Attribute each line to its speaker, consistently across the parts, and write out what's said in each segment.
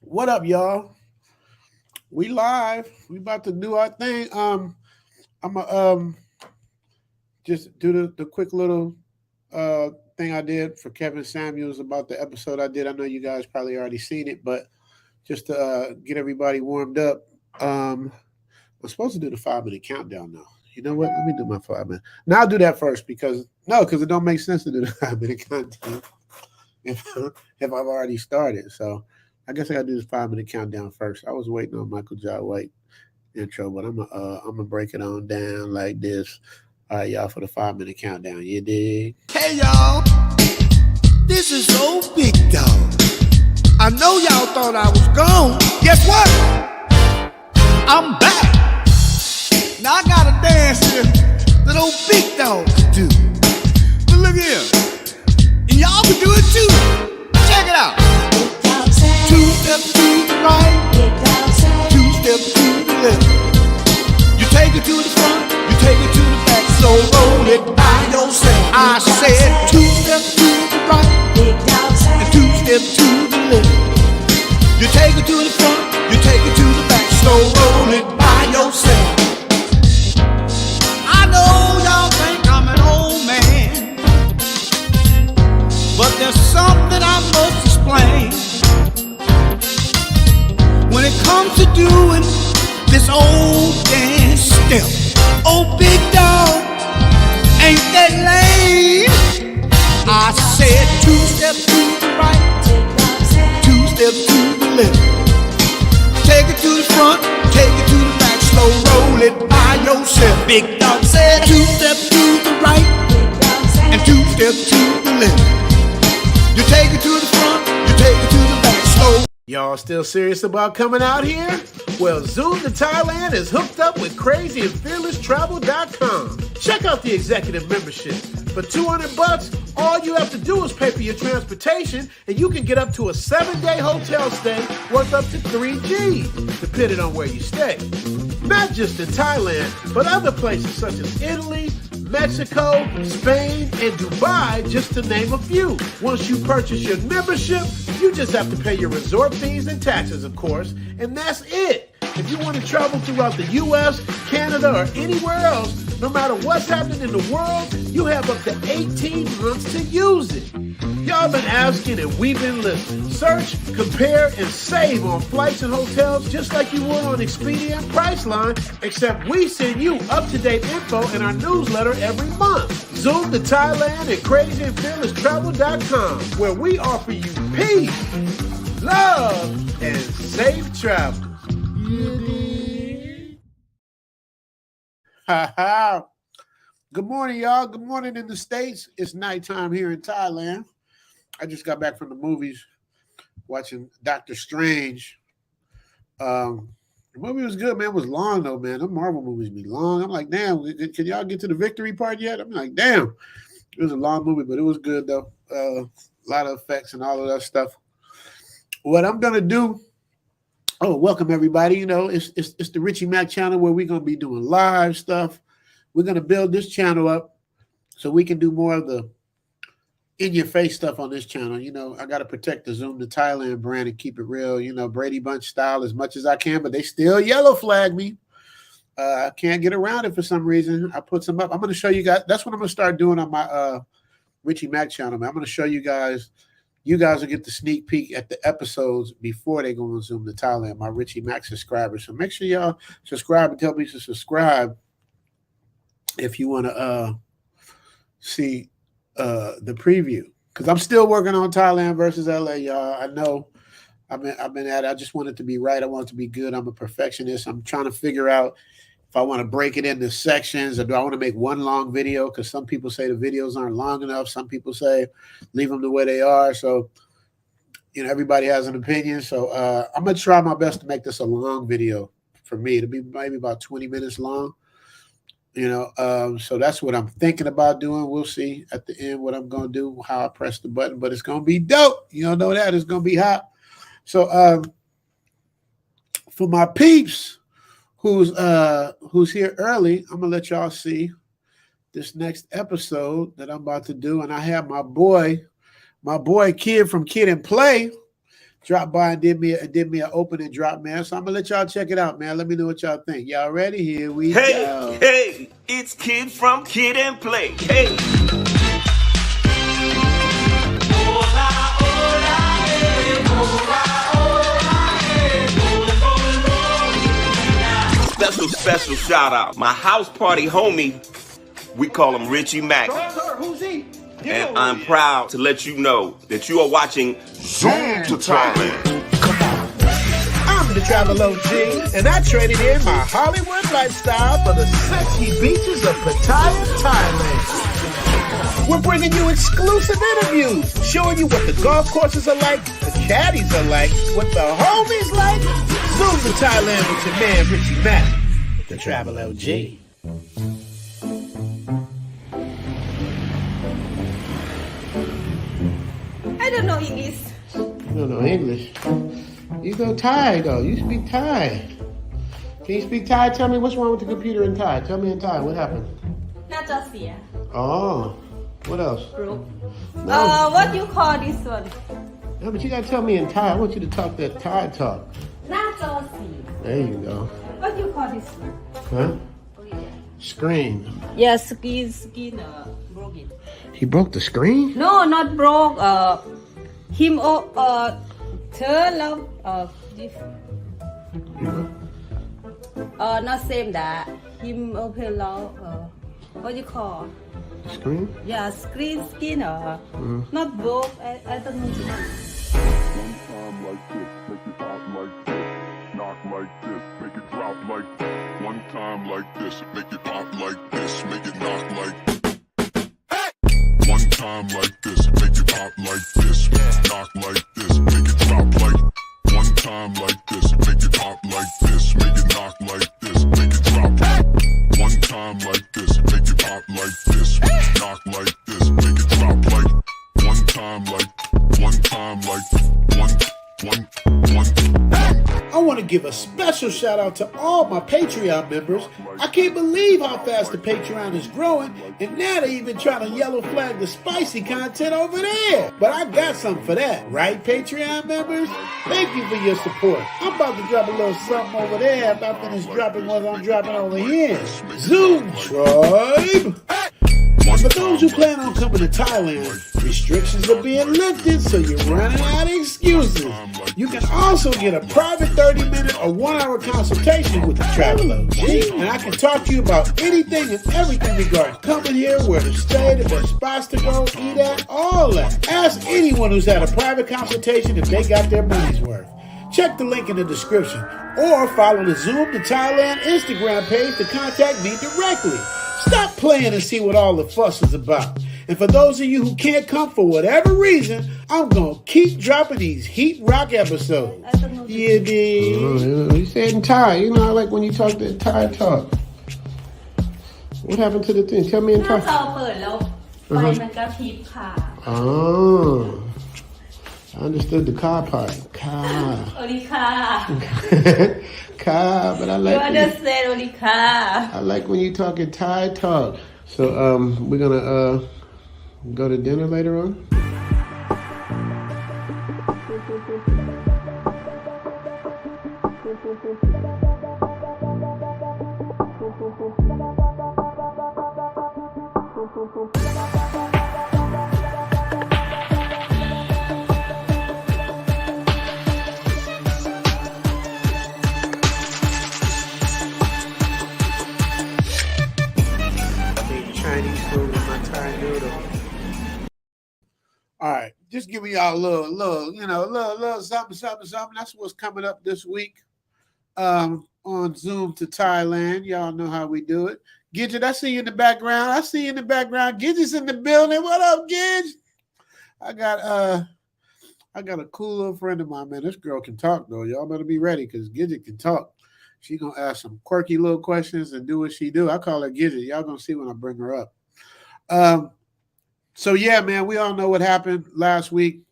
Speaker 1: What up, y'all? We live. We about to do our thing. I'm gonna just do the quick little thing I did for Kevin Samuels about the episode I did. I know you guys probably already seen it, but just to get everybody warmed up. I'm supposed to do the 5 minute countdown now. You know what? Let me do my 5 minute. Now I'll do that first because it don't make sense to do the 5 minute countdown if I've already started. So I guess I gotta do this 5 minute countdown first. I was waiting on Michael Jai White intro, but I'm gonna break it on down like this. All right, y'all, for the 5 minute countdown. You dig?
Speaker 2: Hey y'all, this is old Big Dog. I know y'all thought I was gone. Guess what? I'm back. Now I gotta dance here that old Big Dog do. But look here, and y'all can do it too. Check it out. Two steps to the right, two steps to the left. You take it to the front, you take it to the back, so roll it by yourself. I said two steps to the right, and two steps to the left. You take it to the front, you take it to the back, so roll it by yourself. I know y'all think I'm an old man, but there's something I must explain. When it comes to doing this old dance step, old Big Dog ain't that lame. I said two steps to the right, two steps to the left. Take it to the front, take it to the back, slow roll it by yourself. Big Dog said two steps to the right and two steps to the left. You take it to the front, you take it to the back, slow.
Speaker 1: Y'all still serious about coming out here? Well, Zoom to Thailand is hooked up with crazyandfearlesstravel.com. Check out the executive membership. For $200, all you have to do is pay for your transportation, and you can get up to a 7-day hotel stay worth up to $3,000, depending on where you stay. Not just in Thailand, but other places such as Italy, Mexico, Spain, and Dubai, just to name a few. Once you purchase your membership, you just have to pay your resort fees and taxes, of course, and that's it. If you want to travel throughout the U.S., Canada, or anywhere else, no matter what's happening in the world, you have up to 18 months to use it. Y'all been asking and we've been listening. Search, compare, and save on flights and hotels just like you would on Expedia and Priceline, except we send you up-to-date info in our newsletter every month. Zoom to Thailand at crazyandfearlesstravel.com, where we offer you peace, love, and safe travel. Ha ha. Good morning, y'all. Good morning in the States. It's nighttime here in Thailand. I just got back from the movies watching Doctor Strange. The movie was good, man. It was long, though, man. The Marvel movies be long. I'm like, damn, can y'all get to the victory part yet? I'm like, damn. It was a long movie, but it was good, though. A lot of effects and all of that stuff. What I'm going to do, welcome, everybody. You know, it's the Richie Mac channel where we're going to be doing live stuff. We're going to build this channel up so we can do more of the in-your-face stuff on this channel. You know, I got to protect the Zoom to Thailand brand and keep it real, you know, Brady Bunch style as much as I can, but they still yellow flag me. I can't get around it for some reason. I put some up. I'm going to show you guys. That's what I'm going to start doing on my Richie Mac channel, man. I'm going to show you guys. You guys will get the sneak peek at the episodes before they go on Zoom to Thailand, my Richie Mac subscribers. So make sure y'all subscribe and tell me to subscribe if you want to see the preview, because I'm still working on Thailand versus LA, y'all. I know I've been at it. I just want it to be right. I want it to be good. I'm a perfectionist. I'm trying to figure out if I want to break it into sections or do I want to make one long video, because some people say the videos aren't long enough. Some people say leave them the way they are. So, you know, everybody has an opinion. So I'm going to try my best to make this a long video for me. It'll be maybe about 20 minutes long. You know, so that's what I'm thinking about doing. We'll see at the end what I'm going to do, how I press the button, but it's going to be dope. You don't know that. It's going to be hot. So for my peeps who's here early, I'm going to let y'all see this next episode that I'm about to do. And I have my boy Kid from Kid and Play dropped by and did me an opening drop, man. So I'm gonna let y'all check it out, man. Let me know what y'all think. Y'all ready? Here we go.
Speaker 3: Hey, it's Kid from Kid and Play. Hey. Special shout out. My house party homie, we call him Richie Mack.
Speaker 1: Who's he?
Speaker 3: And I'm proud to let you know that you are watching Zoom to Thailand.
Speaker 1: I'm the Travel OG, and I traded in my Hollywood lifestyle for the sexy beaches of Pattaya, Thailand. We're bringing you exclusive interviews, showing you what the golf courses are like, the caddies are like, what the homies like. Zoom to Thailand with your man Richie Mack, the Travel OG.
Speaker 4: I don't know English.
Speaker 1: You don't know English. You go Thai though. You speak Thai. Can you speak Thai? Tell me what's wrong with the computer in Thai. Tell me in Thai what happened.
Speaker 4: หน้าจอเสีย
Speaker 1: Oh, what else?
Speaker 4: broke.
Speaker 1: No.
Speaker 4: What you call this one?
Speaker 1: No, but you gotta tell me in Thai. I want you to talk that Thai talk.
Speaker 4: หน้าจอเสีย
Speaker 1: There you go.
Speaker 4: What you call this one?
Speaker 1: Huh? Screen.
Speaker 4: Yeah, skin broke it.
Speaker 1: He broke the screen?
Speaker 4: No, not broke. Him turn แล้วthis
Speaker 1: You know?
Speaker 4: not same that. Him open แล้ว what you call?
Speaker 1: Screen?
Speaker 4: Yeah, skin not broke. I don't know.
Speaker 5: One time like this, make it pop like this, make it knock like One time like this, make it pop like this, knock like this, make it drop like One time like this, make it pop like this, make it knock like this, make it drop One time like this, make it pop like this, knock like this, make it drop like One time like
Speaker 1: I want to give a special shout out to all my Patreon members. I can't believe how fast the Patreon is growing, and now they're even trying to yellow flag the spicy content over there. But I got something for that, right, Patreon members? Thank you for your support. I'm about to drop a little something over there after I finish dropping what I'm dropping over here. Zoom Tribe! And for those who plan on coming to Thailand, restrictions are being lifted, so you're running out of excuses. You can also get a private 30-minute or 1-hour consultation with the Travel OG, and I can talk to you about anything and everything regarding coming here, where to stay, the best spots to go, eat at, all that. Ask anyone who's had a private consultation if they got their money's worth. Check the link in the description, or follow the Zoom to Thailand Instagram page to contact me directly. Stop playing and see what all the fuss is about. And for those of you who can't come for whatever reason, I'm going to keep dropping these Heat Rock episodes. Yeah, dude. You said in Thai. You know, I like when you talk that Thai talk. What happened to the thing? Tell me in
Speaker 4: หน้า
Speaker 1: Thai.
Speaker 4: จอเปิดแล้วไฟมันกระพริบค่ะ
Speaker 1: Oh. I understood the car part. Car.
Speaker 4: โอริค่ะ
Speaker 1: Car, but I
Speaker 4: you
Speaker 1: like
Speaker 4: understand โอริค่ะ
Speaker 1: I like when you talk in Thai talk. So we're gonna go to dinner later on. Chinese food with my Thai noodle. All right, just giving y'all a little something. That's what's coming up this week on Zoom to Thailand. Y'all know how we do it. Gidget, I see you in the background. Gidget's in the building. What up, Gidget? I got a cool little friend of mine, man. This girl can talk, though. Y'all better be ready, because Gidget can talk. She gonna ask some quirky little questions and do what she do. I call her Gidget. Y'all gonna see when I bring her up. So yeah, man, we all know what happened last week.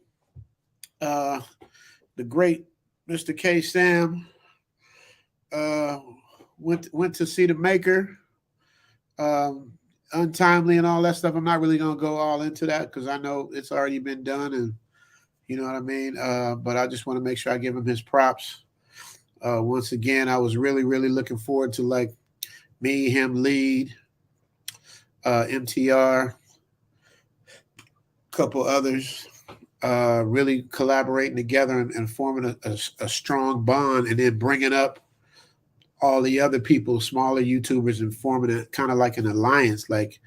Speaker 1: The great Mr. K. Sam went to see the Maker. Untimely and all that stuff. I'm not really gonna go all into that because I know it's already been done, and You know what I mean? But I just want to make sure I give him his props. Once again, I was really, really looking forward to like me, him, lead, MTR, couple others, really collaborating together and forming a strong bond, and then bringing up all the other people, smaller YouTubers, and forming it kind of like an alliance, like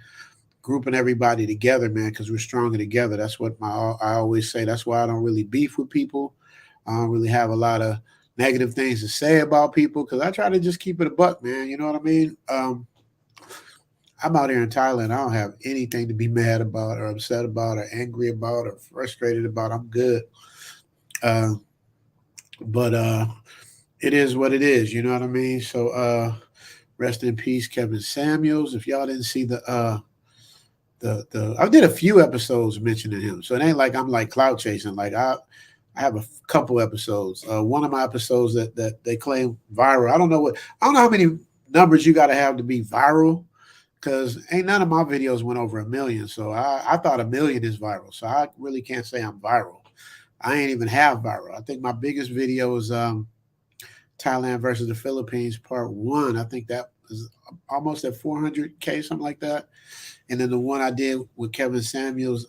Speaker 1: grouping everybody together, man, because we're stronger together. That's what I always say. That's why I don't really beef with people. I don't really have a lot of negative things to say about people because I try to just keep it a buck, man. You know what I mean? I'm out here in Thailand. I don't have anything to be mad about or upset about or angry about or frustrated about. I'm good. But it is what it is. You know what I mean? So rest in peace, Kevin Samuels. If y'all didn't see the I did a few episodes mentioning him. So it ain't like I'm like clout chasing. Like I have a couple episodes. One of my episodes that they claim viral. I don't know how many numbers you got to have to be viral. Because ain't none of my videos went over 1 million. So I thought 1 million is viral. So I really can't say I'm viral. I ain't even half viral. I think my biggest video is Thailand versus the Philippines part 1. I think that was almost at 400K, something like that. And then the one I did with Kevin Samuels,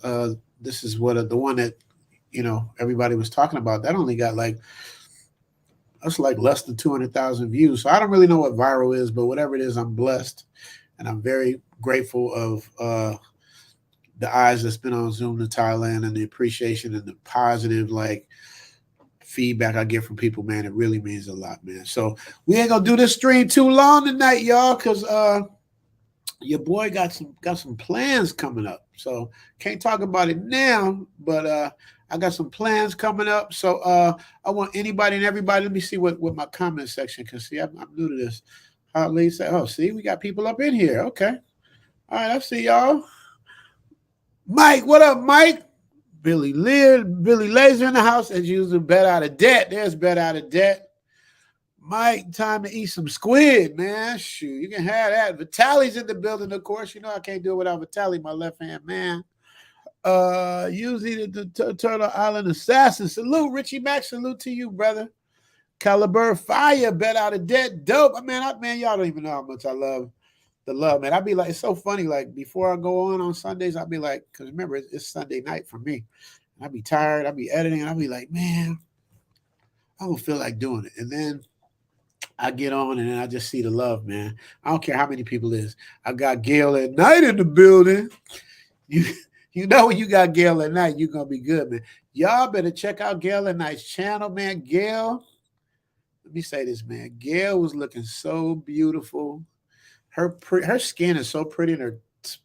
Speaker 1: this is the one that, you know, everybody was talking about. That only got that's like less than 200,000 views. So I don't really know what viral is, but whatever it is, I'm blessed. And I'm very grateful of the eyes that's been on Zoom to Thailand and the appreciation and the positive feedback I get from people, man. It really means a lot, man. So we ain't gonna do this stream too long tonight, y'all, because your boy got some plans coming up. So can't talk about it now, but I got some plans coming up. So I want anybody and everybody. Let me see what my comment section can see. I'm new to this. Lee said, "Oh, see, we got people up in here. Okay, all right, I see y'all." Mike, what up, Mike? Billy Laser in the house as usual. Bet out of debt. There's bet out of debt. Mike, time to eat some squid, man. Shoot, you can have that. Vitaly's in the building, of course. You know I can't do it without Vitaly, my left-hand man. Usually the Turtle Island Assassin. Salute, Richie Mack. Salute to you, brother. Caliber Fire, bet out of debt, dope. Man, y'all don't even know how much I love the love, man. I'd be like, it's so funny. Like before I go on Sundays, I'd be like, because remember, it's Sunday night for me. I'd be tired. I'd be editing, and I'd be like, man, I don't feel like doing it. And then I get on, and then I just see the love, man. I don't care how many people it is. I got Gail at night in the building. You know when you got Gail at night, you're gonna be good, man. Y'all better check out Gail at night's channel, man. Gail. Let me say this, man. Gail was looking so beautiful. Her skin is so pretty, and her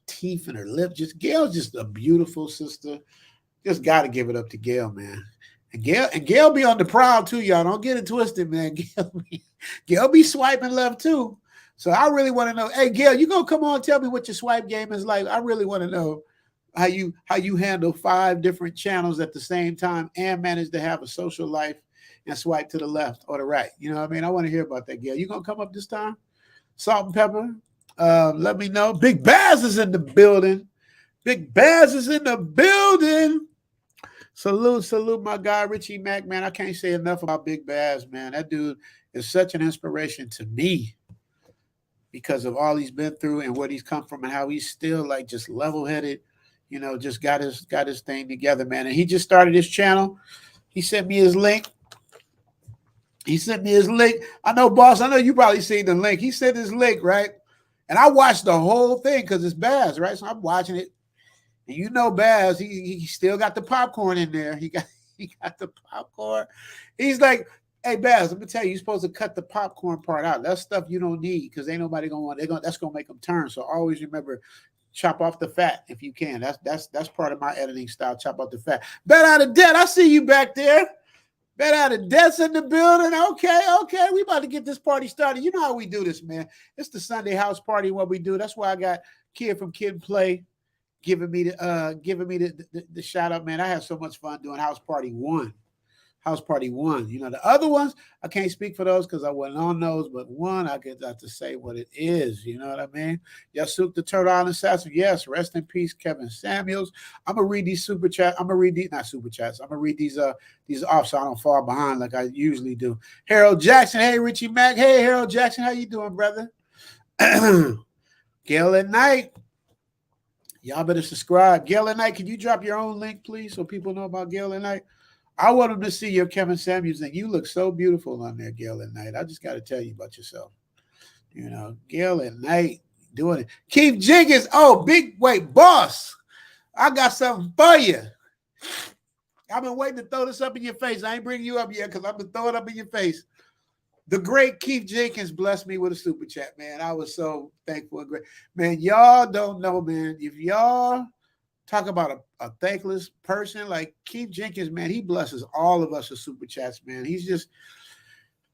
Speaker 1: teeth and her lip. Gail's just a beautiful sister. Just got to give it up to Gail, man. And Gail be on the prowl too, y'all. Don't get it twisted, man. Gail be swiping love too. So I really want to know. Hey, Gail, you gonna come on and tell me what your swipe game is like? I really want to know how you handle 5 different channels at the same time and manage to have a social life and swipe to the left or the right. You know what I mean? I want to hear about that, Gail. You gonna come up this time? Salt and pepper. Let me know. Big Baz is in the building. Big Baz is in the building. Salute, my guy, Richie Mack, man. I can't say enough about Big Baz, man. That dude is such an inspiration to me because of all he's been through and what he's come from and how he's still like just level-headed, you know, just got his thing together, man. And he just started his channel. He sent me his link. I know, boss. I know you probably seen the link. He sent his link, right? And I watched the whole thing because it's Baz, right? So I'm watching it. And you know Baz, he still got the popcorn in there. He got the popcorn. He's like, hey, Baz, let me tell you, you're supposed to cut the popcorn part out. That's stuff you don't need because ain't nobody gonna want. That's gonna make them turn. So always remember, chop off the fat if you can. That's part of my editing style. Chop off the fat. Bet out of debt. I see you back there. Bet out of debts in the building. Okay. We about to get this party started. You know how we do this, man. It's the Sunday house party. What we do. That's why I got Kid from Kid Play giving me the shout out, man. I had so much fun doing house party 1. House Party 1. You know, the other ones, I can't speak for those because I wasn't on those, but one, I get to say what it is. You know what I mean? Yasuk the Turtle Island Assassin. Yes, rest in peace, Kevin Samuels. I'm going to read these super chats. I'm going to read these, not super chats. I'm going to read these off so I don't fall behind like I usually do. Harold Jackson. Hey, Richie Mack. Hey, Harold Jackson. How you doing, brother? Gail at Night. Y'all better subscribe. Gail at Night, can you drop your own link, please, so people know about Gail at Night? I want them to see your Kevin Samuels thing. You look so beautiful on there, Gail at Night. I just got to tell you about yourself. You know, Gail at Night doing it. Keith Jenkins. Oh, big wait, boss. I got something for you. I've been waiting to throw this up in your face. I ain't bringing you up yet because I'm going to throw it up in your face. The great Keith Jenkins blessed me with a super chat, man. I was so thankful and great. Man, y'all don't know, man. If y'all talk about a thankless person like Keith Jenkins, man, he blesses all of us with super chats, man. He's just,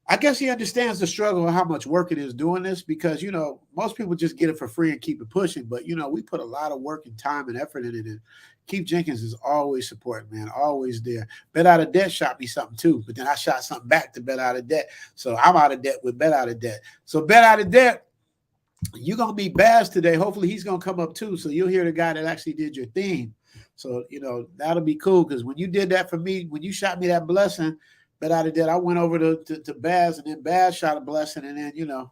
Speaker 1: I guess he understands the struggle and how much work it is doing this because, you know, most people just get it for free and keep it pushing. But, you know, we put a lot of work and time and effort in it. And Keith Jenkins is always supporting, man, always there. Bet Out of Debt shot me something too, but then I shot something back to Bet Out of Debt. So I'm out of debt with Bet Out of Debt. So Bet Out of Debt, you're going to be Baz today. Hopefully he's going to come up too. So you'll hear the guy that actually did your theme. So, you know, that'll be cool because when you did that for me, when you shot me that blessing, Bet Out of Debt, I went over to Baz and then Baz shot a blessing and then, you know,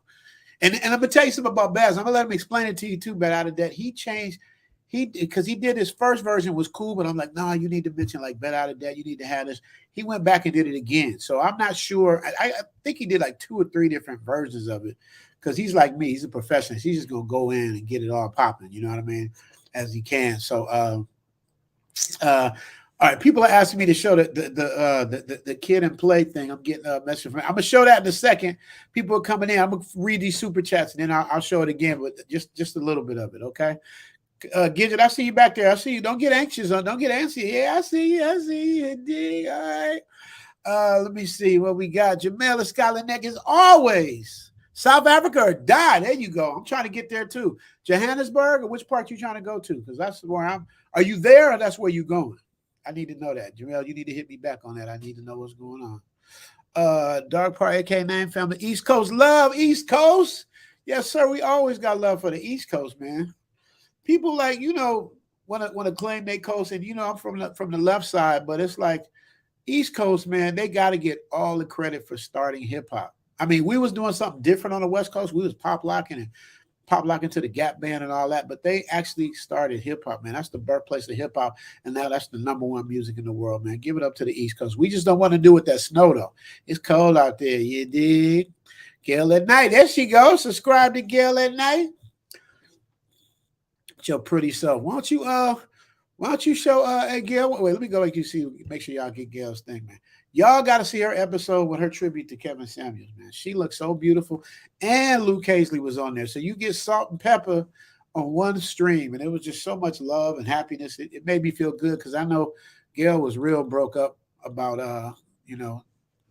Speaker 1: and I'm going to tell you something about Baz. I'm going to let him explain it to you too, Bet Out of Debt. He changed. Because he did his first version was cool, but I'm like, no, you need to mention like Bet Out of Debt. You need to have this. He went back and did it again. So I'm not sure. I think he did like 2 or 3 different versions of it because he's like me. He's a professional. He's just going to go in and get it all popping. You know what I mean? As he can. So, all right. People are asking me to show the kid and play thing. I'm getting a message from. I'm gonna show that in a second. People are coming in. I'm gonna read these super chats and then I'll show it again, but just a little bit of it. Okay. Gidget, I see you back there. I see you. Don't get anxious. Don't get anxious. Yeah, I see you. I see you. Indeed. All right. Let me see what we got. Jamela Scotland Neck is always South Africa or die. There you go. I'm trying to get there too. Johannesburg or which part you trying to go to? Because that's where I'm. Are you there or that's where you going? I need to know that. Jamel, you need to hit me back on that. I need to know what's going on. Dark Part AK name family. East Coast love. East Coast. Yes, sir. We always got love for the East Coast, man. People like, you know, want to claim they coast, and you know, I'm from the left side, but it's like East Coast, man, they got to get all the credit for starting hip hop. I mean, we was doing something different on the West Coast. We was pop locking to the Gap Band and all that, but they actually started hip hop, man. That's the birthplace of hip hop, and now that's the #1 music in the world, man. Give it up to the East Coast. We just don't want to do with that snow though. It's cold out there, you dig? Gail at Night, there she goes. Subscribe to Gail at Night. Your pretty self. Why don't you show hey Gail? Wait, let me go like you see. Make sure y'all get Gail's thing, man. Y'all got to see her episode with her tribute to Kevin Samuels, man. She looks so beautiful, and Luke Hazley was on there, so you get salt and pepper on one stream, and it was just so much love and happiness. It made me feel good because I know Gail was real broke up about you know,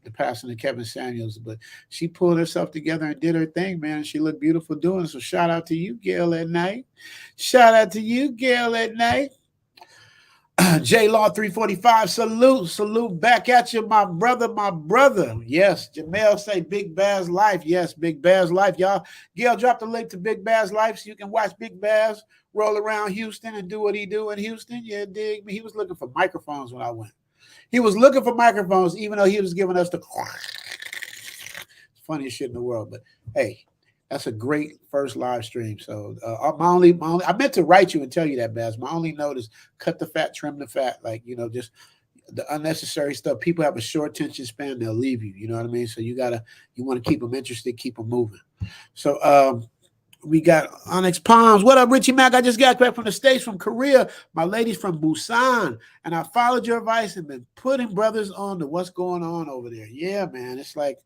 Speaker 1: the passing of Kevin Samuels, but she pulled herself together and did her thing, man. She looked beautiful doing it. So shout out to you, Gail at Night. Shout out to you, Gail at Night. J Law 345, salute back at you, my brother. Yes, Jamel say Big Baz Life. Yes, Big Baz Life, y'all. Gail dropped the link to Big Baz Life so you can watch Big Baz roll around Houston and do what he do in Houston. Yeah, dig me. He was looking for microphones when I went. He was looking for microphones, even though he was giving us the funniest shit in the world. But hey, that's a great first live stream. So my only, I meant to write you and tell you that, Baz. My only note is cut the fat, trim the fat. Like, you know, just the unnecessary stuff. People have a short attention span; they'll leave you. You know what I mean? So you want to keep them interested, keep them moving. So we got Onyx Palms. What up, Richie Mack? I just got back from the States, from Korea. My lady's from Busan, and I followed your advice and been putting brothers on to what's going on over there. Yeah, man. It's like,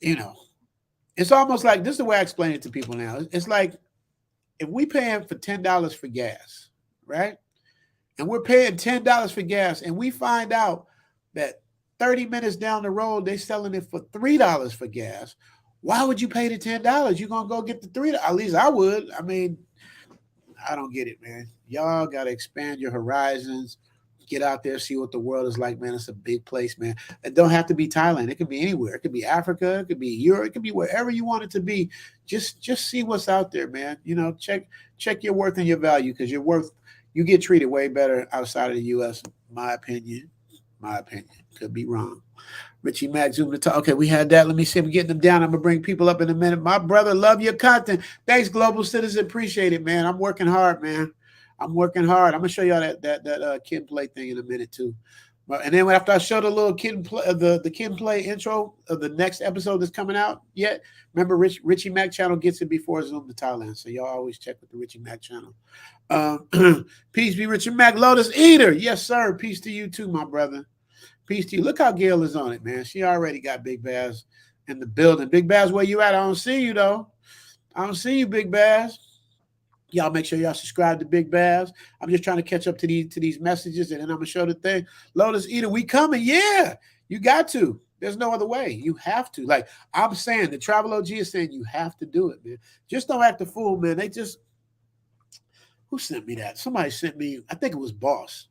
Speaker 1: you know, it's almost like, this is the way I explain it to people now. It's like if we paying for $10 for gas, right? And we're paying $10 for gas, and we find out that 30 minutes down the road, they're selling it for $3 for gas. Why would you pay the $10? You're going to go get the $3. At least I would. I mean, I don't get it, man. Y'all got to expand your horizons. Get out there, see what the world is like, man. It's a big place, man. It don't have to be Thailand. It could be anywhere. It could be Africa. It could be Europe. It could be wherever you want it to be. Just see what's out there, man. You know, check your worth and your value, because your worth, you get treated way better outside of the U.S. My opinion. Could be wrong. Richie Mack, Zoom to talk. Okay, we had that. Let me see if we're getting them down. I'm going to bring people up in a minute. My brother, love your content. Thanks, Global Citizen. Appreciate it, man. I'm working hard, man. I'm working hard. I'm going to show y'all that kid and play thing in a minute, too. And then after I show the little kid and play, the kid and play intro of the next episode that's coming out yet, remember Richie Mack channel gets it before Zoom to Thailand. So y'all always check with the Richie Mack channel. Peace be Richie Mack. Lotus Eater. Yes, sir. Peace to you, too, my brother. Peace to you. Look how Gail is on it, man. She already got Big Baz in the building. Big Baz, where you at? I don't see you, though. I don't see you, Big Baz. Y'all make sure y'all subscribe to Big Baz. I'm just trying to catch up to these messages, and then I'm going to show the thing. Lotus Eater, we coming. Yeah, you got to. There's no other way. You have to. Like I'm saying, the Travel OG is saying you have to do it, man. Just don't act a fool, man. Who sent me that? Somebody sent me, I think it was Boss.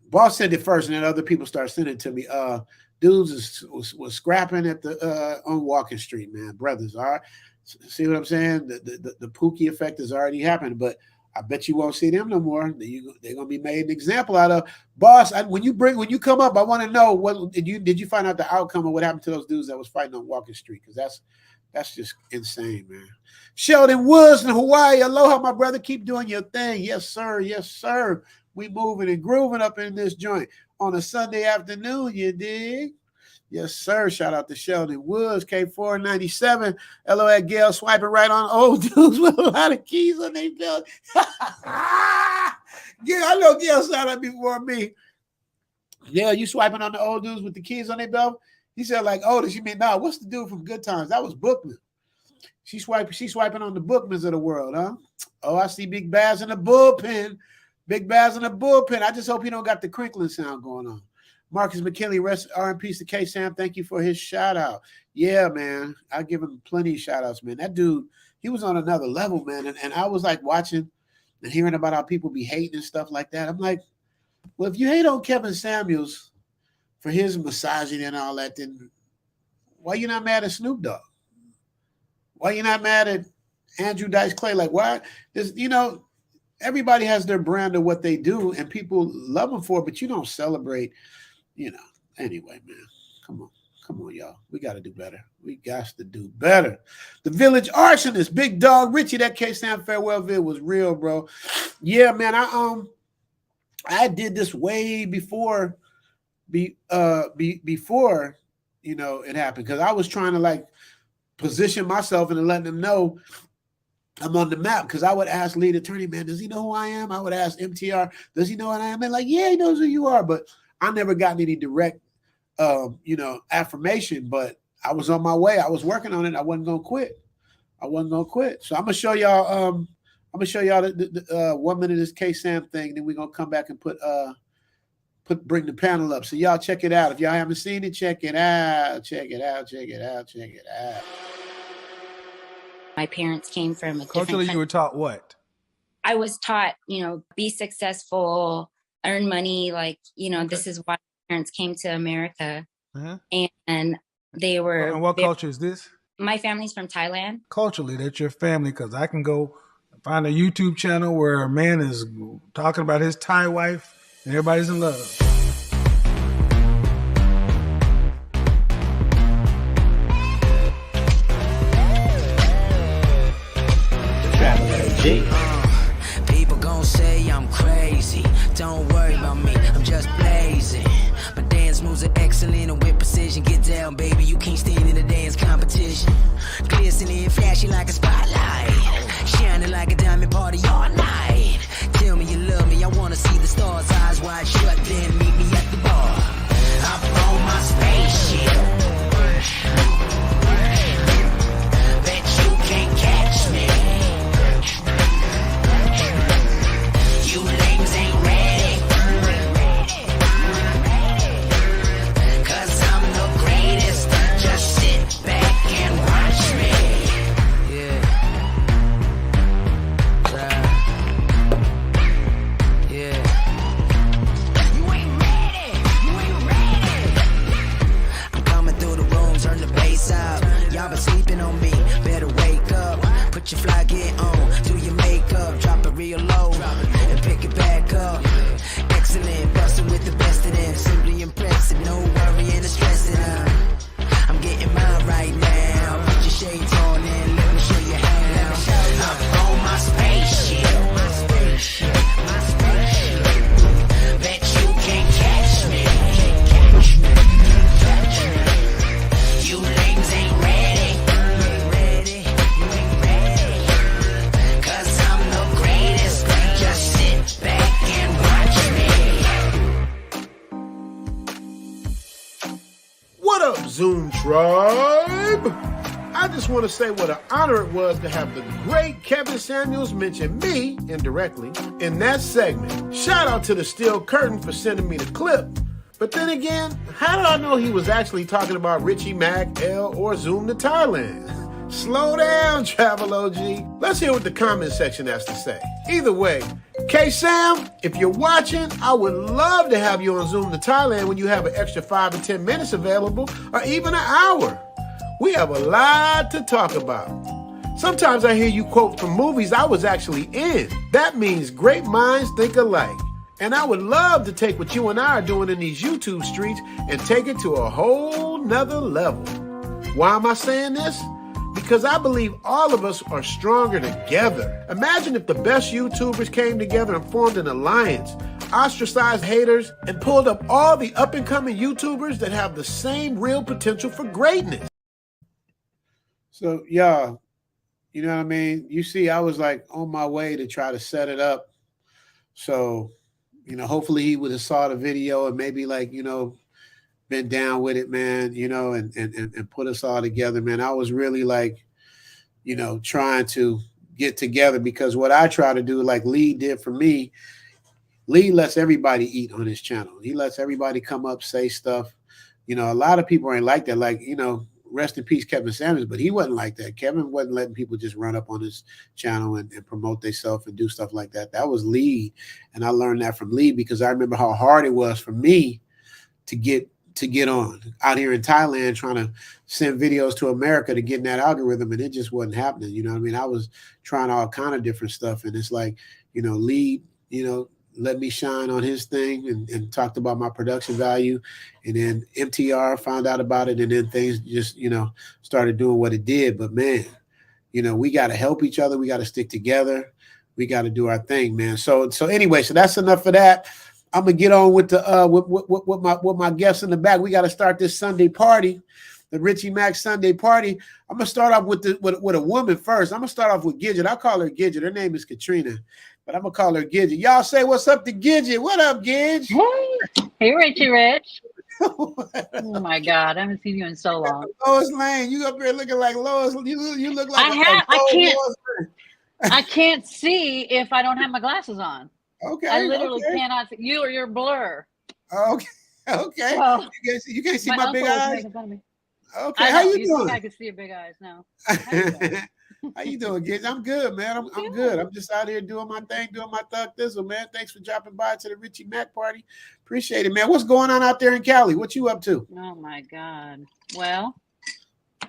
Speaker 1: Boss sent it first, and then other people started sending it to me. Dudes was scrapping at the on Walking Street, man. Brothers, all right. See what I'm saying? The Pookie effect has already happened, but I bet you won't see them no more. They're gonna be made an example out of. Boss, when you come up, I want to know what did you find out the outcome of what happened to those dudes that was fighting on Walking Street? Because that's just insane, man. Sheldon Woods in Hawaii. Aloha, my brother. Keep doing your thing. Yes, sir. Yes, sir. We moving and grooving up in this joint on a Sunday afternoon, you dig? Yes, sir. Shout out to Sheldon Woods, K497. Hello at Gail, swiping right on old dudes with a lot of keys on their belt. Yeah, I know Gail saw that before me. Yeah, you swiping on the old dudes with the keys on their belt? He said, like, oh, does she mean, nah, what's the dude from Good Times? That was Bookman. She swiping on the Bookmans of the world, huh? Oh, I see Big Baz in the bullpen. Big Baz in the bullpen. I just hope he don't got the crinkling sound going on. Marcus McKinley, rest R&P to K Sam. Thank you for his shout out. Yeah, man. I give him plenty of shout outs, man. That dude, he was on another level, man. And I was like watching and hearing about how people be hating and stuff like that. I'm like, well, if you hate on Kevin Samuels for his misogyny and all that, then why you not mad at Snoop Dogg? Why you not mad at Andrew Dice Clay? Like, why? Everybody has their brand of what they do, and people love them for it, but you don't celebrate, Anyway, man, come on, y'all. We got to do better. We got to do better. The Village Arsonist, Big Dog Richie, that K-Sam farewell vid was real, bro. Yeah, man, I did this way before, before, it happened, because I was trying to, like, position myself and letting them know I'm on the map, because I would ask lead attorney, man, does he know who I am? I would ask MTR, does he know what I am? And like, yeah, he knows who you are. But I never got any direct, affirmation. But I was on my way. I was working on it. I wasn't gonna quit. So I'm gonna show y'all. The 1 minute of this K-Sam thing. Then we're gonna come back and bring the panel up. So y'all check it out. If y'all haven't seen it, check it out. Check it out.
Speaker 6: My parents came from a
Speaker 2: Culturally, you were taught what?
Speaker 6: I was taught, be successful, earn money. Like,
Speaker 2: Okay.
Speaker 6: This is why my parents came to America.
Speaker 2: Uh-huh.
Speaker 6: And they were.
Speaker 2: And what culture is this?
Speaker 6: My family's from Thailand.
Speaker 2: Culturally, that's your family, because I can go find a YouTube channel where a man is talking about his Thai wife and everybody's in love.
Speaker 7: People gon' say I'm crazy. Don't worry about me, I'm just blazing. My dance moves are excellent and with precision. Get down, baby, you can't stand in a dance competition. Glistening, flashy like a spotlight, shining like a diamond party all night. Tell me you love me, I wanna see the stars. Eyes wide shut, then meet me at the bar. Up on my spaceship. Bet you can't catch me. You ladies ain't ready, 'cause I'm the greatest. Just sit back and watch me. Yeah. Y'all been sleeping on me. Better wake up. Put your fly gear on. Do your makeup. Drop it real low. And pick it back up. Excellent. Bustin' with the best of them. Simply impressive. No worry and stressing. I'm getting mine right now. Put your shades on and let me show you how. I'm on my spaceship. Bet you can't catch me. You lames ain't ready. You ain't ready. 'Cause I'm the greatest. Just sit back and watch me.
Speaker 1: What up, Zoom Tribe? I just want to say what an honor it was to have the great Kevin Samuels mention me indirectly in that segment. Shout out to the Steel Curtain for sending me the clip. But then again, how did I know he was actually talking about Richie, Mac, L, or Zoom to Thailand? Slow down, Travel OG. Let's hear what the comment section has to say. Either way, K-Sam, if you're watching, I would love to have you on Zoom to Thailand when you have an extra 5 to 10 minutes available, or even an hour. We have a lot to talk about. Sometimes I hear you quote from movies I was actually in. That means great minds think alike. And I would love to take what you and I are doing in these YouTube streets and take it to a whole nother level. Why am I saying this? Because I believe all of us are stronger together. Imagine if the best YouTubers came together and formed an alliance, ostracized haters, and pulled up all the up-and-coming YouTubers that have the same real potential for greatness. So, y'all, you know what I mean? You see, I was like on my way to try to set it up. So, you know, hopefully he would have saw the video and maybe like, you know, been down with it, man, you know, and put us all together, man. I was really like, you know, trying to get together because what I try to do, like Lee did for me, Lee lets everybody eat on his channel. He lets everybody come up, say stuff. You know, a lot of people ain't like that. Like, you know, rest in peace, Kevin Samuels, but he wasn't like that. Kevin wasn't letting people just run up on his channel and promote themselves and do stuff like that. That was Lee. And I learned that from Lee because I remember how hard it was for me to get on out here in Thailand, trying to send videos to America to get in that algorithm. And it just wasn't happening. You know what I mean? I was trying all kind of different stuff. And it's like, you know, Lee, you know, let me shine on his thing and talked about my production value. And then MTR found out about it. And then things just, you know, started doing what it did. But man, you know, we got to help each other. We got to stick together. We got to do our thing, man. So anyway, so that's enough for that. I'm gonna get on with the with my guests in the back. We got to start this Sunday party, the Richie Mac Sunday party. I'm gonna start off with a woman first. I'm gonna start off with Gidget. I call her Gidget. Her name is Katrina, but I'm gonna call her Gidget. Y'all say what's up to Gidget. What up, Gidget?
Speaker 8: Hey, Richie Rich. Oh my God, I haven't seen you in so long.
Speaker 1: Lois Lane, you up here looking like Lois. You look like
Speaker 8: I can't see if I don't have my glasses on.
Speaker 1: Okay.
Speaker 8: I literally cannot see you or your blur.
Speaker 1: Okay. Okay.
Speaker 8: So,
Speaker 1: you can't see my big eyes. Okay.
Speaker 8: How
Speaker 1: you doing?
Speaker 8: I can see your big eyes now.
Speaker 1: How you doing, kids? I'm good, man. I'm good. I'm just out here doing my thing, doing my thug thizzle, man. Thanks for dropping by to the Richie Mac party. Appreciate it, man. What's going on out there in Cali? What you up to?
Speaker 8: Oh my God. Well,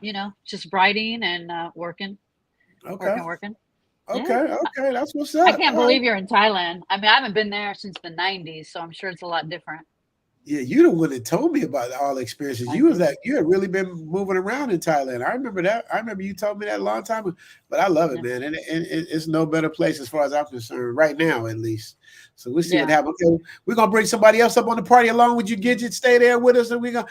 Speaker 8: you know, just writing and working.
Speaker 1: Okay.
Speaker 8: Working.
Speaker 1: Okay,
Speaker 8: Yeah.
Speaker 1: Okay, that's what's up.
Speaker 8: I can't believe you're in Thailand. I mean, I haven't been there since the 90s, so I'm sure it's a lot different.
Speaker 1: Yeah, you the one that told me about all the experiences. You had really been moving around in Thailand. I remember that. I remember you told me that a long time ago. But I love it, man. And it's no better place as far as I'm concerned, right now at least. So we'll see what happens. Okay, we're gonna bring somebody else up on the party along with you, Gidget. Stay there with us, and we're gonna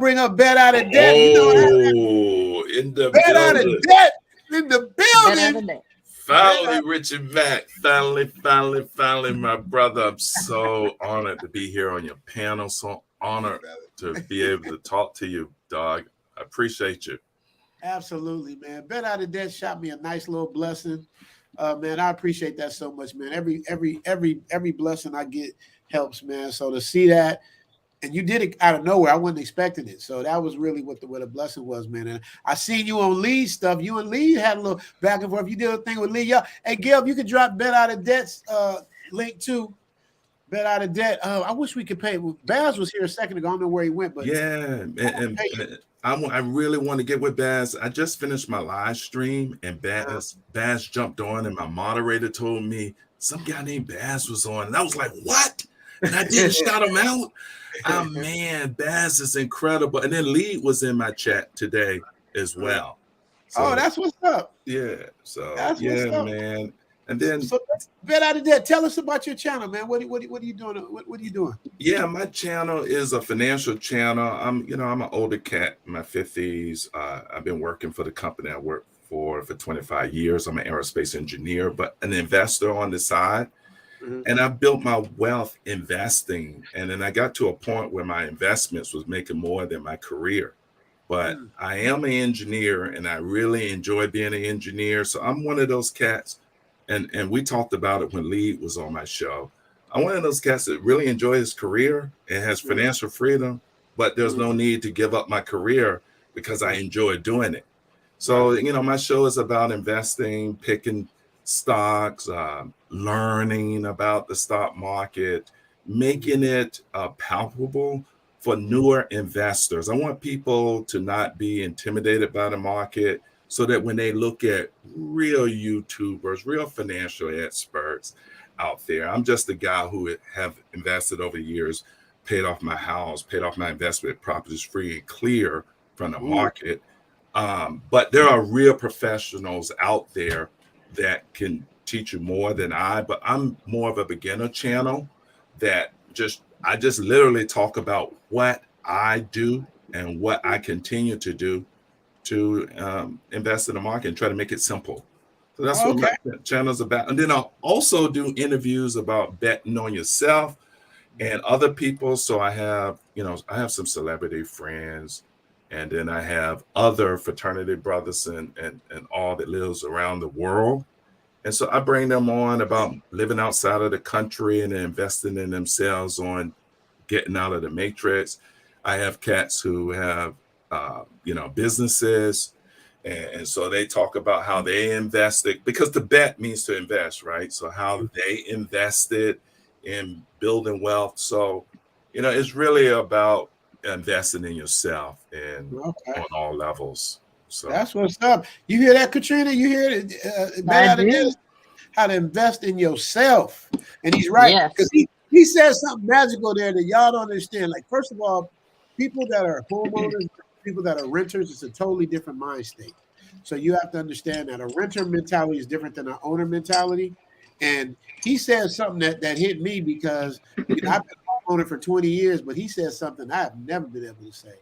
Speaker 1: bring up Bet Out of Debt.
Speaker 9: Oh, in the
Speaker 1: Bet Out of Debt in the building.
Speaker 9: Finally, Richie Mac. Finally, my brother. I'm so honored to be here on your panel. So honored to be able to talk to you, dog. I appreciate you.
Speaker 1: Absolutely, man. Bet Out of Debt shot me a nice little blessing. Man, I appreciate that so much, man. Every blessing I get helps, man. So to see that, and you did it out of nowhere. I wasn't expecting it. So that was really what a blessing was, man. And I seen you on Lee's stuff. You and Lee had a little back and forth. You did a thing with Lee. Hey, Gail, you could drop Bet Out of Debt's link too. Bet out of debt. I wish we could pay. Baz was here a second ago. I don't know where he went, but
Speaker 9: Yeah, and I really want to get with Baz. I just finished my live stream, and Baz jumped on, and my moderator told me some guy named Baz was on, and I was like, "What?" And I didn't shout him out. Oh man, Baz is incredible. And then Lee was in my chat today as well. So,
Speaker 1: that's what's up.
Speaker 9: Yeah. So
Speaker 1: That's what's up.
Speaker 9: man. And then
Speaker 1: Bet out of debt. Tell us about your channel, man. What are you doing? What are you doing?
Speaker 9: Yeah, my channel is a financial channel. I'm an older cat in my 50s. I've been working for the company I worked for 25 years. I'm an aerospace engineer, but an investor on the side. Mm-hmm. And I built my wealth investing. And then I got to a point where my investments was making more than my career. But I am an engineer, and I really enjoy being an engineer. So I'm one of those cats. And we talked about it when Lee was on my show. I'm one of those cats that really enjoy his career and has financial freedom, but there's no need to give up my career because I enjoy doing it. So, my show is about investing, picking stocks, learning about the stock market, making it palpable for newer investors. I want people to not be intimidated by the market, so that when they look at real YouTubers, real financial experts out there, I'm just a guy who have invested over the years, paid off my house, paid off my investment properties free and clear from the market. But there are real professionals out there that can teach you more than but I'm more of a beginner channel that I just literally talk about what I do and what I continue to do to invest in the market and try to make it simple. So that's what my channel is about. And then I'll also do interviews about betting on yourself and other people. So I have some celebrity friends, and then I have other fraternity brothers and all that lives around the world. And so I bring them on about living outside of the country and investing in themselves on getting out of the matrix. I have cats who have businesses. And so they talk about how they invested, because the bet means to invest, right? So how they invested in building wealth. So, it's really about investing in yourself and on all levels. So
Speaker 1: that's what's up. You hear that, Katrina? You hear it? How to invest in yourself. And he's right. Because he says something magical there that y'all don't understand. Like, first of all, people that are homeowners, people that are renters, it's a totally different mind state. So you have to understand that a renter mentality is different than an owner mentality. And he said something that hit me because I've been a homeowner for 20 years, but he said something I have never been able to say.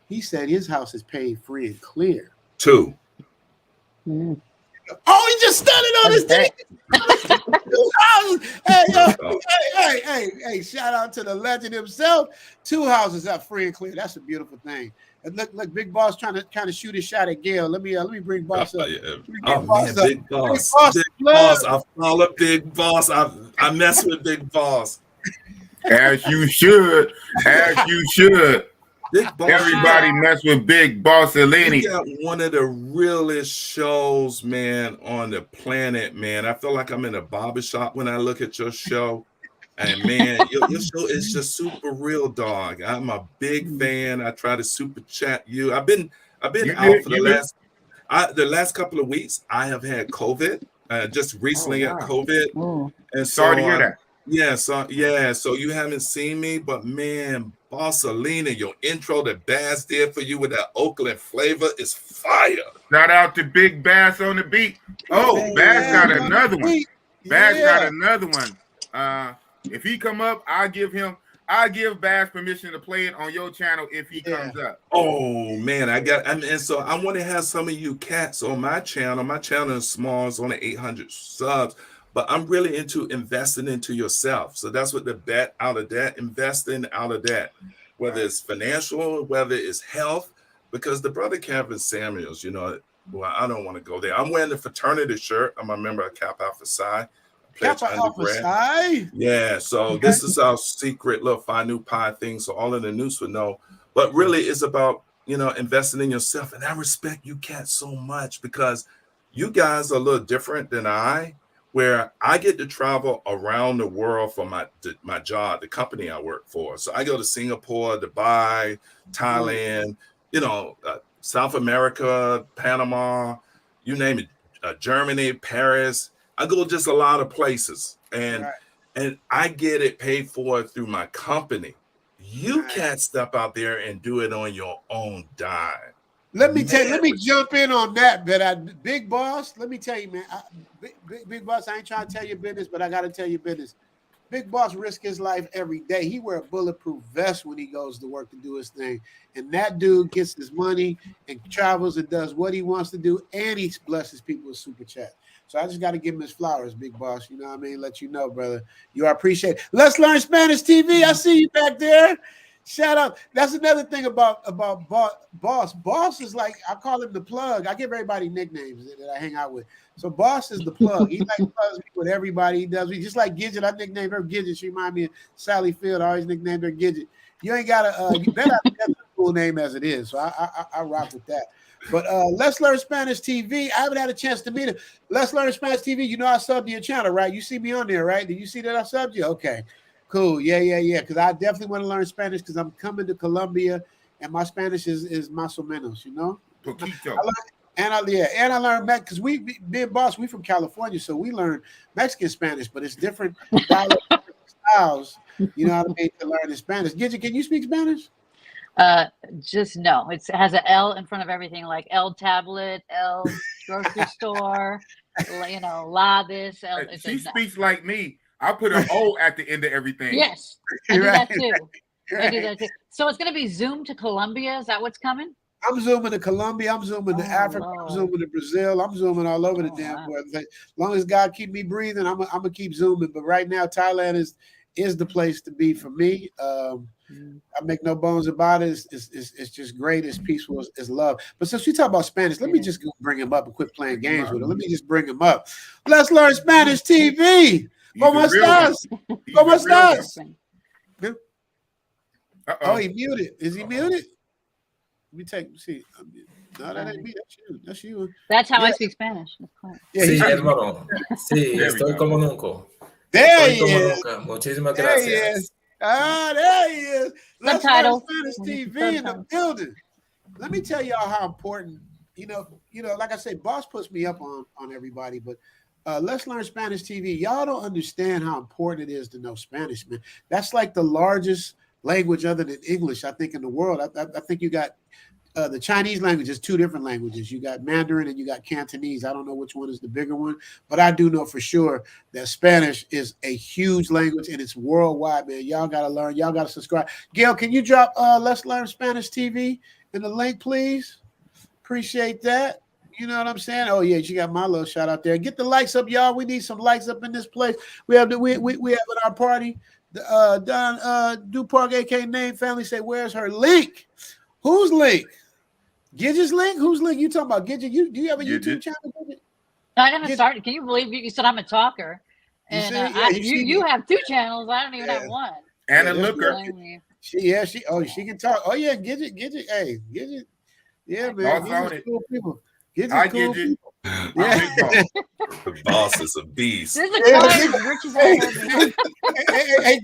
Speaker 1: He said his house is paid free and clear.
Speaker 9: 2.
Speaker 1: Oh, he just studied on his thing. Hey, shout out to the legend himself. 2 houses are free and clear. That's a beautiful thing. And look, Big Boss trying to kind of shoot his shot at Gail. Let me bring Boss up.
Speaker 9: Big Boss. Big Boss. I follow Big Boss. I mess with Big Boss.
Speaker 10: As you should. As you should. Everybody mess with Big Boss Eleni.
Speaker 9: You got one of the realest shows, man, on the planet, man. I feel like I'm in a barbershop when I look at your show. And man, your show is just super real, dog. I'm a big fan. I try to super chat you. I've been out for the last couple of weeks. I have had COVID. Just recently got COVID. And so,
Speaker 10: sorry to hear that.
Speaker 9: So you haven't seen me, but man, Bossalina, your intro that Bass did for you with that Oakland flavor is fire.
Speaker 10: Shout out to Big Bass on the beat. Oh, Bass got another one. Bass got another one. If he come up, I give Bass permission to play it on your channel if he comes up.
Speaker 9: Oh man, and so I want to have some of you cats on my channel. My channel is small, it's only 800 subs. But I'm really into investing into yourself. So that's what the bet out of debt, investing out of debt, whether it's financial, whether it's health, because the brother Kevin Samuels, I don't want to go there. I'm wearing the fraternity shirt. I'm a member of Kappa Alpha Psi.
Speaker 1: Kappa Alpha Psi?
Speaker 9: Yeah, so this is our secret little Phi Nu Pi thing, so all of the news would know. But really, it's about, investing in yourself. And I respect you cats so much because you guys are a little different than I. where I get to travel around the world for my job, the company I work for. So I go to Singapore, Dubai, Thailand, South America, Panama, you name it, Germany, Paris. I go just a lot of places, and I get it paid for through my company. You can't step out there and do it on your own dime.
Speaker 1: Let me jump in on that, but Big Boss, let me tell you, man, Big Boss, I ain't trying to tell you business, but I got to tell you business. Big Boss risk his life every day. He wear a bulletproof vest when he goes to work to do his thing. And that dude gets his money and travels and does what he wants to do, and he blesses people with super chat. So I just got to give him his flowers, Big Boss. You know what I mean? Let you know, brother. You are appreciated. Let's Learn Spanish TV. I see you back there. Shout out. That's another thing about Boss. Boss is like, I call him the plug. I give everybody nicknames that I hang out with. So Boss is the plug. He like plugs me with everybody. He does. He just like Gidget. I nicknamed her Gidget. She remind me of Sally Field. I always nicknamed her Gidget. You ain't got to. You better have a cool name as it is. So I rock with that. But Let's Learn Spanish TV. I haven't had a chance to meet him. Let's Learn Spanish TV. You know I subbed to your channel, right? You see me on there, right? Did you see that I subbed you? Okay. Cool. Yeah. Because I definitely want to learn Spanish because I'm coming to Colombia and my Spanish is más o menos, you know?
Speaker 10: Poquito.
Speaker 1: And I learned because me and Boss, we from California, so we learn Mexican Spanish, but it's different styles, you know what I mean, to learn in Spanish. Gidget, can you speak Spanish?
Speaker 8: Just no. It has an L in front of everything, like L tablet, L grocery store, la this. L,
Speaker 10: she speaks like me. I put an O at the end of everything.
Speaker 8: Yes, I do that too. I do that too. So it's going to be Zoom to Colombia. Is that what's coming?
Speaker 1: I'm zooming to Colombia. I'm zooming to Africa.
Speaker 8: Lord.
Speaker 1: I'm zooming to Brazil. I'm zooming all over the damn world. As long as God keep me breathing, I'm gonna keep zooming. But right now, Thailand is the place to be for me. I make no bones about it. It's just great. It's peaceful. It's love. But since we talk about Spanish, let me just go bring him up and quit playing games with him. Let me just bring him up. Let's Learn Spanish TV. ¿Cómo estás? ¿Cómo estás? Oh, he muted. Is he muted? Let me see. No, that ain't me. That's you. That's you.
Speaker 8: That's how I speak Spanish.
Speaker 1: Yeah,
Speaker 11: sí, hermano. Sí, estoy como nunca.
Speaker 1: There he is.
Speaker 11: Muchísimas
Speaker 1: There he
Speaker 11: gracias.
Speaker 1: is. There he is. Let's Learn
Speaker 8: Subtitles.
Speaker 1: Spanish TV in the building. Let me tell y'all how important, like I say, Boss puts me up on everybody, but Let's Learn Spanish TV. Y'all don't understand how important it is to know Spanish, man. That's like the largest language other than English, I think, in the world. I think you got the Chinese language is two different languages. You got Mandarin and you got Cantonese. I don't know which one is the bigger one, but I do know for sure that Spanish is a huge language and it's worldwide, man. Y'all got to learn. Y'all got to subscribe. Gail, can you drop Let's Learn Spanish TV in the link, please? Appreciate that. You know what I'm saying? Oh yeah, you got my little shout out there. Get the likes up, y'all. We need some likes up in this place. We have we have at our party. Don Dupark, aka Name Family, say, "Where's her link? Whose link? Gidget's link? Whose link? You talking about Gidget? Do you have a YouTube channel? Gidget?
Speaker 8: I haven't started. Can you believe you said I'm a talker? And you have two channels. I don't even have one.
Speaker 10: And a looker.
Speaker 1: She can talk. Oh yeah, Gidget. Hey, Gidget. Yeah, man. Gidget's cool people.
Speaker 10: I get you.
Speaker 1: Yeah.
Speaker 9: The boss is a beast.
Speaker 8: This is a client of Richie's
Speaker 1: Hey,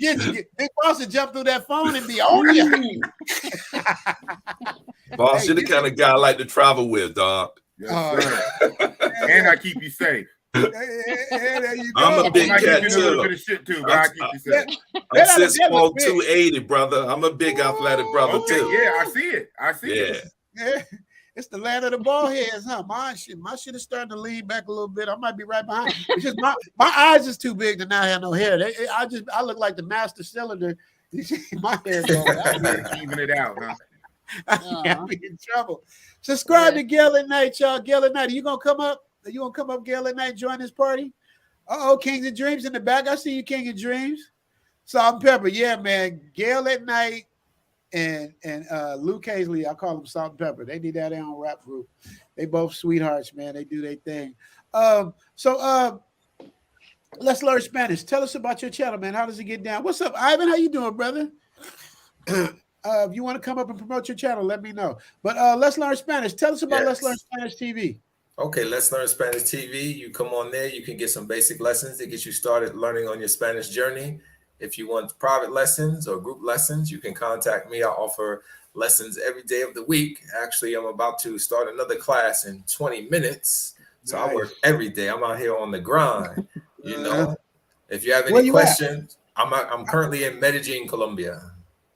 Speaker 1: Big Boss to jump through that phone and be on you.
Speaker 9: Boss, you're the kind of guy I like to travel with, dog.
Speaker 10: Yes, and I keep you safe.
Speaker 1: There you go.
Speaker 9: I'm a big cat
Speaker 10: too. I keep you safe.
Speaker 9: I'm 6'4", 280, brother. I'm a big athletic brother too.
Speaker 10: Yeah, I see it.
Speaker 1: Yeah. It's the land of the ball heads, huh? My shit is starting to lean back a little bit. I might be right behind. It's just my eyes is too big to not have no hair. I look like the master cylinder. You see my hair going.
Speaker 10: Even it out, huh?
Speaker 1: I'll be in trouble. Subscribe to Gail at Night, y'all. Gail at Night. Are you gonna come up? Gail at Night? Join this party? Kings and Dreams in the back. I see you, King of Dreams. Salt and Pepper. Yeah, man. Gail at Night. And Luke Hazley, I call them Salt and Pepper. They need that their own rap group. They both sweethearts, man. They do their thing. So Let's Learn Spanish. Tell us about your channel, man. How does it get down? What's up, Ivan? How you doing, brother? If you want to come up and promote your channel, let me know. But Let's Learn Spanish. Tell us about Let's Learn Spanish TV.
Speaker 11: Okay, Let's Learn Spanish TV. You come on there, you can get some basic lessons to get you started learning on your Spanish journey. If you want private lessons or group lessons, you can contact me. I offer lessons every day of the week. Actually, I'm about to start another class in 20 minutes. So I work every day. I'm out here on the grind. You know, if you have any questions, I'm currently in Medellin, Colombia.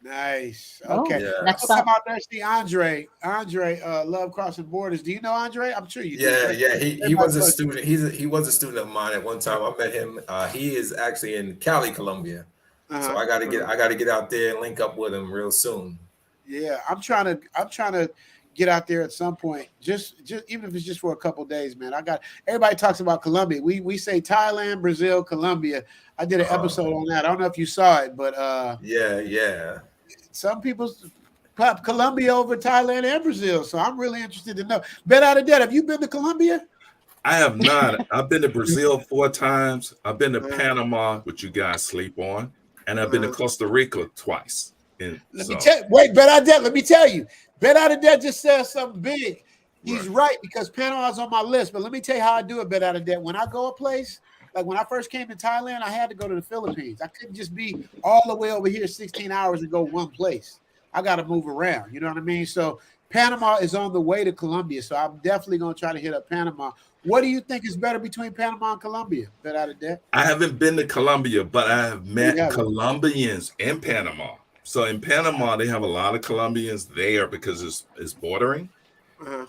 Speaker 1: Nice. Okay.
Speaker 11: Yeah.
Speaker 1: Let's come out there see Andre. Andre, Love Crossing Borders. Do you know Andre? I'm sure you do.
Speaker 11: Yeah. He was a student. He was a student of mine at one time. I met him. He is actually in Cali, Colombia. So I gotta get out there and link up with him real soon.
Speaker 1: Yeah, I'm trying to get out there at some point. Just even if it's just for a couple days, man. Everybody talks about Colombia. We say Thailand, Brazil, Colombia. I did an episode on that. I don't know if you saw it, but
Speaker 11: yeah.
Speaker 1: Some people pop Colombia over Thailand and Brazil. So I'm really interested to know. Bet out of debt. Have you been to Colombia?
Speaker 9: I have not. I've been to Brazil 4 times. I've been to Panama, which you guys sleep on, and I've been to Costa Rica twice. Bet
Speaker 1: out of debt. Let me tell you. Bet out of debt just says something big. He's right because Panama's on my list. But let me tell you how I do it. Bet out of debt. When I go a place, like when I first came to Thailand, I had to go to the Philippines. I couldn't just be all the way over here 16 hours and go one place. I got to move around. You know what I mean? So Panama is on the way to Colombia. So I'm definitely going to try to hit up Panama. What do you think is better between Panama and Colombia? Bet out of debt.
Speaker 9: I haven't been to Colombia, but I have met Colombians in Panama. So in Panama, they have a lot of Colombians there because it's bordering.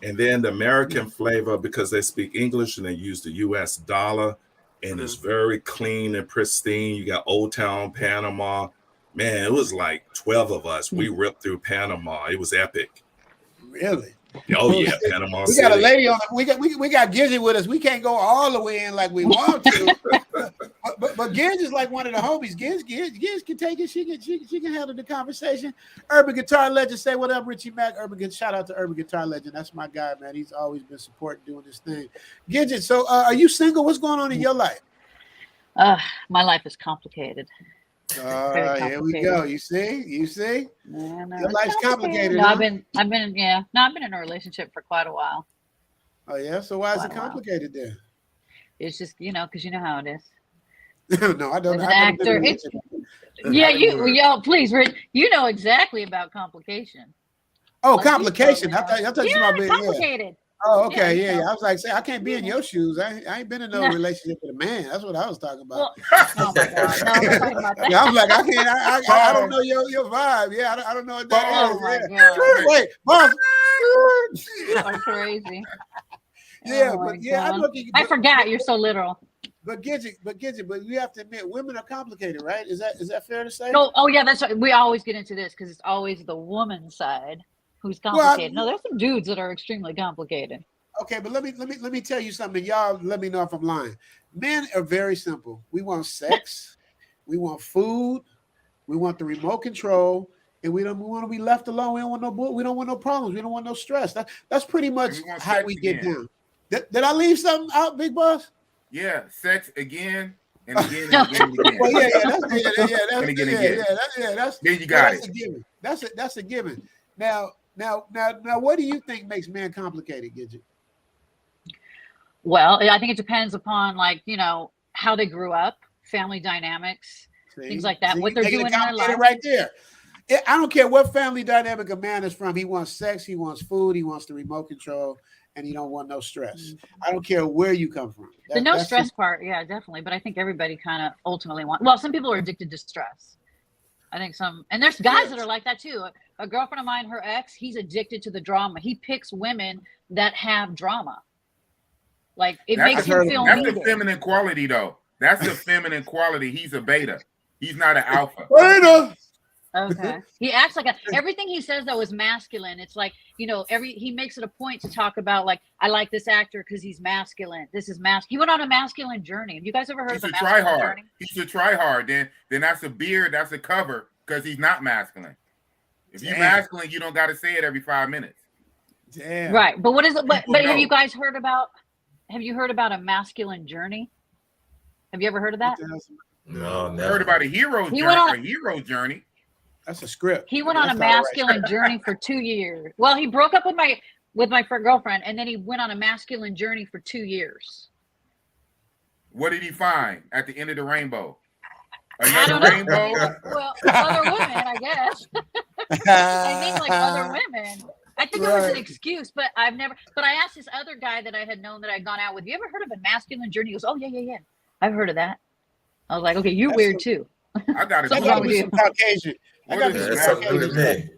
Speaker 9: And then the American flavor, because they speak English and they use the US dollar, and it's very clean and pristine. You got Old Town Panama. Man, it was like 12 of us. We ripped through Panama. It was epic.
Speaker 1: Really?
Speaker 9: Oh yeah, Panama
Speaker 1: We got a lady on. We got Gizzy with us. We can't go all the way in like we want to. but Giz is like one of the homies. Giz can take it. She can handle the conversation. Urban Guitar Legend, say what up, Richie Mack. Shout out to Urban Guitar Legend. That's my guy, man. He's always been supporting doing this thing. Gidget, so are you single? What's going on in your life?
Speaker 8: My life is complicated.
Speaker 1: Here we go. You see? Yeah, no, your life's complicated.
Speaker 8: No, I've been in a relationship for quite a while.
Speaker 1: Oh yeah. So why is it complicated then?
Speaker 8: It's just because you know how it is.
Speaker 1: No, I don't.
Speaker 8: As an actor, please, Rich. You know exactly about complication.
Speaker 1: Oh, complication. I thought you about being
Speaker 8: complicated.
Speaker 1: Oh, okay, yeah. I was like, I can't be in your shoes. I ain't been in no relationship with a man. That's what I was talking about.
Speaker 8: Oh my God, no, I'm talking about that.
Speaker 1: Yeah, I was like, I can't. I don't know your vibe. Yeah, I don't know what that is.
Speaker 8: My God.
Speaker 1: Wait, boss.
Speaker 8: You are crazy.
Speaker 1: Yeah,
Speaker 8: Oh
Speaker 1: but yeah,
Speaker 8: I forgot. You're so literal.
Speaker 1: But Gidget, you have to admit, women are complicated, right? Is that fair to say?
Speaker 8: No, oh yeah, that's right. We always get into this because it's always the woman's side who's complicated. No, there's some dudes that are extremely complicated.
Speaker 1: Okay, but let me tell you something. Y'all, let me know if I'm lying. Men are very simple. We want sex, we want food, we want the remote control, and we want to be left alone. We don't want no problems. We don't want no stress. That's pretty much how we get down. Did I leave something out, Big Boss?
Speaker 10: Yeah, sex again and again and again and again.
Speaker 1: Well, yeah,
Speaker 10: then you got it.
Speaker 1: A given. That's a given. Now, what do you think makes men complicated, Gidget?
Speaker 8: Well, I think it depends upon how they grew up, family dynamics, things like that. What they're doing in their life.
Speaker 1: Right there. I don't care what family dynamic a man is from. He wants sex, he wants food, he wants the remote control, and he don't want no stress. I don't care where you come from.
Speaker 8: The no stress part, yeah, definitely. But I think everybody kind of ultimately wants. Well, some people are addicted to stress. I think and there's guys that are like that too. A girlfriend of mine, her ex, he's addicted to the drama. He picks women that have drama. Like it makes him feel.
Speaker 10: That's the feminine quality, though. That's the feminine quality. He's a beta. He's not an alpha.
Speaker 1: Beta.
Speaker 8: Okay. He acts like everything he says though is masculine. It's like, he makes it a point to talk about I like this actor because he's masculine. This is he went on a masculine journey. Have you guys ever heard of the masculine journey?
Speaker 10: He should try hard. Then that's a beard, that's a cover because he's not masculine. If you're masculine, you don't got to say it every 5 minutes.
Speaker 1: Damn.
Speaker 8: Right. But what is it? But have you guys heard about a masculine journey? Have you ever heard of that?
Speaker 11: No, never.
Speaker 10: I heard about a hero journey.
Speaker 1: That's a script.
Speaker 8: He went on a masculine journey for 2 years. Well, he broke up with with my girlfriend, and then he went on a masculine journey for 2 years.
Speaker 10: What did he find at the end of the rainbow?
Speaker 8: I don't
Speaker 10: Another
Speaker 8: know.
Speaker 10: rainbow?
Speaker 8: Well, other women, I guess. I think like other women. I think it was an excuse, but I've never. But I asked this other guy that I had known that I'd gone out with. You ever heard of a masculine journey? He goes, "Oh yeah. I've heard of that." I was like, "Okay, you're weird too."
Speaker 10: I got it.
Speaker 1: So I got to be some Caucasian. I got to be some Caucasian.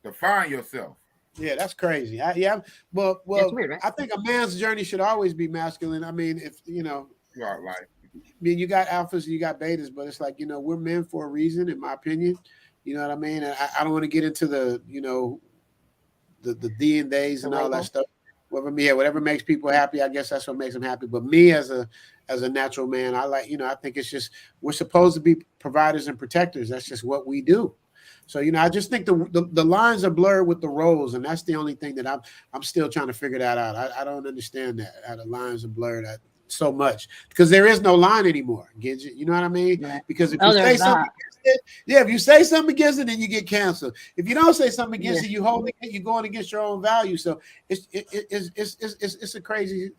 Speaker 10: Define yourself.
Speaker 1: Yeah, that's crazy. Well,
Speaker 8: That's weird, right?
Speaker 1: I think a man's journey should always be masculine. I mean, if you know,
Speaker 10: Right.
Speaker 1: I mean, you got alphas and you got betas, but it's like, we're men for a reason, in my opinion. You know what I mean? And I don't want to get into the, the D and days and all that stuff. Whatever makes people happy, I guess that's what makes them happy. But me as a natural man, I like, I think it's just, we're supposed to be providers and protectors. That's just what we do. So, I just think the lines are blurred with the roles, and that's the only thing that I'm still trying to figure that out. I don't understand that, how the lines are blurred so much, because there is no line anymore. Gidget, you know what I mean?
Speaker 8: Yeah.
Speaker 1: Because if you say something against it, if you say something against it, then you get canceled. If you don't say something against it, you're going against your own value. So it's a crazy,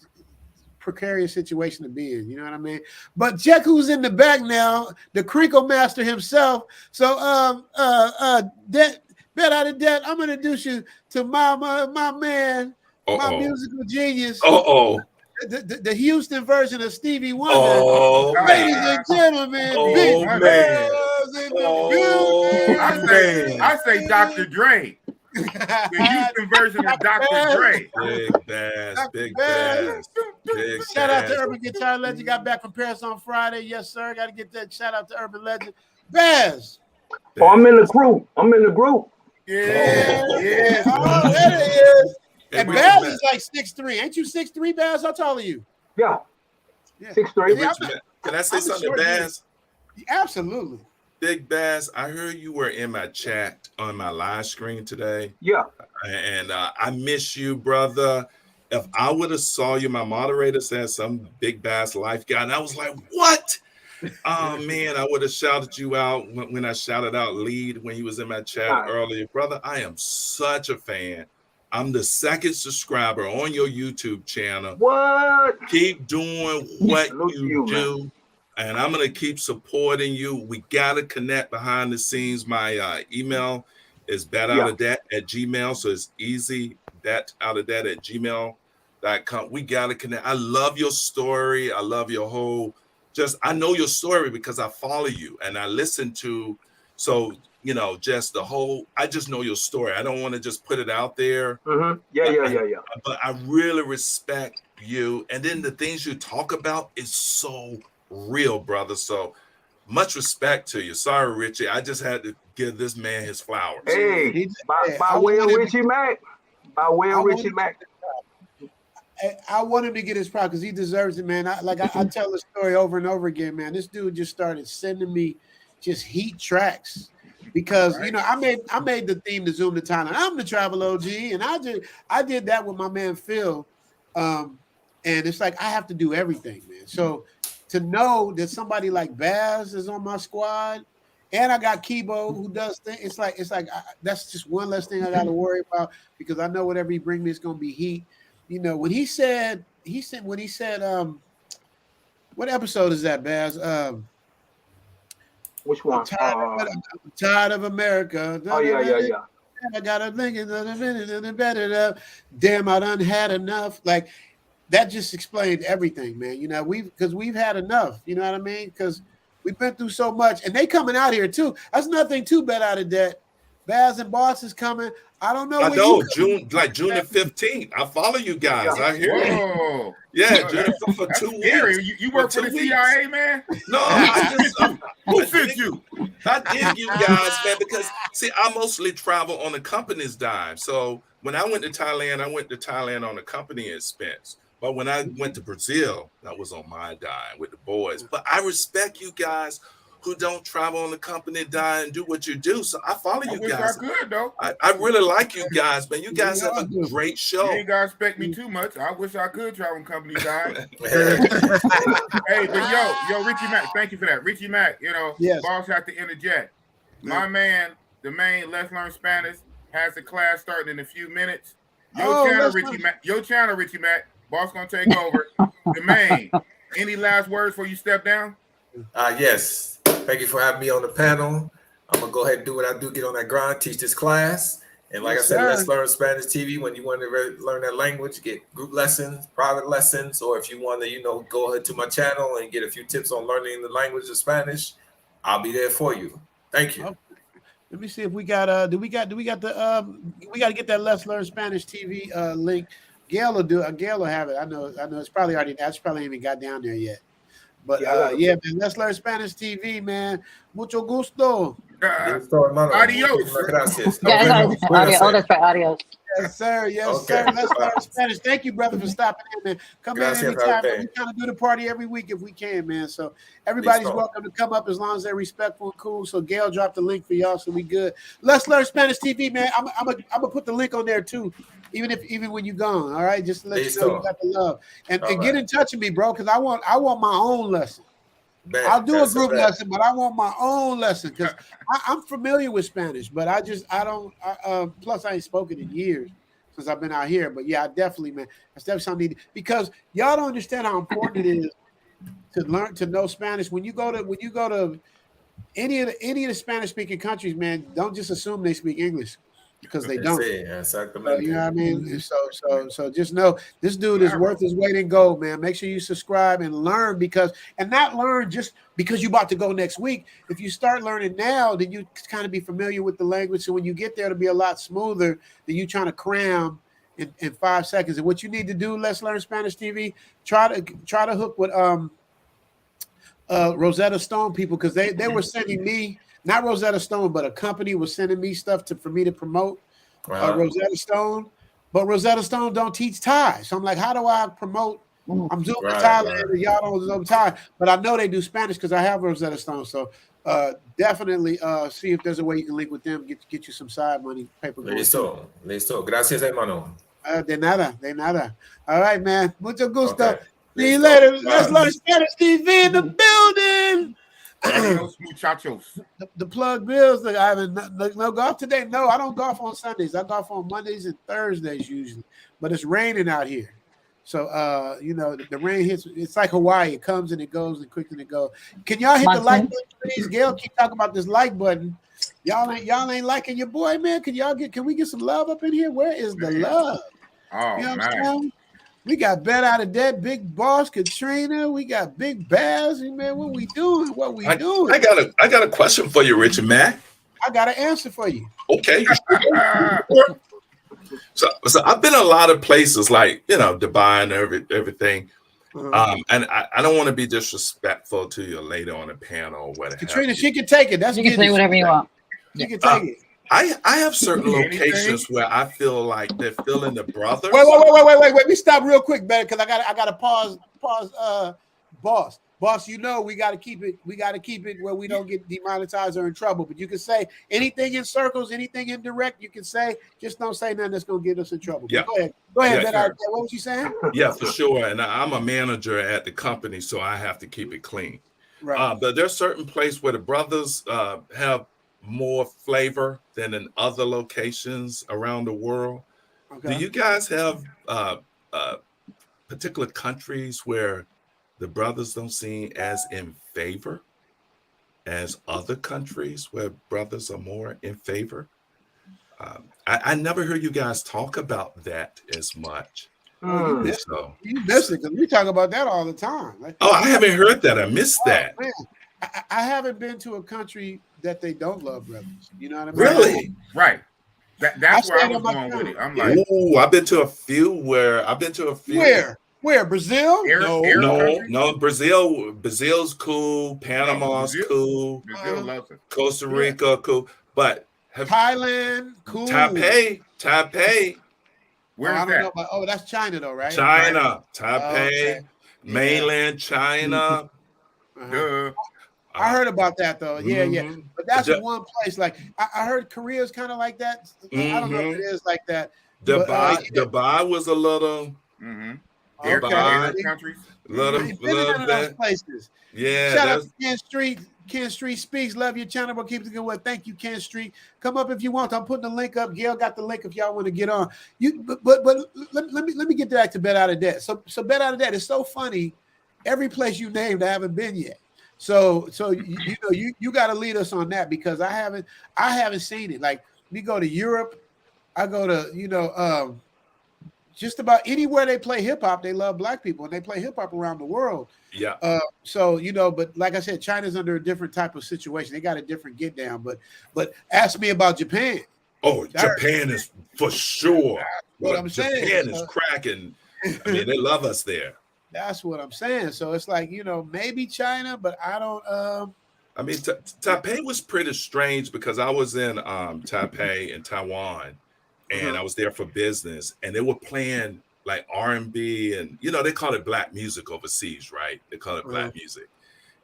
Speaker 1: precarious situation to be in. You know what I mean? But check who's in the back now, the Crinkle Master himself. So Bet Out of Debt, I'm gonna introduce you to my man, my musical genius. The Houston version of Stevie Wonder. Ladies and gentlemen, Big Bells in the building.
Speaker 10: I say Dr. Dre. The Houston version of Dr. Dre.
Speaker 9: Big Bass.
Speaker 1: Shout out to Urban Guitar Legend. Got back from Paris on Friday. Yes, sir. Got to get that shout out to Urban Legend. Baz.
Speaker 12: Oh, I'm in the group.
Speaker 1: Yeah. Oh, there it is. And Baz is like 6'3". Ain't you 6'3", Baz? How tall are you?
Speaker 12: Yeah. 6'3".
Speaker 9: Can I say something to Baz?
Speaker 1: Absolutely.
Speaker 9: Big Bass, I heard you were in my chat on my live screen today.
Speaker 12: Yeah.
Speaker 9: And I miss you, brother. If I would have saw you, my moderator said some Big Bass life guy, and I was like, what? Oh, man, I would have shouted you out when I shouted out Lead when he was in my chat earlier. Brother, I am such a fan. I'm the second subscriber on your YouTube channel.
Speaker 12: What?
Speaker 9: Keep doing what you do. And I'm going to keep supporting you. We got to connect behind the scenes. My email is betoutofdebt@gmail. So it's easy, betoutofdebt@gmail.com. We got to connect. I love your story. I love your whole, I know your story because I follow you and I listen to, just the whole, I just know your story. I don't want to just put it out there.
Speaker 12: Mm-hmm. Yeah.
Speaker 9: But I really respect you. And then the things you talk about is so real, brother. So much respect to you. Sorry, Richie. I just had to give this man his flowers.
Speaker 12: Hey, by way of Richie Mack. I
Speaker 1: want him to get his proud because he deserves it, man. I tell the story over and over again, man. This dude just started sending me just heat tracks because I made the theme to Zoom to Thailand. I'm the travel OG, and I did that with my man Phil. And it's like I have to do everything, man. So to know that somebody like Baz is on my squad, and I got Kibo who does things, it's like that's just one less thing I got to worry about because I know whatever he bring me is gonna be heat. When he said what episode is that, Baz?
Speaker 12: Which one?
Speaker 1: I'm tired of America.
Speaker 12: Oh yeah.
Speaker 1: I got a thinking better. Damn, I done had enough. Like that just explained everything, man. We've had enough. You know what I mean? Because we've been through so much, and they coming out here too. That's nothing too bad out of debt. Baz and Boss is coming. I don't know.
Speaker 9: I know June the 15th. I follow you guys. I hear you. Yeah, June for 2 weeks.
Speaker 10: You work for the CIA, man?
Speaker 9: No,
Speaker 10: who sent you?
Speaker 9: I dig you guys, man, because see, I mostly travel on the company's dime. So when I went to Thailand on the company expense. But when I went to Brazil, that was on my dime with the boys. But I respect you guys who don't travel on the company dime and do what you do. So I follow you guys.
Speaker 10: I could, though.
Speaker 9: I really like you guys, man. You guys have a great show.
Speaker 10: You ain't gotta respect me too much. I wish I could travel on company dime. Hey, but yo, Richie Mack, thank you for that. Richie Mack,
Speaker 1: yes.
Speaker 10: Boss have to interject. My man, the main Let's Learn Spanish, has a class starting in a few minutes. Your channel, Richie Mac. Boss gonna take over. The main. Any last words before you step down?
Speaker 11: Yes. Thank you for having me on the panel. I'm gonna go ahead and do what I do. Get on that grind. Teach this class. And like I said, let's learn Spanish TV. When you want to learn that language, get group lessons, private lessons, or if you want to, go ahead to my channel and get a few tips on learning the language of Spanish, I'll be there for you. Thank you.
Speaker 1: Okay. Let me see if we got we got to get that Let's Learn Spanish TV link. Gail will do it. Gail will have it. I know it's probably already. That's probably even got down there yet. But man, Let's Learn Spanish TV, man. Mucho gusto.
Speaker 10: Adios.
Speaker 8: Adios. Adios.
Speaker 1: Yes, sir. Yes, sir. Let's Learn Spanish. Thank you, brother, for stopping in, man. Come in anytime. We kind of do the party every week if we can, man. So everybody's welcome to come up as long as they're respectful and cool. So Gail dropped the link for y'all, so we good. Let's Learn Spanish TV, man. I'm gonna put the link on there too. Even when you're gone, all right. Just to let you know you got the love and get in touch with me, bro, because I want my own lesson. I'll do a group lesson, but I want my own lesson because I'm familiar with Spanish, but I don't. Plus, I ain't spoken in years since I've been out here. But yeah, that's definitely something because y'all don't understand how important it is to know Spanish. When you go to any of the Spanish speaking countries, man, don't just assume they speak English. Because they don't. You know what I mean? So just know this dude is worth his weight in gold, man. Make sure you subscribe and learn not learn just because you're about to go next week. If you start learning now, then you kind of be familiar with the language. So when you get there, it'll be a lot smoother than you trying to cram in 5 seconds. And what you need to do, Let's Learn Spanish TV, try to hook with Rosetta Stone people because they were sending me. Not Rosetta Stone, but a company was sending me stuff for me to promote Rosetta Stone. But Rosetta Stone don't teach Thai. So I'm like, how do I promote? I'm doing Thailand and y'all don't know Thai. But I know they do Spanish because I have Rosetta Stone. So definitely see if there's a way you can link with them, get you some side money. Paper.
Speaker 11: Listo. Gracias, hermano.
Speaker 1: De nada. All right, man. Mucho gusto. Okay. See you later. Let's Learn Spanish TV in the building.
Speaker 10: Muchachos.
Speaker 1: The plug bills. Like I haven't no golf today. No, I don't golf on Sundays. I golf on Mondays and Thursdays usually. But it's raining out here, so the rain hits. It's like Hawaii. It comes and it goes and quick and it goes. Can y'all hit the like button, please? Gail keep talking about this like button. Y'all ain't liking your boy, man. Can we get some love up in here? Where is the love?
Speaker 10: Oh,
Speaker 1: you know what I'm saying? We got Bet Out of Debt, Big Boss, Katrina. We got Big Bass. Man, what we doing?
Speaker 9: I got a question for you, Richie Mac.
Speaker 1: I got an answer for you.
Speaker 9: Okay. So I've been a lot of places like Dubai and everything. And I don't want to be disrespectful to you later on the panel or whatever.
Speaker 1: Katrina, she can take it.
Speaker 8: You can say whatever you want.
Speaker 1: You can take it.
Speaker 9: I have certain locations where I feel like they're feeling the brothers.
Speaker 1: Wait. Let me stop real quick, man, because I gotta pause. Boss, we gotta keep it. We gotta keep it where we don't get demonetized or in trouble. But you can say anything in circles, anything indirect. You can say, just don't say nothing that's gonna get us in trouble.
Speaker 9: Yeah.
Speaker 1: Go ahead. Yeah, what was you saying?
Speaker 9: Yeah, for sure. And I'm a manager at the company, so I have to keep it clean.
Speaker 1: Right.
Speaker 9: But there's certain places where the brothers have more flavor than in other locations around the world. Okay. Do you guys have particular countries where the brothers don't seem as in favor as other countries where brothers are more in favor? I never heard you guys talk about that as much.
Speaker 1: You missed it because we talk about that all the time.
Speaker 9: I haven't heard that. I missed that.
Speaker 1: Man. I haven't been to a country that they don't love brothers. You know what I mean?
Speaker 9: Really?
Speaker 10: Right. That's where I was going with it. I'm like,
Speaker 9: I've been to a few.
Speaker 1: Where? Brazil?
Speaker 9: No. Brazil's cool. Panama's cool.
Speaker 10: Brazil loves it.
Speaker 9: Costa Rica, cool. But
Speaker 1: Thailand, cool.
Speaker 9: Taipei.
Speaker 10: Where's that?
Speaker 1: That's China though, right?
Speaker 9: China, Taipei, mainland China.
Speaker 1: I heard about that though. Yeah. But that's one place. Like I heard Korea's kind of like that. I don't know if it is like that.
Speaker 9: Dubai was a little.
Speaker 10: Countries.
Speaker 9: Little
Speaker 1: those places.
Speaker 9: Yeah.
Speaker 1: Shout out to 10th Street. Ken Street Speaks. Love your channel, but keep it going. Thank you, Ken Street. Come up if you want. I'm putting the link up. Gail got the link if y'all want to get on. But let me get back to Bet Out of Debt. So Bet Out of Debt is so funny. Every place you named, I haven't been yet. So you got to lead us on that, because I haven't seen it. Like, we go to Europe, I go to just about anywhere they play hip hop, they love black people, and they play hip hop around the world.
Speaker 9: Yeah.
Speaker 1: But like I said, China's under a different type of situation. They got a different get down. But ask me about Japan.
Speaker 9: Oh, Japan is for sure.
Speaker 1: What I'm saying.
Speaker 9: Japan is cracking. I mean, they love us there.
Speaker 1: That's what I'm saying. So it's like, maybe China, but I don't.
Speaker 9: I mean, Taipei was pretty strange, because I was in Taipei in Taiwan, and I was there for business, and they were playing like R&B, and they call it black music overseas, right? They call it black music,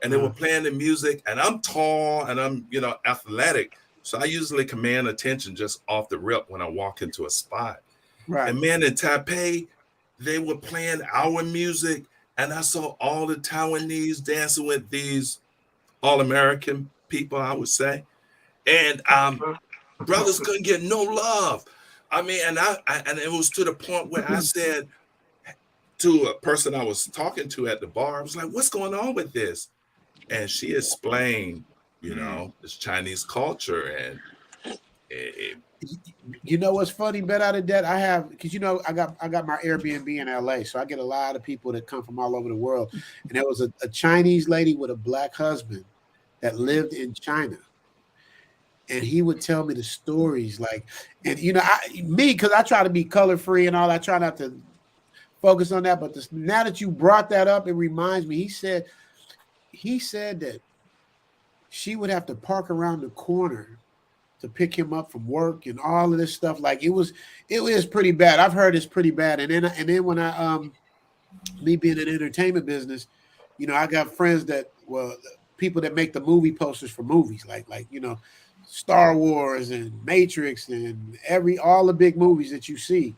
Speaker 9: and they were playing the music, and I'm tall and I'm athletic, so I usually command attention just off the rip when I walk into a spot.
Speaker 1: Right.
Speaker 9: And man, in Taipei, they were playing our music, and I saw all the Taiwanese dancing with these all-American people, I would say, and brothers couldn't get no love. I mean, and it was to the point where I said to a person I was talking to at the bar, I was like, "What's going on with this?" And she explained, it's Chinese culture, and
Speaker 1: what's funny, Bet Out of Debt, I have, because I got my Airbnb in LA, so I get a lot of people that come from all over the world. And there was a Chinese lady with a black husband that lived in China, and he would tell me the stories, like, and because I try to be color free and all, I try not to focus on that, but now that you brought that up, it reminds me. He said that she would have to park around the corner to pick him up from work and all of this stuff. Like, it was pretty bad. I've heard it's pretty bad. And then when I me being in the entertainment business, I got friends people that make the movie posters for movies, like Star Wars and Matrix and all the big movies that you see.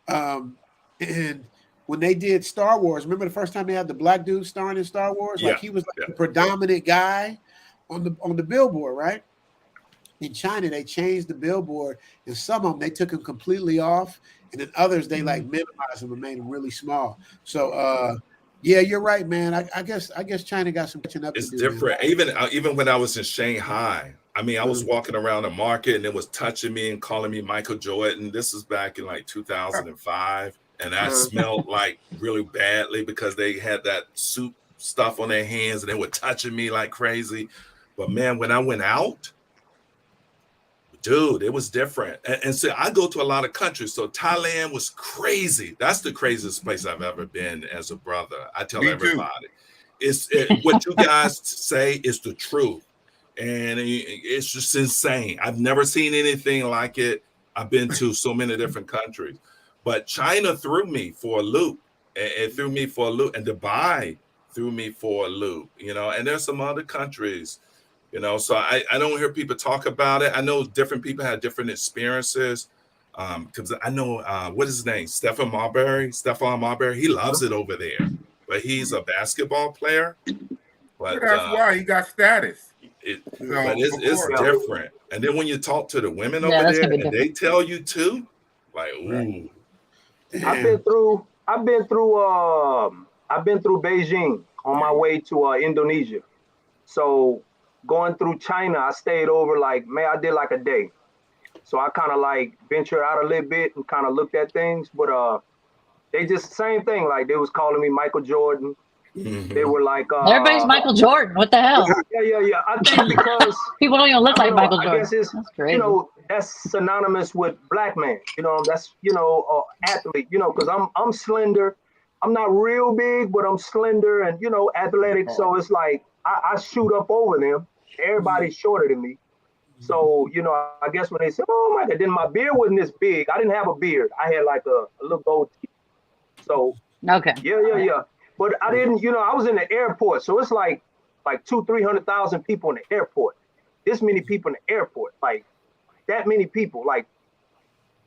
Speaker 1: And when they did Star Wars, remember the first time they had the black dude starring in Star Wars?
Speaker 9: Yeah.
Speaker 1: Like, he was like the predominant guy on the billboard, right? In China, they changed the billboard, and some of them they took them completely off, and then others they like minimized them and made them really small. So yeah, you're right, man. I guess China got some catching up to do.
Speaker 9: It's different. Man. Even when I was in Shanghai, I mean, I was walking around the market, and it was touching me and calling me Michael Jordan. This was back in like 2005, and I smelled like really badly because they had that soup stuff on their hands, and they were touching me like crazy. But man, when I went out, dude, it was different. And so I go to a lot of countries. So Thailand was crazy. That's the craziest place I've ever been as a brother. I tell everybody, what you guys say is the truth. And it's just insane. I've never seen anything like it. I've been to so many different countries. But China threw me for a loop. It threw me for a loop. And Dubai threw me for a loop, and there's some other countries. So I don't hear people talk about it. I know different people have different experiences. Because I know, what is his name? Stephon Marbury. He loves it over there, but he's a basketball player. But
Speaker 10: that's why he got status.
Speaker 9: But it's different. And then when you talk to the women over there, and they tell you too, like, ooh.
Speaker 12: I've been through Beijing on my way to Indonesia. So going through China, I stayed over I did like a day. So I kind of like ventured out a little bit and kind of looked at things, but they just same thing. Like, they was calling me Michael Jordan. Mm-hmm. They were like,
Speaker 8: everybody's Michael Jordan. What the hell?
Speaker 12: Yeah. I think because
Speaker 8: people don't even look like Michael Jordan.
Speaker 12: I guess that's crazy. That's synonymous with black man. That's athlete. Because I'm slender. I'm not real big, but I'm slender and athletic. So it's like I shoot up over them. Everybody's shorter than me. So, I guess when they said, oh my God, then my beard wasn't this big. I didn't have a beard. I had like a little goatee. So,
Speaker 8: okay.
Speaker 12: Yeah. But I didn't, I was in the airport. So it's like 200,000-300,000 people in the airport. This many people in the airport, like that many people, like,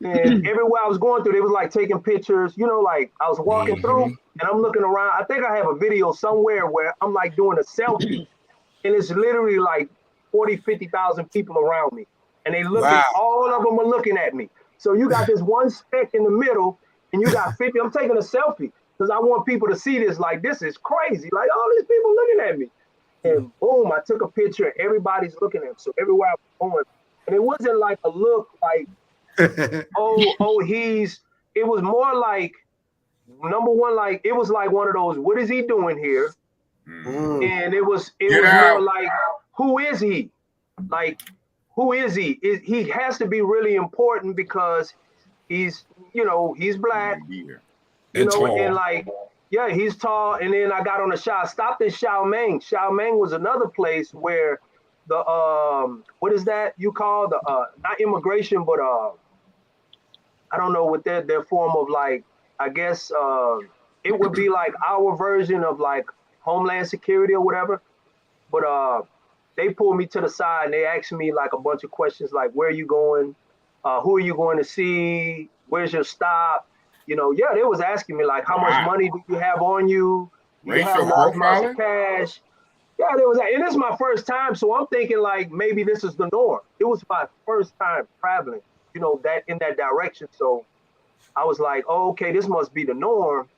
Speaker 12: and everywhere I was going through, they was like taking pictures, like I was walking through and I'm looking around. I think I have a video somewhere where I'm like doing a selfie and it's literally like 40, 50,000 people around me. And they look at, all of them are looking at me. So you got this one speck in the middle, and you got 50. I'm taking a selfie because I want people to see this. Like, this is crazy. Like, all these people looking at me. And boom, I took a picture, and everybody's looking at me. So everywhere I was going, and it wasn't like a look like, it was more like, number one, like, it was like one of those, what is he doing here? And it was more like, who is he? Like, who is he? He has to be really important because he's, he's black, and like, yeah, he's tall. And then I got on the shot, stopped in Xiaoming. Xiaoming was another place where the, what is that you call the, not immigration, but I don't know what their form of, like, I guess it would be like our version of like Homeland Security or whatever. But they pulled me to the side and they asked me like a bunch of questions like, where are you going? Who are you going to see? Where's your stop? They was asking me like, how much money do you have on you? Do you have large amounts of cash? Yeah, there was that. And this is my first time, so I'm thinking like maybe this is the norm. It was my first time traveling, that in that direction. So I was like, oh, okay, this must be the norm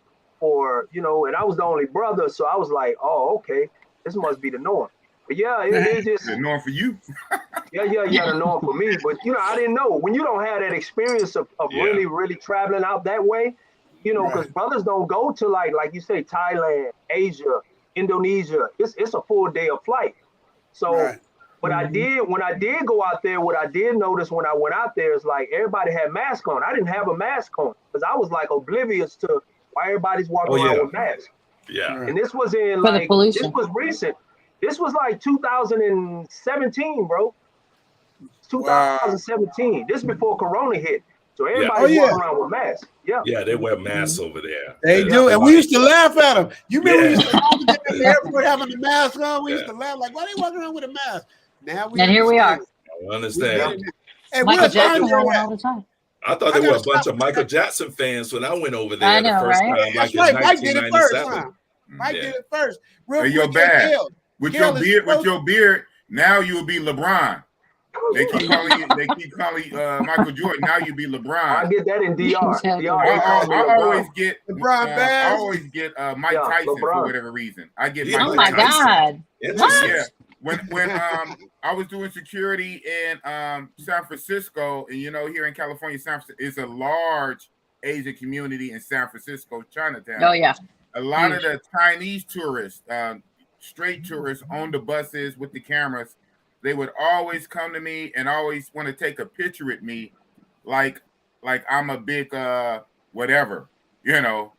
Speaker 12: for, and I was the only brother. So I was like, oh, okay, this must be the norm. But yeah, it's just
Speaker 10: the norm for you.
Speaker 12: yeah, the norm for me. But I didn't know when you don't have that experience of really, really traveling out that way, because brothers don't go to like you say, Thailand, Asia, Indonesia. It's a full day of flight. So when I did go out there, what I did notice when I went out there is like everybody had masks on. I didn't have a mask on because I was like oblivious to why everybody's walking around with masks.
Speaker 9: Yeah.
Speaker 12: And this was in like, this was recent. This was like 2017, bro. 2017. This is before Corona hit. So everybody's walking around with masks. Yeah.
Speaker 9: Yeah, they wear masks over there.
Speaker 1: They do. And we used to laugh at them. You remember we used to laugh at them at the airport having the mask on? We used to laugh like, why they walking around with a mask? Now we
Speaker 8: here we are.
Speaker 9: I understand.
Speaker 1: Hey,
Speaker 8: Michael Jackson wore one all the time.
Speaker 9: I thought there were a bunch of Michael Jackson fans when I went over there
Speaker 8: I know,
Speaker 9: the first
Speaker 8: right?
Speaker 9: time, like
Speaker 1: That's
Speaker 9: in
Speaker 1: right. Mike did it first.
Speaker 9: 1997.
Speaker 1: Mike did it first. Real
Speaker 10: Hey, you're
Speaker 1: quick,
Speaker 10: bad.
Speaker 1: Gail.
Speaker 10: With
Speaker 1: Gail
Speaker 10: your beard, now you'll be LeBron. They keep calling Michael Jordan. Now you be LeBron.
Speaker 12: I get that in DR.
Speaker 10: I always get
Speaker 1: LeBron
Speaker 10: I always get Mike Tyson
Speaker 12: LeBron.
Speaker 10: for whatever reason. I get
Speaker 8: Oh
Speaker 10: Mike
Speaker 8: my
Speaker 10: Tyson.
Speaker 8: God.
Speaker 10: Yeah. When I was doing security in San Francisco, and here in California, San Francisco is a large Asian community in San Francisco, Chinatown.
Speaker 8: Oh yeah.
Speaker 10: A lot of the Chinese tourists, straight tourists on the buses with the cameras, they would always come to me and always want to take a picture with me, like I'm a big whatever, all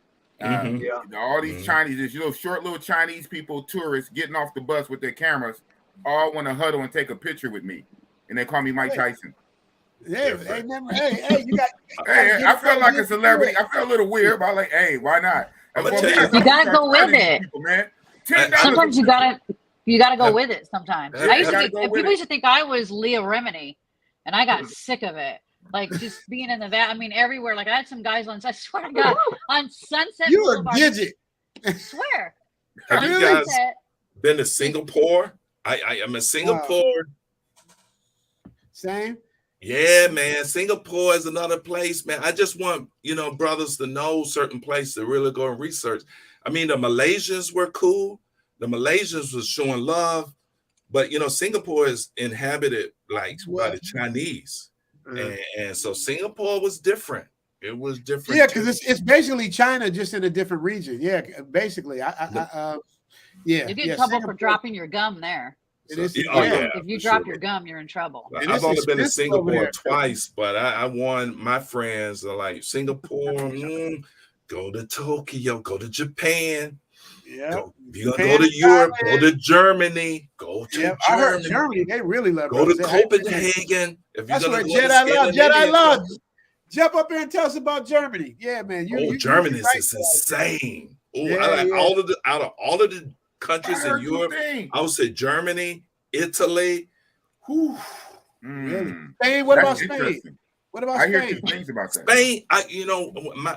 Speaker 10: these Chinese, short little Chinese people, tourists getting off the bus with their cameras, all want to huddle and take a picture with me, and they call me Mike Tyson.
Speaker 1: Hey, you got.
Speaker 10: Hey, I felt like a celebrity. I felt a little weird, but I'm like, hey, why not?
Speaker 8: You gotta go with it.
Speaker 10: People, man.
Speaker 8: Sometimes you gotta go with it. Sometimes people
Speaker 10: with
Speaker 8: used to think I was Leah Remini, and I got sick of it. Like just being in the van. I mean, everywhere. Like I had some guys on. I swear to God, on Sunset
Speaker 1: You're
Speaker 8: Boulevard.
Speaker 1: a gidget.
Speaker 8: I swear.
Speaker 9: Have you
Speaker 8: Sunset,
Speaker 9: guys been to Singapore? I am in Singapore.
Speaker 1: Same.
Speaker 9: Yeah, man. Singapore is another place, man. I just want, brothers to know certain places to really go and research. I mean, the Malaysians were cool. The Malaysians was showing love, but Singapore is inhabited like by the Chinese. And so Singapore was different. It was different.
Speaker 1: Yeah, because it's basically China just in a different region. Yeah, basically.
Speaker 8: You get in trouble for dropping your gum there.
Speaker 1: If
Speaker 8: you drop your gum, you're in trouble.
Speaker 9: I've only been to Singapore twice, but I won. My friends are like, Singapore, go to Tokyo, go to Japan.
Speaker 1: Yeah.
Speaker 9: You're gonna go to Europe, go to Germany, go to Germany.
Speaker 1: I heard Germany, they really love
Speaker 9: go to Copenhagen.
Speaker 1: That's what Jedi love. Jump up here and tell us about Germany. Yeah, man.
Speaker 9: Germany is insane. Out of all of the countries in Europe, I would say Germany, Italy.
Speaker 1: Really? Spain, what about Spain? What about
Speaker 10: I hear
Speaker 1: Spain?
Speaker 10: two things about that.
Speaker 9: Spain,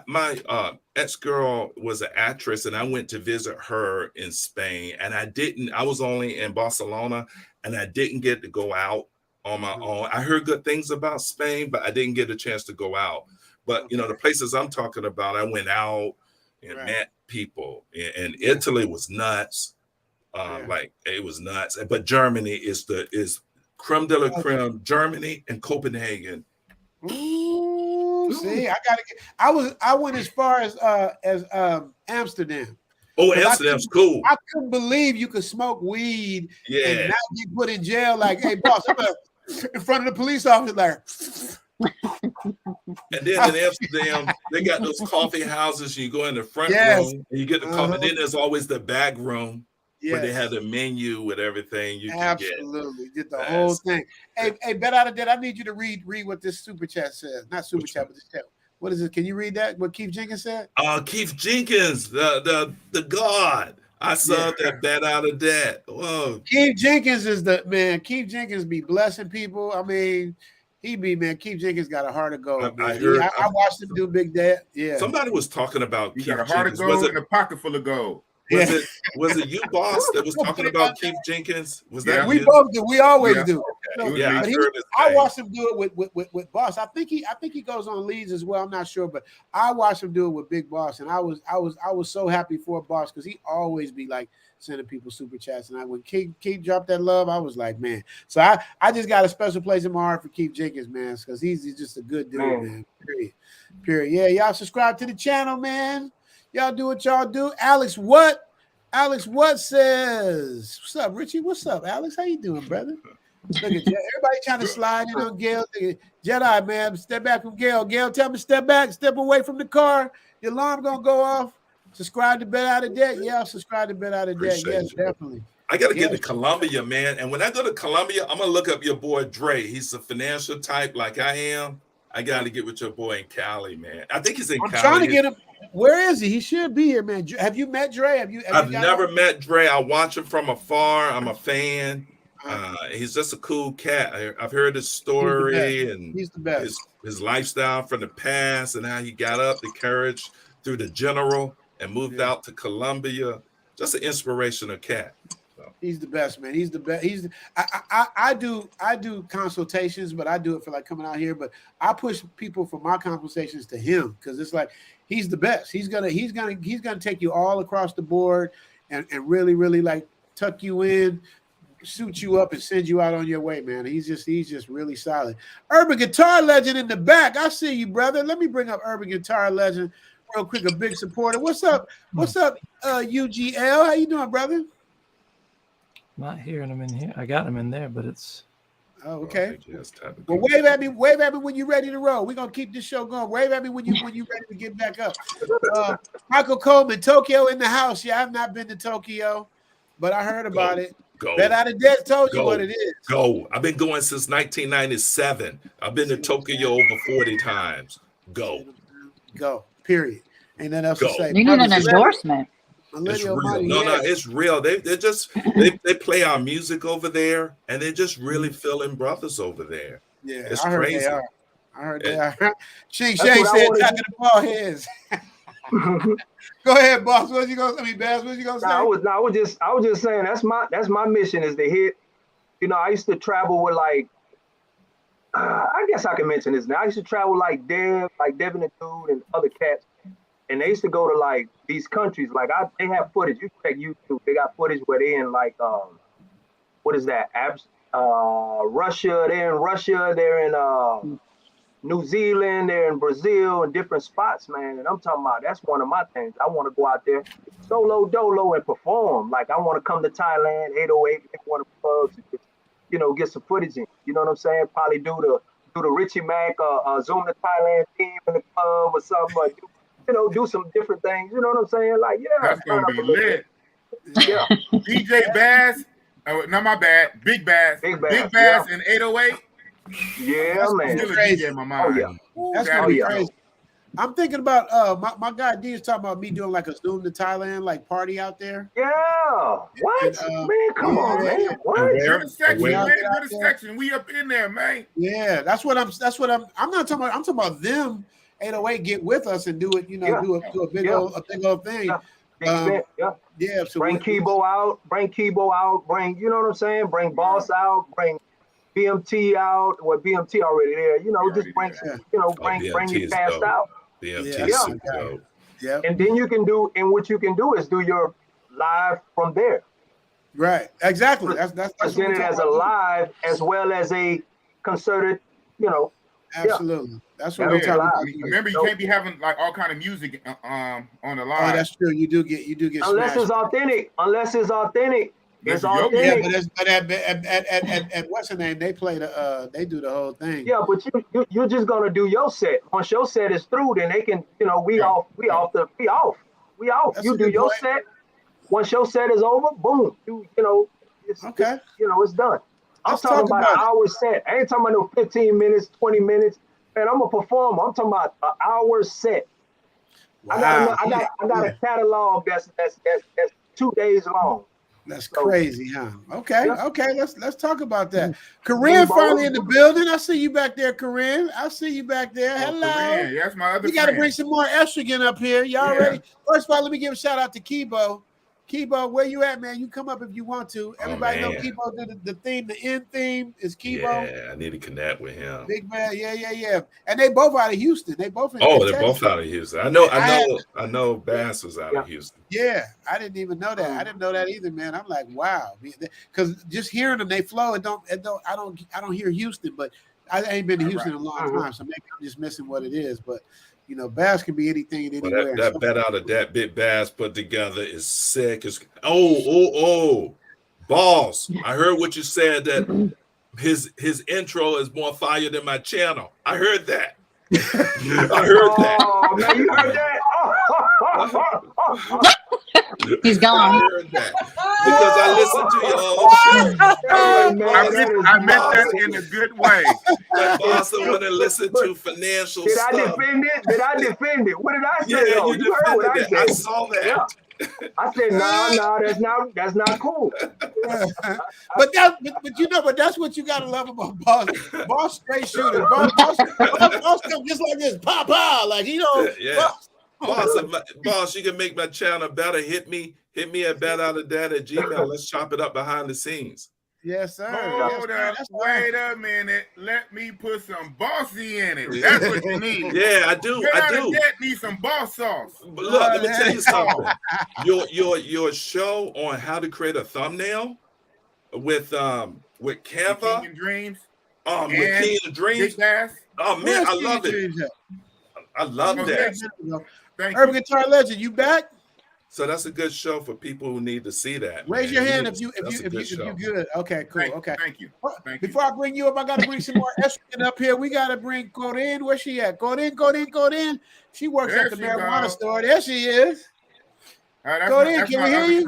Speaker 9: my ex-girl was an actress, and I went to visit her in Spain, and I was only in Barcelona, and I didn't get to go out on my own. I heard good things about Spain, but I didn't get a chance to go out. But the places I'm talking about, I went out and met people, and Italy was nuts. Like it was nuts. But Germany is creme de la creme. Germany and Copenhagen.
Speaker 1: Ooh, see, I went as far as Amsterdam.
Speaker 9: Oh, Amsterdam's cool.
Speaker 1: I couldn't believe you could smoke weed and not be put in jail. Like, hey, boss, I'm in front of the police officer, like.
Speaker 9: And then in Amsterdam, they got those coffee houses. You go in the front room and you get the coffee. Then there's always the back room where they have the menu with everything you can get.
Speaker 1: Absolutely, get the whole thing. Hey, bet out of that, I need you to read what this super chat says. Not super chat, but this chat. What is it? Can you read that? What Keith Jenkins said?
Speaker 9: Keith Jenkins, the God. I saw that bet out of that. Whoa.
Speaker 1: Keith Jenkins is the man. Keith Jenkins be blessing people. I mean, Keith Jenkins got a heart of gold. I watched him do Big Dad. Yeah.
Speaker 9: Somebody was talking about
Speaker 10: Keith got a heart of gold and a pocket full of gold.
Speaker 9: Was it you, boss, that was talking about Keith Jenkins? Was that
Speaker 1: we both do? We always do.
Speaker 9: I
Speaker 1: watched him do it with Boss. I think he goes on leads as well. I'm not sure, but I watched him do it with Big Boss, and I was so happy for Boss because he always be like sending people super chats, and when Keith dropped that love, I was like, man. So I just got a special place in my heart for Keith Jenkins, man, because he's just a good dude, man. Period. Yeah, y'all subscribe to the channel, man. Y'all do what y'all do. Alex what says? What's up, Richie? What's up, Alex? How you doing, brother? Look at you. Everybody trying to slide in on Gail. Jedi, man, step back from Gail. Gail, tell me step back, step away from the car. The alarm gonna go off. Subscribe to Bet Out of Debt. Yeah, subscribe to Bet Out of Debt. Yes, definitely.
Speaker 9: I got to get to Colombia, man. And when I go to Colombia, I'm going to look up your boy Dre. He's a financial type like I am. I got to get with your boy in Cali, man. I think he's in Cali.
Speaker 1: I'm trying to get him. Where is he? He should be here, man. Have you met Dre?
Speaker 9: I've never met Dre. I watch him from afar. I'm a fan. He's just a cool cat. I've heard his story and
Speaker 1: he's the best.
Speaker 9: His lifestyle from the past and how he got up the courage through the general and moved out to Colombia. Just an inspirational cat.
Speaker 1: He's the best, man. He's the best. I do consultations, but I do it for like coming out here. But I push people for my consultations to him because it's like he's the best. He's gonna take you all across the board and really, really like tuck you in, suit you up, and send you out on your way, man. He's just really solid. Urban Guitar Legend in the back. I see you, brother. Let me bring up Urban Guitar Legend real quick. A big supporter. What's up? UGL? How you doing, brother?
Speaker 13: Not hearing him in here. I got him in there, but it's.
Speaker 1: Oh, okay. Well, wave at me when you're ready to roll. We're gonna keep this show going. Wave at me when you're ready to get back up. Michael Coleman, Tokyo in the house. Yeah, I've not been to Tokyo, but I heard about it. Bet Out of Debt told you what it is.
Speaker 9: I've been going since 1997. I've been to Tokyo over 40 times. Go.
Speaker 1: Period. Ain't nothing else to say.
Speaker 8: You need an endorsement.
Speaker 9: It's real. It's real. They play our music over there, and they're just really feeling brothers over there.
Speaker 1: Yeah,
Speaker 9: it's
Speaker 1: crazy. I heard they are. Ching Shang said, "Talking to ball heads." Go ahead, boss. What you gonna? Baz, what you gonna say?
Speaker 12: I was just saying that's my mission is to hit. You know, I used to travel with like. I guess I can mention this now. I used to travel like Devin and Dude and other cats. And they used to go to like these countries, like they have footage. You check YouTube, they got footage where they in like what is that? Russia. They're in Russia. They're in New Zealand. They're in Brazil and different spots, man. And I'm talking about that's one of my things. I want to go out there solo dolo and perform. Like I want to come to Thailand, 808, pick one of the clubs, and just, you know, get some footage in. You know what I'm saying? Probably do the Richie Mac Zoom to Thailand team in the club or something like. You know, do some different things. You know what I'm saying? Like, yeah,
Speaker 10: that's gonna be lit.
Speaker 12: Yeah,
Speaker 10: DJ Bass. Oh, no, my bad. Big Bass. Big Bass in 808.
Speaker 12: Yeah, man.
Speaker 10: Still a DJ in my mind.
Speaker 1: That's gonna be crazy. I'm thinking about my guy D is talking about me doing like a Zoom to Thailand like party out there.
Speaker 12: Yeah. What?
Speaker 1: And,
Speaker 12: man, come on, man. What?
Speaker 10: Go to section,
Speaker 1: Yeah.
Speaker 10: man. Go to section. We up in there, man.
Speaker 1: Yeah, that's what I'm not talking about. I'm talking about them 808 get with us and do it, do a big old thing. Yeah. So
Speaker 12: bring Kibo out, bring, you know what I'm saying? Bring Boss out, bring BMT out. Well, BMT already there, just bring, bring your cast out.
Speaker 9: BMT
Speaker 1: yeah.
Speaker 12: And then what you can do is do your live from there.
Speaker 1: Right. Exactly. That's
Speaker 12: present it as a live as well as a concerted,
Speaker 1: Absolutely.
Speaker 12: Yeah.
Speaker 1: That's what we're talking about.
Speaker 10: Remember, you can't be having like all kind of music on the live.
Speaker 1: Oh, that's true. You do get
Speaker 12: unless
Speaker 1: smashed.
Speaker 12: it's authentic. It's
Speaker 1: Yeah,
Speaker 12: authentic.
Speaker 1: but at what's the name? They play they do the whole thing.
Speaker 12: Yeah, but you're just gonna do your set. Once your set is through, then they can, we off.
Speaker 1: That's
Speaker 12: You
Speaker 1: a
Speaker 12: do
Speaker 1: good
Speaker 12: your
Speaker 1: point.
Speaker 12: set. Once your set is over, boom. It's
Speaker 1: okay.
Speaker 12: It's done. I'm
Speaker 1: Let's
Speaker 12: talking
Speaker 1: talk
Speaker 12: about an hour set. I ain't talking about no 15 minutes, 20 minutes. Man, I'm a performer. I'm talking about an hour set.
Speaker 1: Wow.
Speaker 12: I got a catalog that's 2 days long.
Speaker 1: That's crazy, huh? Okay,
Speaker 12: Yeah.
Speaker 1: okay. Let's talk about that. Corinne finally in the building. I see you back there, Corinne. I see you back there. Hello.
Speaker 10: Corinne, that's my other
Speaker 1: We got to
Speaker 10: friend.
Speaker 1: bring some more estrogen up here. Y'all ready? First of all, let me give a shout out to Kibo. Kibo, where you at, man? You come up if you want to. Everybody know
Speaker 9: man.
Speaker 1: Kibo did the theme. The end theme is Kibo.
Speaker 9: Yeah, I need to connect with him.
Speaker 1: Big man, yeah. And they both out of Houston. They both in
Speaker 9: Oh,
Speaker 1: Texas.
Speaker 9: they're both out of Houston. I know Bass was out of Houston.
Speaker 1: Yeah, I didn't even know that. I didn't know that either, man. I'm like, wow, because just hearing them, they flow. I don't hear Houston, but I ain't been to Houston in a long time, so maybe I'm just missing what it is. But Bass can be anything and
Speaker 9: But
Speaker 1: anywhere.
Speaker 9: that bet out of that bit Bass put together is sick. Boss. I heard what you said that his intro is more fire than my channel. I heard that. I heard that.
Speaker 12: Oh, man, you heard that?
Speaker 8: He's gone.
Speaker 9: I heard that. Because I listened to your own show.
Speaker 10: I meant that in a good way.
Speaker 9: But boss, I want to listen to financial
Speaker 12: Did
Speaker 9: stuff.
Speaker 12: I defend it? What did I say?
Speaker 9: Yeah,
Speaker 12: though?
Speaker 9: you
Speaker 12: heard what I
Speaker 9: defended
Speaker 12: said.
Speaker 9: it. I saw that.
Speaker 12: Yeah. I said, no, that's not cool.
Speaker 1: but that's what you gotta love about Boss. Boss straight shooter. Boss come just like this, pow, like
Speaker 9: Yeah. Boss, you can make my channel better. Hit me at betoutofdat@gmail. Let's chop it up behind the scenes.
Speaker 1: Yes, sir.
Speaker 10: Hold up. Wait a minute. Let me put some bossy in it. That's what you need.
Speaker 9: Yeah, I do.
Speaker 10: That needs some boss sauce.
Speaker 9: But look, let me tell you something. Your show on how to create a thumbnail with Canva.
Speaker 10: King of Dreams.
Speaker 9: With King of Dreams. Oh man, I love it. I love that.
Speaker 1: Urban Guitar Legend, you back?
Speaker 9: So that's a good show for people who need to see that.
Speaker 1: Raise your hand if you good. Okay, cool. Okay.
Speaker 10: Thank you.
Speaker 1: Before I bring you up, I gotta bring some more estrogen up here. We gotta bring Corinne. Where's she at? Corinne. She works at the marijuana store. There she is. Corinne, can we hear you?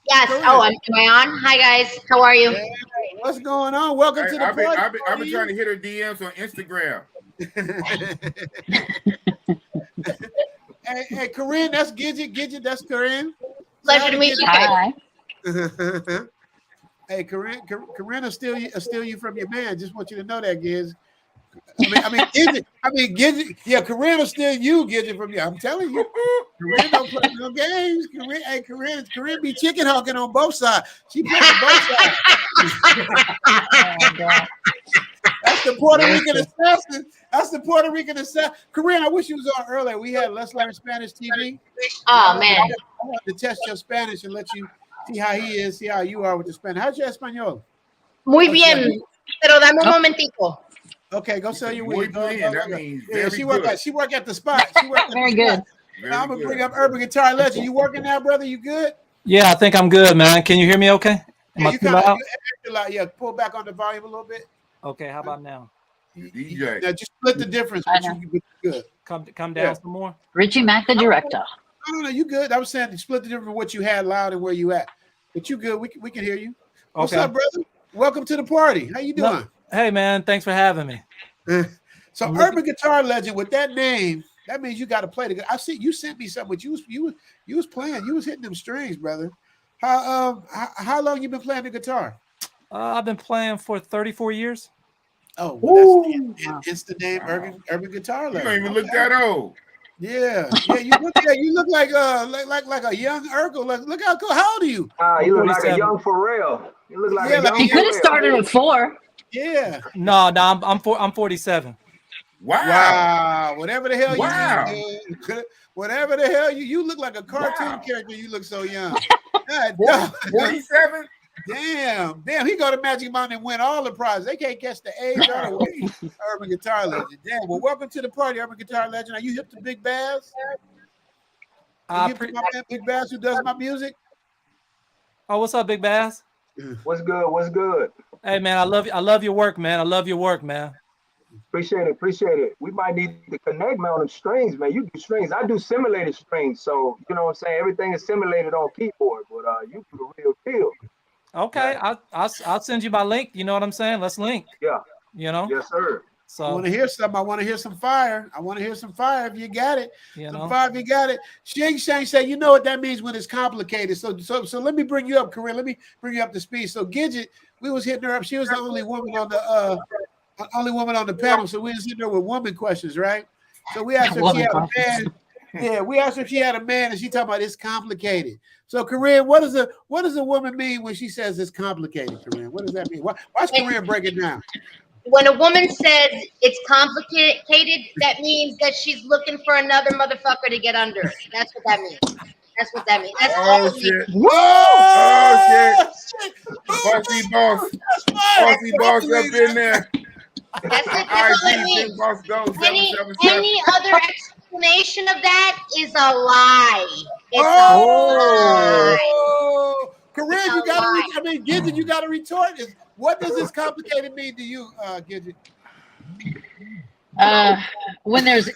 Speaker 14: Yes. Oh, am I on? Hi guys. How are you?
Speaker 1: Hey, what's going on? Welcome to the party.
Speaker 10: I've been trying to hit her DMs on Instagram.
Speaker 1: Hey, Corinne, that's Gidget. That's Corinne.
Speaker 14: Pleasure to meet you.
Speaker 8: Hi.
Speaker 1: Hey, Corinne will steal you from your man. Just want you to know that, Giz. Gidget. Yeah, Corinne will steal you, Gidget, from you. I'm telling you. Corinne don't play no games. Corinne be chicken hawking on both sides. She plays on both sides. That's the Puerto Rican assassin. Corinne, I wish you was on earlier. We had Let's Learn Spanish TV.
Speaker 14: Oh, man.
Speaker 1: I wanted to test your Spanish and let you see how he is, see how you are with the Spanish. How's your Español?
Speaker 14: Muy bien, pero dame un momentico.
Speaker 1: Okay, go sell your weed.
Speaker 10: That means
Speaker 1: she work at the spot.
Speaker 8: Very good.
Speaker 1: Now I'm gonna bring up Urban Guitar Legend. You working now, brother? You good?
Speaker 13: Yeah, I think I'm good, man. Can you hear me okay? Am I too loud?
Speaker 1: Yeah, pull back on the volume a little bit.
Speaker 13: Okay, how about now?
Speaker 10: DJ.
Speaker 1: Now just split the difference, but you good.
Speaker 13: Come down some more.
Speaker 8: Richie Mack, the director.
Speaker 1: No, you good. I was saying split the difference of what you had loud and where you at. But you good. We can hear you. What's up, brother? Welcome to the party. How you doing?
Speaker 13: Hey, man. Thanks for having me.
Speaker 1: So Urban Guitar Legend with that name That means you got to play the guitar. I see you sent me something. You was playing. You was hitting them strings, brother. How long you been playing the guitar?
Speaker 13: I've been playing for 34 years.
Speaker 1: Oh, well, it's the name urban guitar
Speaker 10: You
Speaker 1: legend.
Speaker 10: don't even look that old.
Speaker 1: Yeah, you look like a young Urkel. Look how cool. How old are you?
Speaker 12: You look like a young Pharrell. You look like a young.
Speaker 8: He could have started with 4.
Speaker 1: Yeah.
Speaker 13: No, I'm 47.
Speaker 1: Wow. Whatever the hell
Speaker 10: Wow.
Speaker 1: whatever the hell you look like a cartoon character. You look so young. God,
Speaker 10: 47.
Speaker 1: Damn, he go to Magic Mountain and win all the prizes. They can't catch the age or the weight. Urban Guitar Legend. Damn. Well, welcome to the party, Urban Guitar Legend. Are you hip to Big Bass? You hip to my man Big Bass who does my music?
Speaker 13: Oh, what's up, Big Bass?
Speaker 12: What's good? What's good?
Speaker 13: Hey man, I love your work, man. I love your work, man.
Speaker 12: Appreciate it. We might need to connect, man, on them strings, man. You do strings. I do simulated strings, so you know what I'm saying. Everything is simulated on keyboard, but you do the real deal.
Speaker 13: Okay, I'll send you my link. You know what I'm saying? Let's link.
Speaker 12: Yeah.
Speaker 13: You know.
Speaker 12: Yes, sir.
Speaker 13: So
Speaker 1: I want to hear something. I want to hear some fire. If you got it.
Speaker 13: Some
Speaker 1: fire if you got it. Shang Shang say, you know what that means when it's complicated. So let me bring you up, Corinne. Let me bring you up to speed. So Gidget, we was hitting her up. She was the only woman on the panel. So we was hitting her with woman questions, right? So we asked her if she had a man. Yeah, we asked her if she had a man, and she talking about it's complicated. So, Corinne, what does a woman mean when she says it's complicated, Corinne? What does that mean? Watch Corinne break it down.
Speaker 14: When a woman says it's complicated, that means that she's looking for another motherfucker to get under. That's what that means. That's what that means. That's all it
Speaker 10: shit.
Speaker 14: means.
Speaker 10: Oh shit. Bossy boss up in there.
Speaker 14: That's it. That's all it means.
Speaker 10: Boss go,
Speaker 14: Any other explanation of that is a lie. It's a lie.
Speaker 1: Corinne, you gotta Gidget, you gotta retort. What does this complicated mean to you, Gidget?
Speaker 8: When there's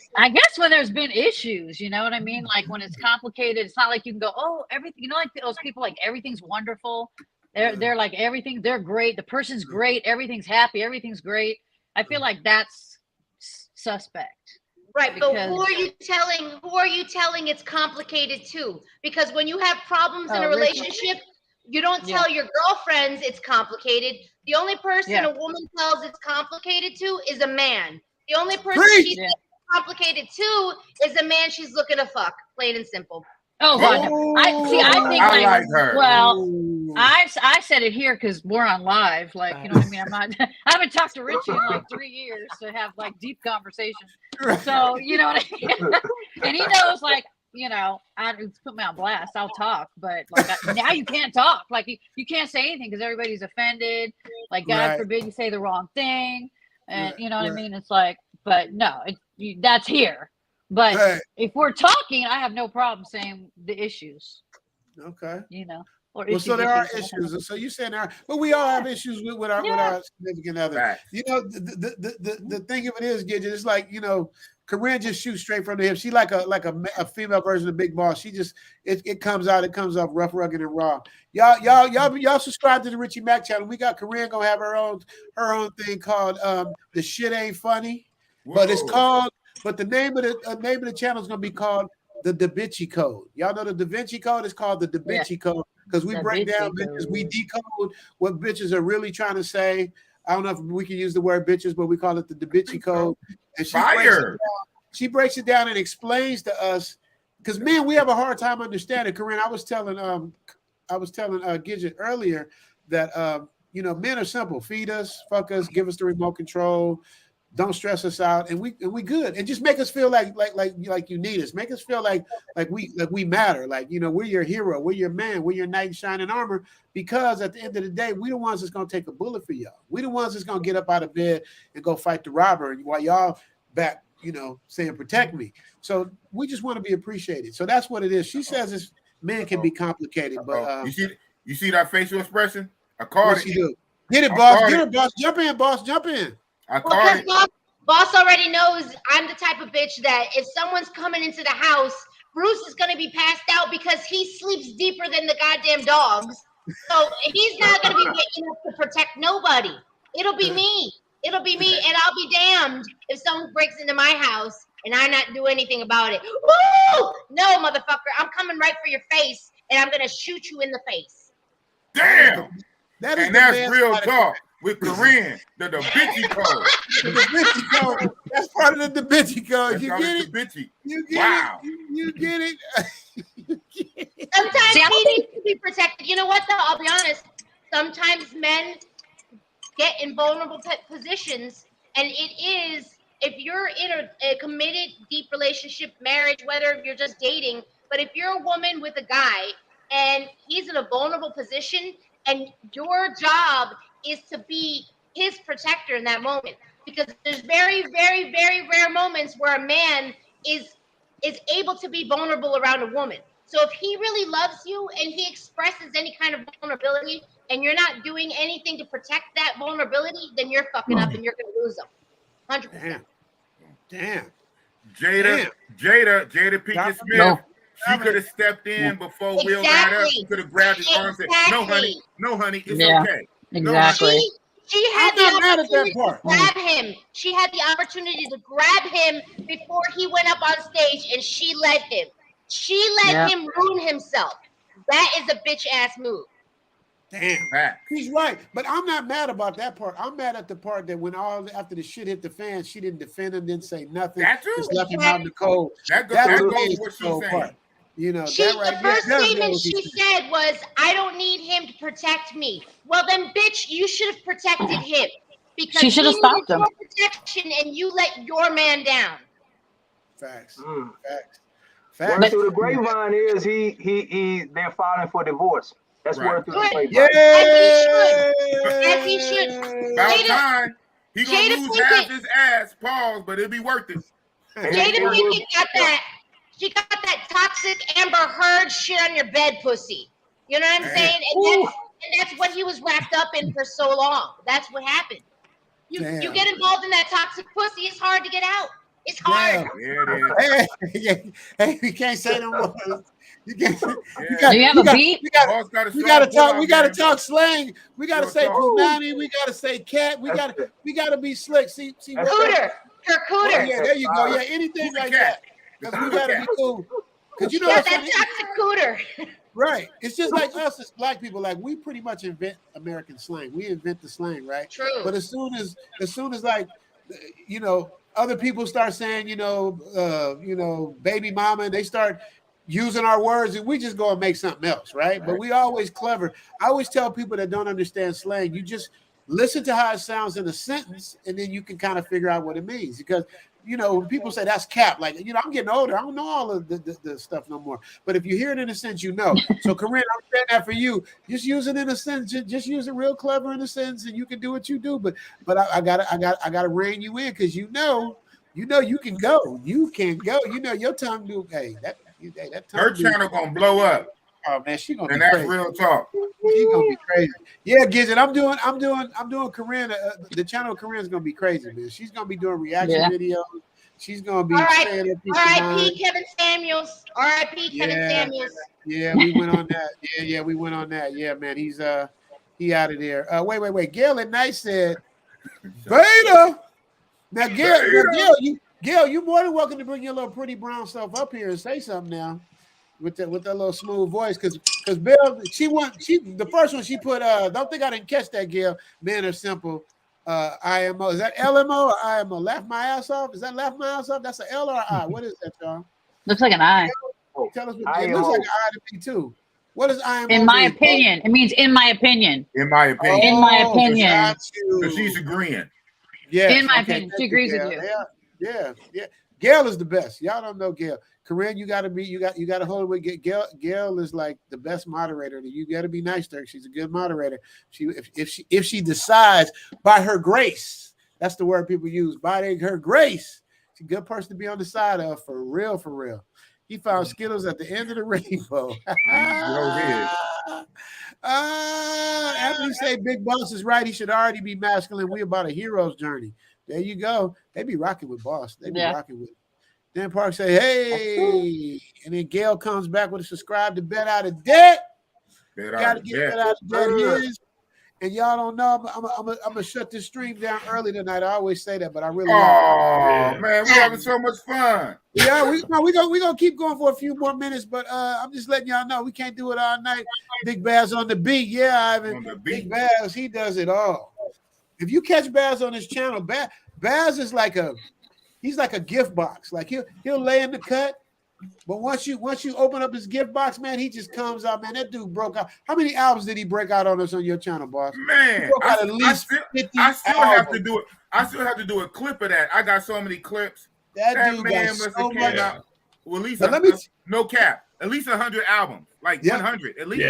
Speaker 8: been issues, you know what I mean? Like when it's complicated, it's not like you can go, oh, everything, you know, like those people, like everything's wonderful. They're like everything, they're great. The person's great. Everything's happy. Everything's great. I feel like that's suspect.
Speaker 14: Right, but who are you telling it's complicated to? Because when you have problems in a relationship, you don't tell your girlfriends it's complicated. The only person a woman tells it's complicated to is a man. The only person she thinks it's complicated to is a man she's looking to fuck, plain and simple.
Speaker 8: Oh God! I think
Speaker 10: I like her.
Speaker 8: Well, I said it here because we're on live. Like, you know what I mean? I haven't talked to Richie in like 3 years to have like deep conversations. So you know what I mean? And he knows, like, you know, it's put me on blast. I'll talk, but like now you can't talk. Like you can't say anything because everybody's offended. Like God forbid you say the wrong thing, and you know what I mean? It's like, but no, that's here. But if we're talking, I have no problem saying the issues.
Speaker 1: Okay.
Speaker 8: You know.
Speaker 1: So there are issues. So you saying there are, but we all have issues with our significant other. Right. You know, the thing of it is, Gidget, it's like, you know, Corinne just shoots straight from the hip. She like a female version of Big Boss. She just it comes off rough, rugged, and raw. Y'all subscribe to the Richie Mack channel. We got Corinne gonna have her own thing called The Shit Ain't Funny. Whoa. But it's called. But the name of the channel is gonna be called the Da Vinci Code. Y'all know the Da Vinci Code is called the Da Vinci Code because we break down bitches, we decode what bitches are really trying to say. I don't know if we can use the word bitches, but we call it the Da Vinci Code. And she breaks it down and explains to us, because man, we have a hard time understanding. Corinne, I was telling Gidget earlier that you know, men are simple: feed us, fuck us, give us the remote control. Don't stress us out, and we good, and just make us feel like you need us. Make us feel like we matter. Like, you know, we're your hero, we're your man, we're your knight in shining armor. Because at the end of the day, we the ones that's gonna take a bullet for y'all. We the ones that's gonna get up out of bed and go fight the robber, while y'all back, you know, saying protect me. So we just want to be appreciated. So that's what it is. She says this men can be complicated, but
Speaker 10: you see that facial expression? I called it.
Speaker 1: Get it, boss. Get it, boss. Jump in, boss. Jump in.
Speaker 14: Because boss already knows I'm the type of bitch that if someone's coming into the house, Bruce is going to be passed out because he sleeps deeper than the goddamn dogs. So he's not going to be waking up to protect nobody. It'll be me. It'll be me, and I'll be damned if someone breaks into my house and I not do anything about it. Woo! No, motherfucker, I'm coming right for your face, and I'm gonna shoot you in the face.
Speaker 10: Damn.
Speaker 1: That is
Speaker 10: And
Speaker 1: the
Speaker 10: that's
Speaker 1: man's
Speaker 10: real
Speaker 1: side of
Speaker 10: talk with Corinne, the Da Vinci Code.
Speaker 1: The Da Vinci Code. That's part of the Da Vinci Code.
Speaker 10: That's
Speaker 1: You
Speaker 10: all
Speaker 1: get
Speaker 10: the
Speaker 1: it?
Speaker 10: Da Vinci.
Speaker 1: You get
Speaker 10: Wow.
Speaker 1: it? You get it?
Speaker 14: Sometimes
Speaker 6: See, I don't
Speaker 14: he
Speaker 6: think-
Speaker 14: needs to be protected. You know what, though? I'll be honest. Sometimes men get in vulnerable positions, and it is, if you're in a committed, deep relationship, marriage, whether you're just dating, but if you're a woman with a guy and he's in a vulnerable position, and your job is to be his protector in that moment, because there's very, very, very rare moments where a man is able to be vulnerable around a woman. So if he really loves you and he expresses any kind of vulnerability, and you're not doing anything to protect that vulnerability, then you're fucking up and you're going to lose them. 100%.
Speaker 1: Damn.
Speaker 10: Jada Pinkett Smith.
Speaker 1: No.
Speaker 10: She could have stepped in before Will got up. She could have grabbed his arm and said, no, honey, it's okay.
Speaker 8: Exactly.
Speaker 14: She had
Speaker 1: I'm not
Speaker 14: the
Speaker 1: mad at that
Speaker 14: opportunity to
Speaker 1: part.
Speaker 14: grab him. She had the opportunity to grab him before he went up on stage, and she let him. She let him ruin himself. That is a bitch ass move.
Speaker 1: Damn. He's right. But I'm not mad about that part. I'm mad at the part that when after the shit hit the fan, she didn't defend him, didn't say nothing. Just left him out in the cold.
Speaker 10: That
Speaker 1: That
Speaker 10: goes
Speaker 1: was
Speaker 10: with what she's
Speaker 1: the
Speaker 10: saying.
Speaker 1: part. You know,
Speaker 14: The
Speaker 1: that right
Speaker 14: first
Speaker 1: there,
Speaker 14: statement she said was, "I don't need him to protect me." Well, then, bitch, you should have protected him because
Speaker 8: She should have
Speaker 14: he
Speaker 8: stopped
Speaker 14: needed
Speaker 8: him.
Speaker 14: your protection, and you let your man down.
Speaker 1: Facts.
Speaker 12: Word through the grapevine is they're filing for divorce. That's word through the grapevine.
Speaker 14: As he should.
Speaker 10: About time. He gonna
Speaker 14: Jada
Speaker 10: lose
Speaker 14: Pinkett-
Speaker 10: half his ass, pause, but it'll be worth it.
Speaker 14: Jada Pinkett got that. She got that toxic Amber Heard shit on your bed, pussy. You know what I'm saying? And that's what he was wrapped up in for so long. That's what happened. You get involved in that toxic pussy, it's hard to get out. It's hard.
Speaker 1: Hey, you can't say no more. You can't.
Speaker 8: Do you have a beat?
Speaker 1: We gotta talk. We gotta talk slang. We gotta say punani. We gotta say cat. We gotta be slick. See.
Speaker 14: Cooter.
Speaker 1: Cooter. Yeah, there you go. Yeah, anything like that. Because we gotta be cool. Because you know
Speaker 14: Yeah,
Speaker 1: what's
Speaker 14: that
Speaker 1: funny?
Speaker 14: toxic cooter.
Speaker 1: Right. It's just like us as black people. Like we pretty much invent American slang. We invent the slang, right?
Speaker 14: True.
Speaker 1: But as soon as like, you know, other people start saying, baby mama, and they start using our words, and we just go and make something else, right? But we always clever. I always tell people that don't understand slang, you just listen to how it sounds in a sentence, and then you can kind of figure out what it means. Because when people say that's cap, like, I'm getting older. I don't know all of the stuff no more. But if you hear it in a sense, you know. So, Corinne, I'm saying that for you. Just use it in a sense. Just use it real clever in a sense, and you can do what you do. But I gotta rein you in because you know you can go. You can go. Your tongue do. Hey, that tongue.
Speaker 10: Her channel gonna blow up.
Speaker 1: Oh man, she gonna.
Speaker 10: And
Speaker 1: be
Speaker 10: that's
Speaker 1: crazy.
Speaker 10: real talk.
Speaker 1: She gonna be crazy. Yeah, Gidget, I'm doing Corinne. The channel of Corinne's gonna be crazy, man. She's gonna be doing reaction videos. She's gonna be saying it.
Speaker 14: R.I.P. Kevin Samuels. R.I.P. Kevin Samuels.
Speaker 1: Yeah, we went on that. Yeah, we went on that. Yeah, man, he out of there. Wait. Gail at night said, Beta. Now, Gail, you more than welcome to bring your little pretty brown self up here and say something now. With that little smooth voice, because Bill, the first one she put, don't think I didn't catch that, Gail. Men are simple. IMO. Is that LMO or IMO? Laugh my ass off? Is that laugh my ass off? That's an L or an I? What is that, y'all?
Speaker 8: Looks like an I.
Speaker 1: Tell us what it looks like an I to me too. What is IMO?
Speaker 8: In my opinion. It means in my opinion.
Speaker 10: In my opinion.
Speaker 8: In my opinion.
Speaker 10: So she's agreeing.
Speaker 1: Yeah.
Speaker 8: In my opinion. She agrees with you.
Speaker 1: Yeah. Gail is the best. Y'all don't know Gail. Corinne, you gotta hold it with Gail. Gail is like the best moderator. You gotta be nice to her. She's a good moderator. If she decides by her grace, that's the word people use, by her grace, she's a good person to be on the side of, for real. He found Skittles at the end of the rainbow. Anthony say Big Boss is right. He should already be masculine. We about a hero's journey. There you go. They be rocking with Boss. They be rocking with. Then Park say, hey, and then Gail comes back with a subscribe to Bet Out of Debt. Got to get Bet Out of Debt his. And y'all don't know, I'm gonna shut this stream down early tonight. I always say that, but I really
Speaker 10: Oh man, we having so much fun.
Speaker 1: Yeah, we gonna keep going for a few more minutes, but I'm just letting y'all know we can't do it all night. Big Baz on the beat, yeah, Ivan. Big Baz, he does it all. If you catch Baz on his channel, Baz is he's like a gift box. Like he'll lay in the cut, but once you open up his gift box, man, he just comes out, man. That dude broke out. How many albums did he break out on us on your channel, boss?
Speaker 10: Man,
Speaker 1: I
Speaker 10: still have to do it. I still have to do a clip of that. I got so many clips.
Speaker 1: That dude
Speaker 10: man
Speaker 1: got
Speaker 10: must
Speaker 1: so
Speaker 10: have came
Speaker 1: much.
Speaker 10: out. Well, at least no cap. At least 100 albums, like 100 at least.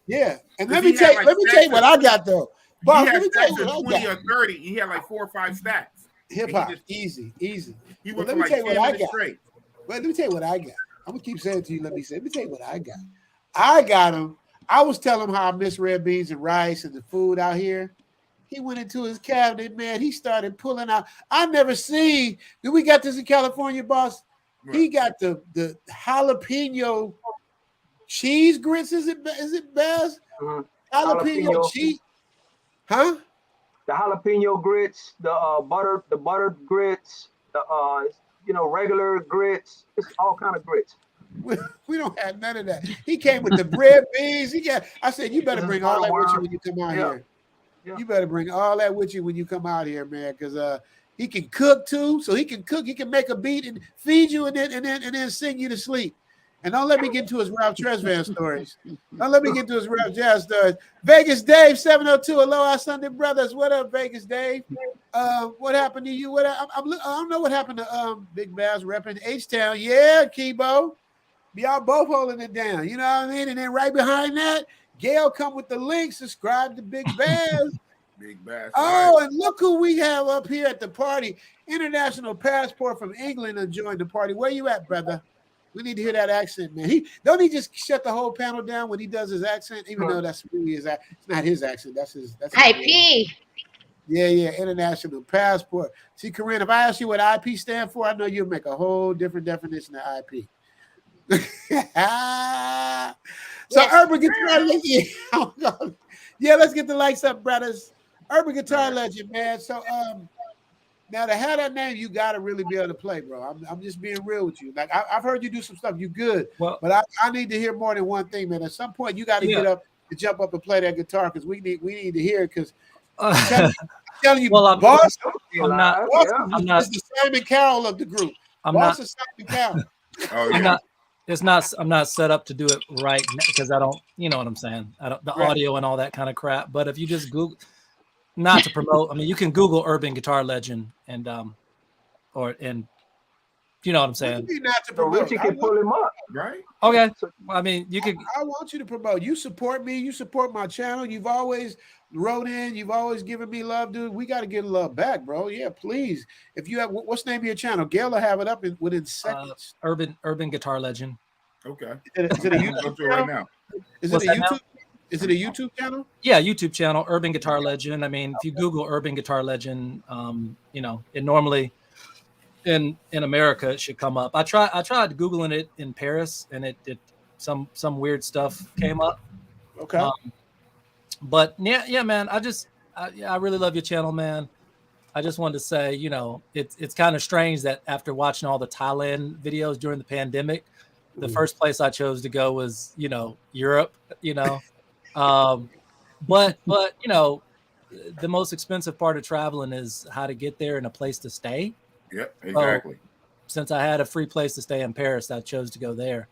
Speaker 1: Yeah. And let me tell you what I got though. Boss, let me tell you what I
Speaker 10: 20
Speaker 1: got.
Speaker 10: or 30. He had like 4 or 5 stacks.
Speaker 1: Hip hop, easy.
Speaker 10: He
Speaker 1: But
Speaker 10: went
Speaker 1: let
Speaker 10: for
Speaker 1: me
Speaker 10: like
Speaker 1: tell you
Speaker 10: 10
Speaker 1: what I
Speaker 10: minutes
Speaker 1: got.
Speaker 10: straight.
Speaker 1: Let me tell you what I got. I'm gonna keep saying it to you. Let me tell you what I got. I got him. I was telling him how I miss red beans and rice and the food out here. He went into his cabinet, man. He started pulling out. I never seen. Did we got this in California, boss? Right. He got the jalapeno cheese grits. Is it Baz?
Speaker 12: Mm-hmm.
Speaker 1: Jalapeno cheese, huh?
Speaker 12: The jalapeno grits, the buttered grits, the regular grits. It's all kind of grits.
Speaker 1: We don't have none of that. He came with the bread beans. I said, you better bring all that with you when you come out here. Yeah. You better bring all that with you when you come out here, man, because he can cook too. So he can cook. He can make a beat and feed you, and then sing you to sleep. And don't let me get into his Ralph Tresvant stories. Don't let me get into his Ralph Jazz stories. Vegas Dave 702. Aloha Sunday brothers. What up, Vegas Dave? What happened to you? I don't know what happened to Big Baz repping H-Town. Yeah, Kibo. Y'all both holding it down. You know what I mean? And then right behind that, Gail come with the link. Subscribe to Big Baz.
Speaker 10: Big Baz.
Speaker 1: Oh, and look who we have up here at the party. International passport from England to join the party. Where you at, brother? We need to hear that accent, man. He just shut the whole panel down when he does his accent, even though that's really his accent. It's not his accent. That's his. That's
Speaker 14: IP.
Speaker 1: Yeah. International passport. See, Corinne, if I ask you what IP stand for, I know you'll make a whole different definition of IP. So Urban Guitar Legend. Yeah, let's get the lights up, brothers. Urban Guitar Legend, man. So now to have that name, you got to really be able to play, bro. I'm just being real with you. Like I've heard you do some stuff. You good, but I need to hear more than one thing, man. At some point, you got to get up and jump up and play that guitar because we need to hear it. Because I'm telling you, boss. I'm not. It's the Simon Cowell of the group.
Speaker 13: I'm
Speaker 1: not
Speaker 13: Simon
Speaker 1: Cowell.
Speaker 13: Oh, yeah. I'm not set up to do it right because I don't, you know what I'm saying? I don't, the audio and all that kind of crap. But if you just Google, not to promote, I mean, you can Google Urban Guitar Legend and you know what I'm saying?
Speaker 1: Not to promote.
Speaker 12: Richie can pull him up,
Speaker 10: right?
Speaker 13: Okay. I mean, you could.
Speaker 1: I want you to promote. You support me. You support my channel. You've always wrote in. You've always given me love, dude. We got to get love back, bro. Yeah, please. If you have, what's the name of your channel? Gail will have it up within seconds.
Speaker 13: Urban Guitar Legend.
Speaker 10: Okay.
Speaker 1: Is it a YouTube channel?
Speaker 10: Right now?
Speaker 1: Is it a YouTube? Is it a YouTube channel?
Speaker 13: Yeah, YouTube channel, Urban Guitar Legend. I mean, if you Google Urban Guitar Legend, you know, it normally in America it should come up. I tried Googling it in Paris, and it some weird stuff came up.
Speaker 1: Okay.
Speaker 13: But yeah, man, I really love your channel, man. I just wanted to say, you know, it's kind of strange that after watching all the Thailand videos during the pandemic, the first place I chose to go was, you know, Europe, you know. But you know, the most expensive part of traveling is how to get there and a place to stay.
Speaker 10: Yep, exactly.
Speaker 13: So, since I had a free place to stay in Paris, I chose to go there.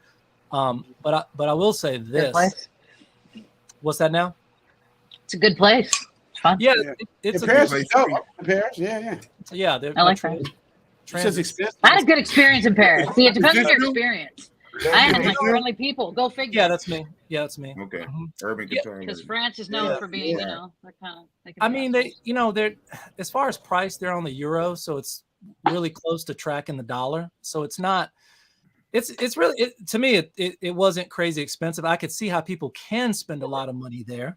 Speaker 13: But I will say this. What's that now?
Speaker 8: It's a good place. It's fun.
Speaker 13: Yeah, it's a good place.
Speaker 1: Paris. Yeah.
Speaker 13: Yeah,
Speaker 8: I like that. I had a good experience in Paris. See, it depends on your experience. I had like friendly people. Go figure.
Speaker 13: Yeah, that's me.
Speaker 10: Okay. Urban Guitar.
Speaker 8: Because France is known for being, you know, that kind of.
Speaker 13: I mean, they're as far as price, they're on the euro, so it's really close to tracking the dollar. So it's not. It's really to me it wasn't crazy expensive. I could see how people can spend a lot of money there,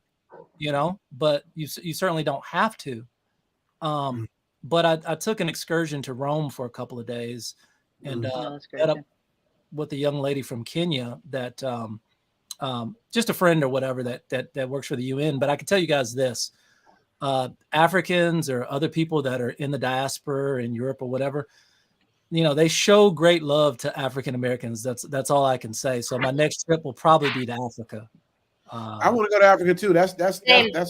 Speaker 13: you know, but you certainly don't have to. But I took an excursion to Rome for a couple of days, and met up with a young lady from Kenya that just a friend or whatever that works for the UN. But I can tell you guys this: Africans or other people that are in the diaspora in Europe or whatever, they show great love to African Americans. That's all I can say. So my next trip will probably be to Africa.
Speaker 1: I want to go to Africa too. That's on my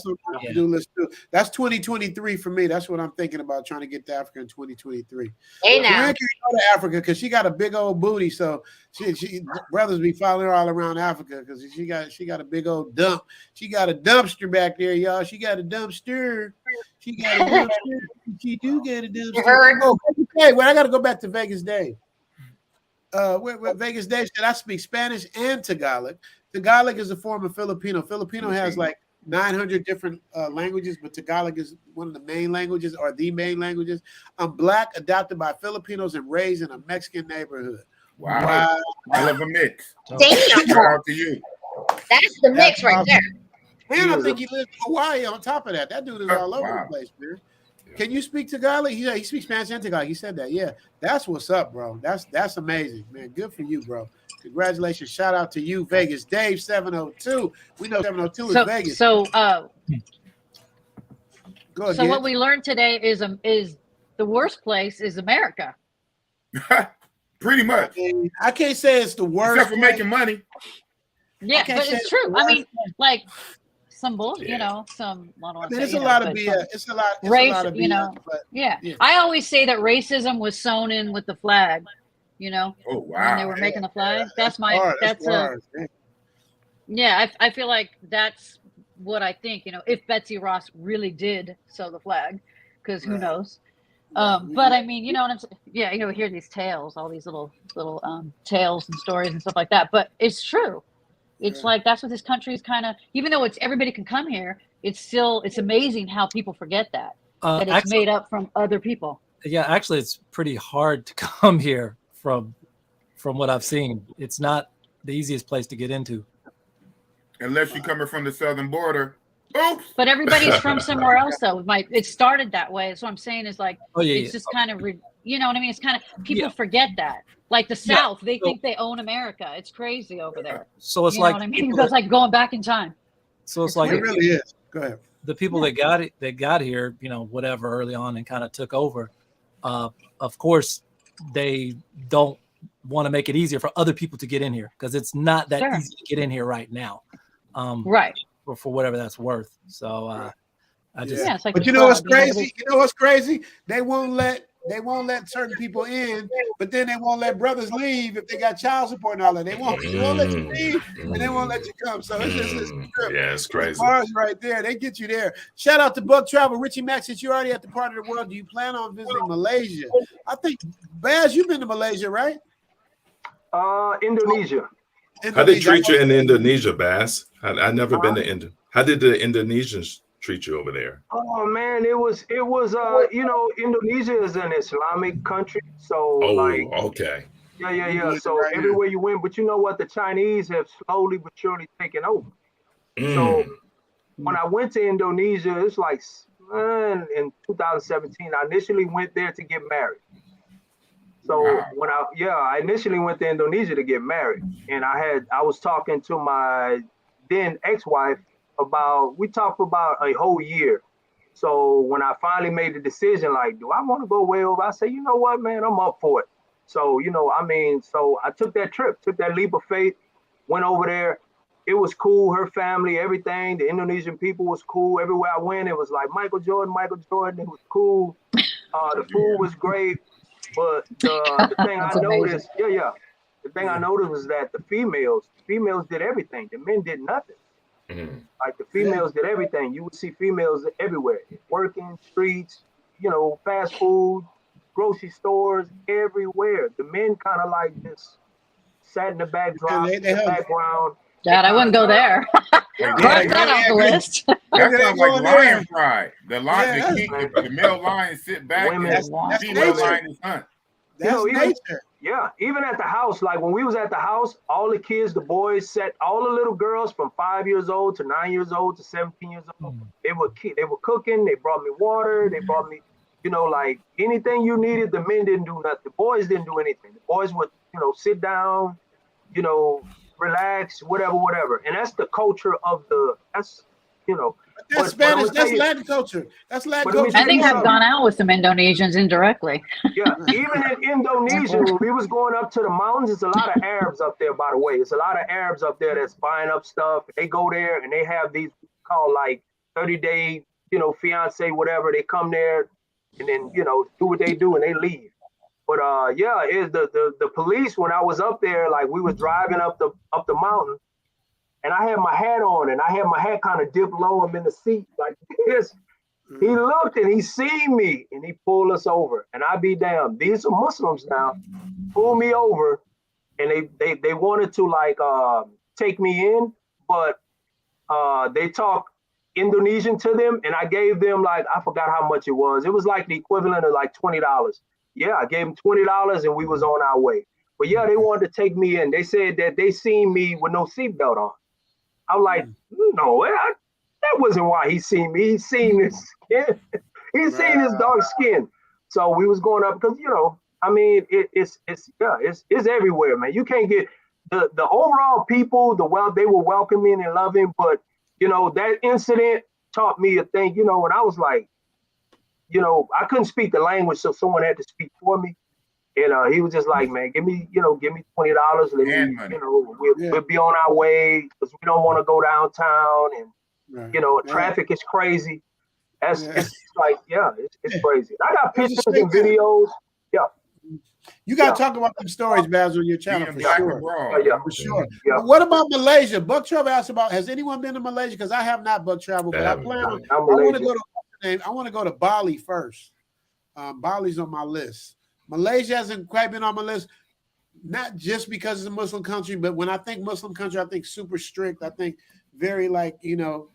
Speaker 1: to-do list too. That's 2023 for me. That's what I'm thinking about, trying to get to Africa in 2023.
Speaker 14: Hey now.
Speaker 1: Can't go to Africa because she got a big old booty. So she brothers be following her all around Africa because she got a big old dump. She got a dumpster back there, y'all. She got a dumpster. She got a dumpster. She do get a dumpster. Oh, okay. Well, I got to go back to Vegas Dave. Vegas Dave said I speak Spanish and Tagalog. Tagalog is a form of Filipino. Filipino has like 900 different languages, but Tagalog is one of the main languages or the main languages. I'm Black, adopted by Filipinos, and raised in a Mexican neighborhood.
Speaker 10: Wow. I love a mix.
Speaker 14: Damn.
Speaker 10: Shout out to you.
Speaker 14: That's the mix right there.
Speaker 1: And I think he lives in Hawaii on top of that. That dude is all over the place, man. Can you speak Tagalog? He speaks Spanish and Tagalog. He said that. Yeah, that's what's up, bro. That's amazing, man. Good for you, bro. Congratulations. Shout out to you, Vegas Dave 702. We know 702 is Vegas.
Speaker 8: So
Speaker 1: go ahead.
Speaker 8: So what we learned today is the worst place is America.
Speaker 10: Pretty much.
Speaker 1: I can't say it's the worst.
Speaker 10: Except for making money.
Speaker 8: Yeah, but it's true. I mean, like some bullshit, some.
Speaker 1: It's a lot of BS. It's a lot of BS, but,
Speaker 8: yeah. I always say that racism was sewn in with the flag.
Speaker 10: Oh wow!
Speaker 8: When they were making the flag, I feel like that's what I think. If Betsy Ross really did sew the flag, because who knows? But I mean, what I'm saying? Yeah, we hear these tales, all these little tales and stories and stuff like that. But it's true. It's like that's what this country is kind of. Even though everybody can come here, it's amazing how people forget that it's made up from other people.
Speaker 13: Yeah, actually, it's pretty hard to come here. From what I've seen, it's not the easiest place to get into.
Speaker 10: Unless you're coming from the southern border. Oops.
Speaker 8: But everybody's from somewhere else, though. It started that way. So what I'm saying is it's just kind of, you know what I mean? It's kind of, people forget that. Like the South, they think they own America. It's crazy over there.
Speaker 13: So it's
Speaker 8: you know what I mean? It's like going back in time.
Speaker 13: So it's like,
Speaker 1: it really is. Go ahead.
Speaker 13: The people that got here, whatever, early on and kind of took over. Of course, they don't want to make it easier for other people to get in here because it's not that easy to get in here right now.
Speaker 8: Right.
Speaker 13: For whatever that's worth. So I just
Speaker 8: it's like
Speaker 1: but you know what's crazy? You know what's crazy? They won't let certain people in, but then they won't let brothers leave if they got child support and all that. They won't let you leave and they won't let you come. So it's just
Speaker 9: it's crazy.
Speaker 1: Bars right there. They get you there. Shout out to Buck Travel. Richie Max, since you're already at the part of the world, do you plan on visiting Malaysia? I think Baz, you've been to Malaysia, right?
Speaker 12: Indonesia.
Speaker 9: How they treat you in Indonesia, Bass? I never been to Indonesia. How did the Indonesians treat you over there?
Speaker 12: Oh man, it was Indonesia is an Islamic country, so
Speaker 9: okay.
Speaker 12: Yeah. So everywhere you went, but you know what? The Chinese have slowly but surely taken over. So when I went to Indonesia, it's like in 2017. I initially went there to get married. So when I initially went to Indonesia to get married, and I was talking to my then ex-wife we talked about a whole year. So when I finally made the decision, like, do I want to go way over? I said, you know what, man, I'm up for it. So, so I took that leap of faith, went over there. It was cool. Her family, everything. The Indonesian people was cool. Everywhere I went, it was like Michael Jordan. It was cool. The food was great. But the thing I noticed, the thing I noticed was that the females did everything. The men did nothing. Like the females did everything. You would see females everywhere, working, streets, fast food, grocery stores, everywhere. The men kind of like just sat in the background.
Speaker 8: Dad, I wouldn't go there. Cross that off the list.
Speaker 10: That sounds like lion pride. The male lion sit back and the female lion is hunt.
Speaker 1: That's nature.
Speaker 12: Yeah, even at the house, like when we was at the house, all the kids, the boys, all the little girls from 5 years old to 9 years old to 17 years old, they were cooking. They brought me water. They brought me, like anything you needed. The men didn't do nothing. The boys didn't do anything. The boys would, sit down, relax, whatever. And that's the culture of you know.
Speaker 1: That's
Speaker 12: But I'm
Speaker 1: Spanish.
Speaker 12: gonna tell
Speaker 1: That's
Speaker 12: you-
Speaker 1: Latin culture. That's Latin
Speaker 12: But let me
Speaker 1: culture.
Speaker 8: I think
Speaker 12: tell you
Speaker 8: I've
Speaker 12: something.
Speaker 8: gone out with some Indonesians indirectly.
Speaker 12: Yeah, even in Indonesia, when we was going up to the mountains, there's a lot of Arabs up there, by the way. It's a lot of Arabs up there that's buying up stuff. They go there and they have these called like 30-day, you know, fiance, whatever. They come there and then, you know, do what they do and they leave. But yeah, is the police when I was up there, like we was driving up the mountain, and I had my hat on and I had my hat kind of dipped low. I'm in the seat like this. He looked and he seen me and he pulled us over. And I be damned. These are Muslims now. Pulled me over and they wanted to like take me in, but they talk Indonesian to them, and I gave them like I forgot how much it was. It was like the equivalent of like $20. Yeah, I gave them $20 and we was on our way. But yeah, they wanted to take me in. They said that they seen me with no seatbelt on. I'm like, no, that wasn't why he seen me. He seen his skin. He seen his dark skin. So we was going up because, you know, I mean, it's everywhere, man. You can't get the overall people, they were welcoming and loving, but you know, that incident taught me a thing, you know, and I was like, you know, I couldn't speak the language, so someone had to speak for me. And he was just like, man, give me $20. Let me, you know, we'll be on our way because we don't want to go downtown. And, you know, traffic is crazy. It's like, it's crazy. I got pictures and videos. Yeah.
Speaker 1: You got to talk about them stories, Baz, on your channel for sure. For sure.
Speaker 12: Yeah.
Speaker 1: But what about Malaysia? Buck Travel asked about, has anyone been to Malaysia? Because I have not Buck Travel, but I plan on, I want to go to Bali first. Bali's on my list. Malaysia hasn't quite been on my list, not just because it's a Muslim country, but when I think Muslim country, I think super strict. I think very like, you know,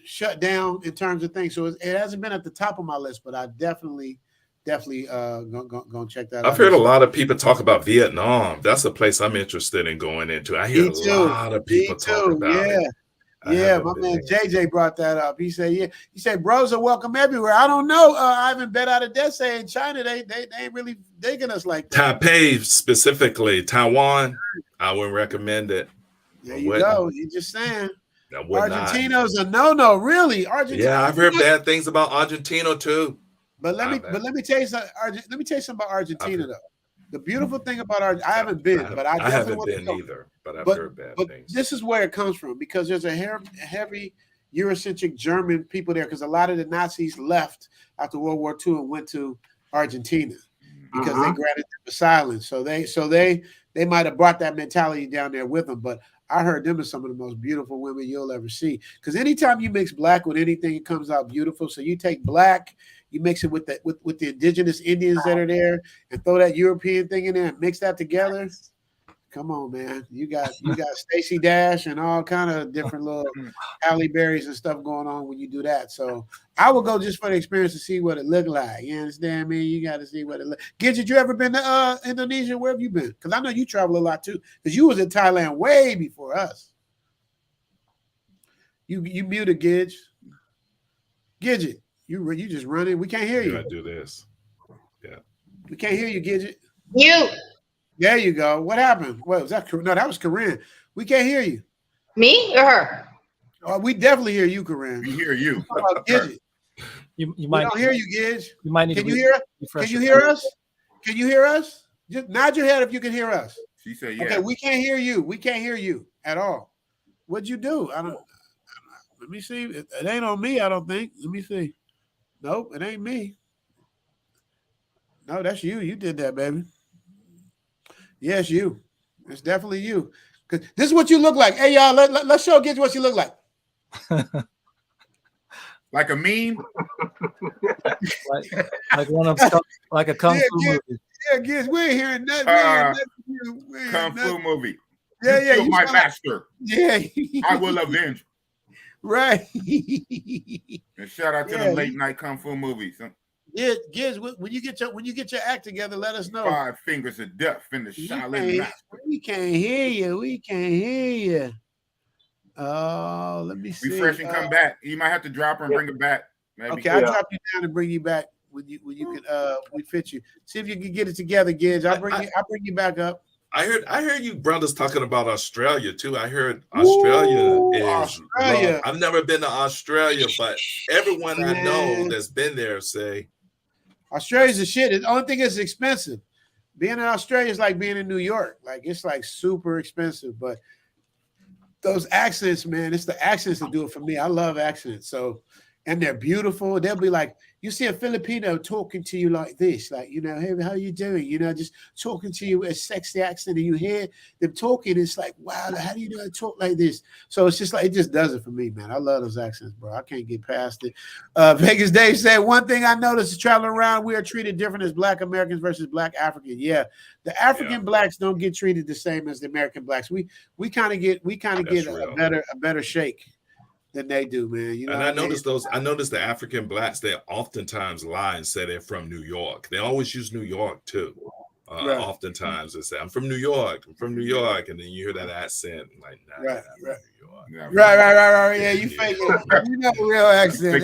Speaker 1: shut down in terms of things. So it hasn't been at the top of my list, but I definitely gonna check that out.
Speaker 9: I've heard a lot of people talk about Vietnam. That's a place I'm interested in going into. I hear a lot of people talk about it.
Speaker 1: Yeah, my man JJ brought that up. He said bros are welcome everywhere. I don't know. I haven't been out of Desi in China. They ain't really digging us like that.
Speaker 9: Taipei specifically, Taiwan, I wouldn't recommend it.
Speaker 1: There you go. You're just saying.
Speaker 9: Argentina's
Speaker 1: a no, really. Argentina.
Speaker 9: Yeah, I've heard bad things about Argentina too.
Speaker 1: But let me tell you something. Let me tell you something about Argentina though. The beautiful thing about Argentina, I haven't been, but I haven't been
Speaker 9: either. But I've heard bad things.
Speaker 1: This is where it comes from because there's a heavy Eurocentric German people there because a lot of the Nazis left after World War II and went to Argentina because they granted them asylum. So they might have brought that mentality down there with them. But I heard them as some of the most beautiful women you'll ever see. Because anytime you mix black with anything, it comes out beautiful. So you take black, you mix it with the indigenous Indians that are there, and throw that European thing in there and mix that together. Come on, man. You got Stacey Dash and all kind of different little Halle Berrys and stuff going on when you do that. So I would go just for the experience to see what it looked like. You understand me? You got to see what it look. Gidget, you ever been to Indonesia? Where have you been? Because I know you travel a lot too. Because you was in Thailand way before us. You muted, Gidget. Gidget, you just running. We can't hear you.
Speaker 9: I do this. Yeah.
Speaker 1: We can't hear you, Gidget.
Speaker 14: You.
Speaker 1: There you go. What happened? What was that? No, that was Corinne. We can't hear you.
Speaker 14: Me or her?
Speaker 1: Oh, we definitely hear you, Corinne.
Speaker 10: We hear you.
Speaker 13: You might.
Speaker 1: We don't hear you, Gidge.
Speaker 13: You might need.
Speaker 1: Can you hear? Can you hear us? Can you hear us? Just nod your head if you can hear us.
Speaker 10: She said, "Yeah."
Speaker 1: Okay, we can't hear you. We can't hear you at all. What'd you do? I don't. Let me see. It ain't on me. I don't think. Let me see. Nope, it ain't me. No, that's you. You did that, baby. Yes, you. It's definitely you. Because this is what you look like. Hey, y'all, let's show Gidge what you look like.
Speaker 10: Like a meme?
Speaker 13: like one of like a kung fu movie.
Speaker 1: Yeah, Gidge, we ain't hearing nothing.
Speaker 10: Kung fu movie.
Speaker 1: Yeah.
Speaker 10: You're my master.
Speaker 1: Yeah.
Speaker 10: I will avenge.
Speaker 1: Right.
Speaker 10: And shout out to the late night kung fu movies.
Speaker 1: Yeah, Giz, when you get your act together, let us know.
Speaker 10: 5 fingers of death in the Shaolin master.
Speaker 1: We can't hear you. We can't hear you. Oh, let me see.
Speaker 10: Refresh and come back. You might have to drop her and bring her back. Maybe.
Speaker 1: Okay, I'll drop you down and bring you back when you can we fit you. See if you can get it together, Giz. I'll bring you back up.
Speaker 9: I heard you brothers talking about Australia too. I heard Australia is
Speaker 1: Australia.
Speaker 9: I've never been to Australia, but everyone I know that's been there say
Speaker 1: Australia's the shit. The only thing is expensive. Being in Australia is like being in New York. Like it's like super expensive. But those accents, man, it's the accents that do it for me. I love accents. So, and they're beautiful. They'll be like, you see a Filipino talking to you like this, like, you know, hey, how you doing? You know, just talking to you with a sexy accent, and you hear them talking. It's like, wow, how do you know how to talk like this? So it's just like, it just does it for me, man. I love those accents, bro. I can't get past it. Vegas Dave said, one thing I noticed is traveling around, we are treated different as Black Americans versus Black Africans. Yeah, the African blacks don't get treated the same as the American blacks. We kind of get a better shake than they do, man. You know,
Speaker 9: and I noticed the African blacks, they oftentimes lie and say they're from New York. They always use New York too.
Speaker 1: Right.
Speaker 9: Oftentimes they say, I'm from New York, and then you hear that accent, like, nah,
Speaker 1: right.
Speaker 9: New York.
Speaker 1: Right. Yeah, you fake it. You know the real accent.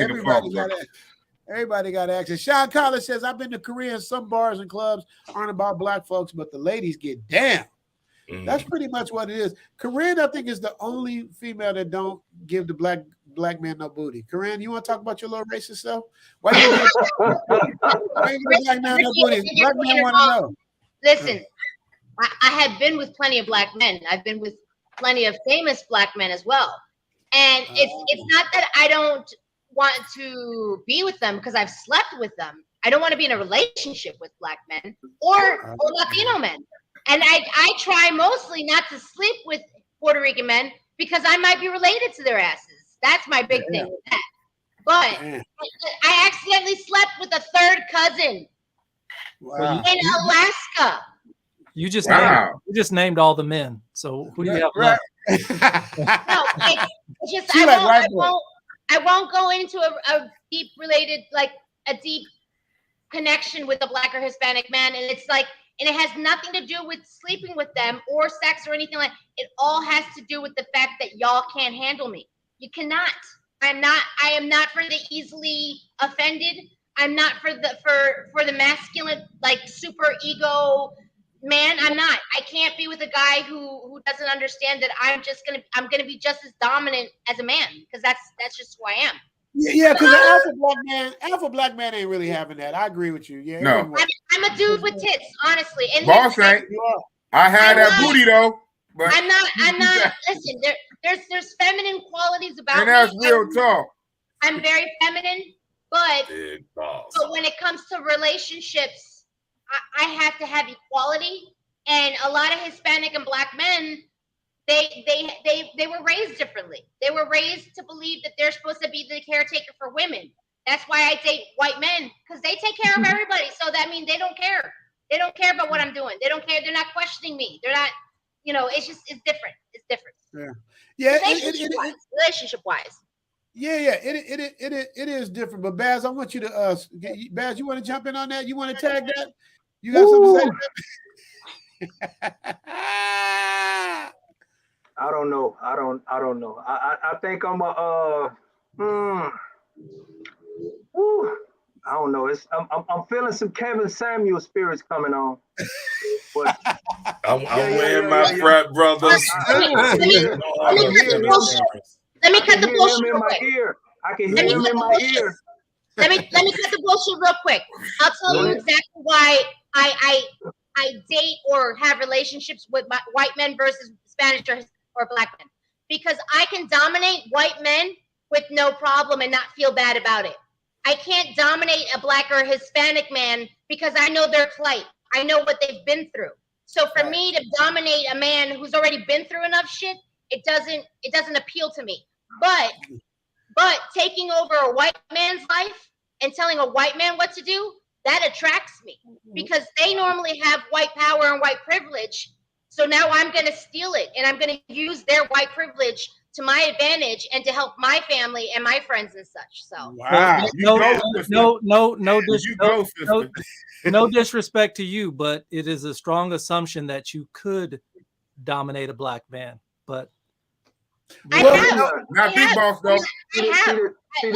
Speaker 1: Everybody got accent. Sean Collins says, I've been to Korea, and some bars and clubs aren't about black folks, but the ladies get down. That's pretty much what it is. Corinne, I think, is the only female that don't give the black man no booty. Corinne, you want to talk about your little racist self? Why you give the black man no booty? Black men want to know.
Speaker 14: Listen, I have been with plenty of black men. I've been with plenty of famous black men as well. And it's not that I don't want to be with them because I've slept with them. I don't want to be in a relationship with black men or Latino men. And I try mostly not to sleep with Puerto Rican men because I might be related to their asses. That's my big thing with that. But I accidentally slept with a third cousin in Alaska.
Speaker 13: You just named all the men. So who do you have left?
Speaker 14: No, it's just I won't go into a deep related, like a deep connection with a black or Hispanic man. And it's like, and it has nothing to do with sleeping with them or sex or anything like that. It all has to do with the fact that y'all can't handle me. You cannot. I am not for the easily offended. I'm not for the masculine, like super ego man. I'm not. I can't be with a guy who doesn't understand that I'm gonna be just as dominant as a man, because that's just who I am.
Speaker 1: Yeah, because the alpha black man ain't really having that. I agree with you. Yeah,
Speaker 10: no,
Speaker 14: I'm a dude with tits, honestly. And
Speaker 10: boss ain't. I had that booty though. But
Speaker 14: I'm not. Listen, there's feminine qualities about me.
Speaker 10: And that's real talk.
Speaker 14: I'm very feminine, but when it comes to relationships, I have to have equality. And a lot of Hispanic and black men, they were raised differently. They were raised to believe that they're supposed to be the caretaker for women. That's why I date white men, because they take care of everybody. So that means they don't care. They don't care about what I'm doing. They don't care. They're not questioning me. They're not. You know, it's different. It's different.
Speaker 1: Yeah.
Speaker 14: Relationship wise.
Speaker 1: Yeah. It is different. But Baz, I want you to Baz, you want to jump in on that? You want to tag that? You got something to say?
Speaker 12: I don't know. I don't know. I think I'm I don't know. I'm feeling some Kevin Samuel spirits coming on. But
Speaker 9: I'm wearing my frat brothers.
Speaker 14: Let me cut the bullshit real quick.
Speaker 12: I can hear him in my ear.
Speaker 14: Let me cut the bullshit real quick. I'll tell you exactly why I date or have relationships with white men versus Spanish or black men. Because I can dominate white men with no problem and not feel bad about it. I can't dominate a black or Hispanic man because I know their plight. I know what they've been through. So for me to dominate a man who's already been through enough shit, it doesn't appeal to me. But taking over a white man's life and telling a white man what to do, that attracts me because they normally have white power and white privilege. So now I'm going to steal it and I'm going to use their white privilege to my advantage and to help my family and my friends and such. So
Speaker 1: wow.
Speaker 13: No disrespect to you, but it is a strong assumption that you could dominate a black man. But
Speaker 10: not big boss though.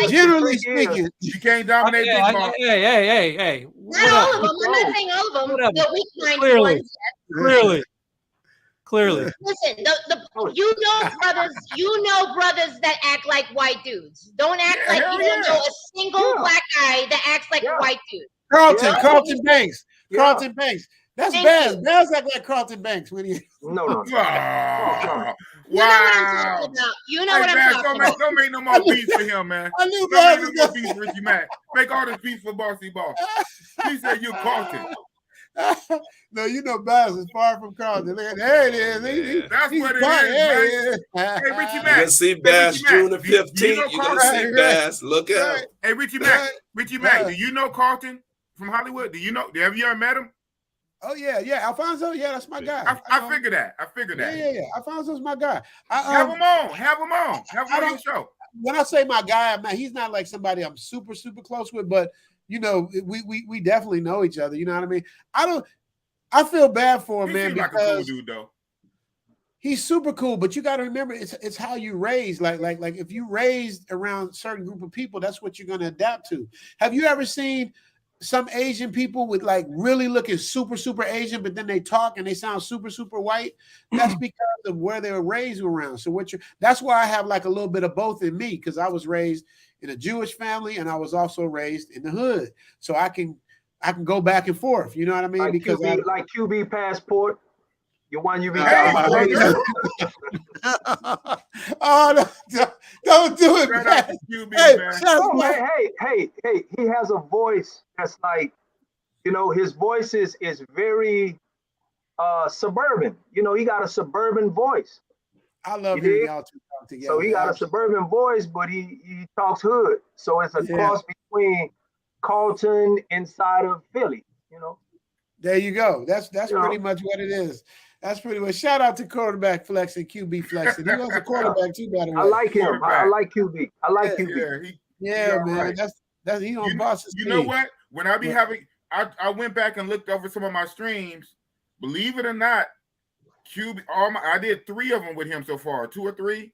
Speaker 1: Generally speaking,
Speaker 10: you can't dominate big boss.
Speaker 13: Hey.
Speaker 14: Not all of them. I'm not saying all of them. The weak-minded ones.
Speaker 13: Clearly. Clearly.
Speaker 14: Listen, you know brothers that act like white dudes. Don't act like you don't know a single black guy that acts like a white dude.
Speaker 1: Carlton Banks. Carlton Banks. That's Baz.
Speaker 14: you.
Speaker 1: Baz act like Carlton Banks when he.
Speaker 12: No.
Speaker 10: Wow.
Speaker 14: You know what I'm talking about. You know what I'm talking about.
Speaker 10: Don't make no more beats for him, man.
Speaker 1: I knew
Speaker 10: Don't
Speaker 1: Baz
Speaker 10: make no more beats for Richie Mack. Make all the beats for Bossy Boss. He said you're Carlton.
Speaker 1: No, you know Baz is far from Carlton. There it is.
Speaker 10: That's what it is, man. Hey, Richie Mack.
Speaker 9: You can see Bass June the 15th. You're going to see Bass. Look out.
Speaker 10: Hey, Richie Mack. Richie Mack, do you know Carlton from Hollywood? Do you know? Have you ever met him?
Speaker 1: Oh, yeah. Alfonso, that's my guy.
Speaker 10: I figured that.
Speaker 1: Yeah. Alfonso's my guy.
Speaker 10: Have him on. Have him on the show.
Speaker 1: When I say my guy, he's not like somebody I'm super, super close with, but you know, we definitely know each other. You know what I mean? I feel bad for him, man, because
Speaker 10: like a cool dude, though.
Speaker 1: He's super cool, but you got to remember it's how you raise. Like if you raised around a certain group of people, that's what you're going to adapt to. Have you ever seen some Asian people with like really looking super, super Asian, but then they talk and they sound super, super white? That's because of where they were raised around. So that's why I have like a little bit of both in me, because I was raised in a Jewish family and I was also raised in the hood. So I can go back and forth. You know what I mean?
Speaker 12: Like
Speaker 1: because
Speaker 12: like QB passport. You want you be
Speaker 1: Oh, don't do it, man.
Speaker 12: Hey, he has a voice that's like, you know, his voice is very suburban. You know, he got a suburban voice.
Speaker 1: I love hearing y'all two talk together.
Speaker 12: So he got a suburban voice, but he talks hood. So it's a cross between Carlton inside of Philly, you know.
Speaker 1: There you go. That's pretty much what it is. That's pretty much. Shout out to quarterback flexing, QB flexing. He was a quarterback too, by the way.
Speaker 12: I like him. I like QB. I like QB.
Speaker 1: Yeah, man.
Speaker 12: Right.
Speaker 1: That's he on boss's
Speaker 10: You know what? When I be having, I went back and looked over some of my streams. Believe it or not, QB. I did 3 of them with him so far, 2 or 3.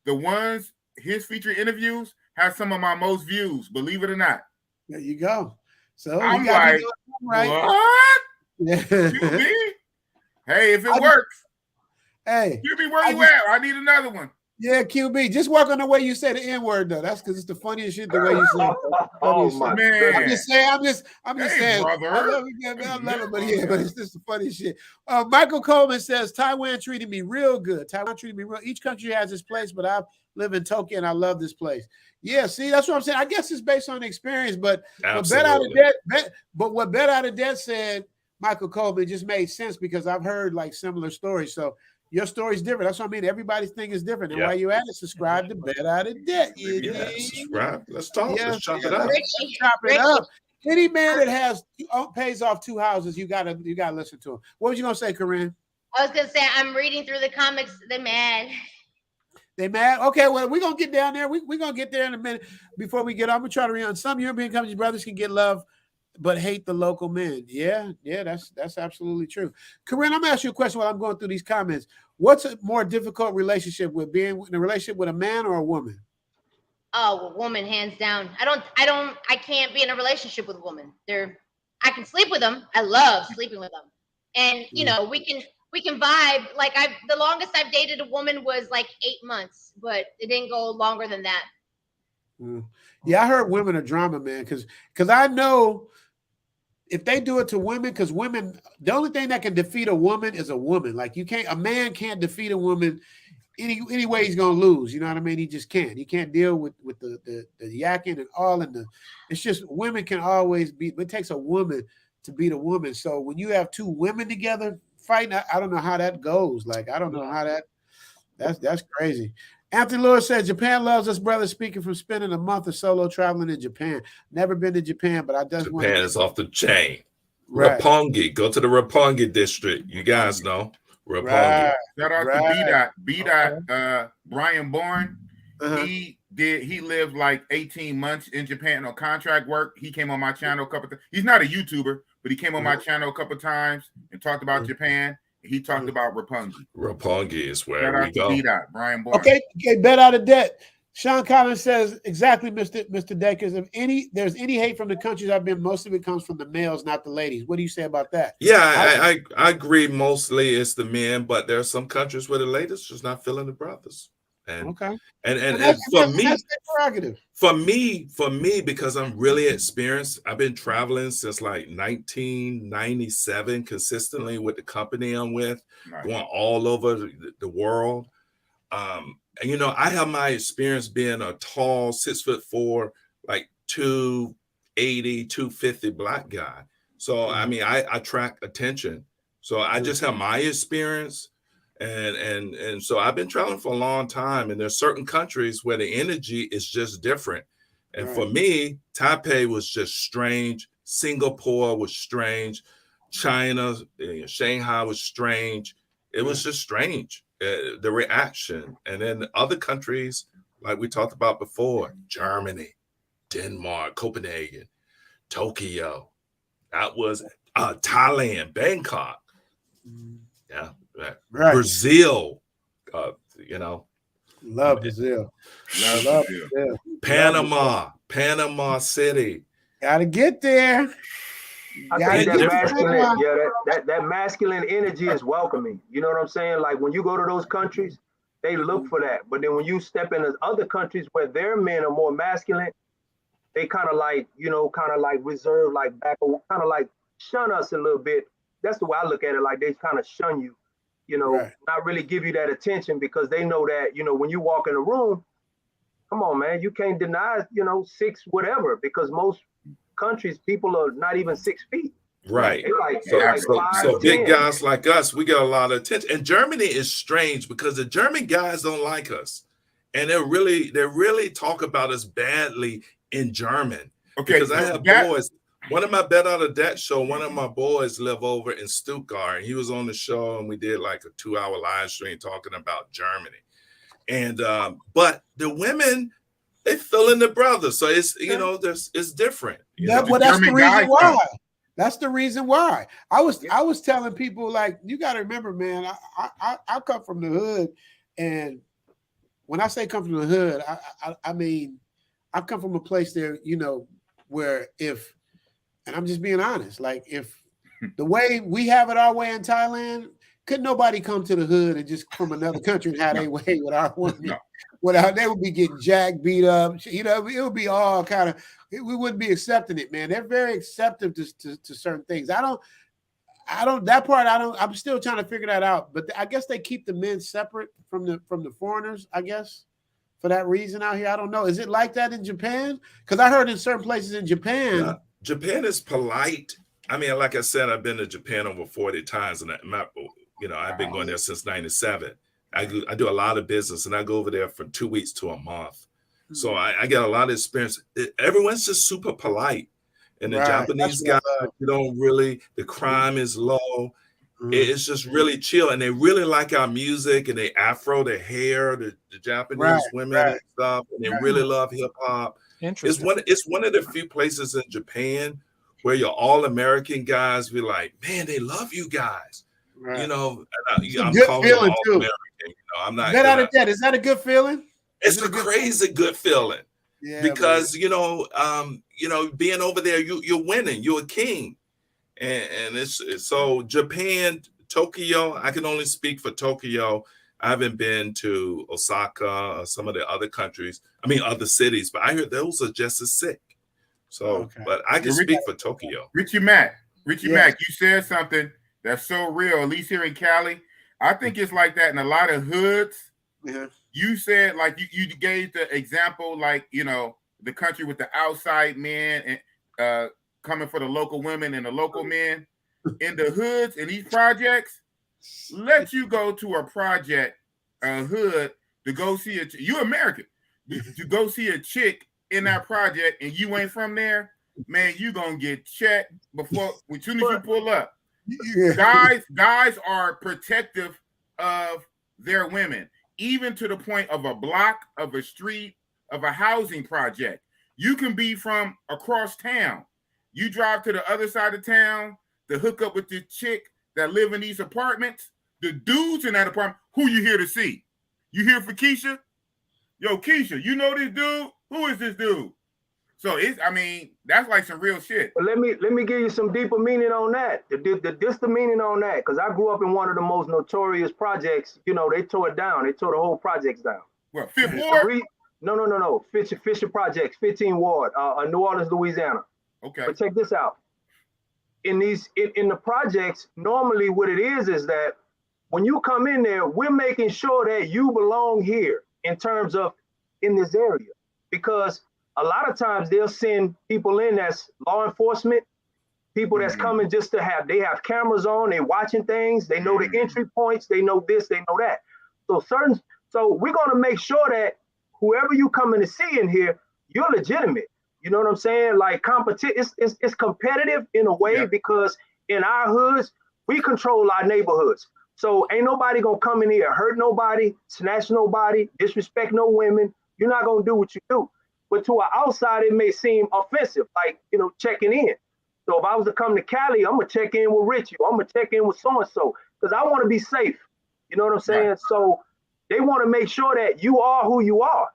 Speaker 10: The ones his feature interviews have some of my most views. Believe it or not.
Speaker 1: There you go. So
Speaker 10: I'm
Speaker 1: you gotta
Speaker 10: like,
Speaker 1: do it right.
Speaker 10: What?
Speaker 1: Yeah.
Speaker 10: QB? Hey, if it works.
Speaker 1: Hey.
Speaker 10: QB, where you at? I need another one.
Speaker 1: Yeah, QB. Just work on the way you say the N-word, though. That's because it's the funniest shit the way you say it.
Speaker 10: Oh, my man.
Speaker 1: I'm just saying.
Speaker 10: Hey,
Speaker 1: saying.
Speaker 10: brother.
Speaker 1: I love it, but it's just the funniest shit. Michael Coleman says, Taiwan treated me real good. Taiwan treated me real. Each country has its place, but I live in Tokyo and I love this place. Yeah, see, that's what I'm saying. I guess it's based on experience, but what Bet Out of Debt said, Michael Coleman, just made sense because I've heard like similar stories. So your story's different. That's what I mean. Everybody's thing is different. And while you at it, subscribe to Bet Out of Debt.
Speaker 9: Subscribe. Let's talk. Let's chop it up.
Speaker 14: Richie,
Speaker 1: Chop it up. Any man that pays off 2 houses, you gotta listen to him. What was you gonna say, Corinne?
Speaker 14: I was gonna say I'm reading through the comics. They're mad.
Speaker 1: They mad? Okay, well, we're gonna get down there. We're gonna get there in a minute. Before we get on, I'm gonna try to read on. Some European countries, brothers can get love, but hate the local men. Yeah, that's absolutely true. Corinne, I'm gonna ask you a question while I'm going through these comments. What's a more difficult relationship with, being in a relationship with a man or a woman?
Speaker 14: Oh, a woman, hands down. I can't be in a relationship with a woman. I can sleep with them. I love sleeping with them. And you know, we can vibe. Like the longest I've dated a woman was like 8 months, but it didn't go longer than that.
Speaker 1: Yeah, I heard women are drama, man, because I know if they do it to women, because women, the only thing that can defeat a woman is a woman. Like a man can't defeat a woman any way. He's gonna lose. You know what I mean? He just can't. He can't deal with the yakking and all, and it's just women can always beat. It takes a woman to beat a woman. So when you have 2 women together fighting, I don't know how that goes. Like I don't know how that's crazy. Anthony Lewis said, Japan loves us, brother, speaking from spending a month of solo traveling in Japan. Never been to Japan, but I just want to.
Speaker 9: Japan is off the chain.
Speaker 1: Right.
Speaker 9: Roppongi. Go to the Roppongi district. You guys know. Roppongi.
Speaker 10: Right. Shout out to B-Dot. Brian Bourne. He lived like 18 months in Japan on contract work. He came on my channel a couple times. He's not a YouTuber, but he came on my channel a couple times and talked about Japan. He talked about Roppongi.
Speaker 9: Roppongi is where we go.
Speaker 10: B-Dot, Brian Bourne.
Speaker 1: Okay, Bet Out of Debt. Sean Collins says exactly, Mr. Deckers. If there's any hate from the countries I've been, most of it comes from the males, not the ladies. What do you say about that?
Speaker 9: Yeah, I agree. Mostly it's the men, but there are some countries where the ladies just not feeling the brothers. And
Speaker 1: okay.
Speaker 9: And
Speaker 1: that's
Speaker 9: for me,
Speaker 1: that's their prerogative.
Speaker 9: For me, because I'm really experienced, I've been traveling since like 1997 consistently with the company I'm with, going all over the world. And you know, I have my experience being a tall, 6'4", like 280, 250 black guy. So I mean, I attract attention. So I just have my experience. And so I've been traveling for a long time, and there's certain countries where the energy is just different. And for me, Taipei was just strange. Singapore was strange. China, Shanghai was strange. It was just strange, the reaction. And then other countries, like we talked about before, Germany, Denmark, Copenhagen, Tokyo. That was Thailand, Bangkok. Yeah.
Speaker 1: Right.
Speaker 9: Brazil, you know,
Speaker 1: love Brazil. Love Brazil.
Speaker 9: Panama City.
Speaker 1: Gotta get there.
Speaker 12: I think that masculine, that masculine energy is welcoming. You know what I'm saying? Like when you go to those countries, they look for that. But then when you step into other countries where their men are more masculine, they kind of like, you know, kind of like reserve, like back, kind of like shun us a little bit. That's the way I look at it. Like they kind of shun you. You know, not really give you that attention because they know that, you know, when you walk in a room, come on, man, you can't deny, you know, 6 whatever, because most countries, people are not even 6 feet.
Speaker 9: Right.
Speaker 12: So
Speaker 9: big guys like us, we get a lot of attention. And Germany is strange because the German guys don't like us. And they really talk about us badly in German.
Speaker 10: Okay.
Speaker 9: Because I have boys. One of my Bet Out of That show, one of my boys live over in Stuttgart. He was on the show and we did like a 2-hour live stream talking about Germany. And but the women, they fill in the brothers. So it's, you know, it's different.
Speaker 1: Well, that's the reason why. That's the reason why. I was telling people, like, you got to remember, man, I come from the hood. And when I say come from the hood, I mean, I come from a place there, you know, where and I'm just being honest, like if the way we have it our way in Thailand, could nobody come to the hood and just from another country and have their way with our women? Without, they would be getting jacked, beat up. You know, it would be all kind of, we wouldn't be accepting it, man. They're very accepting to certain things. I'm still trying to figure that out. But I guess they keep the men separate from the foreigners, I guess, for that reason out here. I don't know. Is it like that in Japan? Because I heard in certain places in Japan.
Speaker 9: Yeah. Japan is polite. I mean, like I said, I've been to Japan over 40 times, and I've been going there since '97. I do a lot of business, and I go over there from 2 weeks to a month. So I get a lot of experience. Everyone's just super polite, and the Japanese guys, you don't really. The crime is low. It's just really chill, and they really like our music, and they afro their hair, the Japanese women and stuff, and they really love hip hop. It's one of the few places in Japan where your all-American guys be like, man, they love you guys. You know, I'm calling them all-American. You know, I'm not.
Speaker 1: Is that a good feeling?
Speaker 9: It's a crazy good feeling. Yeah, because man. You know, being over there, you're winning. You're a king, and it's so Japan, Tokyo. I can only speak for Tokyo. I haven't been to Osaka or some of the other countries. I mean, other cities, but I heard those are just as sick. So, but I can speak for Tokyo.
Speaker 10: Richie Mack, you said something that's so real, at least here in Cali. I think it's like that in a lot of hoods. Yeah. You said, like, you gave the example, like, you know, the country with the outside men and coming for the local women and the local men. In the hoods, in these projects, let you go to a project, a hood, to go see you American, to go see a chick in that project, and you ain't from there, man, you gonna get checked before as soon as you pull up. Guys are protective of their women, even to the point of a block, of a street, of a housing project. You can be from across town. You drive to the other side of town to hook up with this chick that live in these apartments. The dudes in that apartment, who you here to see? You here for Keisha? yo, Keisha, you know this dude? Who is this dude? So I mean, that's like some real shit.
Speaker 12: But let me give you some deeper meaning on that. The meaning on that, because I grew up in one of the most notorious projects. You know, they tore it down. They tore the whole projects down.
Speaker 10: What, Fifth Ward?
Speaker 12: No. Fisher Projects, 15 Ward, New Orleans, Louisiana.
Speaker 10: Okay.
Speaker 12: But check this out. In the projects, normally what it is that when you come in there, we're making sure that you belong here in terms of in this area, because a lot of times they'll send people in that's law enforcement, people that's coming just to they have cameras on, they watching things, they know the entry points, they know this, they know that. So we're gonna make sure that whoever you coming to see in here, you're legitimate. You know what I'm saying? Like it's competitive in a way because in our hoods, we control our neighborhoods. So ain't nobody gonna come in here, hurt nobody, snatch nobody, disrespect no women. You're not gonna do what you do. But to an outside, it may seem offensive, like, you know, checking in. So if I was to come to Cali, I'm gonna check in with Richie. I'm gonna check in with so-and-so because I want to be safe. You know what I'm saying? Right. So they want to make sure that you are who you are.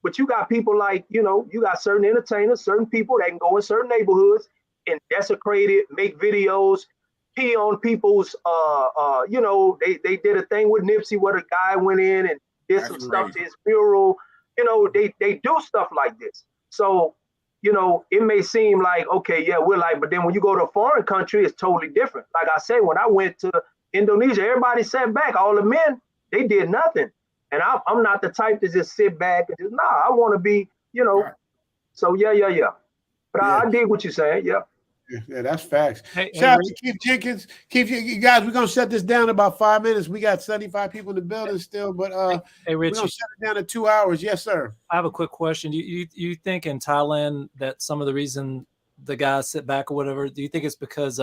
Speaker 12: But you got people like, you know, you got certain entertainers, certain people that can go in certain neighborhoods and desecrate it, make videos, pee on people's, you know, they did a thing with Nipsey where the guy went in and did some stuff to his mural. You know, they do stuff like this. So, you know, it may seem like, okay, yeah, we're like, but then when you go to a foreign country, it's totally different. Like I said, when I went to Indonesia, everybody sat back. All the men, they did nothing. And I'm not the type to just sit back and just, I want to be, you know. Right. So, yeah. But I dig what you're saying, yeah.
Speaker 1: Yeah, that's facts. Shout out to Keith Jenkins. Keith, you guys, we're gonna shut this down in about 5 minutes. We got 75 people in the building still, but
Speaker 13: hey, Richie,
Speaker 1: we're gonna shut it down in 2 hours. Yes, sir.
Speaker 13: I have a quick question. You think in Thailand that some of the reason the guys sit back or whatever, do you think it's because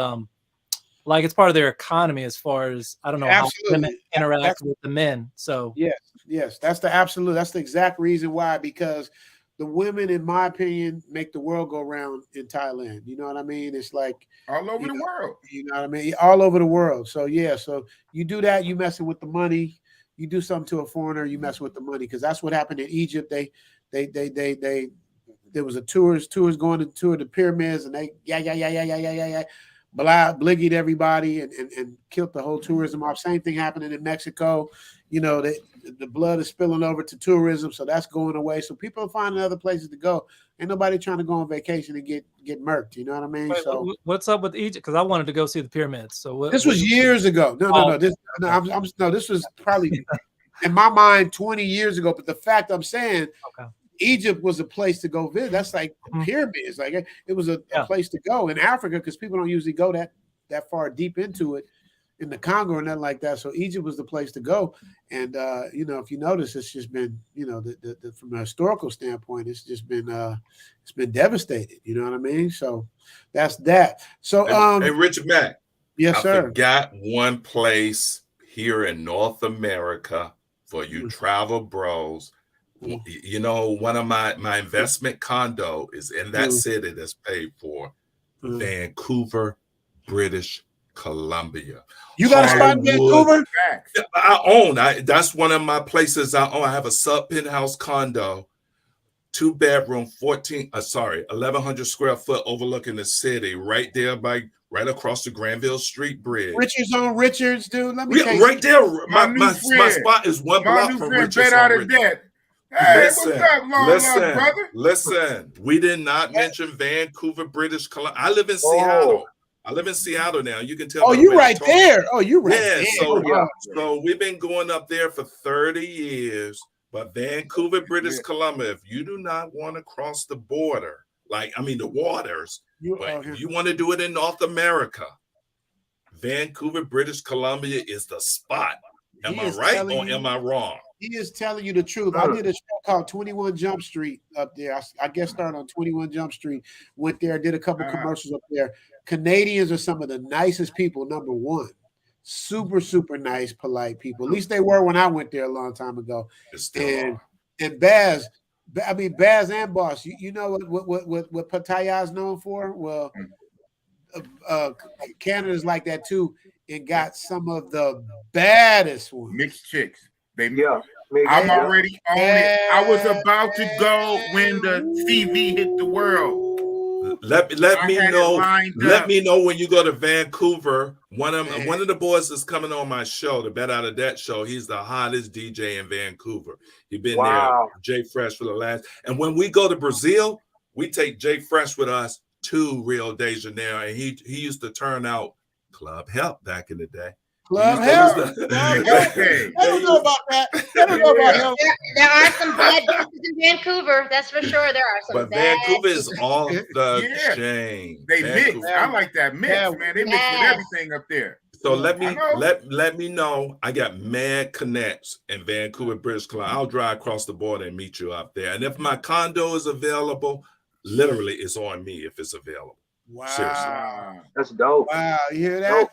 Speaker 13: like it's part of their economy as far as I don't know how women interact with the men? So
Speaker 1: yes, that's the exact reason why, because the women, in my opinion, make the world go round in Thailand. You know what I mean? It's like
Speaker 10: all over the world.
Speaker 1: You know what I mean? All over the world. So yeah, so you do that, you messing with the money. You do something to a foreigner, you mess with the money, because that's what happened in Egypt. There was a tours going to tour the pyramids, and they bliggied everybody and killed the whole tourism off. Same thing happening in Mexico. You know, the blood is spilling over to tourism, so that's going away. So people are finding other places to go. Ain't nobody trying to go on vacation and get murked. You know what I mean?
Speaker 13: Wait,
Speaker 1: so
Speaker 13: what's up with Egypt? Because I wanted to go see the pyramids. So
Speaker 1: this was years ago. No. This was probably in my mind 20 years ago. But the fact I'm saying, Egypt was a place to go visit. That's like pyramids. Like it was a place to go in Africa, because people don't usually go that far deep into it in the Congo or nothing like that. So Egypt was the place to go. And you know, if you notice, it's just been, you know, from a historical standpoint, it's just been it's been devastated. You know what I mean? So that's that. So
Speaker 9: hey, Richard Mack.
Speaker 1: Yes, sir.
Speaker 9: I forgot one place here in North America for you travel bros. You know, one of my investment condo is in that city that's paid for. Vancouver, British Columbia.
Speaker 1: You got a spot in Vancouver?
Speaker 9: I own. That's one of my places I own. I have a sub penthouse condo, 2-bedroom, 1,100 square foot, overlooking the city, right across the Granville Street Bridge.
Speaker 1: Richard's on Richards, dude. Let me tell
Speaker 9: right there. My spot is one block from Richards.
Speaker 10: Hey, what's up, long brother?
Speaker 9: Listen, we did not mention Vancouver, British Columbia. I live in Seattle. I live in Seattle now. You can tell.
Speaker 1: Oh, you right there. Oh, you right there.
Speaker 9: So we've been going up there for 30 years. But Vancouver, British Columbia, if you do not want to cross the border, the waters, but you want to do it in North America, Vancouver, British Columbia is the spot. Am I right or am I wrong?
Speaker 1: He is telling you the truth. I did a show called 21 Jump Street up there. I guest started on 21 Jump Street. Went there, did a couple commercials up there. Canadians are some of the nicest people, number one. Super, super nice, polite people. At least they were when I went there a long time ago. And Baz and Boss, you know what Pattaya is known for? Well, Canada's like that too, and got some of the baddest ones.
Speaker 10: Mixed chicks. I'm already on it. I was about to go when the CV hit the world.
Speaker 9: Let me know. Let me know when you go to Vancouver. One of the boys is coming on my show, the Bet Out of That show. He's the hottest DJ in Vancouver. He's been there, Jay Fresh, for the last. And when we go to Brazil, we take Jay Fresh with us to Rio de Janeiro, and he used to turn out Club Help back in the day.
Speaker 1: Club Help. I don't know about that. I don't know about Help.
Speaker 14: There are some bad bitches in Vancouver. That's for sure. There are some.
Speaker 9: But
Speaker 14: bad
Speaker 9: Vancouver is off the
Speaker 10: Yeah.
Speaker 9: chain.
Speaker 10: They
Speaker 9: Vancouver.
Speaker 10: mix. I like that mix, man. They mix with everything up there.
Speaker 9: So let me know. I got mad connects in Vancouver, British Columbia. I'll drive across the border and meet you up there. And if my condo is available, literally it's on me if it's available.
Speaker 1: Wow.
Speaker 9: Seriously.
Speaker 12: That's dope.
Speaker 1: Wow, you hear that?
Speaker 12: Dope.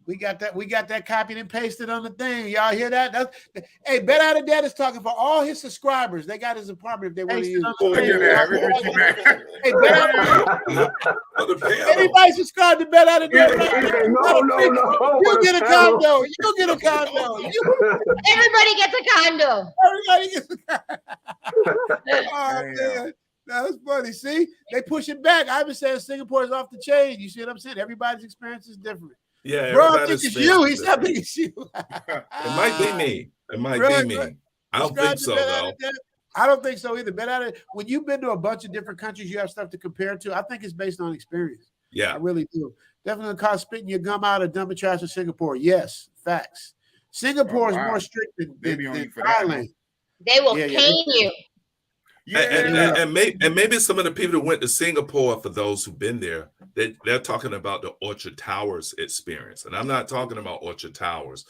Speaker 1: We got that copied and pasted on the thing. Y'all hear that? Hey, Bet Out of That is talking for all his subscribers. They got his apartment if they want to use it. Hey, Bet Out of That. Anybody subscribe to Bet Out of That?
Speaker 12: No.
Speaker 1: You get a condo. You get a condo.
Speaker 14: Everybody gets a condo.
Speaker 1: Everybody gets a condo. Oh, man. That's funny. See, they push it back. I've been saying Singapore is off the chain. You see what I'm saying? Everybody's experience is different.
Speaker 9: Yeah,
Speaker 1: bro, I think it's you. He's not thinking it's you.
Speaker 9: It might be me. It might be me. I don't think so, though.
Speaker 1: I don't think so either. Bet out of when you've been to a bunch of different countries, you have stuff to compare to. I think it's based on experience.
Speaker 9: Yeah,
Speaker 1: I really do. Definitely cause spitting your gum out or dumping trash in Singapore. Yes, facts. Singapore is more strict than Thailand.
Speaker 14: They will cane you.
Speaker 9: And maybe some of the people who went to Singapore, for those who've been there, they're talking about the Orchard Towers experience, and I'm not talking about Orchard Towers.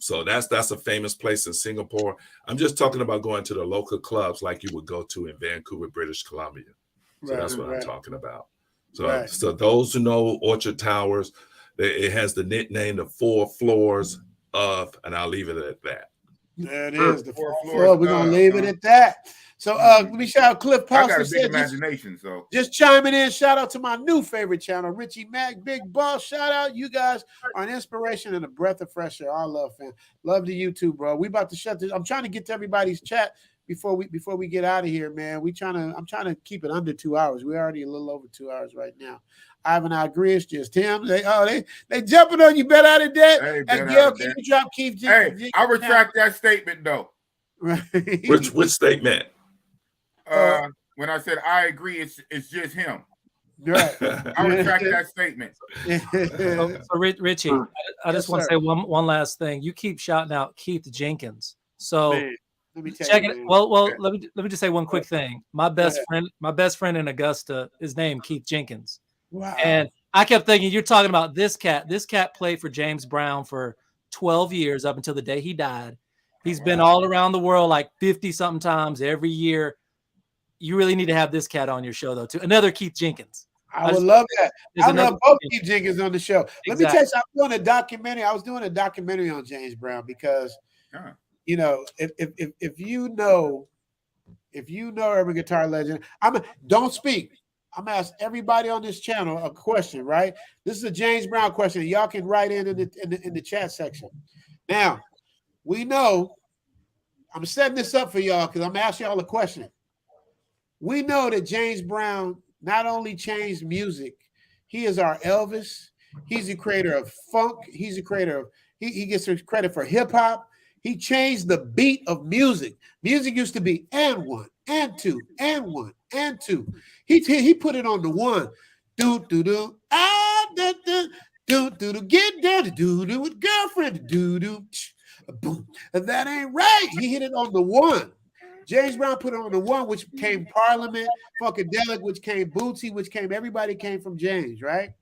Speaker 9: So that's a famous place in Singapore. I'm just talking about going to the local clubs like you would go to in Vancouver, British Columbia. So that's what I'm talking about. So so those who know Orchard Towers, it has the nickname the 4 floors of, and I'll leave it at that.
Speaker 1: There it is, the 4 floors. We're gonna leave it at that. So let me shout out Cliff Poster.
Speaker 10: I got a big imagination, so
Speaker 1: just chiming in. Shout out to my new favorite channel, Richie Mac, Big Boss. Shout out, you guys are an inspiration and a breath of fresh air. I love, fam. Love to you too, bro. We about to shut this. I'm trying to get to everybody's chat before we get out of here, man. I'm trying to keep it under 2 hours. We're already a little over 2 hours right now. Ivan, I agree. It's just him. They jumping on you. Bet out of that.
Speaker 10: Hey,
Speaker 1: and Gail, can you drop Keith?
Speaker 10: Hey, I retract that statement though.
Speaker 1: Right.
Speaker 9: Which statement?
Speaker 10: When I said I agree, it's just him.
Speaker 1: Right.
Speaker 10: I retract that statement.
Speaker 13: So Richie, I just want to say one last thing. You keep shouting out Keith Jenkins. So
Speaker 1: Man, let me tell
Speaker 13: check
Speaker 1: you,
Speaker 13: it.
Speaker 1: man.
Speaker 13: Well, let me just say one quick thing. My best friend in Augusta is named Keith Jenkins.
Speaker 1: Wow.
Speaker 13: And I kept thinking you're talking about this cat. This cat played for James Brown for 12 years up until the day he died. He's been all around the world like 50 something times every year. You really need to have this cat on your show, though, too. Another Keith Jenkins.
Speaker 1: I would love that. I love both
Speaker 13: Keith
Speaker 1: Keith Jenkins on the show. Let me tell you something. I was doing a documentary on James Brown because, you know, if you know urban guitar legend, don't speak. I'm gonna ask everybody on this channel a question, right? This is a James Brown question. Y'all can write in the chat section. Now, we know I'm setting this up for y'all because I'm gonna ask y'all a question. We know that James Brown not only changed music, he is our Elvis. He's the creator of funk. He's the creator of, he gets credit for hip hop. He changed the beat of music. Music used to be and 1, and 2, and 1, and 2. He put it on the 1. Do do do ah da da do do do get down to do do with girlfriend do do boom. That ain't right. He hit it on the 1. James Brown put it on the 1, which came Parliament, Funkadelic, which came Bootsy, which came everybody came from James, right?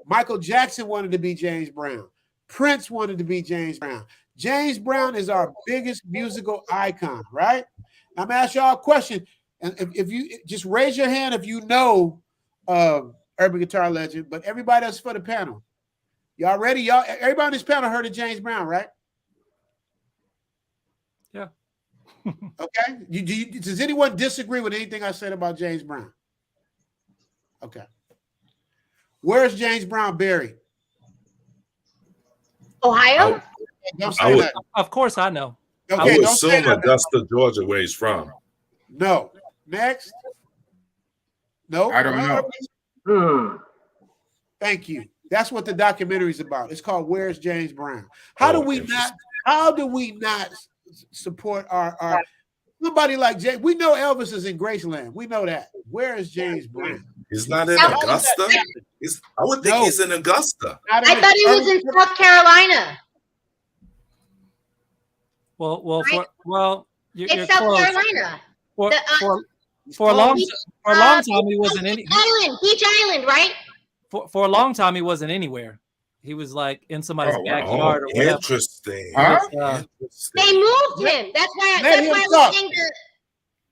Speaker 1: Michael Jackson wanted to be James Brown. Prince wanted to be James Brown. James Brown is our biggest musical icon, right? I'm gonna ask y'all a question, and if you just raise your hand if you know urban guitar legend, but everybody else for the panel. Y'all ready? Everybody on this panel heard of James Brown, right?
Speaker 13: Yeah.
Speaker 1: Okay. Does anyone disagree with anything I said about James Brown? Okay. Where's James Brown buried?
Speaker 14: Ohio?
Speaker 1: Don't say that.
Speaker 13: Of course I know.
Speaker 9: I
Speaker 1: Okay,
Speaker 9: would
Speaker 1: don't say
Speaker 9: assume
Speaker 1: nothing.
Speaker 9: Augusta, Georgia, where he's from.
Speaker 1: No. Next. No.
Speaker 10: I don't know.
Speaker 1: Thank you. That's what the documentary is about. It's called "Where's James Brown?" How do we not support our somebody like Jay? We know Elvis is in Graceland. We know that. Where is James Brown?
Speaker 9: He's not in Augusta. I would think he's in Augusta.
Speaker 14: I thought he was in South Carolina.
Speaker 13: You're
Speaker 14: It's South
Speaker 13: close.
Speaker 14: Carolina.
Speaker 13: For a long time he wasn't any
Speaker 14: Beach Island, right?
Speaker 13: For a long time he wasn't anywhere. He was like in somebody's backyard or whatever.
Speaker 9: Interesting.
Speaker 14: They moved him. That's why I was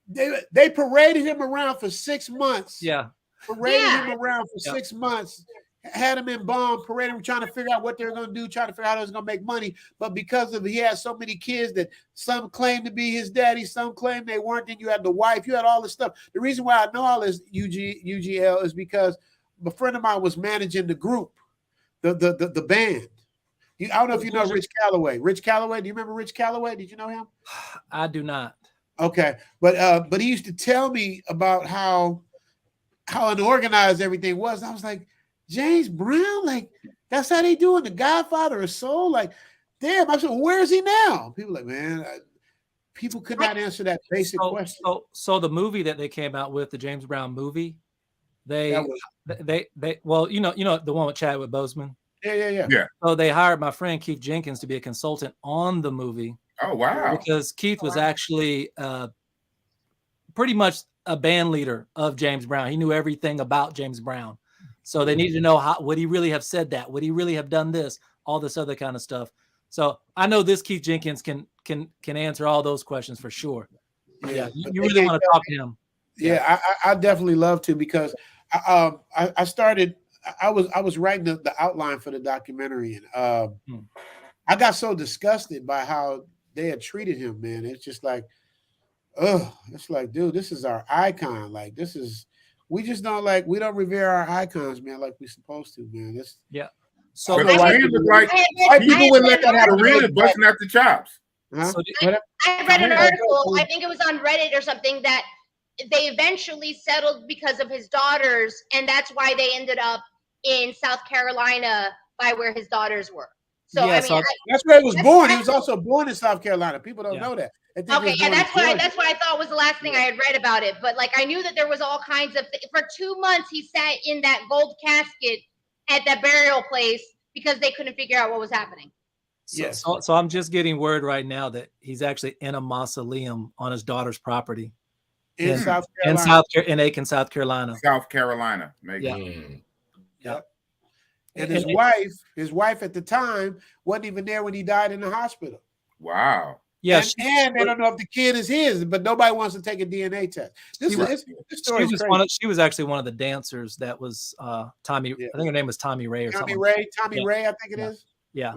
Speaker 14: saying
Speaker 1: They paraded him around for 6 months.
Speaker 13: Yeah.
Speaker 1: Paraded him around for 6 months. Had him in bomb, paraded him, trying to figure out what they were going to do, trying to figure out how they was going to make money. But because of he had so many kids that some claimed to be his daddy, some claimed they weren't. Then you had the wife, you had all this stuff. The reason why I know all this UGL is because a friend of mine was managing the group, the band. I don't know if you know Rich Calloway. Rich Calloway, do you remember Rich Calloway? Did you know him?
Speaker 13: I do not.
Speaker 1: Okay, but he used to tell me about how unorganized everything was. I was like, James Brown, like that's how they doing The Godfather of Soul. Like, damn, I said, where is he now? People like, man, people could not answer that basic question.
Speaker 13: So the movie that they came out with, the James Brown movie, they well, you know the one with Chadwick Boseman.
Speaker 1: Yeah.
Speaker 13: So they hired my friend Keith Jenkins to be a consultant on the movie.
Speaker 10: Oh wow!
Speaker 13: Because Keith was actually pretty much a band leader of James Brown. He knew everything about James Brown. So they needed to know would he really have said that? Would he really have done this? All this other kind of stuff. So I know this Keith Jenkins can answer all those questions for sure. Yeah, you really want to talk to him.
Speaker 1: Yeah, I definitely love to because I started. I was writing the outline for the documentary, and I got so disgusted by how they had treated him. Man, it's just like, it's like, dude, this is our icon. Like, this is. We just don't we don't revere our icons, man, like we're supposed to, man.
Speaker 10: So people wouldn't let that happen. Really busting out the chops.
Speaker 14: I read an article, I think it was on Reddit or something, that they eventually settled because of his daughters, and that's why they ended up in South Carolina by where his daughters were. So
Speaker 1: that's where he was born. He was also born in South Carolina. People don't know that.
Speaker 14: Okay, yeah, that's what I thought was the last thing I had read about it. But I knew that there was all kinds of for 2 months he sat in that gold casket at that burial place because they couldn't figure out what was happening.
Speaker 13: So I'm just getting word right now that he's actually in a mausoleum on his daughter's property
Speaker 1: in South Carolina.
Speaker 13: In Aiken, South Carolina.
Speaker 10: South Carolina, maybe.
Speaker 1: Yeah. And his wife at the time wasn't even there when he died in the hospital.
Speaker 10: Wow.
Speaker 1: Yeah, and they don't know if the kid is his, but nobody wants to take a DNA test. This story is crazy.
Speaker 13: She was actually one of the dancers that was Tommy. I think her name was Tommy Ray or something.
Speaker 1: Tommy Ray, I think it is.
Speaker 13: Yeah.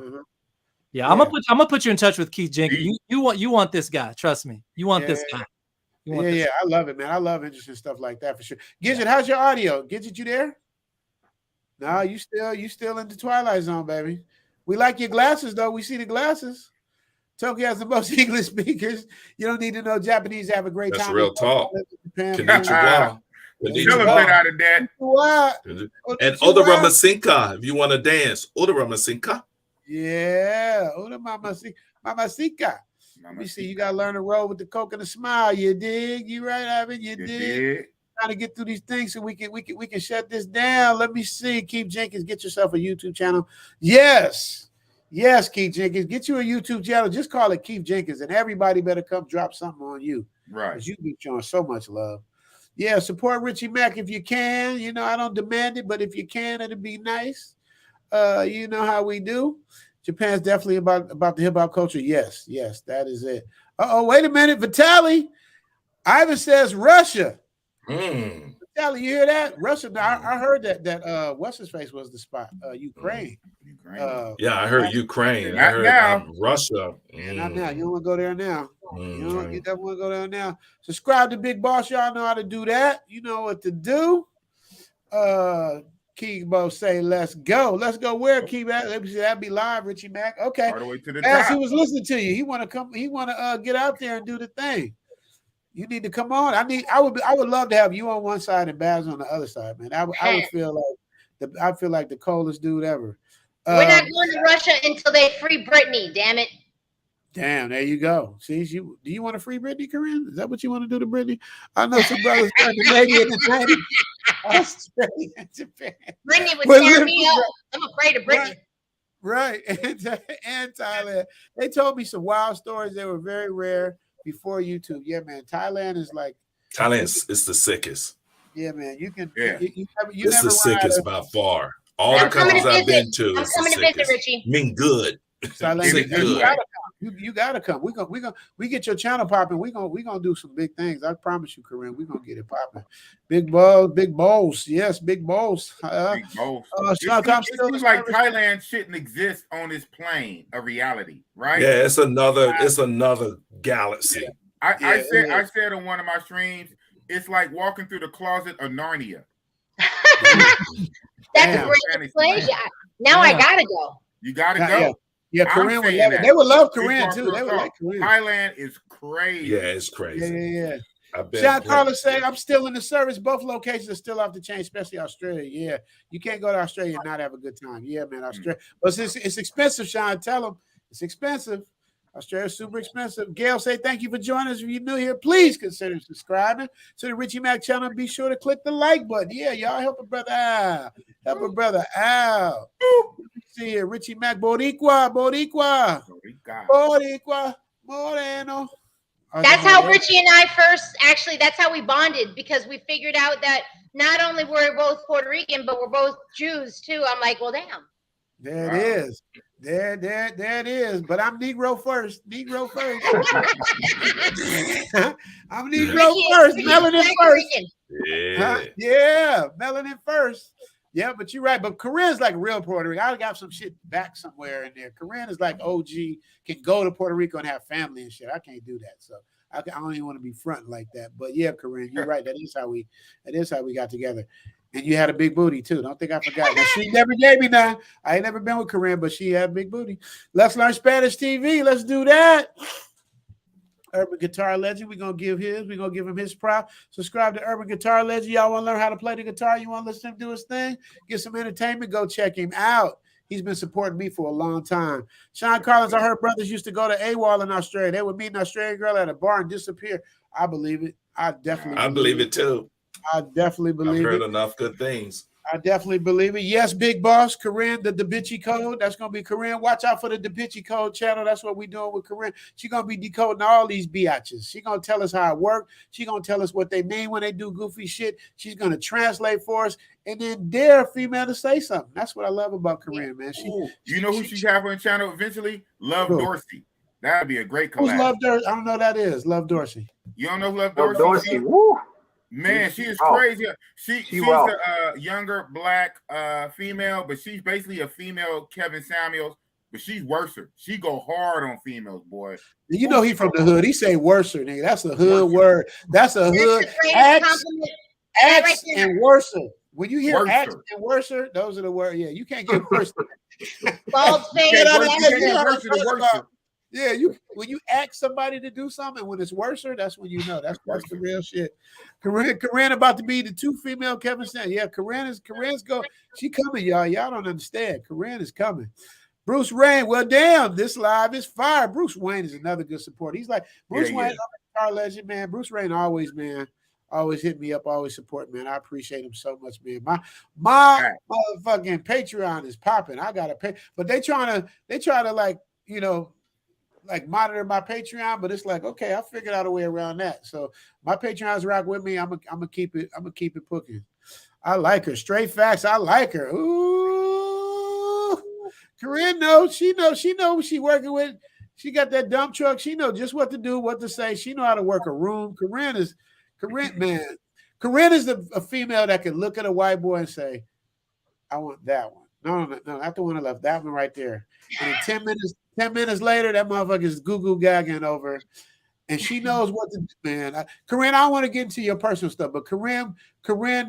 Speaker 13: Yeah, I'm gonna put you in touch with Keith Jenkins. You want this guy? Trust me, you want this guy.
Speaker 1: I love it, man. I love interesting stuff like that for sure. Gidget, how's your audio? Gidget, you there? No, you still in the Twilight Zone, baby. We like your glasses though. We see the glasses. Tokyo has the most English speakers. You don't need to know Japanese. Have a great time.
Speaker 9: That's real talk.
Speaker 10: Konnichiwa. Out of that.
Speaker 9: And Odora Masinka, if you want to dance, Odora Masinka.
Speaker 1: Yeah, Odora Mamasika. Let me see. You gotta learn to roll with the coke and the smile. You dig? You right, Ivan? You dig? Trying to get through these things so we can shut this down. Let me see. Keith Jenkins, get yourself a YouTube channel. Yes, Keith Jenkins, get you a YouTube channel. Just call it Keith Jenkins, and everybody better come drop something on you.
Speaker 10: Right.
Speaker 1: Because you be showing so much love. Yeah, support Richie Mack if you can. You know, I don't demand it, but if you can, it'd be nice. You know how we do. Japan's definitely about the hip-hop culture. Yes, that is it. Wait a minute. Vitaly. Ivan says Russia. Vitaly, you hear that? Russia. I heard that what's his face was the spot. Ukraine.
Speaker 9: I heard Ukraine. I heard Russia.
Speaker 1: Not now. You don't want to go there now. You definitely want to go there now. Subscribe to Big Boss. Y'all know how to do that. You know what to do. Keybo say, let's go. Let's go where, Key Mac? Let me see. That'd be live, Richie Mac. Okay.
Speaker 10: All the way to the
Speaker 1: As
Speaker 10: top.
Speaker 1: he was listening to you. He want to come. He want to get out there and do the thing. You need to come on. I would love to have you on one side and Baz on the other side, man. I would feel like the coolest dude ever.
Speaker 14: We're not going to Russia until they free Britney. Damn it.
Speaker 1: Damn, there you go. See, do you want to free Britney, Corinne? Is that what you want to do to Britney? I know some brothers trying to make it in the 90s. Australia and Japan.
Speaker 14: Britney would tear me up. I'm afraid of Britney.
Speaker 1: Right. And Thailand. They told me some wild stories. They were very rare before YouTube. Yeah, man. Thailand is like
Speaker 9: Thailand is the sickest.
Speaker 1: Yeah, man. You can.
Speaker 14: Yeah.
Speaker 9: It's the sickest by far. All the countries I've been to.
Speaker 14: I'm coming to visit, Richie.
Speaker 9: I mean, good.
Speaker 1: Thailand, you gotta come. We get your channel popping. We gonna do some big things. I promise you, Corinne. We gonna get it popping. Big bowls. Yes, big bowls.
Speaker 10: Big bowls. It seems like Thailand shouldn't exist on this plane of reality, right?
Speaker 9: Yeah, it's another galaxy.
Speaker 10: I said on one of my streams, it's like walking through the closet of Narnia.
Speaker 14: That's a great place. Now I gotta go.
Speaker 10: You gotta go.
Speaker 1: Yeah, Corinne would love it. They would love Corinne too. They would like Corinne.
Speaker 10: Thailand is crazy.
Speaker 9: Yeah, it's crazy.
Speaker 1: Yeah.
Speaker 9: I've been
Speaker 1: Sean Carlos say I'm still in the service. Both locations are still off the chain, especially Australia. Yeah, you can't go to Australia and not have a good time. Yeah, man, Australia. But it's expensive, Sean. Tell them it's expensive. Australia's super expensive. Gail say thank you for joining us. If you're new here, please consider subscribing to the Richie Mac channel. Be sure to click the like button. Yeah, y'all help a brother out. Help a brother out. See here, Richie Mac, Boricua, Moreno.
Speaker 14: That's how Richie and I that's how we bonded, because we figured out that not only were we both Puerto Rican, but we're both Jews too. I'm like, well, damn.
Speaker 1: There it is. There it is. But I'm Negro first. I'm Negro first. Melanin first. Yeah, melanin first. Yeah, but you're right. But Corinne's like real Puerto Rico. I got some shit back somewhere in there. Corinne is like OG, can go to Puerto Rico and have family and shit. I can't do that. So I don't even want to be fronting like that. But yeah, Corinne, you're right. That is how we got together. And you had a big booty too. Don't think I forgot. Now, she never gave me none. I ain't never been with Corinne, but she had a big booty. Let's learn Spanish TV. Let's do that. Urban Guitar Legend. We're going to give him his prop. Subscribe to Urban Guitar Legend. Y'all want to learn how to play the guitar? You want to listen to him do his thing? Get some entertainment? Go check him out. He's been supporting me for a long time. Sean Collins, I heard brothers used to go to AWOL in Australia. They would meet an Australian girl at a bar and disappear. I believe it. I
Speaker 9: believe it too.
Speaker 1: I definitely believe it.
Speaker 9: I've heard enough good things.
Speaker 1: I definitely believe it. Yes, big boss, Corinne, the DaVinci Code. That's going to be Corinne. Watch out for the DaVinci Code channel. That's what we're doing with Corinne. She's going to be decoding all these biatches. She's going to tell us how it works. She's going to tell us what they mean when they do goofy shit. She's going to translate for us and then dare a female to say something. That's what I love about Corinne, man.
Speaker 10: You know who she have on the channel eventually? Love Dorsey. That would be a great collab.
Speaker 1: Who's Love Dorsey? I don't know who that is. Love Dorsey.
Speaker 10: You don't know who Love Dorsey?
Speaker 12: Dorsey. Woo.
Speaker 10: Man, she is crazy. She's a younger black female, but she's basically a female Kevin Samuels, but she's worser. She go hard on females, boy.
Speaker 1: You know he from the hood. He say worser, nigga. That's a hood word. That's a hood. Axe and worser. When you hear axe and worser, those are the words. Yeah, you can't get worse.
Speaker 14: Bald face.
Speaker 1: Yeah, when you ask somebody to do something, when it's worser, that's when you know that's the real shit. Corinne about to be the two female Kevin Stan. Yeah, Corinne's go. She coming, y'all. Y'all don't understand. Corinne is coming. Bruce Wayne. Well, damn, this live is fire. Bruce Wayne is another good support. He's like Bruce Wayne, our legend, man. Bruce Wayne always hit me up, always support, man. I appreciate him so much, man. My motherfucking Patreon is popping. I gotta pay, but they try to like, like monitor my Patreon, but it's like, okay, I figured out a way around that. So my Patreons rock with me. I'm gonna keep it pushing. I like her. Straight facts. I like her. Ooh, Corinne knows. She knows who she working with. She got that dump truck. She knows just what to do, what to say. She know how to work a room. Corinne is a female that can look at a white boy and say, I want that one. No, not the one I left. That one right there. And in 10 minutes later, that motherfucker is goo gagging over. and she knows what to do, man. Corinne, I don't want to get into your personal stuff, but Corinne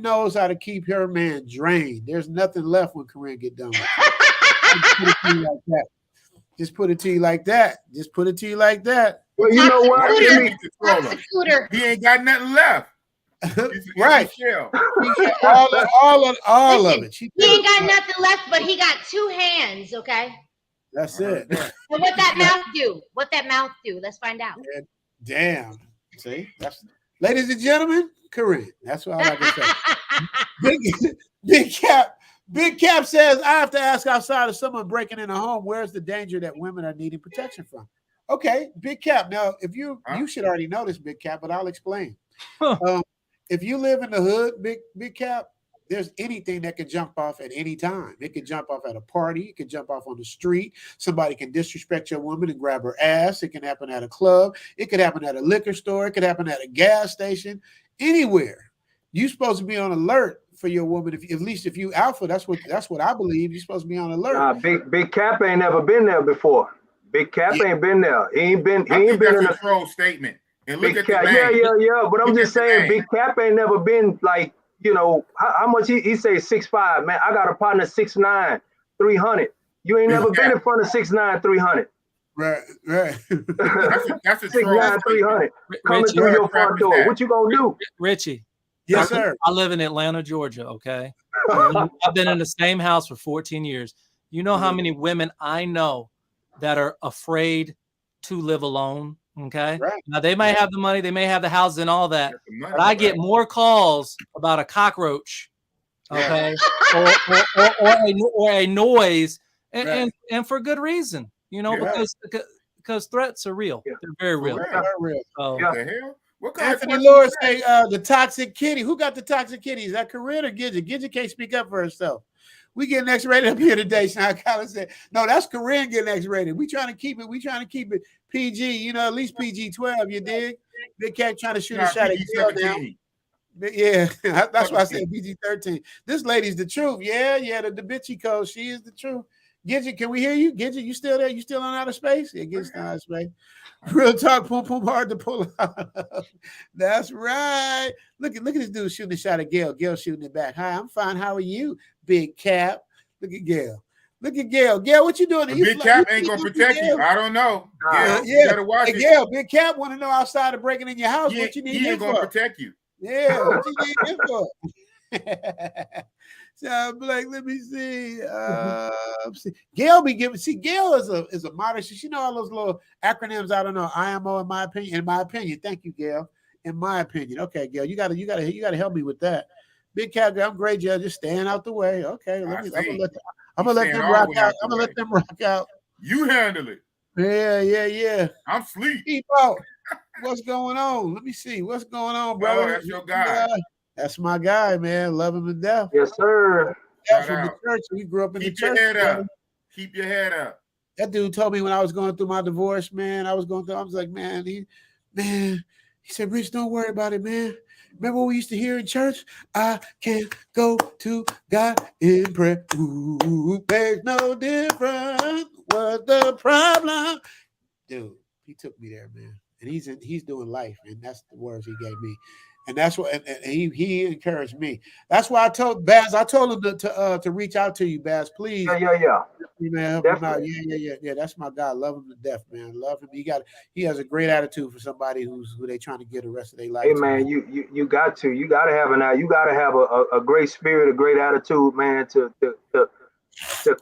Speaker 1: knows how to keep her man drained. There's nothing left when Corinne get done with it. Just put it to you like that. Just put it to you like that.
Speaker 10: Well, you know what?
Speaker 14: He
Speaker 10: ain't got nothing left.
Speaker 1: Right. All of it.
Speaker 14: He ain't got nothing left, but he got 2 hands, okay?
Speaker 1: That's it.
Speaker 14: So what that mouth do? What that mouth do? Let's find out.
Speaker 1: Damn. See? Ladies and gentlemen, Corinne. That's what I like to say. Big Cap says, I have to ask, outside of someone breaking in a home, where's the danger that women are needing protection from? Okay, Big Cap. Now, if you should already know this, Big Cap, but I'll explain. If you live in the hood, Big Cap, there's anything that can jump off at any time. It can jump off at a party. It can jump off on the street. Somebody can disrespect your woman and grab her ass. It can happen at a club. It could happen at a liquor store. It could happen at a gas station. Anywhere. You're supposed to be on alert for your woman. At least if you alpha, that's what I believe. You're supposed to be on alert.
Speaker 12: Nah, Big Cap ain't never been there before. Big Cap ain't been there. He ain't been in a
Speaker 10: troll statement. And look
Speaker 12: Big
Speaker 10: at
Speaker 12: Cap, yeah. But I'm just saying, Big Cap ain't never been like, you know, how much he say 6'5", man. I got a partner 6'9", 300. You ain't never been in front of 6'9", 300.
Speaker 1: Right.
Speaker 10: That's a
Speaker 12: 6'9", 300. Coming through your front door. What you gonna do?
Speaker 13: Richie.
Speaker 1: Yes, sir.
Speaker 13: I live in Atlanta, Georgia, okay? I've been in the same house for 14 years. You know how many women I know that are afraid to live alone? Okay.
Speaker 1: Right.
Speaker 13: Now they may have the money, they may have the houses and all that, but I get more calls about a cockroach, okay, or a noise, and for good reason, you know, because threats are real. They're very real. So,
Speaker 10: What the hell? What kind
Speaker 1: Anthony
Speaker 10: of
Speaker 1: Lord say the toxic kitty. Who got the toxic kitty? Is that Corinne or Gidget? Gidget can't speak up for herself. We getting X-rated up here today. Sean Collins said, no, that's Corinne getting X-rated. We trying to keep it PG, you know, at least PG-12, you dig? Big Cat trying to shoot a shot at Gail now. Yeah, that's why I said PG-13. This lady's the truth. Yeah, the bitchy code. She is the truth. Gidget, can we hear you? Gidget, you still there? You still on outer space? Yeah, Gidget's on outer space. Real talk, pum hard to pull out. That's right. Look at this dude shooting a shot at Gail. Gail shooting it back. Hi, I'm fine. How are you, Big Cap? Look at Gail. Gail, what you doing?
Speaker 10: Big Cap ain't gonna protect you. I don't know. You gotta watch it.
Speaker 1: Gail, Big Cap want to know outside of breaking in your house. What you need
Speaker 10: he ain't gonna protect you.
Speaker 1: Yeah, what you need him for? So Blake, let me see. Gail be giving. See, Gail is a modest. She know all those little acronyms. I don't know. IMO, in my opinion. In my opinion, thank you, Gail. In my opinion, okay, Gail, you gotta help me with that. Big Cat, I'm great, Judge. Just staying out the way. Okay, I'm gonna let them rock out. I'm gonna let them rock out.
Speaker 10: You handle it.
Speaker 1: Yeah.
Speaker 10: I'm sleep.
Speaker 1: Keep out. What's going on? Let me see. What's going on, brother?
Speaker 10: Oh, that's your guy.
Speaker 1: That's my guy, man. Love him to death.
Speaker 12: Yes, sir.
Speaker 1: That's from the church. We grew up in the church.
Speaker 10: Keep your head up.
Speaker 1: That dude told me when I was going through my divorce, man. I was like, man, he said, Rich, don't worry about it, man. Remember what we used to hear in church? I can't go to God in prayer. Ooh, there's no difference. What's the problem? Dude, he took me there, man. And he's doing life, and that's the words he gave me. And that's what and he encouraged me. That's why I told Baz, I told him to reach out to you, Baz, please.
Speaker 12: Yeah.
Speaker 1: Man, help him out. Yeah. That's my guy. Love him to death, man. Love him. He has a great attitude for somebody who they trying to get the rest of their life.
Speaker 12: Hey man, you got to have a great spirit, a great attitude, man, to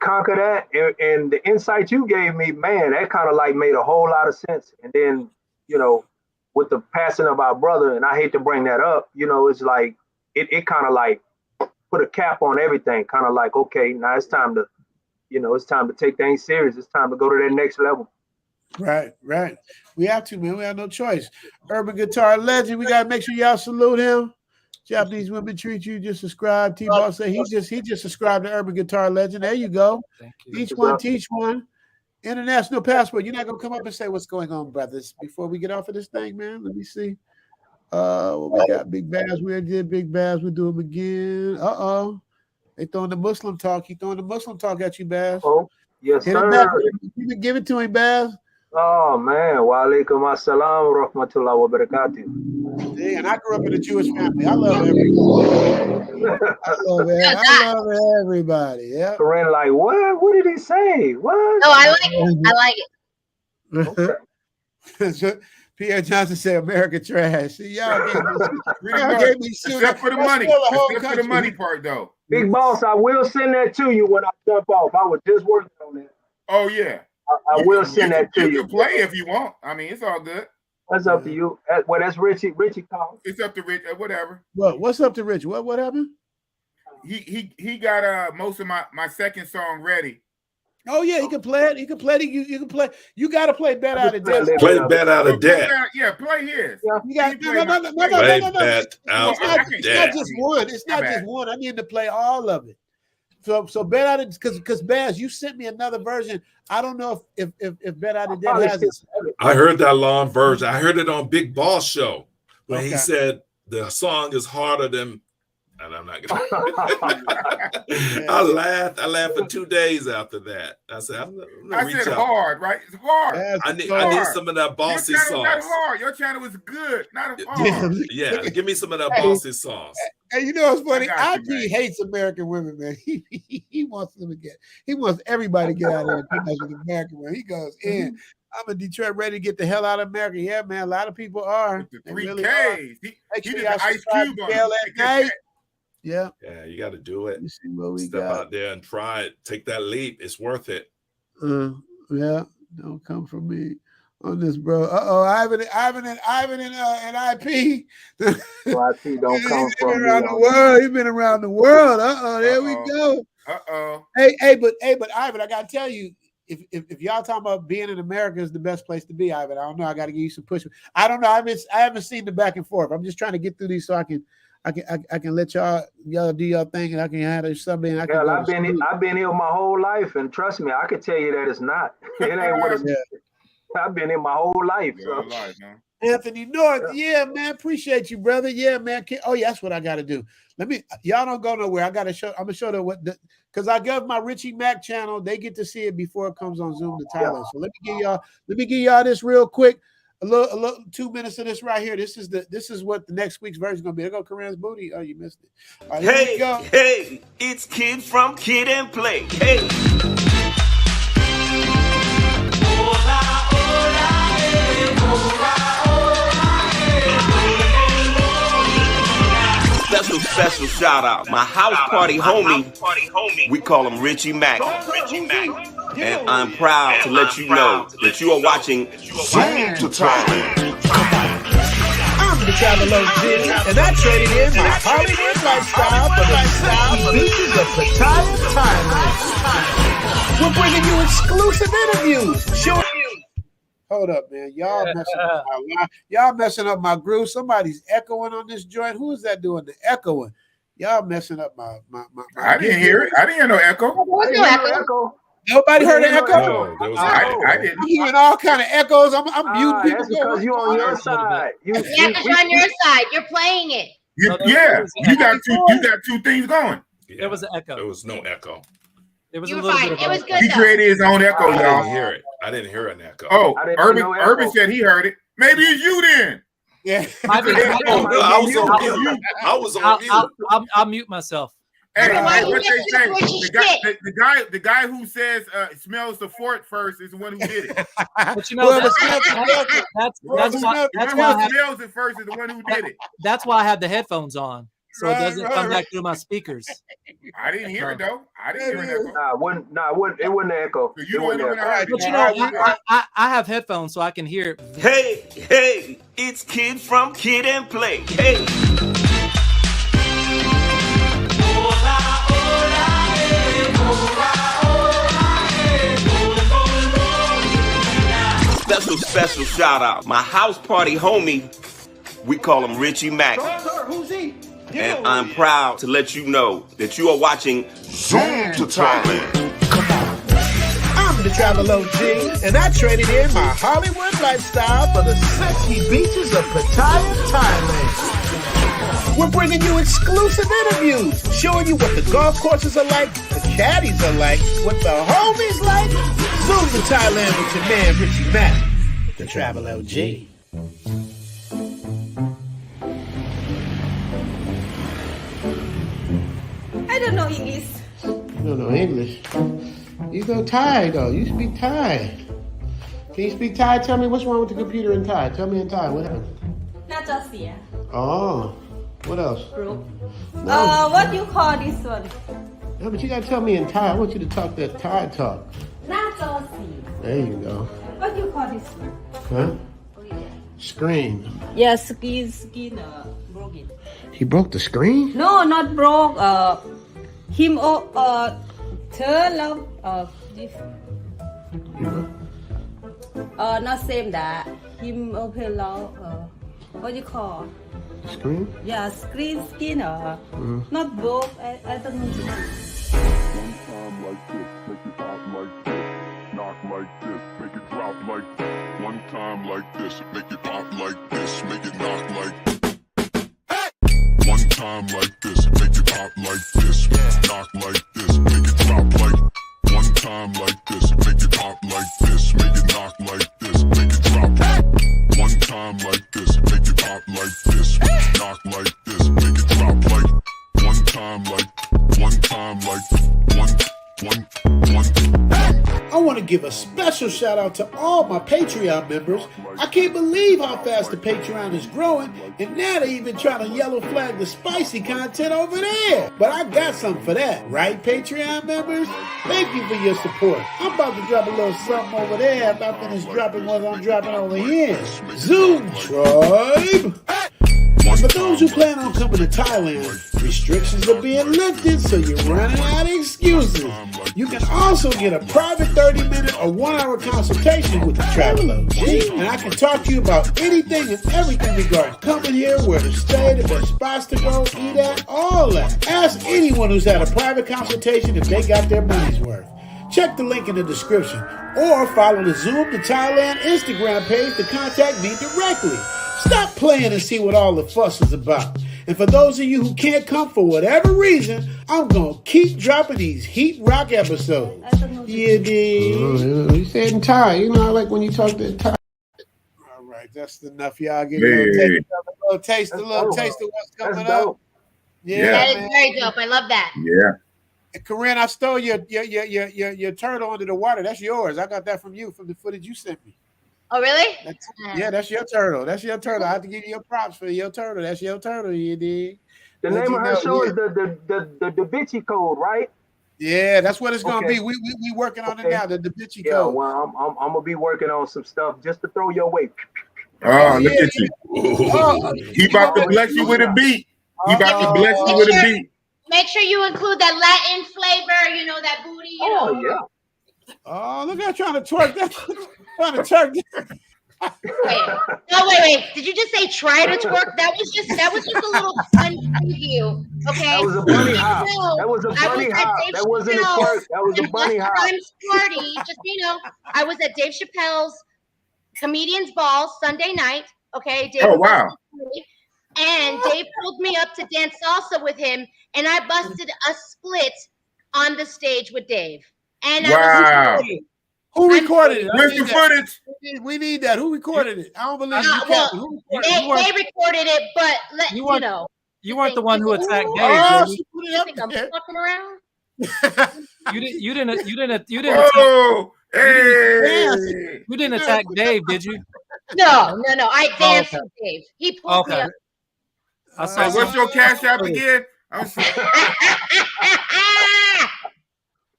Speaker 12: conquer that. And the insight you gave me, man, that kind of like made a whole lot of sense. And then, you know, with the passing of our brother, and I hate to bring that up, you know, it's like it kind of like put a cap on everything. Kind of like, okay, now it's time to take things serious. It's time to go to that next level.
Speaker 1: Right. We have to, man. We have no choice. Urban Guitar Legend. We gotta make sure y'all salute him. Japanese women treat you. Just subscribe. T-Ball said he just subscribed to Urban Guitar Legend. There you go. Each one teach one. International passport. You're not gonna come up and say what's going on, brothers, before we get off of this thing, man. Let me see. What we got? Big Baz. We did Big Baz. We'll do them again. They throwing the Muslim talk. He throwing the Muslim talk at you, Baz.
Speaker 12: Oh, yes,
Speaker 1: Hit
Speaker 12: sir.
Speaker 1: him back. Give it to him, Baz.
Speaker 12: Oh man, wa alaikum assalam wa rahmatullahi wa barakatuh.
Speaker 1: See, and I grew up in a Jewish family. I love everybody. I love everybody. Yeah.
Speaker 12: Corinne, like, what? What did he say? What?
Speaker 14: Oh, I like it. I like it.
Speaker 1: So, Pierre Johnson said America trash. See, y'all gave me
Speaker 10: Except for the money. Except for the money part, though.
Speaker 12: Big boss, I will send that to you when I jump off. I was just working on that.
Speaker 10: Oh yeah.
Speaker 12: I will send that to you.
Speaker 10: You can play if you want. I mean, it's all good.
Speaker 12: That's up to you. Well, that's Richie. Richie called.
Speaker 10: It's up to Rich. Whatever.
Speaker 1: What's up to Rich? What happened?
Speaker 10: He got most of my second song ready.
Speaker 1: Oh yeah, he can play it. He can play it. You can play. You got to play Bet Out of Debt.
Speaker 9: Play Bet Out of Debt.
Speaker 10: Yeah, play his.
Speaker 1: You got no.
Speaker 9: Play Bet Out of Debt.
Speaker 1: It's not just one. It's not just one. I need to play all of it. So Bet Out of because Baz, you sent me another version. I don't know if Bet Out of Debt has it.
Speaker 9: I heard that long version. I heard it on Big Boss Show when he said the song is harder than. And I'm not gonna. I laughed for 2 days after that. I said,
Speaker 10: I said hard, right? It's hard.
Speaker 9: I need some of that bossy sauce.
Speaker 10: Not hard. Your channel is good, not hard.
Speaker 9: Yeah, give me some of that bossy sauce.
Speaker 1: Hey, you know what's funny? IP hates American women, man. He wants them to he wants everybody to get out of there and with American women. He goes in. I'm in Detroit, ready to get the hell out of America. Yeah, man. A lot of people are.
Speaker 10: The 3Ks. He did the Ice Cube on
Speaker 1: at night. Yeah.
Speaker 9: Yeah, you got to do it.
Speaker 1: See what we
Speaker 9: Step
Speaker 1: got.
Speaker 9: out there and try it. Take that leap. It's worth it.
Speaker 1: Yeah. Don't come from me on this, bro. Ivan and IP.
Speaker 12: IP don't come from
Speaker 1: around the world. He's been around the world. There we go. Hey, but Ivan, I gotta tell you, if y'all talking about being in America is the best place to be, Ivan, I don't know. I gotta give you some push. I don't know. I haven't seen the back and forth. I'm just trying to get through these so I can let y'all do your thing, and I can have something.
Speaker 12: I've been here my whole life, and trust me, I can tell you that it's not. It ain't what it's. I've been in my whole life. So.
Speaker 1: Anthony North, yeah, man, appreciate you, brother. Yeah, man. Oh, yeah, that's what I got to do. Y'all don't go nowhere. I'm gonna show them because I got my Richie Mac channel. They get to see it before it comes on Zoom to Thailand. So let me give y'all this real quick. A little 2 minutes of this right here. This is what the next week's version is gonna be. There go Corinne's booty. Oh, you missed it. All right,
Speaker 3: Hey, it's Kid from Kid and Play. Hey. Special shout out. My house party homie. We call him Richie Mac. And I'm proud to let you know that you are watching Zoom to Thailand.
Speaker 2: I'm the travel OG, and I traded in my Hollywood lifestyle for the sexy beaches of Pattaya, Thailand. We're bringing you exclusive interviews.
Speaker 1: Hold up, man. Y'all messing up my groove. Somebody's echoing on this joint. Who is that doing the echoing? Y'all messing up my
Speaker 10: I didn't hear it. I didn't hear no echo.
Speaker 14: There was no echo.
Speaker 1: Nobody heard an echo?
Speaker 9: No, there was
Speaker 10: I didn't.
Speaker 1: I'm hearing all kind of echoes. I'm muting people.
Speaker 12: That's because you're on your side.
Speaker 14: Yeah, because you're on your side. You're playing it.
Speaker 10: You got two things going.
Speaker 13: There was an echo.
Speaker 9: There was no echo.
Speaker 13: There was
Speaker 14: You
Speaker 13: a
Speaker 14: were
Speaker 13: little
Speaker 14: fine.
Speaker 13: bit of
Speaker 14: It was
Speaker 13: echo.
Speaker 14: good
Speaker 10: He
Speaker 14: though.
Speaker 10: created his own echo,
Speaker 9: I
Speaker 10: y'all.
Speaker 9: didn't hear it. I didn't hear an echo.
Speaker 10: Oh,
Speaker 12: I didn't hear no
Speaker 10: Urban
Speaker 12: echo.
Speaker 10: said he heard it. Maybe it's you then.
Speaker 1: Yeah.
Speaker 9: I was on mute. I was on mute.
Speaker 13: I'll mute myself.
Speaker 10: Hey,
Speaker 14: Why you
Speaker 10: what they
Speaker 14: messing with
Speaker 10: say?
Speaker 14: Richie's
Speaker 10: The guy who says smells the fort first is the one who did it.
Speaker 13: But you know, that's why I have,
Speaker 10: smells it first is the one who did it.
Speaker 13: that's why I have the headphones on, so it doesn't come back through my speakers.
Speaker 10: I didn't hear it though. I didn't hear it.
Speaker 12: It wouldn't echo.
Speaker 10: So you don't even heard
Speaker 13: But you know, I have headphones, so I can hear it.
Speaker 3: Hey, it's Kid from Kid and Play. Hey. Special shout out. My house party homie. We call him Richie Mac.
Speaker 1: Who's he?
Speaker 3: And I'm proud to let you know that you are watching Zoom to Thailand.
Speaker 2: I'm the travel OG, and I traded in my Hollywood lifestyle for the sexy beaches of Pattaya, Thailand. We're bringing you exclusive interviews, showing you what the golf courses are like, the caddies are like, what the homies like.
Speaker 1: Zoom to Thailand with your man Richie Mack, the Travel LG.
Speaker 4: I don't know English.
Speaker 1: You don't know English. You go Thai though. You speak Thai. Can you speak Thai? Tell me what's wrong with the computer in Thai. Tell me in Thai what happened.
Speaker 4: หน้าจอเสีย
Speaker 1: Oh, what else?
Speaker 4: broke.
Speaker 1: No.
Speaker 4: What you call this one?
Speaker 1: No, but you gotta tell me in Thai. I want you to talk that Thai talk.
Speaker 4: หน้าจอเสีย
Speaker 1: There you go.
Speaker 4: What you call this one?
Speaker 1: Huh? Screen.
Speaker 4: Yeah, skin broken.
Speaker 1: He broke the screen?
Speaker 4: No, not broke. Him turn love this. Not same that. Him open love. What you call?
Speaker 1: Screen?
Speaker 4: Yeah, screen skin. Not broke. I don't know.
Speaker 5: One time like this, make it pop like this. Knock like this, make it drop like this. One time like this, make it pop like this, make it knock like this. One time like this, make it pop like this, knock like this, make it drop like. One time like this, make it pop like this, make it knock like this, make it drop like. One time like this, make it pop like this, knock like this, make it drop like. One time like
Speaker 1: I want to give a special shout out to all my Patreon members. I can't believe how fast the Patreon is growing, and now they're even trying to yellow flag the spicy content over there. But I got something for that, right, Patreon members? Thank you for your support. I'm about to drop a little something over there after I finish dropping what I'm dropping over here. Zoom Tribe! For those who plan on coming to Thailand, restrictions are being lifted, so you're running out of excuses. You can also get a private 30-minute or 1-hour consultation with the Travel OG, and I can talk to you about anything and everything regarding coming here, where to stay, the best spots to go, eat at, all that. Ask anyone who's had a private consultation if they got their money's worth. Check the link in the description, or follow the Zoom to Thailand Instagram page to contact me directly. Stop playing and see what all the fuss is about. And for those of you who can't come for whatever reason, I'm going to keep dropping these Heat Rock episodes. Yeah, dude. You said in Thai. You know, I like when you talk to Thai. All right, that's enough. Y'all give me a little taste of what's coming up. Yeah,
Speaker 14: that is very dope. I love that.
Speaker 10: Yeah.
Speaker 1: And Corinne, I stole your turtle under the water. That's yours. I got that from you, from the footage you sent me.
Speaker 14: Oh, really?
Speaker 1: That's your turtle. That's your turtle. I have to give you your props for your turtle. That's your turtle, you dig?
Speaker 12: The name of her show is the Da Vinci Code, right?
Speaker 1: Yeah, that's what it's gonna be. We working on it now. The Da Vinci Code.
Speaker 12: Yeah, well, I'm gonna be working on some stuff just to throw your way.
Speaker 10: Oh, look at you! He about to bless you with a beat. He about to bless you with a beat.
Speaker 14: Make sure you include that Latin flavor. You know, that booty. You know.
Speaker 12: Yeah.
Speaker 1: Oh, look at her trying to twerk that. Trying to twerk that.
Speaker 14: Wait. Did you just say try to twerk? That was just a little fun preview. Okay.
Speaker 12: That was a bunny hop. That was a bunny hop. That wasn't a twerk. That was a bunny hop.
Speaker 14: Party. Just I was at Dave Chappelle's Comedian's Ball Sunday night. Okay. Dave
Speaker 10: wow.
Speaker 14: And Dave pulled me up to dance salsa with him, and I busted a split on the stage with Dave. And
Speaker 10: wow.
Speaker 1: Who recorded it?
Speaker 10: Where's the footage?
Speaker 1: We need that. Who recorded it? I don't believe
Speaker 14: they recorded it, but you know.
Speaker 13: You weren't the one who attacked Dave.
Speaker 14: Oh, she put it up I'm fucking around.
Speaker 13: You didn't. You didn't attack Dave, did you?
Speaker 14: No. I danced with Dave. He pulled me up.
Speaker 10: What's your cash app again?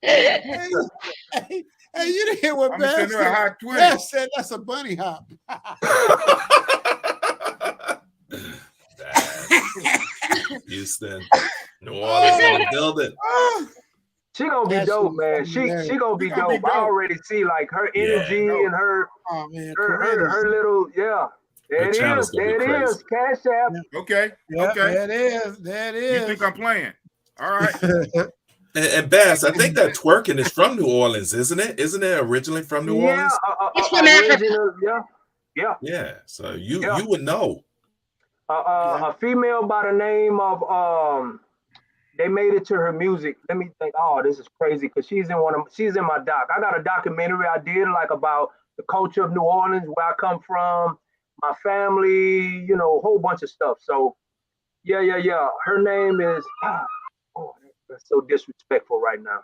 Speaker 1: Hey, you didn't hear what Bass said. Bass said that's a bunny hop.
Speaker 9: Houston, New Orleans, in the building.
Speaker 12: She gonna be dope, man. She gonna be dope. I already see like her energy and her little There it is. Cash app.
Speaker 10: Okay.
Speaker 1: There it is.
Speaker 10: You think I'm playing? All right.
Speaker 9: And Bass, I think that twerking is from New Orleans, isn't it? Isn't it originally from New Orleans?
Speaker 14: It's from Africa.
Speaker 9: Yeah. So you would know.
Speaker 12: A female by the name of they made it to her music. Let me think. Oh, this is crazy because she's in my doc. I got a documentary I did like about the culture of New Orleans, where I come from, my family, you know, a whole bunch of stuff. So yeah. Her name is oh, that's so disrespectful right now.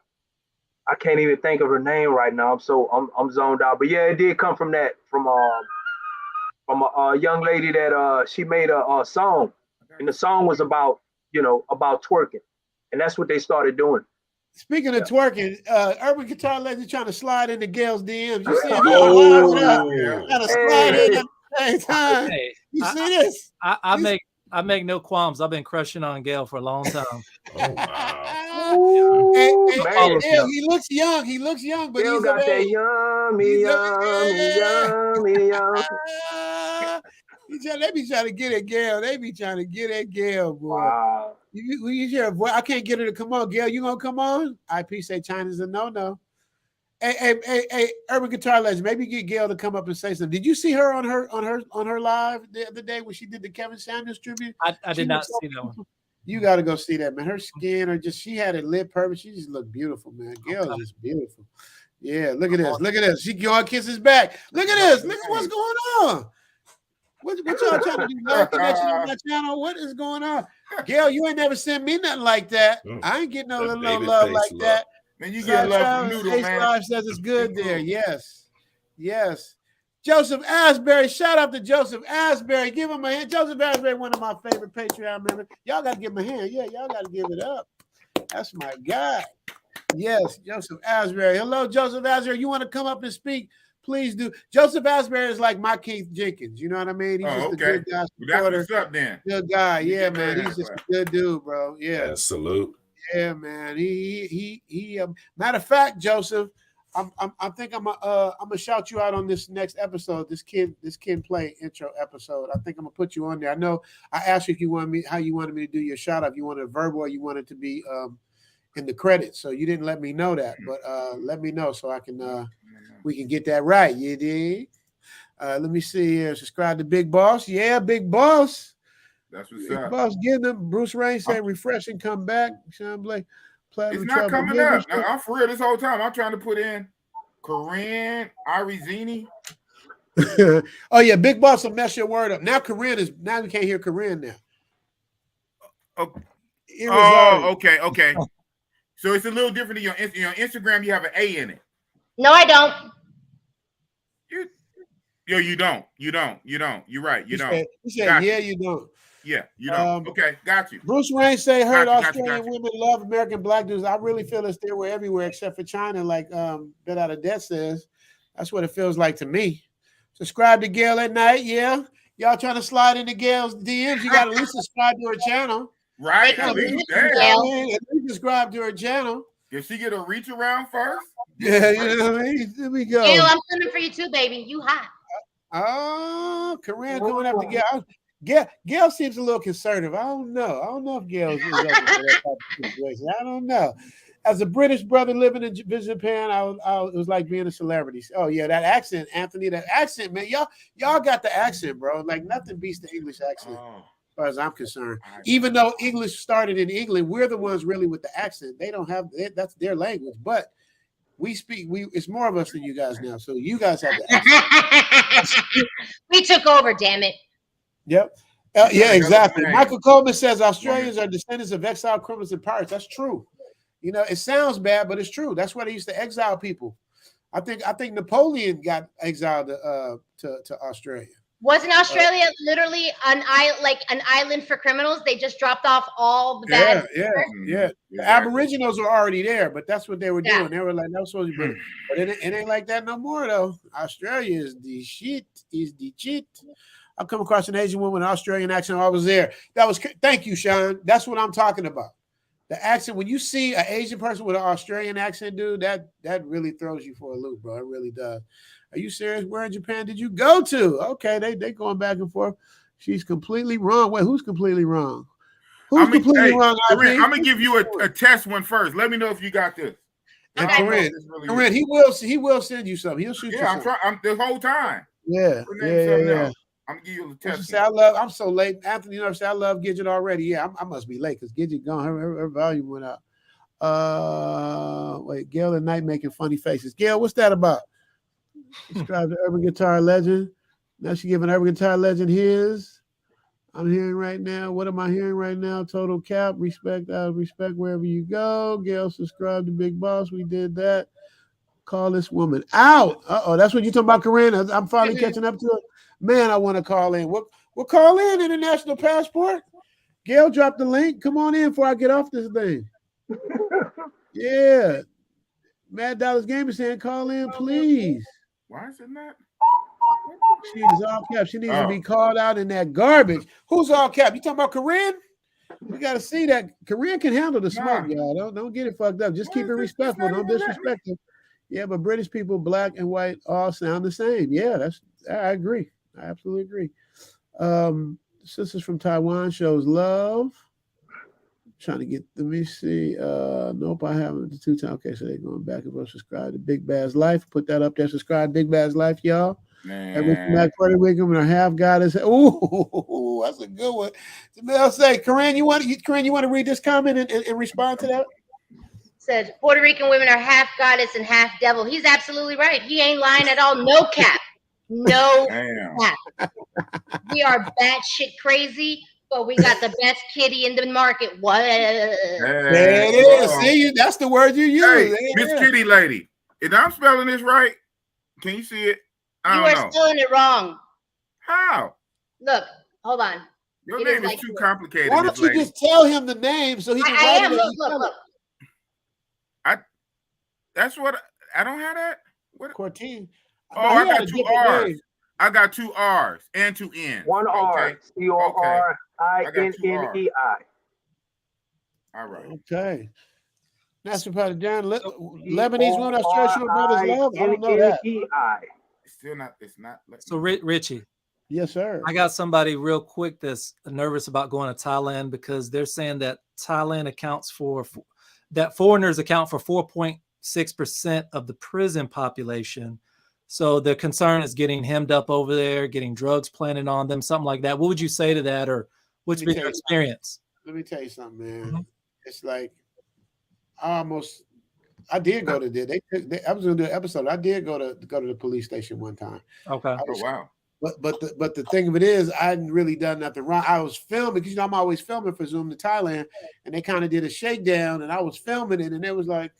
Speaker 12: I can't even think of her name right now. I'm zoned out. But yeah, it did come from a young lady that she made a song, and the song was about twerking, and that's what they started doing.
Speaker 1: Speaking of twerking, Urban Guitar Legend trying to slide into Gail's DMs. You see him? Trying to slide in at the same time.
Speaker 13: Hey,
Speaker 1: You see this?
Speaker 13: I make no qualms. I've been crushing on Gail for a long time.
Speaker 1: Hey, Gail, he looks young. He looks young, but
Speaker 12: Gail
Speaker 1: he's
Speaker 12: got
Speaker 1: of
Speaker 12: that
Speaker 1: age.
Speaker 12: yummy.
Speaker 1: They be trying to get at Gail. They be trying to get at Gail, boy.
Speaker 12: Wow.
Speaker 1: You hear a voice? I can't get her to come on. Gail, you gonna come on? IP say China's a no. Hey, Urban Guitar Legend, maybe get Gail to come up and say something. Did you see her on her live the other day when she did the Kevin Samuels tribute?
Speaker 13: I did not see that one.
Speaker 1: You got to go see that, man. Her skin, she had it lit perfect. She just looked beautiful, man. Gail's just beautiful. Yeah, look at this. Look at this. She going kisses back. Look at this. Look at what's going on. What y'all trying to do? No connection on my channel? What is going on? Gail, you ain't never sent me nothing like that. I ain't getting no love like that.
Speaker 10: Man, you get love from Noodle, man.
Speaker 1: Live says it's good there. Yes. Joseph Asbury, shout out to Joseph Asbury. Give him a hand. Joseph Asbury, one of my favorite Patreon members. Y'all got to give him a hand. Yeah, y'all got to give it up. That's my guy. Yes, Joseph Asbury. Hello, Joseph Asbury. You want to come up and speak? Please do. Joseph Asbury is like my Keith Jenkins. You know what I mean? He's just a good guy.
Speaker 10: That's what's up, then.
Speaker 1: Good guy. Yeah, man. He's just a good dude, bro. Yeah.
Speaker 9: Salute.
Speaker 1: Yeah, man. He matter of fact, Joseph, I think I'm gonna shout you out on this next episode. This kid play intro episode. I think I'm gonna put you on there. I know I asked you how you wanted me to do your shout out. If you wanted a verbal or you wanted to be in the credits. So you didn't let me know that, but let me know so I can we can get that right. You did. Let me see here. Subscribe to Big Boss. Yeah, Big Boss.
Speaker 10: That's what's
Speaker 1: Big
Speaker 10: up.
Speaker 1: Boss getting them. Bruce Rain said refreshing come back. Sean Blake.
Speaker 10: It's not coming up. I'm for real this whole time. I'm trying to put in Corinne, Irizini.
Speaker 1: Oh yeah, Big Boss will mess your word up. Now we can't hear Corinne now.
Speaker 10: Okay. So it's a little different than your Instagram. You have an A in it.
Speaker 14: No, I don't.
Speaker 10: You don't. You're right. You don't.
Speaker 1: He said, yeah, you don't.
Speaker 10: Yeah, you don't. Okay, got you.
Speaker 1: Bruce Rain say, heard Australian women love American black dudes. I really feel it's they were everywhere except for China, like Bet Out of Debt says. That's what it feels like to me. Subscribe to Gail at night, yeah. Y'all trying to slide into Gail's DMs, you got to at least subscribe to her channel.
Speaker 10: Right, at least
Speaker 1: subscribe to her channel.
Speaker 10: Did she get a reach around first?
Speaker 1: Yeah, you know what I mean? There we go.
Speaker 14: Gail, I'm coming for you too, baby. You hot.
Speaker 1: Oh, Corinne coming up to Gail. Gail seems a little conservative. I don't know if Gail is up for that type of situation. I don't know. As a British brother living in Japan, it was like being a celebrity. Oh yeah, that accent, Anthony. That accent, man. Y'all got the accent, bro. Like nothing beats the English accent, as far as I'm concerned. Even though English started in England, we're the ones really with the accent. They don't have it. That's their language, but we speak. It's more of us than you guys now. So you guys have the accent.
Speaker 14: We took over. Damn it.
Speaker 1: Yep. Yeah, exactly. Michael Coleman says Australians are descendants of exiled criminals and pirates. That's true. You know, it sounds bad, but it's true. That's why they used to exile people. I think Napoleon got exiled to Australia.
Speaker 14: Wasn't Australia literally an island for criminals? They just dropped off all the bad.
Speaker 1: Yeah. The Aboriginals were already there, but that's what they were doing. They were like, that was supposed to be, but it ain't like that no more though. Australia is the shit. I come across an Asian woman with an Australian accent. I was there. Thank you, Sean. That's what I'm talking about. The accent, when you see an Asian person with an Australian accent, dude, that really throws you for a loop, bro. It really does. Are you serious? Where in Japan did you go to? Okay, they going back and forth. She's completely wrong. Wait, who's completely wrong? Who's completely wrong?
Speaker 10: Corinne, I'm gonna give you a test one first. Let me know if you got this.
Speaker 1: And Corinne, he will send you something. He'll shoot you something.
Speaker 10: I'm the whole time.
Speaker 1: Yeah.
Speaker 10: I'm gonna give you a
Speaker 1: She
Speaker 10: test.
Speaker 1: said, I'm so late. Anthony, you know, I love Gidget already. Yeah, I must be late because Gidget gone. Her volume went out. Wait, Gail at night making funny faces. Gail, what's that about? Subscribe to Urban Guitar Legend. Now she giving Urban Guitar Legend his. I'm hearing right now. What am I hearing right now? Total cap. Respect, respect wherever you go. Gail, subscribe to Big Boss. We did that. Call this woman out. That's what you're talking about, Corinne. I'm finally catching up to it. Man, I want to call in. We'll call in International Passport. Gail, drop the link. Come on in before I get off this thing. Yeah. Mad Dollars Game is saying, call in, please.
Speaker 10: Why is it not?
Speaker 1: She is all cap. She needs to be called out in that garbage. Who's all cap? You talking about Corinne? We got to see that. Corinne can handle the smoke, y'all. Don't get it fucked up. Just keep it respectful. Don't disrespect her. Yeah, but British people, black and white, all sound the same. Yeah, I agree. I absolutely agree. Sisters from Taiwan shows love. Trying to get, let me see. Nope, I haven't. The 2 times. Okay, so they're going back and forth. Subscribe to Big Bass Life. Put that up there. Subscribe to Big Bass Life, y'all. Every Puerto Rican and a half goddess. Ooh, that's a good one. Jamel say, Corinne, you want to read this comment and respond to that?
Speaker 14: Said Puerto Rican women are half goddess and half devil. He's absolutely right. He ain't lying at all. No cap. No cap. We are batshit crazy, but we got the best kitty in the market. What?
Speaker 1: There it is. See, that's the word you use.
Speaker 10: Hey, Miss Kitty Lady. If I'm spelling this right, can you see it?
Speaker 14: You are spelling it wrong.
Speaker 10: How?
Speaker 14: Look, hold on.
Speaker 10: Your name is too complicated.
Speaker 1: Why don't you just tell him the name so he can write it?
Speaker 14: Look.
Speaker 10: That's what I don't have that. What?
Speaker 1: Cortine.
Speaker 10: Oh, I got 2 R's. I got 2 R's and 2 N's.
Speaker 12: 1 R. CORINNEI.
Speaker 10: All right.
Speaker 1: Okay. That's about John. Lebanese women are showing brothers love. I don't know that.
Speaker 10: It's still not. It's not.
Speaker 13: So Richie.
Speaker 1: Yes, sir.
Speaker 13: I got somebody real quick that's nervous about going to Thailand because they're saying that Thailand accounts for that foreigners account for 4.6% of the prison population. So the concern is getting hemmed up over there, getting drugs planted on them, something like that. What would you say to that, or what's been your experience?
Speaker 1: Let me tell you something, man. Mm-hmm. It's like I did go to there. I was gonna do an episode. I did go to the police station one time.
Speaker 13: Okay.
Speaker 10: Wow.
Speaker 1: But the thing of it is, I hadn't really done nothing wrong. I was filming because I'm always filming for Zoom to Thailand, and they kind of did a shakedown, and I was filming it, and they was like,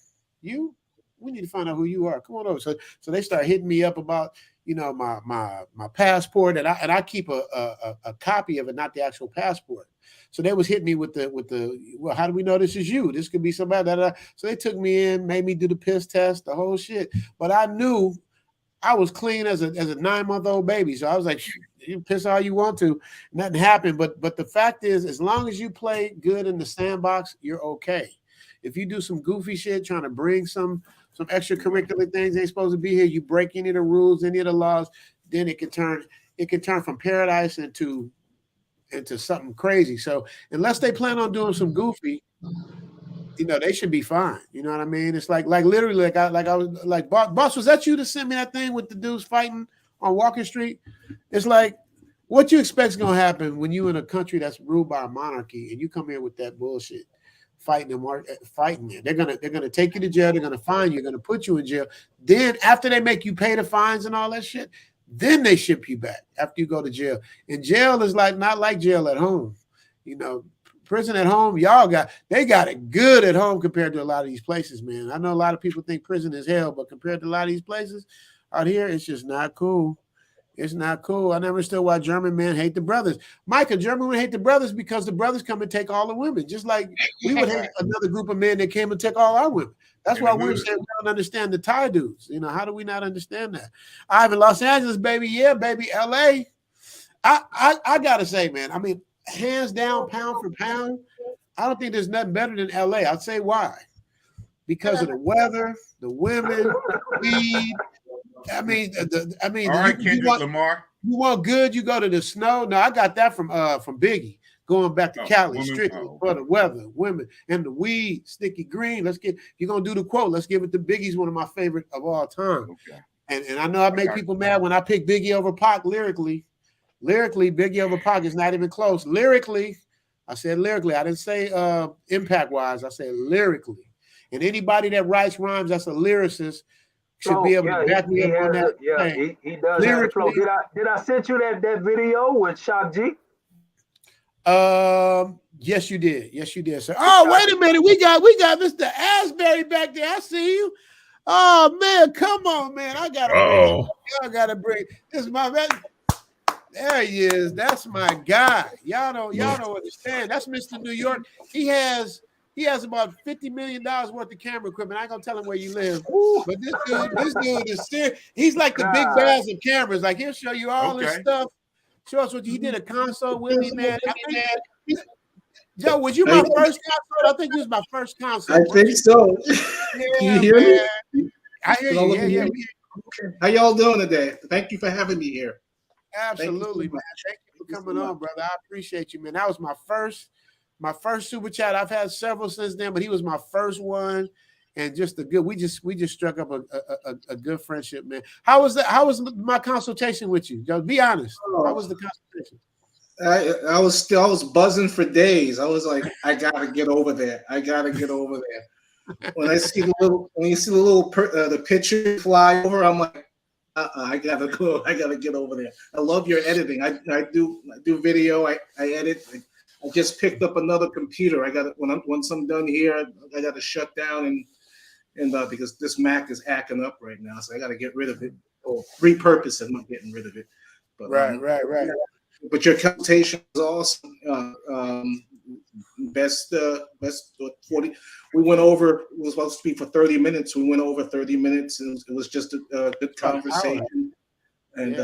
Speaker 1: we need to find out who you are. Come on over. So they start hitting me up about, my passport, and I keep a copy of it, not the actual passport. So they was hitting me with the well, how do we know this is you? This could be somebody. So they took me in, made me do the piss test, the whole shit. But I knew I was clean as a 9-month-old baby. So I was like, you piss all you want to. Nothing happened. But the fact is, as long as you play good in the sandbox, you're okay. If you do some goofy shit, trying to bring some extracurricular things ain't supposed to be here, you break any of the rules, any of the laws, then it can turn from paradise into something crazy. So unless they plan on doing some goofy, they should be fine. You know what I mean? It's like literally I was like, boss, was that you to send me that thing with the dudes fighting on Walker Street? It's like, what you expect's gonna happen when you in a country that's ruled by a monarchy and you come here with that bullshit, fighting there. They're gonna take you to jail. They're gonna fine you. They're gonna put you in jail. Then after they make you pay the fines and all that shit, then they ship you back after you go to jail. And jail is not like jail at home. Prison at home, they got it good at home compared to a lot of these places, man. I know a lot of people think prison is hell, but compared to a lot of these places out here, it's just not cool. It's not cool. I never understood why German men hate the brothers. Micah, German would hate the brothers because the brothers come and take all the women, just like we would hate another group of men that came and took all our women. That's why we're saying we don't understand the Thai dudes. How do we not understand that? I'm in Los Angeles, baby. Yeah, baby. LA. I gotta say, man, I mean, hands down, pound for pound, I don't think there's nothing better than LA. I'll say why. Because of the weather, the women, weed. I mean,
Speaker 10: all right, Kendrick Lamar.
Speaker 1: You want good, you go to the snow. No, I got that from Biggie. Going back to Cali, strictly for the weather, women, and the weed, sticky green. You're gonna do the quote. Let's give it to Biggie's one of my favorite of all time. Okay. And I know I make people mad when I pick Biggie over Pac lyrically. Lyrically, Biggie Over Pac is not even close. Lyrically, I said lyrically. I didn't say impact-wise. I said lyrically. And anybody that writes rhymes that's a lyricist should be able to back me up on that.
Speaker 12: He does have the flow. Did I send you that video with Shock G?
Speaker 1: Yes, you did. Yes, you did, sir. Oh, wait a minute. We got Mr. Asbury back there. I see you. Oh man, come on, man. I gotta bring this is my man. There he is. That's my guy. Y'all don't understand. That's Mr. New York. He has about $50 million worth of camera equipment. I ain't gonna tell him where you live, but this dude is serious. He's like the big bass of cameras. Like he'll show you all this stuff. Show us what he did a consult with me, man. Joe, was you my first consult? I think you was my first consult.
Speaker 15: I think so.
Speaker 1: Yeah,
Speaker 15: you hear me?
Speaker 1: I hear you. Yeah.
Speaker 15: How y'all doing today? Thank you for having me here.
Speaker 1: Absolutely, man. Thank you for coming on, brother. I appreciate you, man. That was my first super chat. I've had several since then, but he was my first one, and just we just struck up a good friendship, man. How was that? How was my consultation with you? Just be honest. How was the consultation?
Speaker 15: I was buzzing for days. I was like, I gotta get over there. When you see the little the picture fly over, I'm like, I gotta go. I gotta get over there. I love your editing. I do video. I edit. I just picked up another computer. I got once I'm done here, I got to shut down and because this Mac is acting up right now, so I got to get rid of it or repurpose it. I'm not getting rid of it. But,
Speaker 1: right.
Speaker 15: But your consultation was awesome. Best 40. We went over. It was supposed to be for 30 minutes. We went over 30 minutes, and it was just a good conversation. And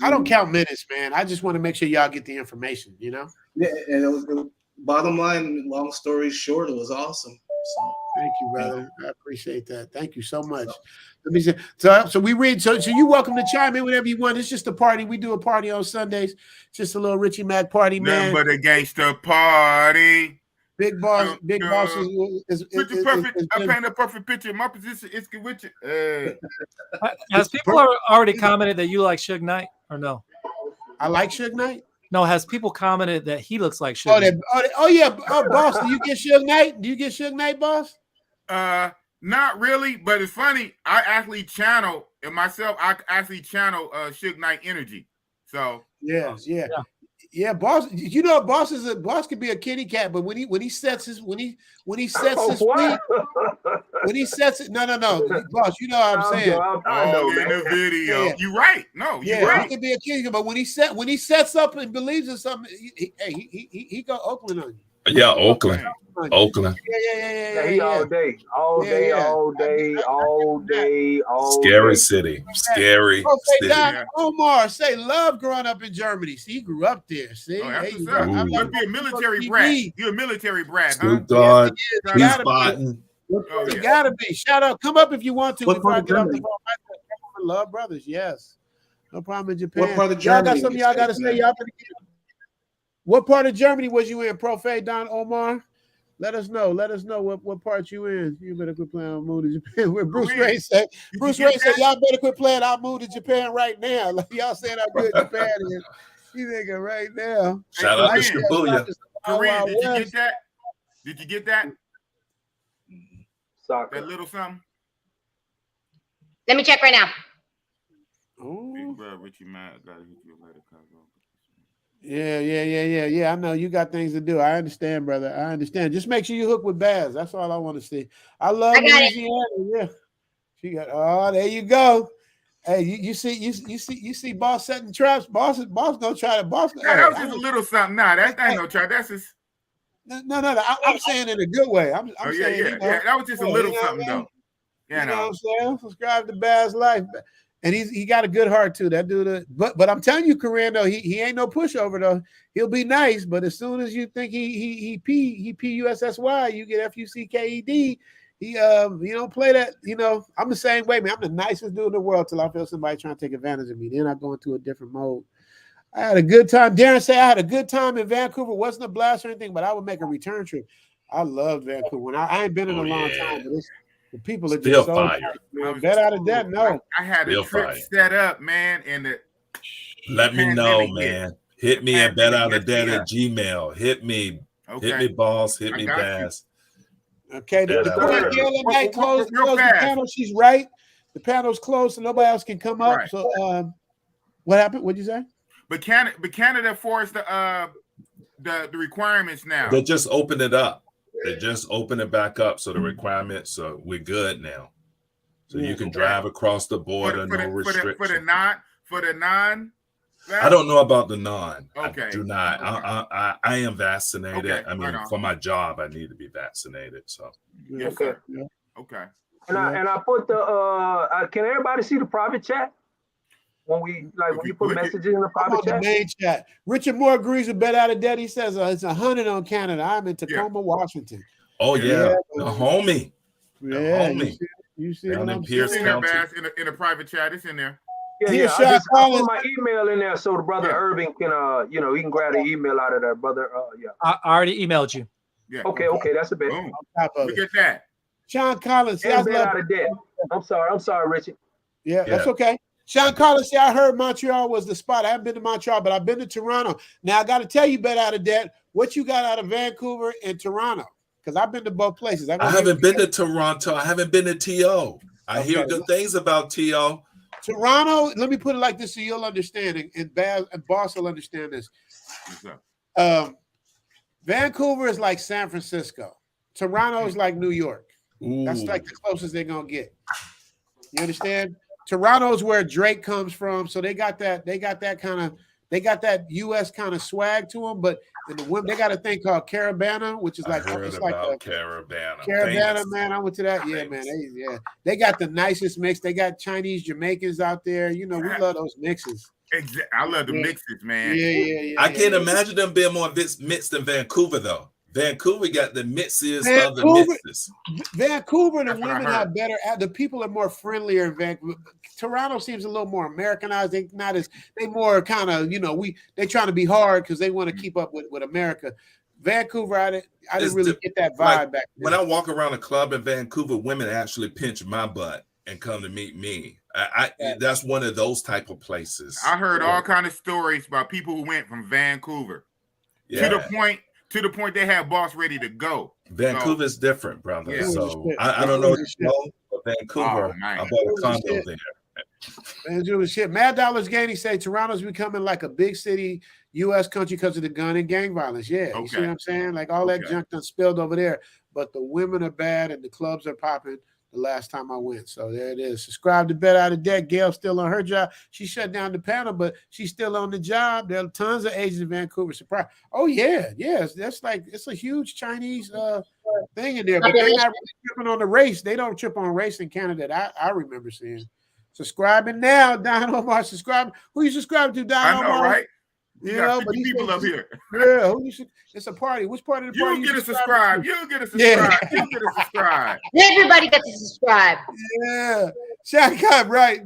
Speaker 1: I don't count minutes, man. I just want to make sure y'all get the information. You know.
Speaker 15: Yeah, and it was bottom line. Long story short, it was awesome. So,
Speaker 1: thank you, brother. I appreciate that. Thank you so much. Let me say, so we read. So you're welcome to chime in whenever you want. It's just a party. We do a party on Sundays. It's just a little Richie Mack party, man.
Speaker 10: Nothing but a gangster party.
Speaker 1: Big boss is
Speaker 10: perfect. I paint a perfect picture. My position is with you.
Speaker 13: Has people already commented that you like Suge Knight or no?
Speaker 1: I like Suge Knight.
Speaker 13: No, has people commented that he looks like Suge Knight?
Speaker 1: Boss. Do you get Suge Knight? Do you get Suge Knight, boss?
Speaker 10: Not really, but it's funny. I actually channel Suge Knight energy. So
Speaker 1: yeah, boss. You know, boss could be a kitty cat, but when he sets his feet, when he sets it, no, boss. You know what I'm saying?
Speaker 10: I know in the video. Yeah. You're right. No, you're right.
Speaker 1: He could be a kitty, but when he sets up and believes in something, he go Oakland on you.
Speaker 9: Yeah, Oakland.
Speaker 1: Yeah.
Speaker 12: He all day.
Speaker 9: Scary city. Scary city.
Speaker 1: Omar, say love growing up in Germany. See, he grew up there. See,
Speaker 10: you must be a military brat. You're a military brat,
Speaker 9: Snoop Dogg,
Speaker 1: you gotta be. Shout out. Come up if you want to. Before I get off the phone. Love brothers. Yes. No problem in Japan.
Speaker 15: What part of Germany?
Speaker 1: Y'all got something y'all got to say. What part of Germany was you in, Profe Don Omar? Let us know. What part you in. You better quit playing on Move to Japan. Where Bruce Ray said, y'all better quit playing I'll move to Japan right now. Like y'all saying how good Japan is. You thinking right now.
Speaker 9: Shout out to Shibuya.
Speaker 10: Korean, did you get that? Did you get that?
Speaker 12: Soccer.
Speaker 10: That little something?
Speaker 14: Let me check right now.
Speaker 10: Big bro, Richie Mack, I gotta hit you later,
Speaker 1: Yeah. I know you got things to do. I understand, brother. I understand. Just make sure you hook with Baz. That's all I want to see. I love Louisiana. Yeah. She got. Oh, there you go. Hey, you see, boss setting traps. Boss gonna try to boss.
Speaker 10: That was just a little something. Nah, that ain't no trap. That's just.
Speaker 1: No. I'm saying in a good way. I'm saying.
Speaker 10: Yeah. That was just a little something though.
Speaker 1: You know what I'm saying? Subscribe to Baz Life. And he got a good heart too. That dude, but I'm telling you, Korean though, he ain't no pushover though. He'll be nice, but as soon as you think he PUSSY, you get FUCKED. He don't play that. You know, I'm the same way, man. I'm the nicest dude in the world till I feel somebody trying to take advantage of me. Then I go into a different mode. I had a good time. Darren say I had a good time in Vancouver. Wasn't a blast or anything, but I would make a return trip. I loved Vancouver. When I ain't been in a long time, but the people are just so
Speaker 9: fire.
Speaker 1: Bet out of that, no.
Speaker 10: I had a trip set up, man, and
Speaker 9: Let me know,
Speaker 10: pandemic hit.
Speaker 9: man. Hit me at betoutofdebt@gmail. Hit me.
Speaker 10: Okay.
Speaker 9: Hit me, boss. Hit
Speaker 10: I
Speaker 9: me,
Speaker 10: got you.
Speaker 9: Bass.
Speaker 1: Okay, the Queen Gail at night closed
Speaker 10: real
Speaker 1: the
Speaker 10: fast.
Speaker 1: panel. She's right. The panel's closed, so nobody else can come up.
Speaker 10: Right.
Speaker 1: So, what happened? What'd you say?
Speaker 10: But Canada forced the requirements now.
Speaker 9: They just opened it up. They just opened it back up. So the requirements, so we're good now. So you can drive across the border, no restrictions.
Speaker 10: For the non.
Speaker 9: I don't know about the non.
Speaker 10: Okay.
Speaker 9: I do not. I am vaccinated.
Speaker 10: Okay.
Speaker 9: I mean, for my job, I need to be vaccinated. So.
Speaker 10: Yes,
Speaker 12: Okay.
Speaker 10: sir.
Speaker 1: Yeah.
Speaker 10: Okay.
Speaker 12: And I put the can everybody see the private chat? When you put messages in the private chat?
Speaker 1: The main chat. Richard Moore agrees with Bet Out of Debt. He says it's 100 on Canada. I'm in Tacoma, Washington.
Speaker 9: Oh yeah, the homie.
Speaker 1: Yeah,
Speaker 9: homie.
Speaker 1: You see
Speaker 9: Down
Speaker 1: what
Speaker 9: in
Speaker 1: I'm
Speaker 9: Pierce
Speaker 1: saying?
Speaker 9: County.
Speaker 10: In a private chat, it's in there.
Speaker 12: Yeah. I put my email in there so the brother Irving can he can grab the email out of there, brother. Yeah.
Speaker 13: I already emailed you.
Speaker 10: Yeah.
Speaker 12: Okay, that's a bit.
Speaker 10: Boom. Look at that.
Speaker 1: Sean Collins.
Speaker 12: And Bet Out of Debt. I'm sorry, Richard.
Speaker 1: Yeah, that's okay. Sean Collins, I heard Montreal was the spot. I haven't been to Montreal, but I've been to Toronto. Now I got to tell you, Bet Out of Debt, what you got out of Vancouver and Toronto? Because I've been to both places.
Speaker 9: I haven't been to Toronto. I haven't been to TO. I hear good things about TO.
Speaker 1: Toronto, let me put it like this so you'll understand, and Boss will understand this. Vancouver is like San Francisco. Toronto is like New York.
Speaker 9: Ooh.
Speaker 1: That's like the closest they're gonna get. You understand? Toronto is where Drake comes from, so they got that U.S. kind of swag to them. But in the women, they got a thing called Caravana, which is like Caravana, man. I went to that. Yeah, man. They got the nicest mix. They got Chinese Jamaicans out there. You know, we love those mixes.
Speaker 10: I love the mixes, man.
Speaker 1: Yeah.
Speaker 9: I can't imagine them being more mixed than Vancouver, though. Vancouver got the mixes of the mixes.
Speaker 1: Vancouver, the women have better. The people are more friendlier in Vancouver. Toronto seems a little more Americanized. They more kind of, they trying to be hard because they want to keep up with America. Vancouver, I didn't really get that vibe back then.
Speaker 9: When I walk around a club in Vancouver, women actually pinch my butt and come to meet me. That's one of those type of places.
Speaker 10: I heard all kind of stories about people who went from Vancouver to the point they had boss ready to go.
Speaker 9: Vancouver's different, brother.
Speaker 10: Yeah.
Speaker 9: So I don't know if you know, but Vancouver, I bought a condo there.
Speaker 1: Vancouver shit. Mad Dollars Gainey say Toronto's becoming like a big city U.S. country because of the gun and gang violence. Yeah, you see what I'm saying? Like all that junk done spilled over there. But the women are bad and the clubs are popping. The last time I went. So there it is. Subscribe to Bet Out of Debt. Gail's still on her job. She shut down the panel, but she's still on the job. There are tons of agents in Vancouver. Surprise. Oh, yeah. Yes. That's like, it's a huge Chinese thing in there, but they're not really tripping on the race. They don't trip on race in Canada that I remember seeing. Subscribing now, Don Omar. Subscribe. Who you subscribe to, Don Omar?
Speaker 10: I know, right?
Speaker 1: You know, but
Speaker 10: people up here.
Speaker 1: Yeah, it's a party. Which part of the party?
Speaker 10: You'll get a subscribe. You'll get a subscribe. You'll get a subscribe.
Speaker 14: Everybody gets to subscribe.
Speaker 1: Yeah. Sean Cobb, right.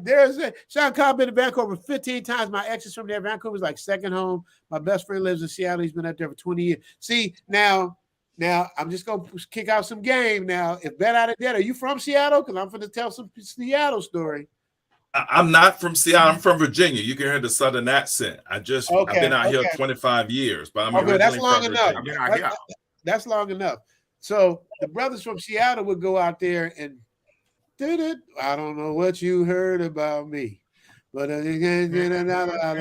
Speaker 1: Sean Cobb been to Vancouver 15 times. My ex is from there. Vancouver's like second home. My best friend lives in Seattle. He's been out there for 20 years. See, now I'm just gonna kick out some game. Now, if Bet Out of Debt, are you from Seattle? Because I'm gonna tell some Seattle story.
Speaker 9: I'm not from Seattle. I'm from Virginia. You can hear the Southern accent. I've been out here 25 years, but I'm originally
Speaker 1: that's long
Speaker 9: from
Speaker 1: enough.
Speaker 9: Virginia.
Speaker 1: That's long enough. So the brothers from Seattle would go out there and I don't know what you heard about me, but what's the name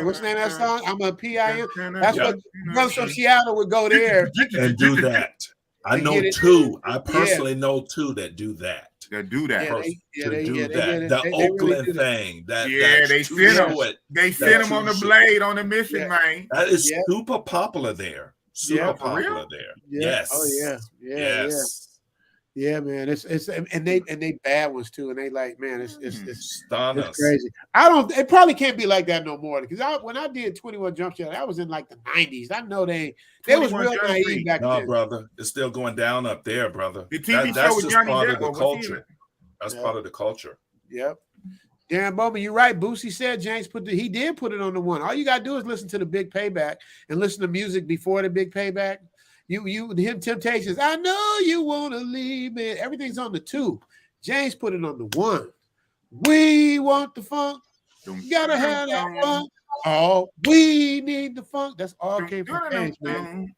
Speaker 1: of that song? I'm a PIM. That's what brothers from Seattle would go there
Speaker 9: and do that. I know two. I personally know two that do that.
Speaker 10: That do that.
Speaker 9: The Oakland thing.
Speaker 10: They sent them on the blade on the mission, man.
Speaker 9: That is super popular there. Super popular there. Yes.
Speaker 1: Oh yeah. Yeah, man. It's and they bad ones too. And they like, man, it's crazy. It probably can't be like that no more. Because when I did 21 Jump Street, that was in like the 90s. I know they was real naive back then.
Speaker 9: No, brother. It's still going down up there, brother.
Speaker 10: The TV
Speaker 9: that's
Speaker 10: show with
Speaker 9: just
Speaker 10: Johnny
Speaker 9: part
Speaker 10: Depp,
Speaker 9: of the culture. That's part of the culture.
Speaker 1: Yep. Darren Bowman, you're right. Boosie said James he did put it on the one. All you gotta do is listen to the Big Payback and listen to music before the Big Payback. Him Temptations. I know you want to leave me. Everything's on the 2. James put it on the 1. We want the funk. You gotta have that funk. Oh, we need the funk. That's all came from James, man.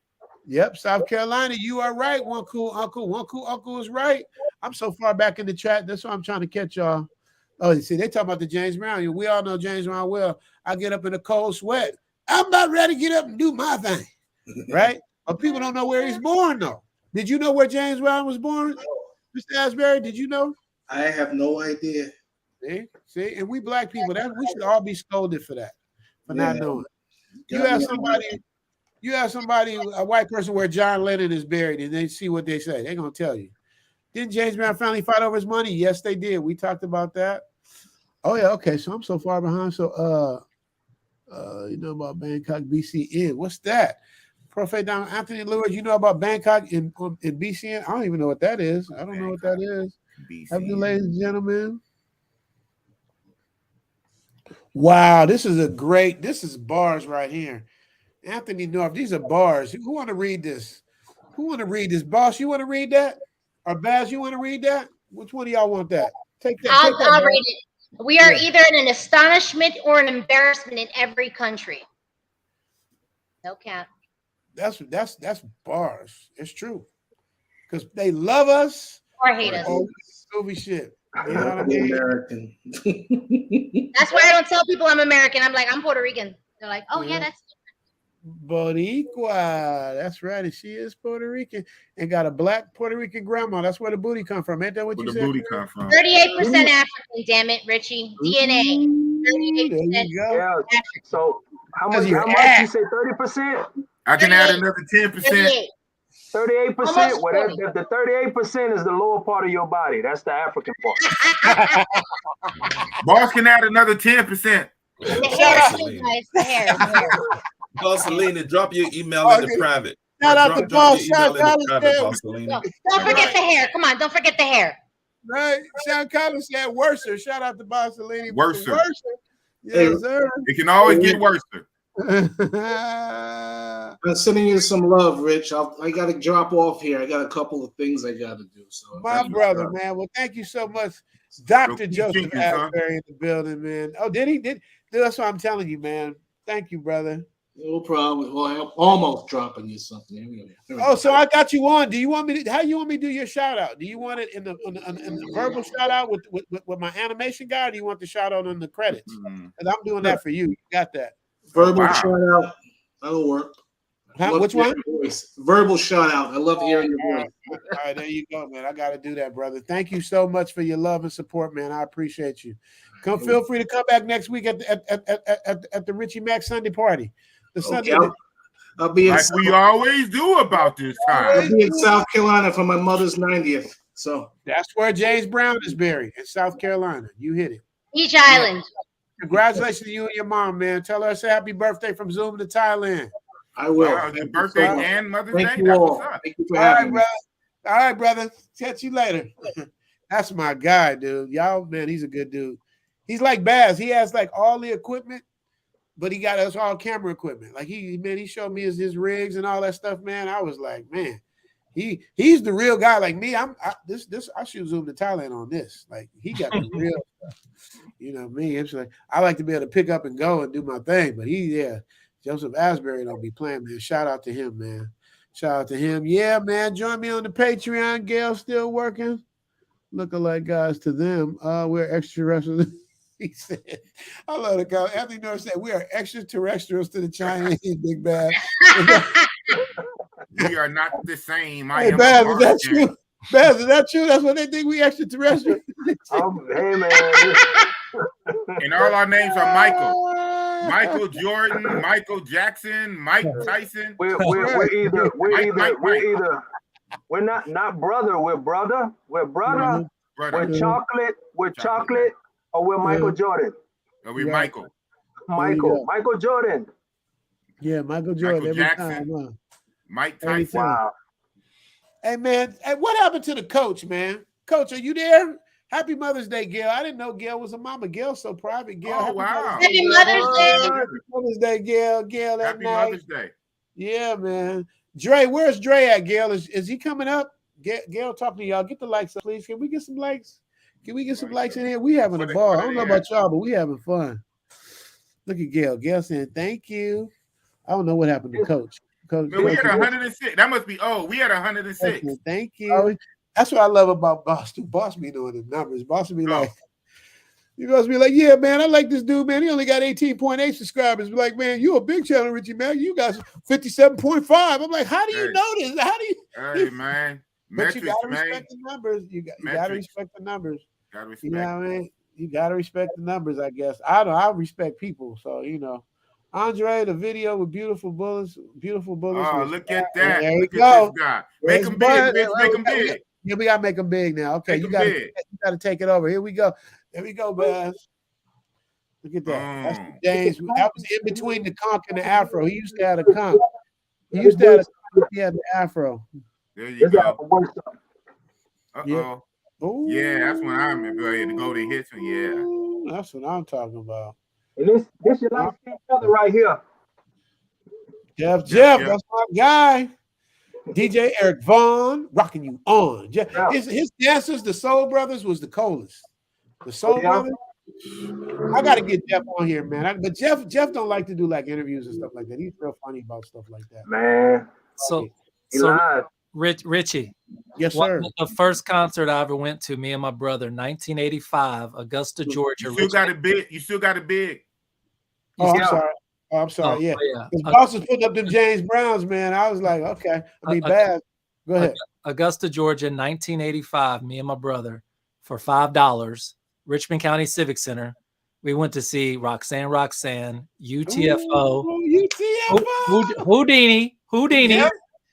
Speaker 1: Yep, South Carolina. You are right. One cool uncle is right. I'm so far back in the chat. That's why I'm trying to catch y'all. Oh, you see, they talk about the James Brown. We all know James Brown well. I get up in a cold sweat. I'm about ready to get up and do my thing, right? But people don't know where he's born, though. Did you know where James Brown was born, Mr. Asbury? Did you know?
Speaker 15: I have no idea.
Speaker 1: See, and we black people, we should all be scolded for that, for not knowing. You ask somebody, a white person, where John Lennon is buried, and they see what they say. They're gonna tell you. Didn't James Brown finally fight over his money? Yes, they did. We talked about that. Oh yeah, okay. So I'm so far behind. So you know about Bangkok, BCN. What's that? Prophet Don Anthony Lewis, you know about Bangkok in BCN? I don't even know what that is. I don't know what that is. Have you, ladies and gentlemen? Wow, this is bars right here. Anthony North, these are bars. Who want to read this? Who want to read this? Boss, you want to read that? Or Baz, you want to read that? Which one of y'all want that? Take that.
Speaker 14: I'll read it. We are either an astonishment or an embarrassment in every country. No cap.
Speaker 1: That's bars. It's true. Because they love us
Speaker 14: or hate us.
Speaker 1: Movie shit. You know what I mean?
Speaker 15: American.
Speaker 14: That's why I don't tell people I'm American. I'm like, I'm Puerto Rican. They're like, oh yeah, that's
Speaker 1: Boricua. That's right. And she is Puerto Rican and got a black Puerto Rican grandma. That's where the booty come from. Ain't that what you said?
Speaker 10: Where the booty come from?
Speaker 14: 38% African, damn it, Richie. DNA. 38%
Speaker 12: Yeah. So how much you say 30%?
Speaker 10: I can add another 10%.
Speaker 12: 38%. Well, the 38% is the lower part of your body. That's the African part.
Speaker 10: Boss can add another 10%.
Speaker 14: The hair, too, guys. The hair.
Speaker 9: Boss Selena, drop your email in the private.
Speaker 1: Shout out to Boss. Don't
Speaker 14: forget the hair. Come on, don't forget the hair.
Speaker 1: Right. Sean Collins said worser. Shout out to Boss Selena.
Speaker 10: Worser.
Speaker 1: Yes, sir.
Speaker 10: It can always get worse.
Speaker 15: I'm sending you some love, Rich. I got to drop off here. I got a couple of things I got to do. So
Speaker 1: my brother, man. Well, thank you so much, Dr. Joseph Asbury in the building, man. Oh, did he? That's what I'm telling you, man. Thank you, brother.
Speaker 15: No problem. Well, I'm almost dropping you something. Here we go.
Speaker 1: Oh, so I got you on. Do you want me to? How you want me to do your shout out? Do you want it in the verbal shout out with my animation guy? Or do you want the shout out in the credits? Because I'm doing that for you. You got that.
Speaker 15: Verbal shout out. That'll work.
Speaker 1: Which one?
Speaker 15: Verbal shout out. I love hearing your voice.
Speaker 1: All right, there you go, man. I got to do that, brother. Thank you so much for your love and support, man. I appreciate you. Feel free to come back next week at the Richie Mack Sunday party. The Sunday.
Speaker 15: I'll be in
Speaker 10: like we always do about this time.
Speaker 15: I'll be in South Carolina for my mother's 90th. So
Speaker 1: that's where James Brown is buried, in South Carolina. You hit it.
Speaker 14: Beach Island.
Speaker 1: Congratulations to you and your mom, man. Tell her I say happy birthday from Zoom to Thailand.
Speaker 15: I will.
Speaker 10: Your birthday and Mother's Day.
Speaker 15: Thank you all. Thank you for having me.
Speaker 1: All right, brother. Catch you later. That's my guy, dude. Y'all, man, he's a good dude. He's like Baz. He has like all the equipment, but he got us all camera equipment. Like he showed me his rigs and all that stuff, man. I was like, man, he's the real guy. Like me, I shoot Zoom to Thailand on this. Like he got the real stuff. You know me. It's like I like to be able to pick up and go and do my thing, but Joseph Asbury don't be playing, man. Shout out to him, man. Shout out to him. Yeah, man. Join me on the Patreon. Gail still working. Lookalike guys to them. We're extraterrestrials. He said, I love the guy. Anthony Norris said, we are extraterrestrials to the Chinese, Big Bad.
Speaker 10: We are not the same.
Speaker 1: Hey, Baz, is that true? Baz, is that true? That's what they think we extraterrestrial.
Speaker 12: Hey, man.
Speaker 10: And all our names are Michael Jordan, Michael Jackson, Mike Tyson.
Speaker 12: We're not brother. We're brother. We're brother. We're chocolate. We're chocolate. Or we're Michael Jordan.
Speaker 10: Or we're Michael
Speaker 12: Jordan.
Speaker 1: Yeah, Michael Jordan.
Speaker 10: Michael Jackson.
Speaker 1: Time, huh?
Speaker 10: Mike Tyson.
Speaker 12: Wow.
Speaker 1: Hey, man. Hey, what happened to the coach, man? Coach, are you there? Happy Mother's Day, Gail. I didn't know Gail was a mama. Gail's so private, Gail.
Speaker 10: Oh, wow.
Speaker 14: Happy Mother's Day.
Speaker 1: Happy Mother's Day, Gail. Gail, that
Speaker 10: Happy
Speaker 1: night.
Speaker 10: Mother's Day.
Speaker 1: Yeah, man. Dre, where's Dre at, Gail? Is he coming up? Gail, talk to y'all. Get the likes up, please. Can we get some likes? Can we get some likes in here? We having a ball. I don't know about y'all, but we having fun. Look at Gail. Gail saying thank you. I don't know what happened to Coach.
Speaker 10: Man, we had 106. That must be we had 106.
Speaker 1: Thank you. That's what I love about Boss. Boss be doing the numbers. Boss will be like, you guys be like, yeah, man, I like this dude, man. He only got 18.8 subscribers. Be like, man, you a big channel, Richie, man. You got 57.5. I'm like, how do you know this? How do you?
Speaker 10: Hey, man.
Speaker 1: But you gotta respect the numbers. You gotta respect the numbers. You know what I mean? You gotta respect the numbers, I guess. I respect people. So Andre, the video with beautiful bullets.
Speaker 10: Oh, look at that.
Speaker 1: There you
Speaker 10: look
Speaker 1: go.
Speaker 10: At this guy. Make him big, bitch. Make him big.
Speaker 1: Yeah, we gotta make them big now. Okay, you gotta take it over. Here we go. There we go, man. Look at that. That's James. That was in between the conch and the afro. He used to have a conch. He had the afro.
Speaker 10: There you go.
Speaker 1: Yeah.
Speaker 10: Yeah, that's when I remember the golden hits. Yeah.
Speaker 1: That's what I'm talking about.
Speaker 12: And this your light skinned brother right here.
Speaker 1: Jeff, that's my guy. DJ Eric Vaughn, rocking you on. Jeff, his dancers, the Soul Brothers, was the coolest. The Soul Brothers. I gotta get Jeff on here, man. But Jeff don't like to do like interviews and stuff like that. He's real funny about stuff like that.
Speaker 12: Man.
Speaker 13: So Richie.
Speaker 1: Yes, sir.
Speaker 13: The first concert I ever went to, me and my brother, 1985, Augusta, Georgia.
Speaker 10: You still got it big. You still got it big.
Speaker 1: Oh, I'm sorry. Yeah. His boss was putting up them James Browns, man. I was like, okay. Bad. Go ahead.
Speaker 13: Augusta, Georgia, 1985, me and my brother, for $5, Richmond County Civic Center. We went to see Roxanne, UTFO, Houdini.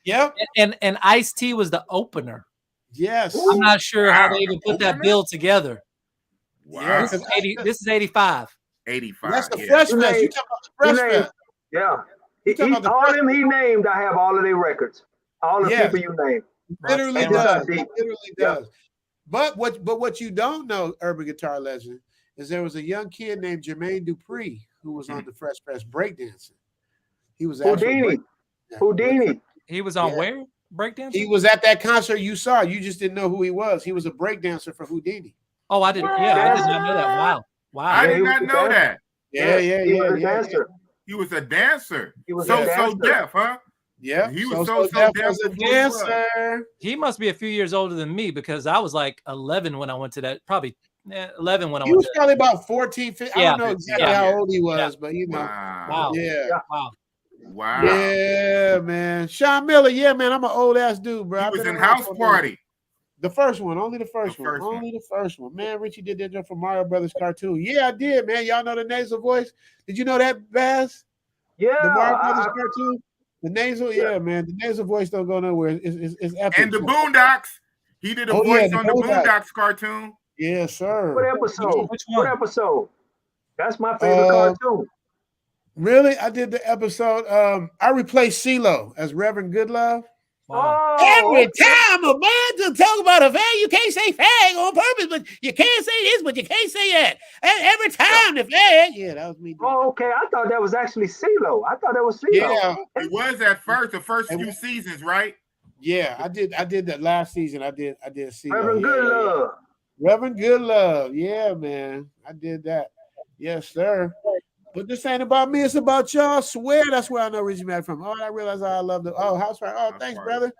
Speaker 1: Yep.
Speaker 13: And Ice-T was the opener.
Speaker 1: Yes.
Speaker 13: I'm not sure how they even put that bill together.
Speaker 10: Wow.
Speaker 13: This is 85.
Speaker 10: 85.
Speaker 1: That's the Fresh Fest. You talking about the Fresh Fest?
Speaker 12: Yeah. All them he named, I have all of their records. All the people you named.
Speaker 1: Literally does. But what you don't know, Urban Guitar Legend, is there was a young kid named Jermaine Dupree who was on the Fresh Fest breakdancing. He was
Speaker 12: Houdini.
Speaker 13: He was on where? Breakdancing?
Speaker 1: He was at that concert you saw. You just didn't know who he was. He was a breakdancer for Houdini.
Speaker 13: Oh, I didn't. Yeah, I did not know that. Wow.
Speaker 10: I did not know that.
Speaker 1: Yeah.
Speaker 10: He was a dancer. He was so deaf, huh?
Speaker 1: Yeah.
Speaker 10: He was so deaf as a
Speaker 1: dancer.
Speaker 13: He must be a few years older than me because I was like 11 when I went to that. Probably 11 when I went.
Speaker 1: He was probably about 14, 15. I don't know exactly how old he was, but
Speaker 10: Wow.
Speaker 1: Wow. Yeah, man. Sean Miller, man, I'm an old ass dude, bro.
Speaker 10: He was in House Party.
Speaker 1: The first one, only the first one. Only the first one. Man, Richie did that for Mario Brothers cartoon. Yeah, I did, man. Y'all know the nasal voice? Did you know that, Baz?
Speaker 12: Yeah.
Speaker 1: The Mario Brothers cartoon? The nasal, man. The nasal voice don't go nowhere. It's epic.
Speaker 10: And the Boondocks. He did a voice on the Boondocks cartoon.
Speaker 1: Yes, sir.
Speaker 12: What episode? What episode? That's my favorite cartoon.
Speaker 1: Really? I did the episode. I replaced CeeLo as Reverend Goodlove.
Speaker 12: Wow.
Speaker 1: Every time a man to talk about a fag, you can't say fag on purpose, but you can't say this, but you can't say that. And every time the fag, that was me.
Speaker 12: Oh, okay. I thought that was actually CeeLo. I thought that was CeeLo.
Speaker 1: Yeah,
Speaker 10: it was at first, the first few seasons, right?
Speaker 1: Yeah, I did that last season. I did CeeLo.
Speaker 12: Reverend Goodlove.
Speaker 1: Reverend Goodlove. Yeah, man. I did that. Yes, sir. But this ain't about me, it's about y'all. Swear that's where I know Richie Mack from. Oh, I realize I love the House Party. Oh, thanks, brother.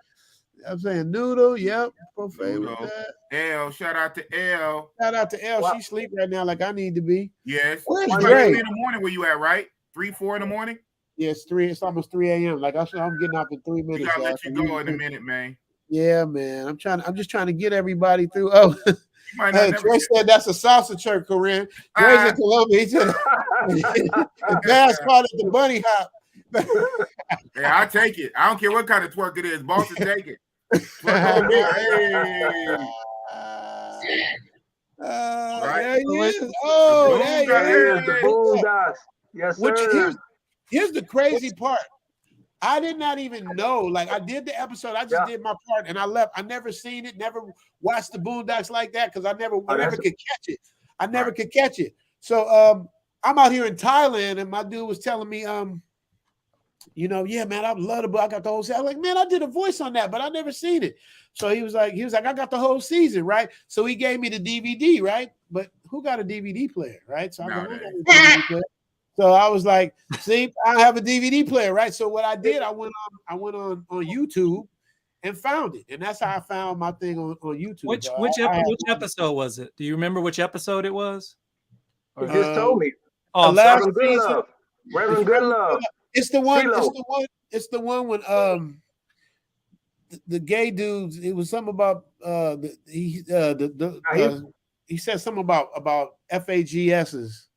Speaker 1: I'm saying Noodle, yep.
Speaker 10: L, shout out to L.
Speaker 1: Shout out to L. She sleep right now like I need to be.
Speaker 10: Yes.
Speaker 1: Where's
Speaker 10: Dre? In the morning where you at, right? 3, 4 in the morning?
Speaker 1: Yeah, it's almost 3 a.m. Like I'm getting off in 3 minutes.
Speaker 10: We gotta let you go in a minute, man.
Speaker 1: Yeah, man. I'm just trying to get everybody through. Oh, hey, Trey said that's a salsa church, Corinne. Trey's in Columbia. He said the bass called it the bunny hop.
Speaker 10: Hey, I'll take it. I don't care what kind of twerk it is. Boss will take it. Twerk on me.
Speaker 1: Right? There he is. Oh, there he is.
Speaker 12: The Boondocks. Yes, sir.
Speaker 1: Here's the crazy part. I did not even know. Like, I did the episode. I just did my part and I left. I never seen it, never watched the Boondocks like that because I never could catch it. I never could catch it. So I'm out here in Thailand and my dude was telling me, yeah, man, I love the book. I got the whole season. I was like, man, I did a voice on that, but I never seen it. So he was like, I got the whole season, right? So he gave me the DVD, right? But who got a DVD player, right? So I got a DVD player. So I was like, see, I have a DVD player, right? So what I did, I went on YouTube and found it, and that's how I found my thing on YouTube.
Speaker 13: Which episode was it? Do you remember which episode it was?
Speaker 12: He just told me.
Speaker 13: Oh,
Speaker 12: Reverend Goodlove. Reverend Goodlove.
Speaker 1: It's the one.
Speaker 12: CeeLo.
Speaker 1: It's the one when the gay dudes. It was something about he said something about FAGSs,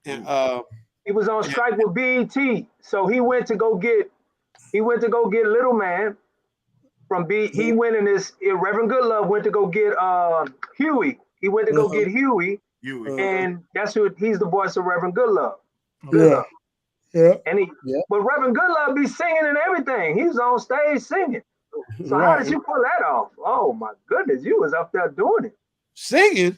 Speaker 1: and
Speaker 12: he was on strike with BET, so he went to go get Little Man from B. He went in this. Reverend Goodlove went to go get Huey. He went to go get Huey, and that's who he's the voice of Reverend Goodlove.
Speaker 1: Yeah.
Speaker 12: And but Reverend Goodlove be singing and everything. He was on stage singing. So how did you pull that off? Oh my goodness, you was up there doing it.
Speaker 1: Singing?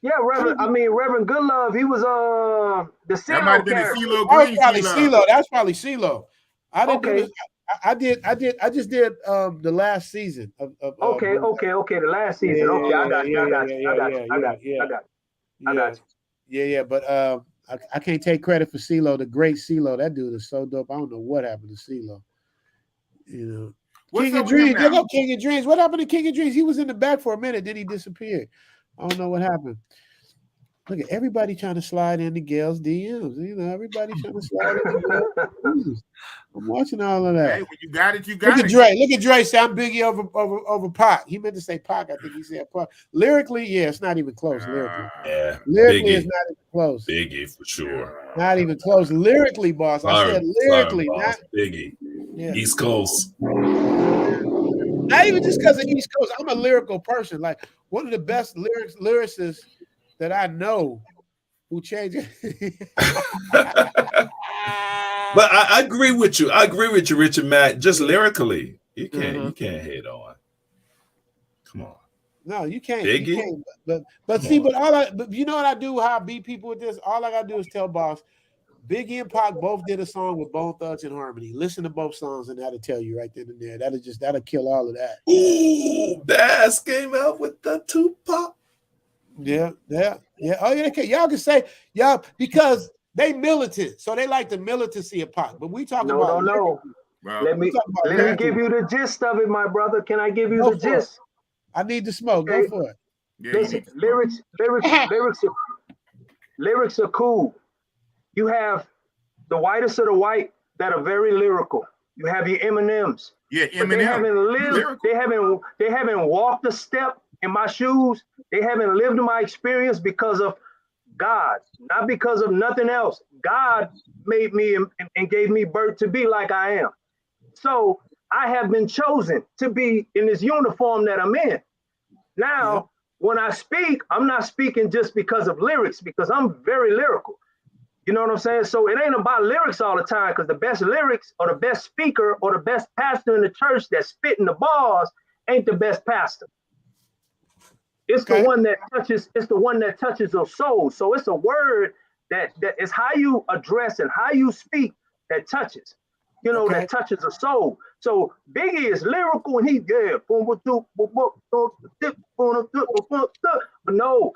Speaker 12: Yeah, Reverend Goodlove, he was the CeeLo
Speaker 10: That might have been the
Speaker 12: character.
Speaker 10: CeeLo
Speaker 1: That was
Speaker 10: Green.
Speaker 1: probably
Speaker 10: CeeLo.
Speaker 1: CeeLo. That's probably CeeLo. I didn't do
Speaker 12: Okay.
Speaker 1: this. I just did the last season of
Speaker 12: Okay, the last season. Okay, I got you.
Speaker 1: But I can't take credit for CeeLo, the great CeeLo. That dude is so dope. I don't know what happened to CeeLo. You know,
Speaker 10: What's
Speaker 1: King
Speaker 10: up
Speaker 1: of
Speaker 10: with him
Speaker 1: Dreams. There
Speaker 10: now?
Speaker 1: go King of Dreams. What happened to King of Dreams? He was in the back for a minute. Then he disappeared. I don't know what happened. Look at everybody trying to slide into Gail's DMs. You know, everybody trying to slide into Gail's DMs. I'm watching all of that.
Speaker 10: Hey, when you got it, you got
Speaker 1: Look at
Speaker 10: it.
Speaker 1: Dre. Look at Dre. Say I'm Biggie over Pac. He meant to say Pac. I think he said Pac. Lyrically, yeah, it's not even close. Lyrically,
Speaker 9: Yeah,
Speaker 1: lyrically,
Speaker 9: Biggie.
Speaker 1: it's not even close.
Speaker 9: Biggie for sure.
Speaker 1: Not even close. Lyrically, boss. I said lyrically,
Speaker 9: boss.
Speaker 1: not
Speaker 9: Biggie.
Speaker 1: yeah.
Speaker 9: East Coast.
Speaker 1: Not even just because of East Coast. I'm a lyrical person. Like one of the best lyricists that I know who changed it.
Speaker 9: But I agree with you. I agree with you, Richard Matt. Just lyrically, you can't hate on. Come on.
Speaker 1: No, you can't.
Speaker 9: Biggie?
Speaker 1: You can't. But see, but you know what I do? How I beat people with this? All I gotta do is tell boss. Biggie and Pac both did a song with Bone Thugs and Harmony. Listen to both songs, and that'll tell you right then and there. That'll kill all of that.
Speaker 9: Ooh, Bass came out with the Tupac.
Speaker 1: Yeah. Oh yeah, okay. Y'all can say y'all because they militant, so they like the militancy of Pac. But we talking about
Speaker 12: No. Let me give you the gist of it, my brother. Can I give you the gist?
Speaker 1: I need to smoke.
Speaker 12: Okay.
Speaker 1: Go for it.
Speaker 10: Yeah,
Speaker 12: Listen, lyrics are cool. You have the whitest of the white that are very lyrical. You have your Eminems.
Speaker 10: Yeah,
Speaker 12: But they haven't lived. They haven't walked a step in my shoes. They haven't lived my experience because of God, not because of nothing else. God made me and gave me birth to be like I am. So I have been chosen to be in this uniform that I'm in. Now, when I speak, I'm not speaking just because of lyrics, because I'm very lyrical. You know what I'm saying? So it ain't about lyrics all the time, because the best lyrics or the best speaker or the best pastor in the church that's spitting the bars ain't the best pastor. It's the one that touches, it's the one that touches your soul. So it's a word that is how you address and how you speak that touches, that touches a soul. So Biggie is lyrical and but no,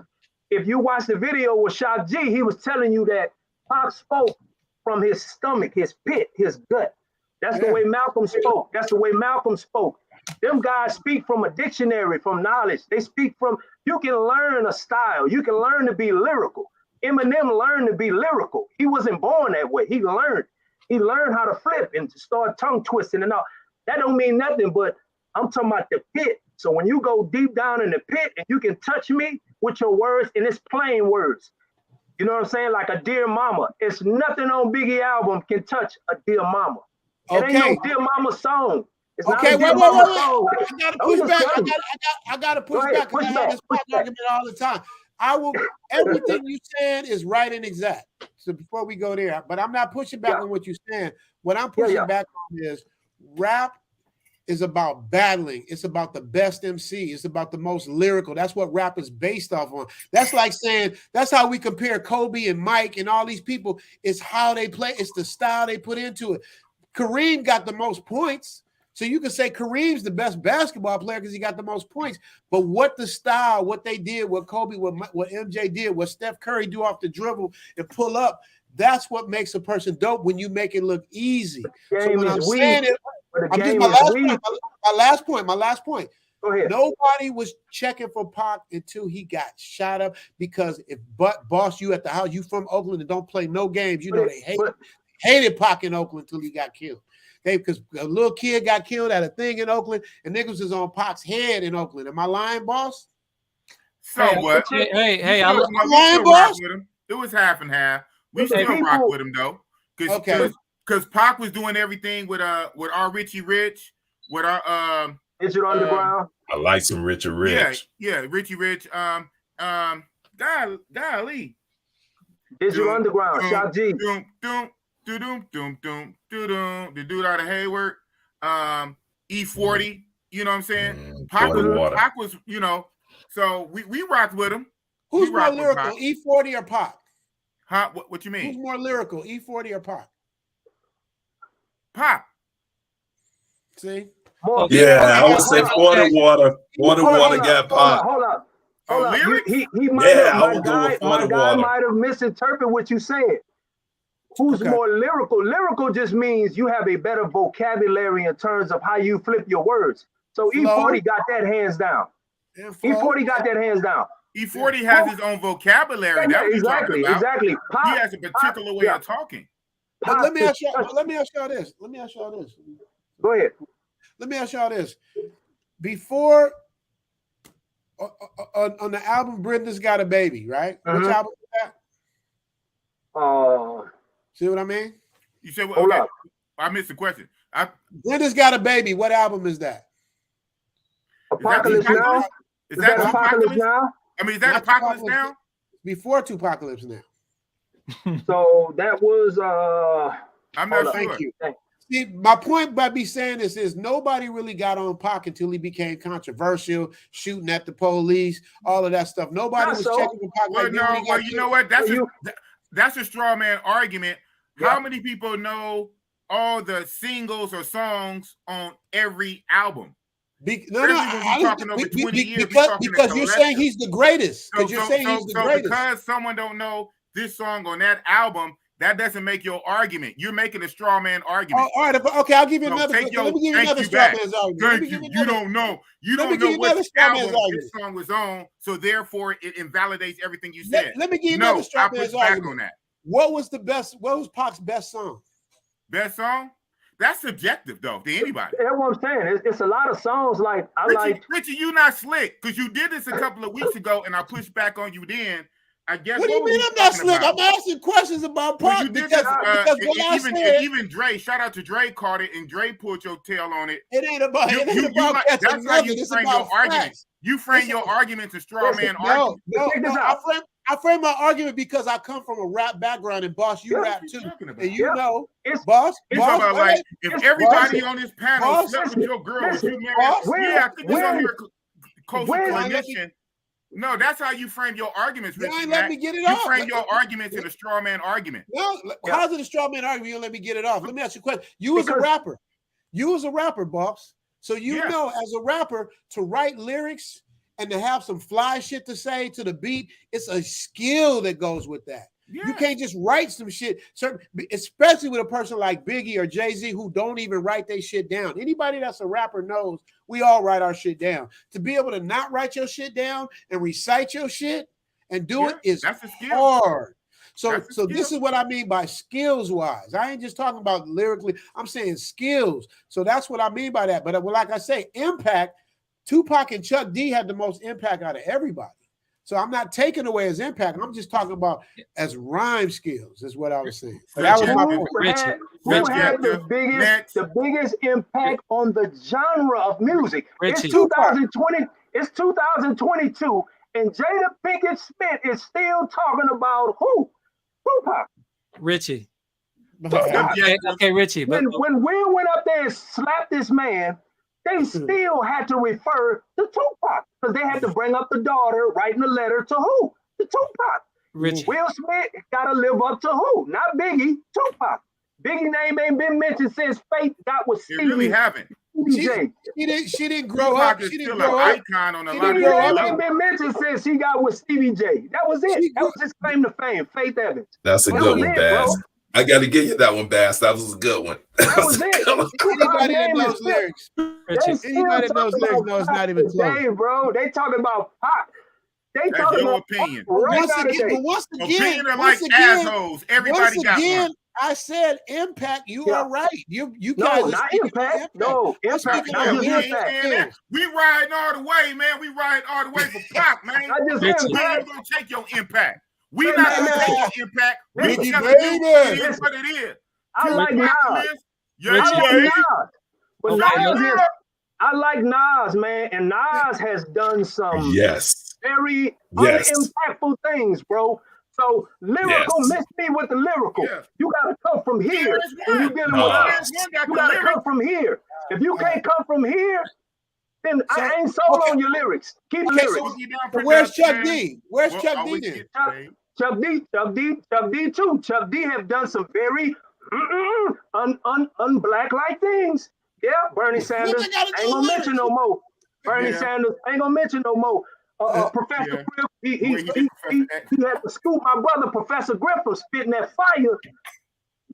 Speaker 12: if you watch the video with Shock G, he was telling you that Pac spoke from his stomach, his pit, his gut. That's the way Malcolm spoke. That's the way Malcolm spoke. Them guys speak from a dictionary, from knowledge. They speak from, you can learn a style. You can learn to be lyrical. Eminem learned to be lyrical. He wasn't born that way. He learned how to flip and to start tongue twisting and all. That don't mean nothing, but I'm talking about the pit. So when you go deep down in the pit and you can touch me with your words, and it's plain words. You know what I'm saying? Like a Dear Mama. It's nothing on Biggie album can touch a Dear Mama. It ain't no Dear Mama song. It's not a Dear Mama song.
Speaker 1: I gotta push back. I gotta push back because I have this argument all the time. Everything you said is right and exact. So before we go there, but I'm not pushing back on what you're saying. What I'm pushing back on is rap is about battling. It's about the best MC. It's about the most lyrical. That's what rap is based off on. That's like saying, that's how we compare Kobe and Mike and all these people. It's how they play. It's the style they put into it. Kareem got the most points. So you can say Kareem's the best basketball player because he got the most points. But what the style, what they did, what Kobe, what MJ did, what Steph Curry do off the dribble and pull up, That's what makes a person dope when you make it look easy. So
Speaker 12: Game
Speaker 1: when
Speaker 12: is
Speaker 1: I'm
Speaker 12: weak.
Speaker 1: saying it,
Speaker 12: The
Speaker 1: I'm just
Speaker 12: game
Speaker 1: my
Speaker 12: is
Speaker 1: last
Speaker 12: weak.
Speaker 1: point. My last point.
Speaker 12: Go ahead.
Speaker 1: Nobody was checking for Pac until he got shot up. Because if boss, you at the house, you from Oakland and don't play no games, you know they hated Pac in Oakland until he got killed. Because a little kid got killed at a thing in Oakland, and niggas was on Pac's head in Oakland. Am I lying, boss?
Speaker 10: Somewhat.
Speaker 13: Hey,
Speaker 1: I'm
Speaker 10: we
Speaker 1: lying,
Speaker 10: still
Speaker 1: boss.
Speaker 10: rock with him. It was half and half. We
Speaker 12: Okay,
Speaker 10: still rock
Speaker 12: people-
Speaker 10: with him though,
Speaker 1: Okay.
Speaker 10: because Pac was doing everything with our Richie Rich, with our
Speaker 12: Digital Underground.
Speaker 9: I like some Richard Rich.
Speaker 10: Yeah, Richie Rich. Golly.
Speaker 12: Digital Underground. Shout G.
Speaker 10: The dude out of Hayward. E40. You know what I'm saying? Pac was, you know. So we rocked with him.
Speaker 1: Who's
Speaker 10: We
Speaker 1: more
Speaker 10: rocked with
Speaker 1: lyrical,
Speaker 10: Pac.
Speaker 1: E40 or Pac?
Speaker 10: Huh? What you mean?
Speaker 1: Who's more lyrical, E40 or Pac?
Speaker 10: Pac.
Speaker 1: See?
Speaker 9: Yeah, I would say water got Pac.
Speaker 12: Hold up. He might
Speaker 9: Yeah,
Speaker 12: have,
Speaker 9: I would go with
Speaker 12: my guy
Speaker 9: water.
Speaker 12: might have misinterpreted what you said. Who's more lyrical? Lyrical just means you have a better vocabulary in terms of how you flip your words. So E40 got that hands down. E40 got that hands down.
Speaker 10: E40 has his own vocabulary. That's what you're talking about.
Speaker 12: Exactly.
Speaker 10: He has a particular way of talking.
Speaker 1: But let me ask y'all this.
Speaker 12: Go ahead.
Speaker 1: Let me ask y'all this. Before on the album Brenda's Got a Baby, right? Which album is that? See what I mean?
Speaker 10: You said,
Speaker 12: Hold up.
Speaker 10: I missed the question.
Speaker 1: Brenda's Got a Baby. What album is that?
Speaker 12: Apocalypse Now?
Speaker 10: Is that
Speaker 12: Apocalypse Now?
Speaker 10: I mean, is that
Speaker 1: Not
Speaker 10: Apocalypse Now?
Speaker 1: Before Tupacalypse Now.
Speaker 12: So that was
Speaker 10: I'm not sure.
Speaker 1: Thank you. See, my point by me saying this is nobody really got on Pac until he became controversial, shooting at the police, all of that stuff. Nobody was checking for Pac.
Speaker 10: Well, you know what? That's a straw man argument. Yeah. How many people know all the singles or songs on every album?
Speaker 1: Because you're saying he's the greatest. Because you're saying he's the greatest.
Speaker 10: Because someone don't know this song on that album, that doesn't make your argument. You're making a straw man argument.
Speaker 1: All right, okay, I'll give you another. Let me give you another straw man's argument.
Speaker 10: Thank you. You don't know. You don't know what album this song was on, so therefore it invalidates everything you said.
Speaker 1: Let me give you another straw man's argument.
Speaker 10: On that.
Speaker 1: What was Pac's best song?
Speaker 10: Best song? That's subjective, though, to anybody.
Speaker 12: That's what I'm saying. It's a lot of songs like
Speaker 10: Richie, you not slick because you did this a couple of weeks ago, and I pushed back on you then. I guess.
Speaker 1: What do you mean I'm not slick? I'm asking questions about Pac because
Speaker 10: even Dre, shout out to Dre, caught it, and Dre pulled your tail on it.
Speaker 1: It ain't about
Speaker 10: that's how you frame your arguments. You frame your arguments as straw man arguments.
Speaker 1: I frame my argument because I come from a rap background, and boss, you rap too, and you know, boss.
Speaker 10: If everybody on this panel slept with your girl, would you marry? Yeah, I think it's on here close to clinician. No, that's how you frame your arguments, Richie.
Speaker 1: You ain't let me get it
Speaker 10: you
Speaker 1: off.
Speaker 10: Frame your arguments in a straw man argument.
Speaker 1: No, how's it a straw man argument? You don't let me get it off. Let me ask you a question. You was a rapper. You was a rapper, boss. So you know, as a rapper, to write lyrics and to have some fly shit to say to the beat, it's a skill that goes with that. Yeah. You can't just write some shit, especially with a person like Biggie or Jay-Z who don't even write their shit down. Anybody that's a rapper knows we all write our shit down. To be able to not write your shit down and recite your shit and do it is hard. So this is what I mean by skills-wise. I ain't just talking about lyrically. I'm saying skills. So that's what I mean by that. But like I say, impact, Tupac and Chuck D had the most impact out of everybody. So I'm not taking away his impact. I'm just talking about as rhyme skills is what I was saying. So that was my point.
Speaker 12: Who had the biggest impact on the genre of music?
Speaker 13: Richie.
Speaker 12: It's 2020. It's 2022, and Jada Pinkett Smith is still talking about who? Tupac.
Speaker 13: Richie. Okay, Richie.
Speaker 12: When Will went up there and slapped this man, they still had to refer to Tupac because they had to bring up the daughter writing a letter to who? To Tupac.
Speaker 13: Richie.
Speaker 12: Will Smith got to live up to who? Not Biggie, Tupac. Biggie name ain't been mentioned since Faith got with Stevie.
Speaker 10: It really haven't.
Speaker 1: She didn't grow up. She didn't grow up.
Speaker 10: Icon on a
Speaker 1: lot
Speaker 12: Stevie J ain't been mentioned since she got with Stevie J. That was it. That was his claim to fame. Faith Evans.
Speaker 9: That's a good one, Bass. I got to give you that one, Bass. That was a good one.
Speaker 12: That was it.
Speaker 1: Anybody that knows lyrics, anybody that knows lyrics knows not even close.
Speaker 12: Hey, bro, they talking about pop. They
Speaker 10: That's
Speaker 12: talking
Speaker 10: your
Speaker 12: about
Speaker 10: opinion.
Speaker 1: Once again,
Speaker 10: Opinion are like assholes. Everybody got one.
Speaker 1: I said impact. You are right. You
Speaker 12: No,
Speaker 1: guys
Speaker 12: not impact. No, impact. Not just impact.
Speaker 10: We riding all the way, man. We riding all the way for pop, man.
Speaker 12: Not just
Speaker 10: We
Speaker 12: impact.
Speaker 10: ain't gonna take your impact. We not gonna take your impact. We
Speaker 1: Ricky,
Speaker 10: just
Speaker 1: baby.
Speaker 10: it is what it is.
Speaker 12: I like Nas.
Speaker 10: Yeah,
Speaker 12: I like
Speaker 10: yeah.
Speaker 12: Nas. But
Speaker 10: Okay.
Speaker 12: Nas is, I like Nas, man, and Nas has done some very unimpactful things, bro. So lyrical, miss me with the lyrical. You gotta come from here. When you dealing with us, you gotta come from here. If you can't come from here, then I ain't sold on your lyrics. Keep the lyrics.
Speaker 1: So where's Chuck D? Where's Chuck D then?
Speaker 12: Chuck D too. Chuck D have done some very un-black-like things. Yeah, Bernie Sanders ain't gonna mention no more. Bernie Sanders ain't gonna mention no more. Professor Griff, he had to scoop my brother Professor Griff from spitting that fire.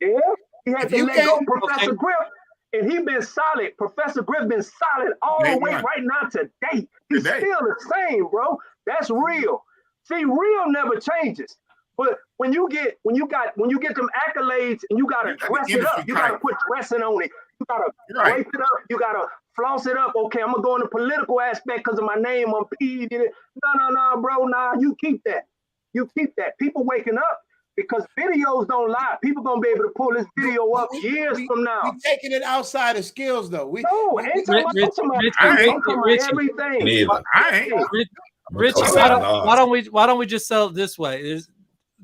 Speaker 12: Yeah, he had to let go Professor Griff, and he been solid. Professor Griff been solid all the way right now today. He's still the same, bro. That's real. See, real never changes. But when you get them accolades and you gotta dress it up, you gotta put dressing on it. You gotta drape it up. You gotta floss it up. Okay, I'm gonna go in the political aspect because of my name on P. No, bro. Nah, you keep that. You keep that. People waking up because videos don't lie. People gonna be able to pull this video up years from now.
Speaker 1: We taking it outside of skills though.
Speaker 12: I'm talking about everything.
Speaker 13: Richie, why don't we just sell it this way?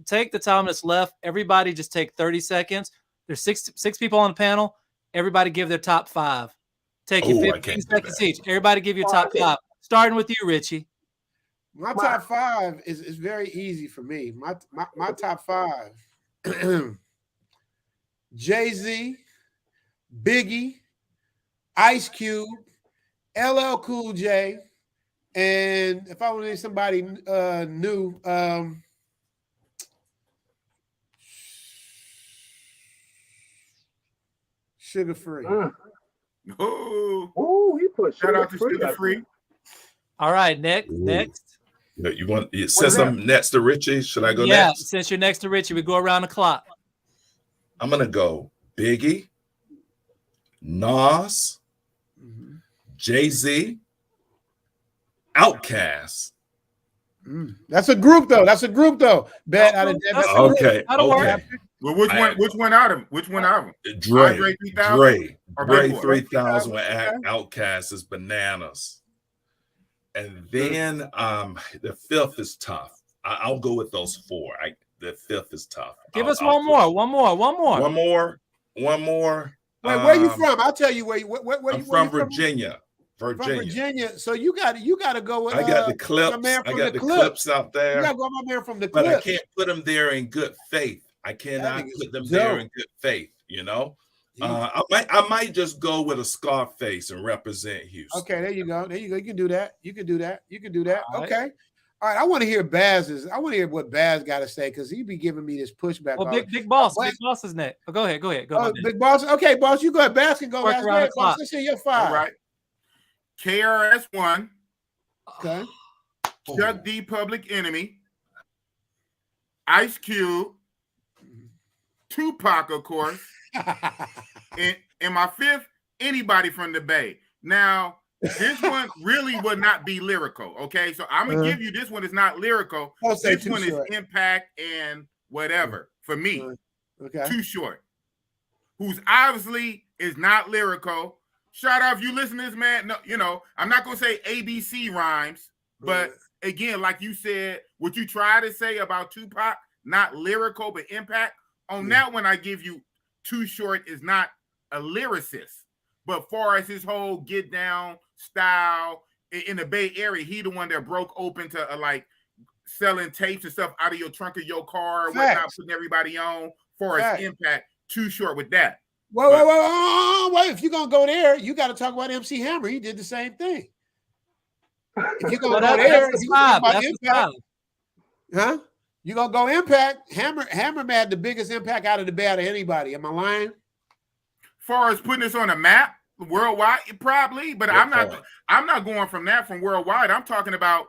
Speaker 13: Take the time that's left. Everybody just take 30 seconds. There's six people on the panel. Everybody give their top 5. Take you 15 seconds each. Everybody give your top 5. Starting with you, Richie.
Speaker 1: My top 5 is very easy for me. My top 5: Jay-Z, Biggie, Ice Cube, LL Cool J, and if I want to name somebody new, Sugar Free.
Speaker 10: Oh,
Speaker 12: you put
Speaker 10: shout out to Sugar Free.
Speaker 13: All right, next.
Speaker 9: You want since I'm next to Richie? Should I go next?
Speaker 13: Yeah, since you're next to Richie, we go around the clock.
Speaker 9: I'm gonna go Biggie, Nas, Jay-Z, Outkast.
Speaker 1: That's a group though. Bet out of
Speaker 9: okay.
Speaker 10: Well, which one out of them?
Speaker 9: Dre
Speaker 10: 3000.
Speaker 9: Dre 3000 with Outkast is bananas. And then the 5th is tough. I'll go with those 4. The 5th is tough.
Speaker 13: Give us one more.
Speaker 9: One more.
Speaker 1: Wait, where you from? I'll tell you where you.
Speaker 9: I'm from Virginia.
Speaker 1: From Virginia. So you got to go with.
Speaker 9: I got the clips. I got the clips out there.
Speaker 1: You got to go, my man, from the
Speaker 9: but
Speaker 1: clips.
Speaker 9: I can't put them there in good faith. I cannot put them there in good faith. You know. I might just go with a Scarface and represent Houston.
Speaker 1: Okay, there you go. You can do that.
Speaker 13: All
Speaker 1: okay.
Speaker 13: right.
Speaker 1: All right. I want to hear Baz's. I want to hear what Baz got to say because he be giving me this pushback.
Speaker 13: Oh, Big Boss. Big Boss is next. Oh, go ahead.
Speaker 1: Oh, Big Boss. Okay, Boss, you go ahead. Baz can go last. Right, Boss, let's hear your 5.
Speaker 10: All right. KRS-One.
Speaker 1: Okay.
Speaker 10: Chuck D, Public Enemy. Ice Cube. Tupac, of course. and my 5th, anybody from the Bay. Now, this one really would not be lyrical, okay? So I'm going to give you this one is not lyrical. This one is impact and whatever for me.
Speaker 1: Okay.
Speaker 10: Too Short. Who's obviously is not lyrical. Shout out if you listen to this, man. No, I'm not going to say ABC rhymes, but again, like you said, what you try to say about Tupac, not lyrical, but impact. On that one, I give you Too Short is not a lyricist, but far as his whole get down style in the Bay Area, he the one that broke open to like selling tapes and stuff out of your trunk of your car, whatnot, putting everybody on. Far as impact, Too Short with that.
Speaker 1: Wait. If you're gonna go there, you got to talk about MC Hammer. He did the same thing. If you're gonna go there,
Speaker 13: that's
Speaker 1: you
Speaker 13: the five.
Speaker 1: talk about
Speaker 13: That's the
Speaker 1: Impact.
Speaker 13: five.
Speaker 1: Huh? You gonna go Impact? Hammer had the biggest impact out of the bat of anybody. Am I lying?
Speaker 10: Far as putting us on a map worldwide, probably, but I'm not going from that from worldwide. I'm talking about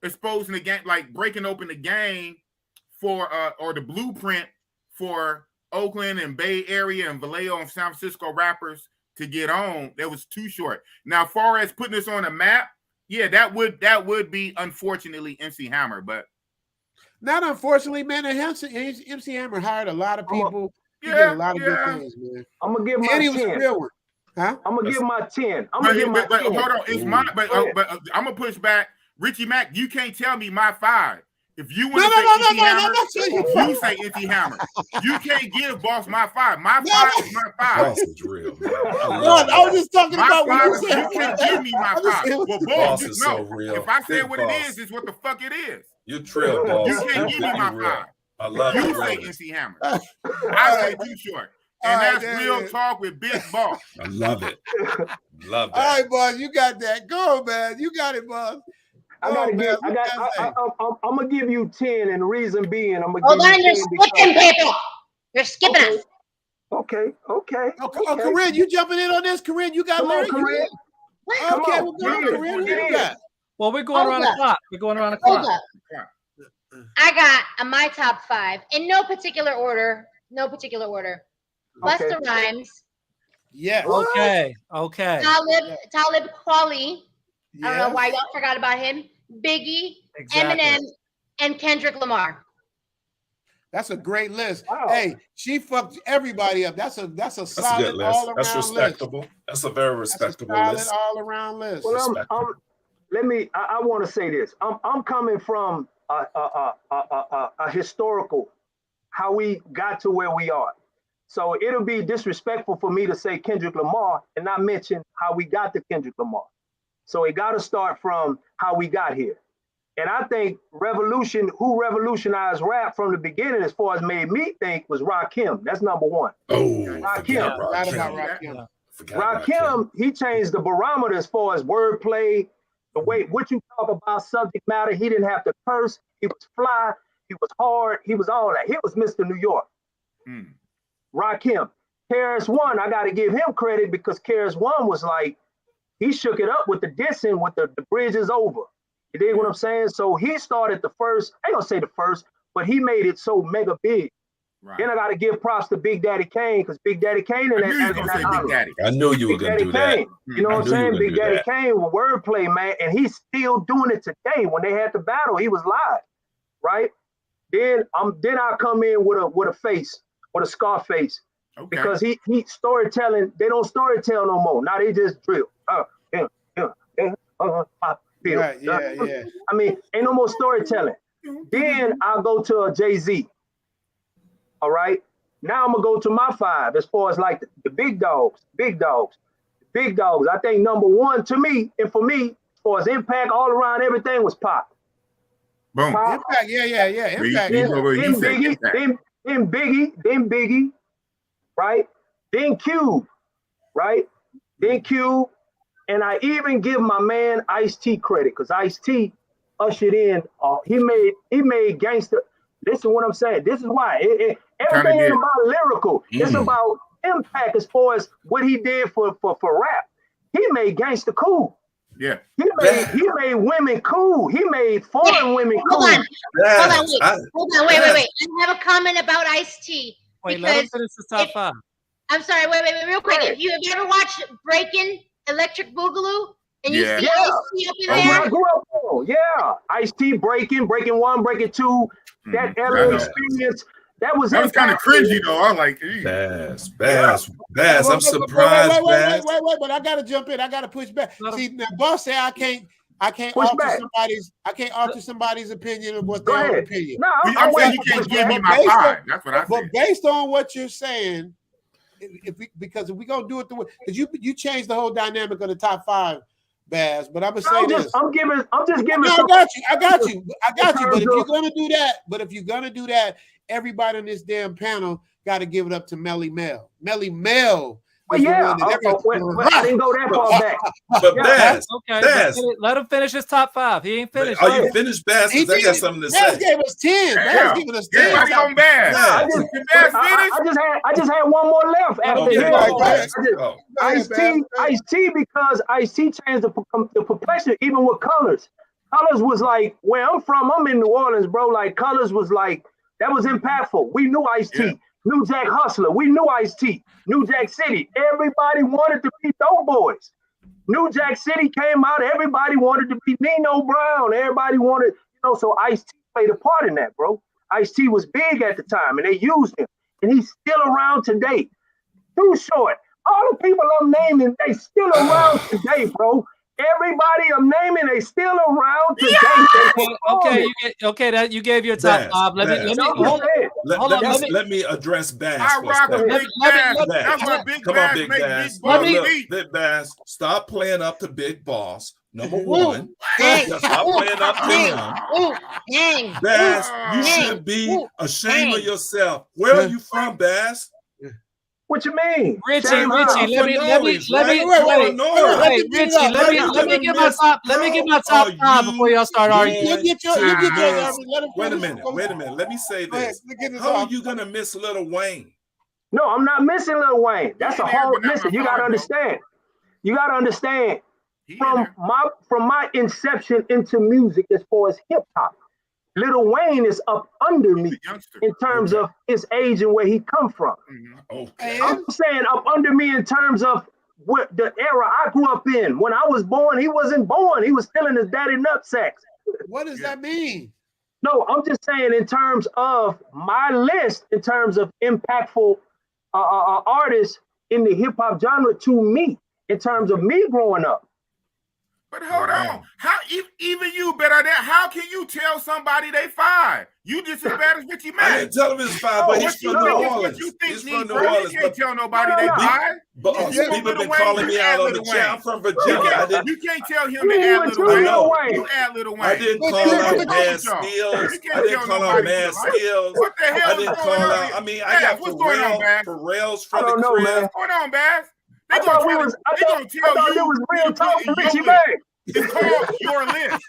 Speaker 10: exposing the game, like breaking open the game for or the blueprint for Oakland and Bay Area and Vallejo and San Francisco rappers to get on. That was too short. Now, far as putting us on a map, yeah, that would be unfortunately MC Hammer, but
Speaker 1: not unfortunately, man. MC Hammer hired a lot of people. He did a lot of good things, man.
Speaker 12: I'm gonna give my
Speaker 1: and he was
Speaker 12: 10.
Speaker 1: a real one. Huh?
Speaker 12: I'm gonna give my 10.
Speaker 10: But hold on, it's my but I'm gonna push back. Richie Mack, you can't tell me my 5. If you want to say you say MC Hammer. You can't give Boss my 5. My 5 is my 5.
Speaker 9: Boss is real.
Speaker 1: I was just talking about
Speaker 10: my
Speaker 1: what you said.
Speaker 10: You can't give me my 5. Well,
Speaker 9: Boss
Speaker 10: Boss,
Speaker 9: is
Speaker 10: no.
Speaker 9: so real.
Speaker 10: If I say what
Speaker 9: Boss.
Speaker 10: it is, it's what the fuck it is.
Speaker 9: You trill, Boss.
Speaker 10: You can't give me my 5.
Speaker 9: I love
Speaker 10: you
Speaker 9: it.
Speaker 10: say MC Hammer. I say too short. And that's real talk with Big Boss.
Speaker 9: I love it. Love that.
Speaker 1: All right, boss, you got that. Go, man. You got it, boss.
Speaker 12: I'm gonna give you 10, and the reason being, I'm gonna
Speaker 14: Hold
Speaker 12: give
Speaker 14: on,
Speaker 12: you
Speaker 14: you're
Speaker 12: 10
Speaker 14: skipping people. You're skipping us.
Speaker 12: Okay.
Speaker 1: Corinne, you jumping in on this? Corinne, you got
Speaker 12: Come on,
Speaker 1: Larry?
Speaker 12: Corinne.
Speaker 1: Okay, we're going, Corinne. What you got?
Speaker 13: Well, we're going around the clock. We're going around the clock.
Speaker 14: Hold up. I got my top 5 in no particular order. Busta Rhymes.
Speaker 1: Yes.
Speaker 13: Okay.
Speaker 14: Talib Kweli. I don't know why y'all forgot about him. Biggie, Eminem, and Kendrick Lamar.
Speaker 1: That's a great list.
Speaker 12: Wow.
Speaker 1: Hey, she fucked everybody up. That's a solid
Speaker 9: good list.
Speaker 1: all around
Speaker 9: That's respectable.
Speaker 1: list.
Speaker 9: That's a very respectable
Speaker 1: Solid
Speaker 9: list.
Speaker 1: all around list.
Speaker 12: Well, I want to say this. I'm coming from a historical, how we got to where we are. So it'll be disrespectful for me to say Kendrick Lamar and not mention how we got to Kendrick Lamar. So it got to start from how we got here. And I think who revolutionized rap from the beginning as far as made me think was Rakim. That's number 1.
Speaker 9: Oh,
Speaker 12: Rakim. Rakim, he changed the barometer as far as wordplay, the way what you talk about, subject matter. He didn't have to curse. He was fly. He was hard. He was all that. He was Mr. New York. Rakim. KRS-One, I got to give him credit because KRS-One was like, he shook it up with the dissing, with the bridge is over. You dig what I'm saying? So he started the first, I ain't gonna say the first, but he made it so mega big. Right. Then I got to give props to Big Daddy Kane because Big Daddy Kane and
Speaker 9: I knew you were going to do that.
Speaker 12: You know what I'm saying? Big Daddy Kane with wordplay, man, and he's still doing it today. When they had the battle, he was live, right? Then I come in with a face, with a scar face, because he storytelling. They don't storytell no more. Now they just drill.
Speaker 1: Yeah.
Speaker 12: I mean, ain't no more storytelling. Then I'll go to a Jay-Z. All right. Now I'm gonna go to my 5 as far as like the big dogs. I think number 1 to me and for me, as far as impact all around everything was Pop.
Speaker 10: Boom.
Speaker 12: Pop.
Speaker 1: Impact, yeah. Impact.
Speaker 12: Then Biggie, right? Then Cube, right? Then Cube. And I even give my man Ice-T credit because Ice-T ushered in. He made gangster. Listen to what I'm saying. This is why everything ain't about lyrical. It's about impact as far as what he did for rap. He made gangster cool.
Speaker 10: Yeah.
Speaker 12: He made women cool. He made foreign women cool.
Speaker 14: Hold on, wait. I have a comment about Ice-T.
Speaker 13: Wait, let him finish the top 5.
Speaker 14: I'm sorry, wait, real quick. Have you ever watched Breaking Electric Boogaloo? And you see Ice-T up in there?
Speaker 12: I grew up on. Yeah. Ice-T Breaking 1, Breaking 2. That LA experience. That was
Speaker 10: kind of cringy though. I like
Speaker 9: Bass. I'm surprised.
Speaker 1: Wait, but I gotta jump in. I gotta push back. See, now boss say I can't alter somebody's opinion of what their own opinion.
Speaker 12: No,
Speaker 10: I'm saying you can't give me my 5. That's what I said.
Speaker 1: But based on what you're saying, because if we gonna do it the way, because you changed the whole dynamic of the top 5. Baz, but I'm gonna say this.
Speaker 12: I'm just giving.
Speaker 1: No, I got you. But if you're gonna do that, everybody on this damn panel got to give it up to Melly Mel. Melly Mel.
Speaker 12: Well, yeah, I didn't go that far back.
Speaker 9: But Bass,
Speaker 13: Okay,
Speaker 9: Bass.
Speaker 13: let him finish his top 5. He ain't finished.
Speaker 9: Are you finished, Bass? Because I got something to
Speaker 1: Bass
Speaker 9: say.
Speaker 1: gave us 10. Bass giving us 10.
Speaker 10: Everybody on Bass.
Speaker 12: I just had one more left after him. Ice-T, because Ice-T changed the perspective even with Colors. Colors was like, where I'm from, I'm in New Orleans, bro. Like, Colors was like, that was impactful. We knew Ice-T. Yeah. New Jack Hustler. We knew Ice-T. New Jack City. Everybody wanted to be Doughboys. New Jack City came out. Everybody wanted to be Nino Brown. Everybody wanted, so Ice-T played a part in that, bro. Ice-T was big at the time, and they used him. And he's still around today. Too Short. All the people I'm naming, they still around today, bro. Everybody I'm naming, they still around today.
Speaker 13: Okay, you gave your top 5.
Speaker 9: Let me address Bass.
Speaker 10: I rock a big Bass. That's what Big Bass makes
Speaker 9: Big Bass. Stop playing up to Big Boss. Number one, stop playing up to him. Bass, you should be ashamed of yourself. Where are you from, Bass?
Speaker 12: What you mean,
Speaker 13: Richie? Let me get my top 5 before y'all start arguing.
Speaker 9: Wait a minute. Let me say this. How are you gonna miss Lil Wayne?
Speaker 12: No, I'm not missing Lil Wayne. That's a whole. Listen, you gotta understand. From my inception into music, as far as hip hop, Lil Wayne is up under me in terms of his age and where he come from.
Speaker 9: Okay.
Speaker 12: I'm saying up under me in terms of what the era I grew up in. When I was born, he wasn't born. He was still in his daddy nutsacks.
Speaker 1: What does that mean?
Speaker 12: No, I'm just saying in terms of my list, in terms of impactful artists in the hip hop genre to me, in terms of me growing up.
Speaker 10: But hold on. How even you better that? How can you tell somebody they 5? You just as bad as Richie Mack.
Speaker 9: I didn't tell him he's 5, but he's from New Orleans. He's from New Orleans.
Speaker 10: You can't tell nobody they 5.
Speaker 9: But people been calling me out on the chat. I'm from Virginia.
Speaker 10: You can't tell him to add Lil Wayne. You add Lil Wayne.
Speaker 9: I didn't call out Mad Skills. I didn't call out Mad Skills.
Speaker 10: What the hell
Speaker 9: I didn't call out. I mean, I got Pharrell's from the crib.
Speaker 10: What's going on, Bass?
Speaker 12: I thought it was real talk to Richie Mack.
Speaker 10: It's called your list.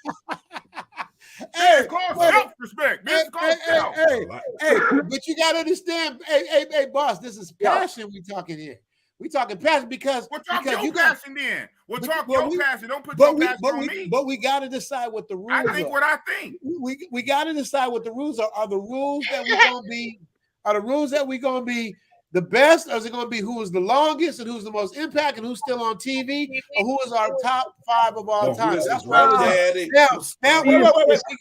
Speaker 10: It's called self-respect. This is called self.
Speaker 1: Hey, but you gotta understand, hey, boss, this is passion we talking here. We talking passion because
Speaker 10: your passion then. We'll talk your passion. Don't put your passion on me.
Speaker 1: But we gotta decide what the rules are.
Speaker 10: I think what I think.
Speaker 1: We gotta decide what the rules are. Are the rules that we're gonna be? Are the rules that we're gonna be the best, or is it going to be who is the longest and who's the most impact and who's still on TV, or who is our top 5 of all time? That's why now wait.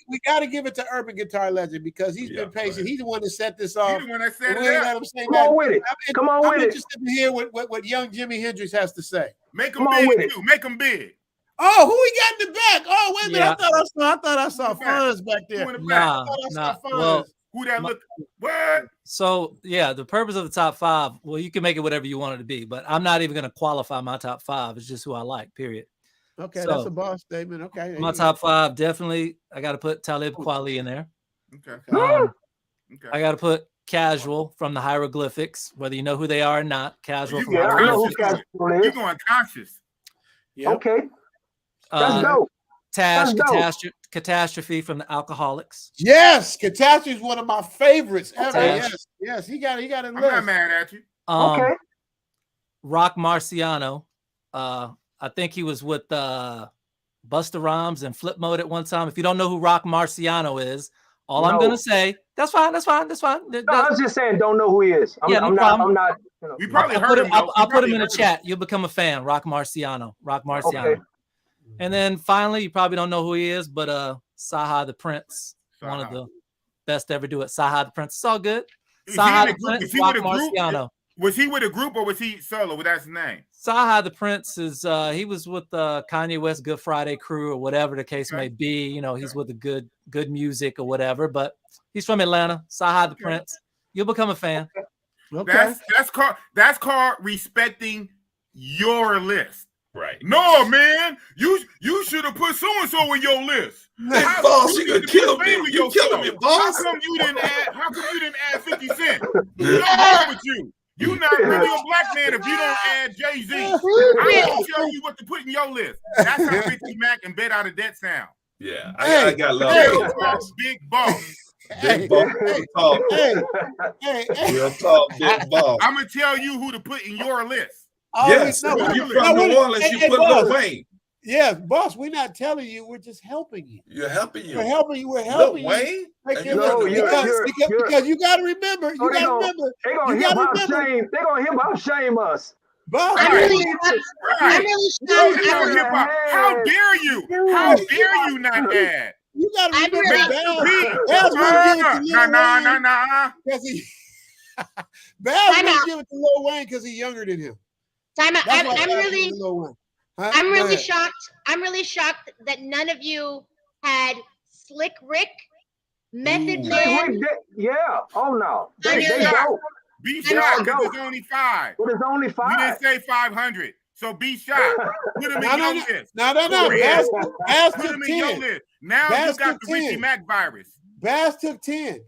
Speaker 1: We got to give it to Urban Guitar Legend because he's been patient. He's the one that set this off.
Speaker 10: He's the one that set it up.
Speaker 12: Come on with it.
Speaker 1: I'm interested to hear what young Jimi Hendrix has to say.
Speaker 10: Make him big too. Make him big.
Speaker 1: Oh, who we got in the back? Oh, wait a minute. I thought I saw Fonz back there.
Speaker 13: Well,
Speaker 10: who that look? What?
Speaker 13: So yeah, the purpose of the top 5. Well, you can make it whatever you want it to be, but I'm not even going to qualify my top 5. It's just who I like. Period.
Speaker 1: Okay, that's a boss statement. Okay,
Speaker 13: my top 5 definitely. I got to put Talib Kweli in there.
Speaker 10: Okay.
Speaker 13: I got to put Casual from the Hieroglyphics, whether you know who they are or not. Casual from
Speaker 12: I know who Casual is.
Speaker 10: You're going conscious.
Speaker 12: Yeah. Okay. That's dope.
Speaker 13: Tash, Catastrophe from the Alcoholics.
Speaker 1: Yes, Catastrophe is one of my favorites ever. Yes, he got it.
Speaker 10: I'm not mad at you.
Speaker 12: Okay.
Speaker 13: Rock Marciano. I think he was with Busta Rhymes and Flip Mode at one time. If you don't know who Rock Marciano is, I'm gonna say that's fine. No,
Speaker 12: I was just saying, don't know who he is. I'm not.
Speaker 10: We probably heard him.
Speaker 13: I'll put him in the chat. You'll become a fan. Rock Marciano.
Speaker 12: Okay.
Speaker 13: And then finally, you probably don't know who he is, but Saha the Prince, one of the best to ever do it. Saha the Prince. It's all good. Saha the Prince, Rock Marciano.
Speaker 10: Was he with a group or was he solo? Well, that's his name.
Speaker 13: Saha the Prince is he was with the Kanye West Good Friday crew or whatever the case may be. You know, he's with the good music or whatever, but he's from Atlanta. Saha the Prince. You'll become a fan.
Speaker 1: Okay.
Speaker 10: That's called respecting your list.
Speaker 9: Right.
Speaker 10: No, man. You should have put so-and-so in your list.
Speaker 9: Hey, boss, you gonna kill me. You killing me, boss.
Speaker 10: How come you didn't add 50 Cent? What's wrong with you? You not really a black man if you don't add Jay-Z. I'm gonna tell you what to put in your list. That's how Richie Mack and Bet Out of Debt sound.
Speaker 9: Yeah, I got love.
Speaker 10: Big boss.
Speaker 9: Big boss. Real talk, big boss.
Speaker 10: I'm gonna tell you who to put in your list.
Speaker 9: Yes, you from New Orleans, you put Lil Wayne.
Speaker 1: Yes, boss, we're not telling you, we're just helping you.
Speaker 9: You're helping you.
Speaker 1: We're helping you. We're helping
Speaker 9: Lil
Speaker 1: you.
Speaker 9: Wayne?
Speaker 1: Because you got to remember. You got to remember.
Speaker 12: They're gonna hip hop shame us.
Speaker 1: Boss,
Speaker 14: I'm really shocked.
Speaker 10: How dare you? How dare you not add?
Speaker 1: You got to remember. Baz wouldn't give it to Lil Wayne because he's younger than him.
Speaker 14: I'm really shocked. I'm really shocked that none of you had Slick Rick, Method Man.
Speaker 12: Yeah. Oh no. They
Speaker 14: don't.
Speaker 10: Be shocked because it's only 5.
Speaker 12: But it's only 5.
Speaker 10: You didn't say 500. So be shocked. Put him in your list.
Speaker 1: No. Baz
Speaker 10: Put
Speaker 1: took
Speaker 10: him in your
Speaker 1: 10.
Speaker 10: list. Now
Speaker 1: Baz
Speaker 10: you got the
Speaker 1: took
Speaker 10: Richie
Speaker 1: 10.
Speaker 10: Mack virus.
Speaker 1: Baz took 10.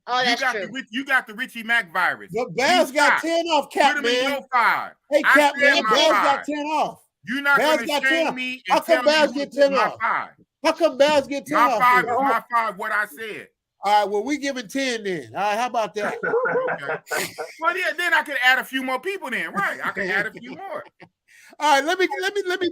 Speaker 14: Oh, that's true.
Speaker 10: You got the Richie Mack virus.
Speaker 1: But Baz got 10 off, Cap
Speaker 10: Put him in
Speaker 1: Man.
Speaker 10: your 5.
Speaker 1: Hey, Cap Man, Baz
Speaker 10: five.
Speaker 1: got 10 off.
Speaker 10: You're not
Speaker 1: Baz
Speaker 10: going
Speaker 1: got
Speaker 10: to
Speaker 1: 10
Speaker 10: shame
Speaker 1: off.
Speaker 10: me
Speaker 1: How
Speaker 10: and
Speaker 1: come
Speaker 10: tell
Speaker 1: Baz
Speaker 10: me
Speaker 1: get
Speaker 10: who's
Speaker 1: 10
Speaker 10: my
Speaker 1: off?
Speaker 10: 5.
Speaker 1: How come Baz get 10
Speaker 10: My
Speaker 1: off?
Speaker 10: 5 is my 5, what I said.
Speaker 1: All right, well, we giving 10 then. All right, how about that?
Speaker 10: Okay. Well, yeah, then I could add a few more people then, right? I can add a few more.
Speaker 1: All right, let me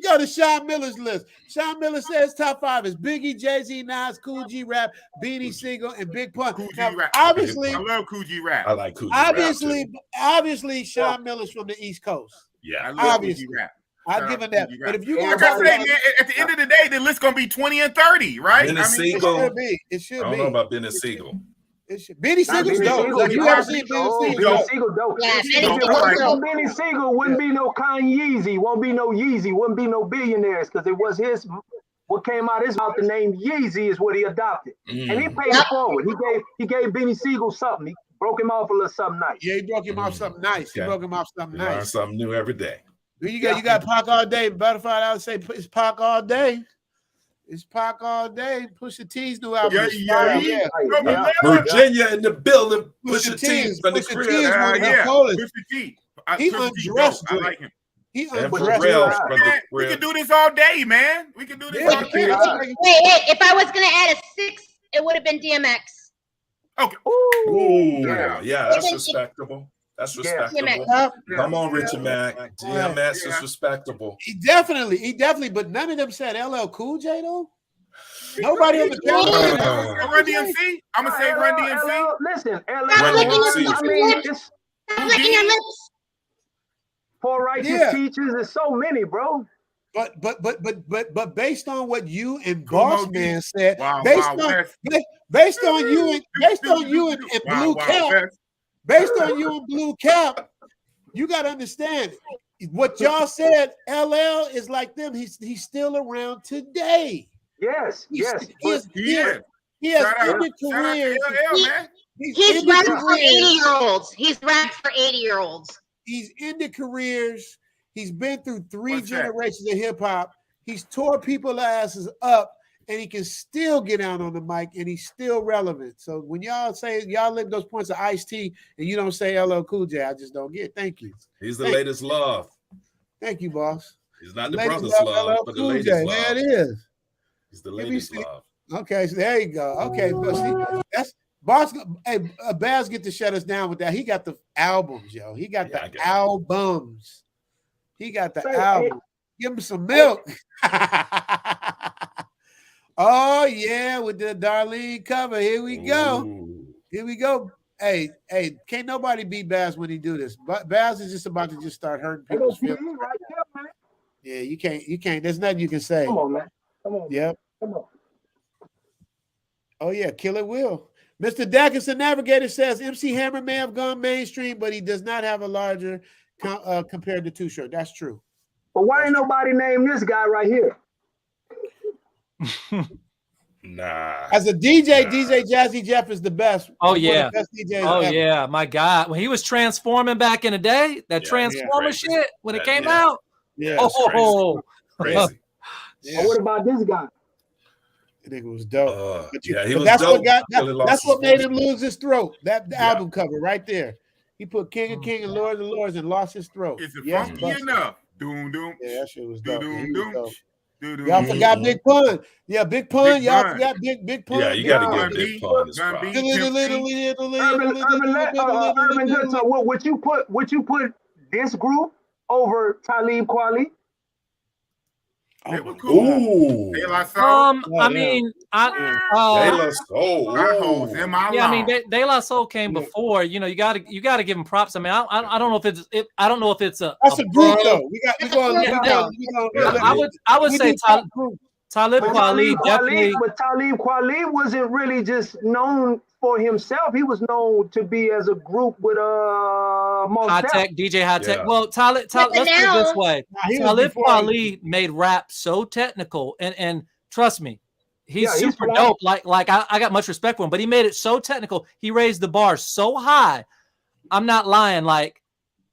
Speaker 1: go to Sean Miller's list. Sean Miller says top 5 is Biggie, Jay-Z, Nas, Cool G Rap, Beanie Sigel, and Big Pun.
Speaker 10: Cool G
Speaker 1: Now,
Speaker 10: Rap.
Speaker 1: obviously,
Speaker 10: I love Cool G Rap.
Speaker 9: I like Cool G Rap.
Speaker 1: Obviously, Sean Miller's from the East Coast.
Speaker 9: Yeah,
Speaker 10: I love Cool G Rap.
Speaker 1: I'll give him that. But if you
Speaker 10: like I say, man, at the end of the day, the list gonna be 20 and 30, right?
Speaker 9: Benny Siegel.
Speaker 1: It should be.
Speaker 9: I don't know about Benny Siegel.
Speaker 1: Benny Siegel's dope. Like, you ever seen Benny Siegel?
Speaker 12: Benny Siegel dope.
Speaker 14: Yeah,
Speaker 12: Benny Siegel wouldn't be no Kanye, won't be no Yeezy, wouldn't be no Billionaires, because it was his. What came out his mouth, the name Yeezy is what he adopted, and he paid it forward. He gave Benny Siegel something. He broke him off a little something nice.
Speaker 1: Yeah, he broke him off something nice. He broke him off something
Speaker 9: You learn
Speaker 1: nice.
Speaker 9: something new every day.
Speaker 1: You got Pac all day. Butterfly, I would say it's Pac all day. It's Pac all day. Pusha T's new album.
Speaker 9: Virginia in the building. Pusha T from the crib.
Speaker 10: Pusha T.
Speaker 1: He undressed.
Speaker 10: I like him.
Speaker 1: He
Speaker 9: undressed.
Speaker 10: We can do this all day, man. We can do this all day.
Speaker 14: Wait, if I was gonna add a 6, it would have been DMX.
Speaker 10: Okay.
Speaker 9: Ooh, yeah, that's respectable. That's respectable. Come on, Richie Mack. DMX is respectable.
Speaker 1: He definitely, but none of them said LL Cool J though. Nobody on the panel.
Speaker 10: Run DMC. I'm gonna say Run DMC.
Speaker 12: Listen,
Speaker 14: Stop licking your lips.
Speaker 12: Poor righteous teachers, there's so many, bro.
Speaker 1: But based on what you and Boss Man said, based on you and Blue Cap. Based on you and Blue Cap, you got to understand what y'all said. LL is like them. He's still around today.
Speaker 12: Yes.
Speaker 1: He has ended careers.
Speaker 14: He's rapped for 80-year-olds. He's rapped for 80-year-olds.
Speaker 1: He's ended careers. He's been through 3 generations of hip hop. He's tore people's asses up. And he can still get out on the mic, and he's still relevant. So when y'all say y'all live those points of Ice-T, and you don't say LL Cool J, I just don't get. Thank you.
Speaker 9: He's the latest love.
Speaker 1: Thank you, boss.
Speaker 9: He's not the brother's love, but the latest love.
Speaker 1: There it is.
Speaker 9: He's the latest love.
Speaker 1: Okay, so there you go. Okay, but see, that's boss. Hey, Baz get to shut us down with that. He got the albums, yo. He got the albums. He got the album. Give him some milk. Oh yeah, with the Darlene cover. Here we go. Ooh. Here we go. Hey, can't nobody beat Baz when he do this. But Baz is just about to just start hurting people's feelings.
Speaker 12: Right there, man.
Speaker 1: Yeah, you can't. There's nothing you can say.
Speaker 12: Come on, man. Come on.
Speaker 1: Yep.
Speaker 12: Come on.
Speaker 1: Oh yeah, Killer Will. Mr. Dackerson Navigator says MC Hammer may have gone mainstream, but he does not have a larger compared to Too Short. That's true.
Speaker 12: But why ain't nobody named this guy right here?
Speaker 9: Nah.
Speaker 1: As a DJ, DJ Jazzy Jeff is the best.
Speaker 13: Oh yeah.
Speaker 1: The best DJs ever.
Speaker 13: Yeah, my God. When he was transforming back in the day, that Transformer shit when it came out.
Speaker 1: Yeah.
Speaker 13: Oh,
Speaker 9: crazy.
Speaker 12: What about this guy?
Speaker 1: I think it was dope.
Speaker 9: Yeah, he
Speaker 1: but
Speaker 9: was
Speaker 1: that's
Speaker 9: dope.
Speaker 1: what got
Speaker 9: Until he lost
Speaker 1: that's
Speaker 9: his
Speaker 1: what made
Speaker 9: voice.
Speaker 1: him lose his throat. That album cover right there. He put King of King and Lord of Lords and lost his throat.
Speaker 10: Is it
Speaker 1: Yes,
Speaker 10: funky
Speaker 1: Buster.
Speaker 10: enough? Doom doom.
Speaker 1: Yeah, that shit was
Speaker 10: Doom
Speaker 1: dope.
Speaker 10: doom
Speaker 1: He was
Speaker 10: doom.
Speaker 1: dope.
Speaker 10: Doom
Speaker 1: Y'all forgot Big Pun. Yeah, Big Pun.
Speaker 10: Big
Speaker 1: Y'all
Speaker 10: Pun.
Speaker 1: forgot Big Pun.
Speaker 9: Yeah, you got to give Big Pun his props.
Speaker 12: Urban Good Talk. Would you put this group over Talib Kweli?
Speaker 10: They were cool. De La Soul.
Speaker 13: I mean,
Speaker 9: De La Soul.
Speaker 13: Yeah, I mean, De La Soul came before. You know, you got to give him props. I mean, I don't know if it's I don't know if it's a.
Speaker 1: That's a group
Speaker 13: band.
Speaker 1: though.
Speaker 13: I would say Talib Kweli definitely.
Speaker 12: But Talib Kweli wasn't really just known for himself. He was known to be as a group with
Speaker 13: High Tech, DJ High Tech. Well, let's put it this way. Talib Kweli made rap so technical, and trust me, he's super dope. Like I got much respect for him, but he made it so technical. He raised the bar so high. I'm not lying. Like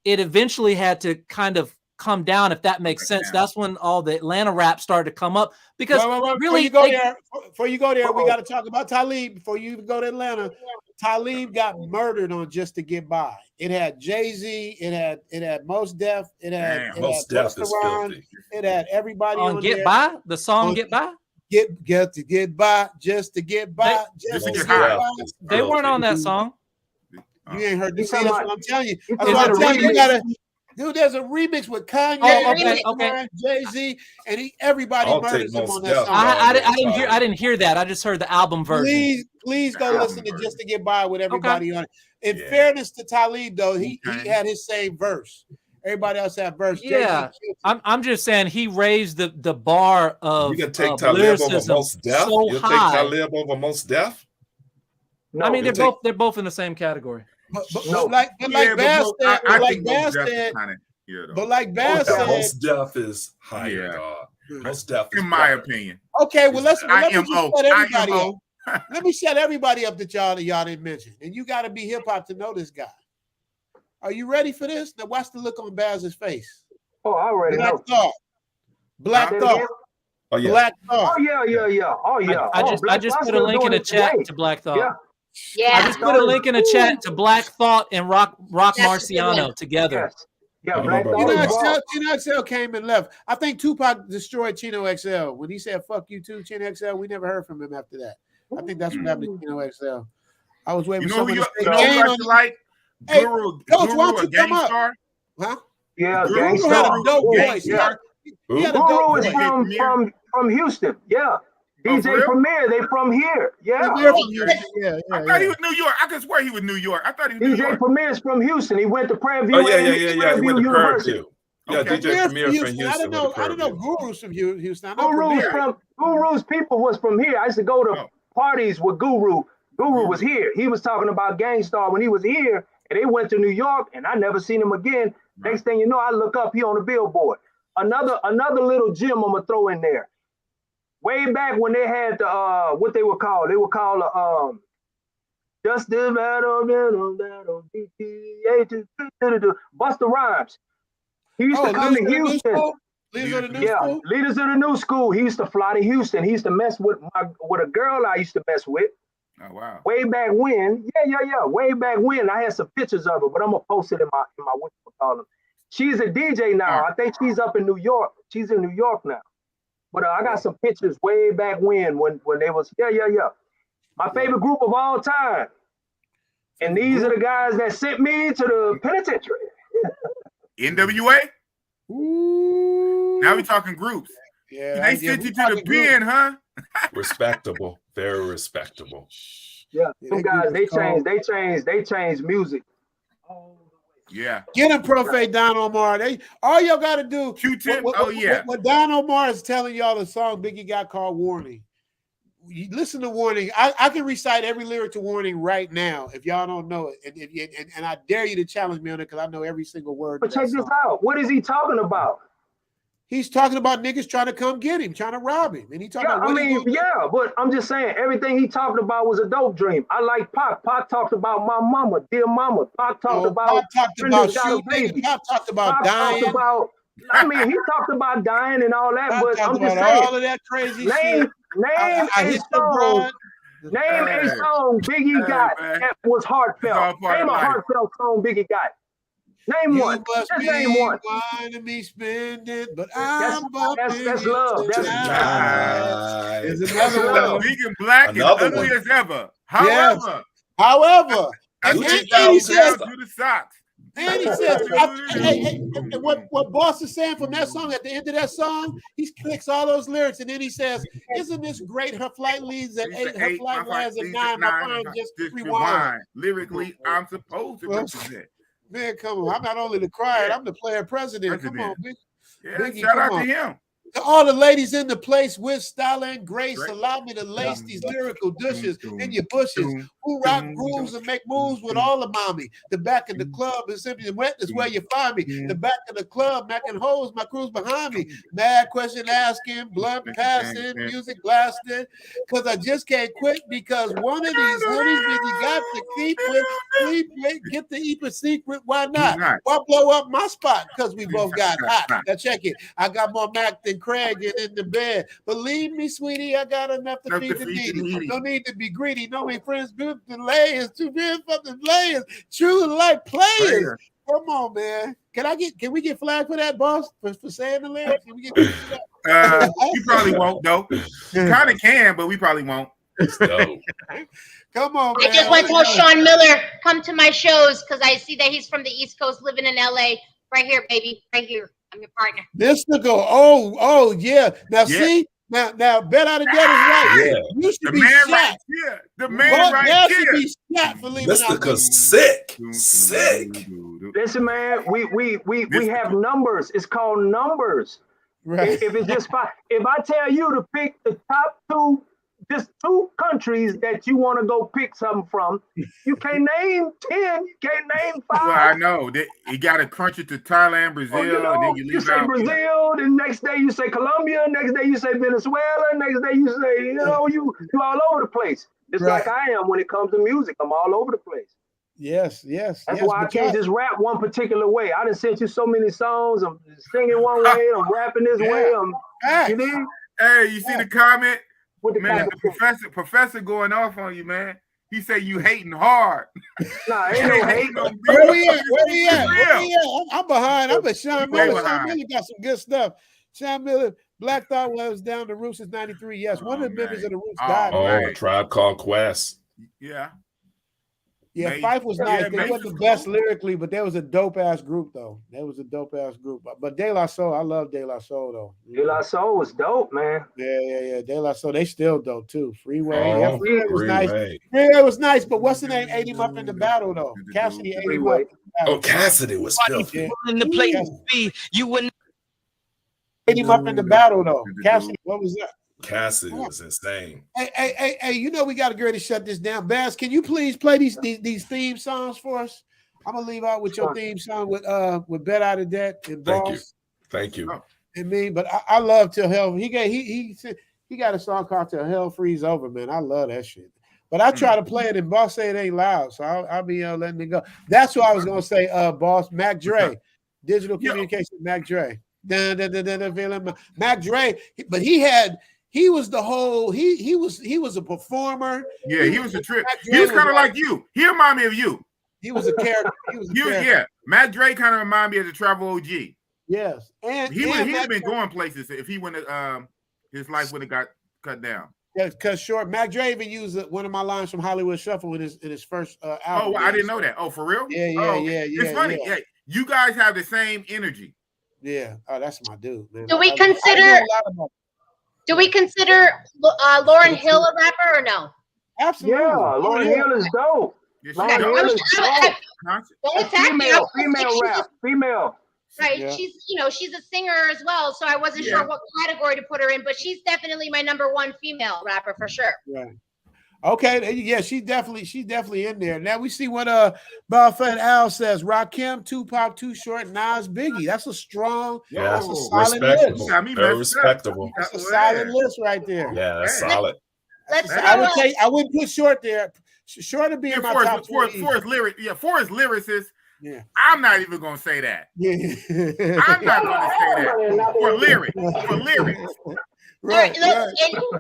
Speaker 13: it eventually had to kind of come down, if that makes sense. That's when all the Atlanta rap started to come up because really,
Speaker 1: before you go there, we got to talk about Talib. Before you go to Atlanta, Talib got murdered on Just to Get By. It had Jay-Z, it had Mos Def, it had
Speaker 9: Busta Rhymes,
Speaker 1: it had everybody
Speaker 13: on Get By. The song Get By.
Speaker 1: Get to get by, just to get by, just to get by.
Speaker 13: They weren't on that song.
Speaker 1: You ain't heard this. See, that's what I'm telling you. That's what I'm telling you. You gotta. Dude, there's a remix with Kanye,
Speaker 13: okay.
Speaker 1: Jay-Z, and everybody murders him on that song.
Speaker 13: I didn't hear that. I just heard the album version.
Speaker 1: Please go listen to Just to Get By with everybody on it. In fairness to Talib, though, he had his same verse. Everybody else had verse.
Speaker 13: Yeah, I'm just saying he raised the bar of.
Speaker 9: You can take Talib over Mos Def.
Speaker 13: So
Speaker 9: you take
Speaker 13: high.
Speaker 9: Talib over Mos Def.
Speaker 13: No, I mean they're both in the same category.
Speaker 1: But like Bass said,
Speaker 9: Mos Def is higher, dog. Mos Def,
Speaker 10: in my opinion.
Speaker 1: Okay, well let me just set everybody up. Let me set everybody up that y'all didn't mention, and you got to be hip hop to know this guy. Are you ready for this? Now watch the look on Baz's face.
Speaker 12: Oh, I already know.
Speaker 1: Black Thought.
Speaker 9: Oh yeah.
Speaker 1: Black Thought.
Speaker 12: Oh yeah. Oh yeah.
Speaker 13: I just put a link in the chat to Black Thought.
Speaker 12: Yeah.
Speaker 13: I just put a link in the chat to Black Thought and Rock Marciano together.
Speaker 12: Yeah, Black Thought.
Speaker 1: Chino XL came and left. I think Tupac destroyed Chino XL when he said "fuck you too," Chino XL. We never heard from him after that. I think that's what happened to Chino XL. I was waiting for someone to say game on
Speaker 10: like
Speaker 1: Guru, Coach, why don't you come up? Huh?
Speaker 12: Yeah,
Speaker 1: Guru had a dope voice.
Speaker 12: Guru is from Houston. Yeah. DJ Premier, they from here. Yeah.
Speaker 10: I thought he was New York. I could swear he was New York. I thought he was New York.
Speaker 12: DJ Premier's from Houston. He went to Prairie View.
Speaker 9: Oh yeah. He went to Prairie View. Yeah,
Speaker 1: Okay.
Speaker 9: DJ Premier from Houston.
Speaker 1: I don't know Guru's from Houston.
Speaker 12: Guru's people was from here. I used to go to parties with Guru. Guru was here. He was talking about Gangstar when he was here, and they went to New York, and I never seen him again. Next thing you know, I look up, he on the billboard. Another little gem I'm gonna throw in there. Way back when they had the what they were called, just the battle, Busta Rhymes. He used to come to Houston. Leaders of the New School. He used to fly to Houston. He used to mess with a girl I used to mess with.
Speaker 10: Oh wow.
Speaker 12: Way back when, way back when, I had some pictures of her, but I'm gonna post it in my what you call them. She's a DJ now. I think she's up in New York. She's in New York now. But I got some pictures way back when they was my favorite group of all time. And these are the guys that sent me to the penitentiary.
Speaker 10: NWA. Now we talking groups.
Speaker 1: Yeah,
Speaker 10: they sent you to the pen, huh?
Speaker 9: Respectable, very respectable.
Speaker 12: Yeah, some guys they changed music.
Speaker 10: Yeah.
Speaker 1: Get him, Prophet Don Omar. All y'all got to do.
Speaker 10: Q-tip.
Speaker 1: What Don Omar is telling y'all the song Biggie got called Warning. You listen to Warning. I can recite every lyric to Warning right now if y'all don't know it. And I dare you to challenge me on it because I know every single word.
Speaker 12: But check this out. What is he talking about?
Speaker 1: He's talking about niggas trying to come get him, trying to rob him. And he talking about
Speaker 12: but I'm just saying everything he talked about was a dope dream. I like Pac. Pac talked about my mama, dear mama. Pac talked about
Speaker 1: shooting. Pac talked about dying.
Speaker 12: He talked about dying and all that. But I'm just saying
Speaker 1: all of that crazy shit.
Speaker 12: Name
Speaker 1: I
Speaker 12: a
Speaker 1: hit the
Speaker 12: song.
Speaker 1: broad.
Speaker 12: Name a song Biggie got
Speaker 10: man.
Speaker 12: that was heartfelt. Name a heartfelt song Biggie got. Name one.
Speaker 1: Must
Speaker 12: Just
Speaker 1: be
Speaker 12: name one.
Speaker 1: wanting me spending, but
Speaker 12: That's
Speaker 1: I'm bumping
Speaker 12: that's love. That's
Speaker 1: There's
Speaker 12: that's
Speaker 1: another
Speaker 12: love.
Speaker 1: one.
Speaker 10: Big and black and
Speaker 9: Another
Speaker 10: ugly
Speaker 9: one.
Speaker 10: as ever.
Speaker 1: Yes.
Speaker 10: However,
Speaker 1: And
Speaker 9: Gucci
Speaker 1: he
Speaker 9: Down
Speaker 1: says,
Speaker 10: down to the socks.
Speaker 1: and he says, and what Boss is saying from that song, at the end of that song, he clicks all those lyrics, and then he says, "Isn't this great? Her flight leads at 8, her flight lands at 9, my mind just rewind."
Speaker 10: Lyrically, I'm supposed to represent.
Speaker 1: Man, come on. I'm not only the crier, I'm the player president. Come on, Big.
Speaker 10: Yeah,
Speaker 1: Biggie,
Speaker 10: shout
Speaker 1: come
Speaker 10: out
Speaker 1: on.
Speaker 10: to him.
Speaker 1: To all the ladies in the place with style and grace, allow me to lace these lyrical douches in your bushes who rock grooves and make moves with all the mommy. The back of the club is simply wet, is where you find me. The back of the club, macking hoes, my crew's behind me. Mad question asking, blunt passing, music blasting, because I just can't quit because one of these hoodies that you got to keep with, sleep with, get the Epa secret. Why not? Why blow up my spot? Because we both got hot. Now check it. I got more Mac than Craig and in the bed. Believe me, sweetie, I got enough to feed the needy. No need to be greedy. No me friends built the layers, too big for the layers. True like players. Come on, man. Can we get flagged for that, boss? For saying the lyrics? Can we get
Speaker 10: You probably won't though. Kind of can, but we probably won't.
Speaker 1: Come on, man.
Speaker 14: I just want to tell Sean Miller, come to my shows because I see that he's from the East Coast living in LA. Right here, baby. Right here. I'm your partner.
Speaker 1: This nigga, oh yeah. Now see, now Bet Out of Dead is right.
Speaker 9: Yeah.
Speaker 1: You should
Speaker 10: The
Speaker 1: be
Speaker 10: man
Speaker 1: shot.
Speaker 10: right here. The man right
Speaker 1: should
Speaker 10: here.
Speaker 1: be shot for leaving out.
Speaker 9: Mr. Sick.
Speaker 12: Listen, man, we have numbers. It's called numbers.
Speaker 1: Right.
Speaker 12: If it's just five, if I tell you to pick the top two, just 2 countries that you want to go pick something from, you can't name 10. You can't name 5.
Speaker 10: Well, I know. You got to crunch it to Thailand, Brazil, and then you leave
Speaker 12: say
Speaker 10: out.
Speaker 12: Brazil, the next day you say Colombia, next day you say Venezuela, next day you say, you all over the place. It's like I am when it comes to music. I'm all over the place.
Speaker 1: Yes.
Speaker 12: That's why I can't just rap one particular way. I done sent you so many songs. I'm singing one way. I'm rapping this way. You dig?
Speaker 10: Hey, you see the comment? Man, the professor going off on you, man. He said you hating hard.
Speaker 12: Nah, ain't no hate.
Speaker 1: Where we at? I'm behind. I'm at Sean Miller. Sean Miller got some good stuff. Sean Miller, Black Thought was down the Roots since '93. Yes, one of the members of the Roots died.
Speaker 9: Oh, Tribe Called Quest.
Speaker 10: Yeah.
Speaker 1: Yeah, Fife was nice. They wasn't the best lyrically, but there was a dope ass group though. There was a dope ass group. But De La Soul, I love De La Soul though.
Speaker 12: De La Soul was dope, man.
Speaker 1: Yeah. De La Soul, they still dope too. Freeway,
Speaker 9: Oh,
Speaker 1: Freeway was nice. Freeway was nice, but what's the name? Ate him up in the battle though. Cassidy ate him up.
Speaker 9: Oh, Cassidy was filthy.
Speaker 7: In the place to be, you wouldn't.
Speaker 1: Ate him up in the battle though. Cassidy, what was that?
Speaker 9: Cassidy was insane.
Speaker 1: Hey, you know we got to get ready to shut this down. Bass, can you please play these theme songs for us? I'm gonna leave out with your theme song with Bet Out of Dead and Boss.
Speaker 9: Thank you.
Speaker 1: And me, but I love Till Hell. He got a song called Till Hell Freeze Over, man. I love that shit. But I try to play it and Boss say it ain't loud, so I'll be letting it go. That's what I was gonna say. Boss, Mac Dre, digital communication, Mac Dre. Feeling Mac Dre, but he was the whole. He was a performer.
Speaker 10: Yeah, he was a trip. He was kind of like you. He reminded me of you.
Speaker 1: He was a character.
Speaker 10: Yeah. Matt Dre kind of reminded me of the Travel OG.
Speaker 1: Yes, and
Speaker 10: he would have been going places if he wouldn't. His life would have got cut down.
Speaker 1: Yeah, because Mac Dre even used one of my lines from Hollywood Shuffle in his first album.
Speaker 10: Oh, I didn't know that. Oh, for real?
Speaker 1: Yeah.
Speaker 10: It's funny. Yeah, you guys have the same energy.
Speaker 1: Yeah. Oh, that's my dude, man.
Speaker 14: Do we consider Lauryn Hill a rapper or no?
Speaker 1: Absolutely.
Speaker 12: Yeah, Lauryn Hill is dope. Lauryn Hill is dope.
Speaker 14: Don't attack me.
Speaker 12: Female rap. Female.
Speaker 14: Right.
Speaker 1: Yeah.
Speaker 14: She's a singer as well. So I wasn't sure what category to put her in, but she's definitely my number 1 female rapper for sure.
Speaker 1: Right. Okay, yeah, she's definitely in there. Now we see what Buffett Al says. Rakim, Tupac, Too Short, Nas, Biggie. That's a strong, that's a solid list.
Speaker 9: Very respectable.
Speaker 1: That's a solid list right there.
Speaker 9: Yeah, that's solid.
Speaker 1: I wouldn't put Short there. Short would be in my top 20.
Speaker 10: For his lyricist.
Speaker 1: Yeah.
Speaker 10: I'm not even gonna say that.
Speaker 1: Yeah.
Speaker 10: I'm not gonna say that. For lyrics.
Speaker 1: Right,
Speaker 14: Look,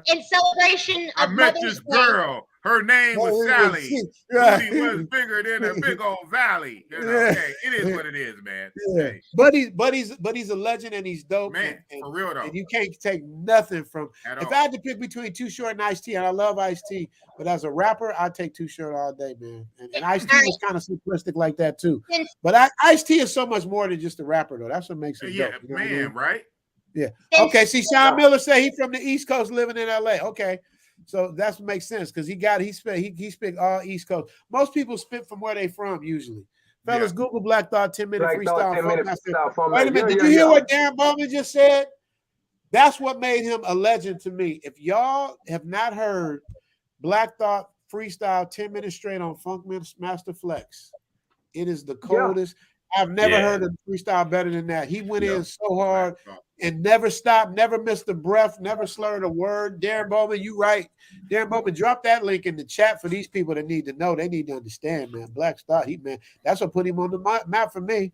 Speaker 14: in celebration
Speaker 10: I
Speaker 14: of
Speaker 10: met
Speaker 14: Mother's
Speaker 10: this
Speaker 14: Day.
Speaker 10: girl. Her name was Sally.
Speaker 1: Right.
Speaker 10: Booty was bigger than a big old valley. You know, hey, it is what it is, man.
Speaker 1: Yeah.
Speaker 10: Hey,
Speaker 1: But he's a legend and he's dope.
Speaker 10: man,
Speaker 1: and
Speaker 10: for real though.
Speaker 1: And you can't take nothing from.
Speaker 10: At
Speaker 1: If
Speaker 10: all.
Speaker 1: I had to pick between Too Short and Ice-T, and I love Ice-T, but as a rapper, I'd take Too Short all day, man. And Ice-T was kind of simplistic like that too. But Ice-T is so much more than just a rapper, though. That's what makes him dope. You know what I mean?
Speaker 10: Right?
Speaker 1: Yeah. Okay. See, Sean Miller say he from the East Coast, living in LA. Okay. So that's what makes sense because he spit all East Coast. Most people spit from where they from usually. Fellas, Google Black Thought 10-minute
Speaker 12: Black Thought,
Speaker 1: freestyle.
Speaker 12: 10-minute freestyle format.
Speaker 1: Wait a minute. Did you hear what Darren Bowman just said? That's what made him a legend to me. If y'all have not heard Black Thought freestyle 10 minutes straight on Funk Master Flex, it is the coldest. I've never heard a freestyle better than that. He went in so hard and never stopped, never missed a breath, never slurred a word. Darren Bowman, you right. Darren Bowman, drop that link in the chat for these people that need to know. They need to understand, man. Black Star, man, that's what put him on the map for me.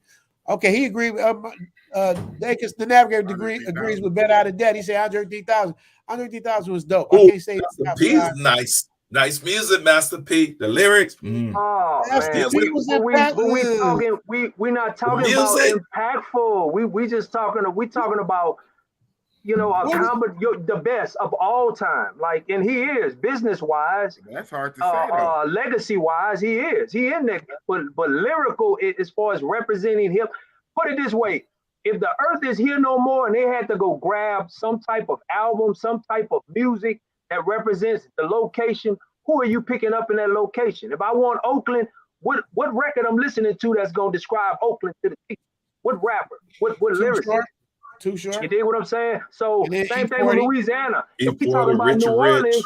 Speaker 1: Okay, he agreed. Dakis, the Navigator agrees with Bet Out of Debt. He said Andre 3000. Andre 3000 was dope. I can't say
Speaker 9: He's nice. Nice music, Master P. The lyrics.
Speaker 12: Oh man, we're not talking about impactful. We just talking about, you know, the best of all time. Like, and he is business wise.
Speaker 10: That's hard to say though.
Speaker 12: Legacy wise, he is. He in there, but lyrical as far as representing him. Put it this way: if the earth is here no more, and they had to go grab some type of album, some type of music that represents the location, who are you picking up in that location? If I want Oakland, what record I'm listening to that's gonna describe Oakland to the people? What rapper? What lyrics?
Speaker 1: Too Short.
Speaker 12: You dig what I'm saying? So same thing with Louisiana. If we
Speaker 9: E40,
Speaker 12: talking about
Speaker 9: Richie
Speaker 12: New Orleans,
Speaker 9: Rich.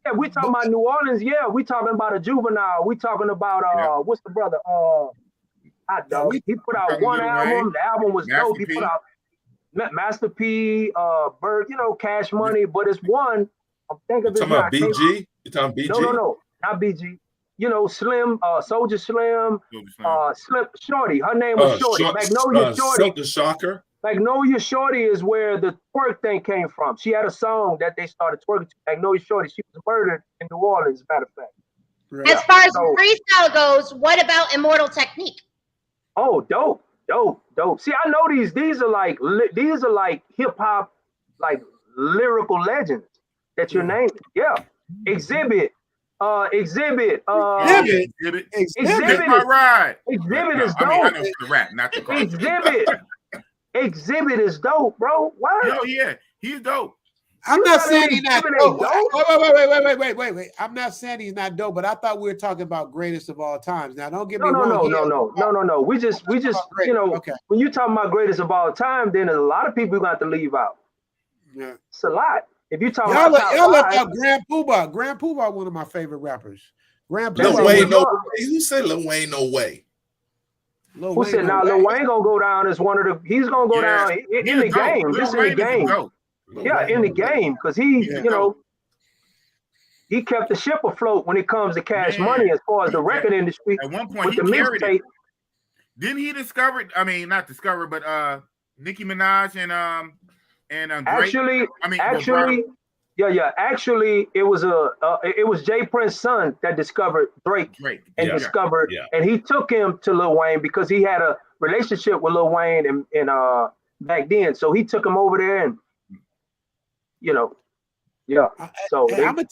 Speaker 12: yeah, we talking about New Orleans. Yeah, we talking about a Juvenile. We talking about what's the brother? Hot Dog. He put out one album. The album was dope. He put out Master P, Bird, you know, Cash Money, but it's one. I'm thinking of it.
Speaker 9: Talking about BG? You talking BG?
Speaker 12: No, not BG. You know, Slim, Soldier Slim, Slim Shorty. Her name was Shorty. Magnolia Shorty.
Speaker 9: The Shocker.
Speaker 12: Magnolia Shorty is where the twerk thing came from. She had a song that they started twerking to. Magnolia Shorty. She was murdered in New Orleans, as a matter of fact.
Speaker 14: Right. As far as freestyle goes, what about Immortal Technique?
Speaker 12: Oh, dope. See, I know these are like hip hop, like lyrical legends that you're naming. Yeah, Exhibit. Exhibit.
Speaker 10: All right. Exhibit is dope. I know for the rap, not the car.
Speaker 12: Exhibit is dope, bro. What?
Speaker 10: Yo, yeah, he's dope.
Speaker 1: I'm not saying he's not dope. Wait. I'm not saying he's not dope, but I thought we were talking about greatest of all times. Now, don't get me wrong.
Speaker 12: No. We just you know, when you talking about greatest of all time, then there's a lot of people you got to leave out.
Speaker 1: Yeah,
Speaker 12: it's a lot. If you talking
Speaker 1: y'all
Speaker 12: about
Speaker 1: left out Grand Poobah. Grand Poobah, one of my favorite rappers. Grand Poobah.
Speaker 9: Lil Wayne, no way. Who said Lil Wayne? No way.
Speaker 12: Who said now Lil Wayne gonna go down as one of the? He's gonna go down in the game. This in the game. Yeah, in the game, because he, you know, he kept the ship afloat when it comes to Cash Money as far as the record industry.
Speaker 10: At one point, he carried it. Didn't he discover? I mean, not discover, but Nicki Minaj and Drake.
Speaker 12: Actually, it was Jay Prince's son that discovered Drake and and he took him to Lil Wayne because he had a relationship with Lil Wayne and back then, so he took him over there and. You know, So
Speaker 1: I'm gonna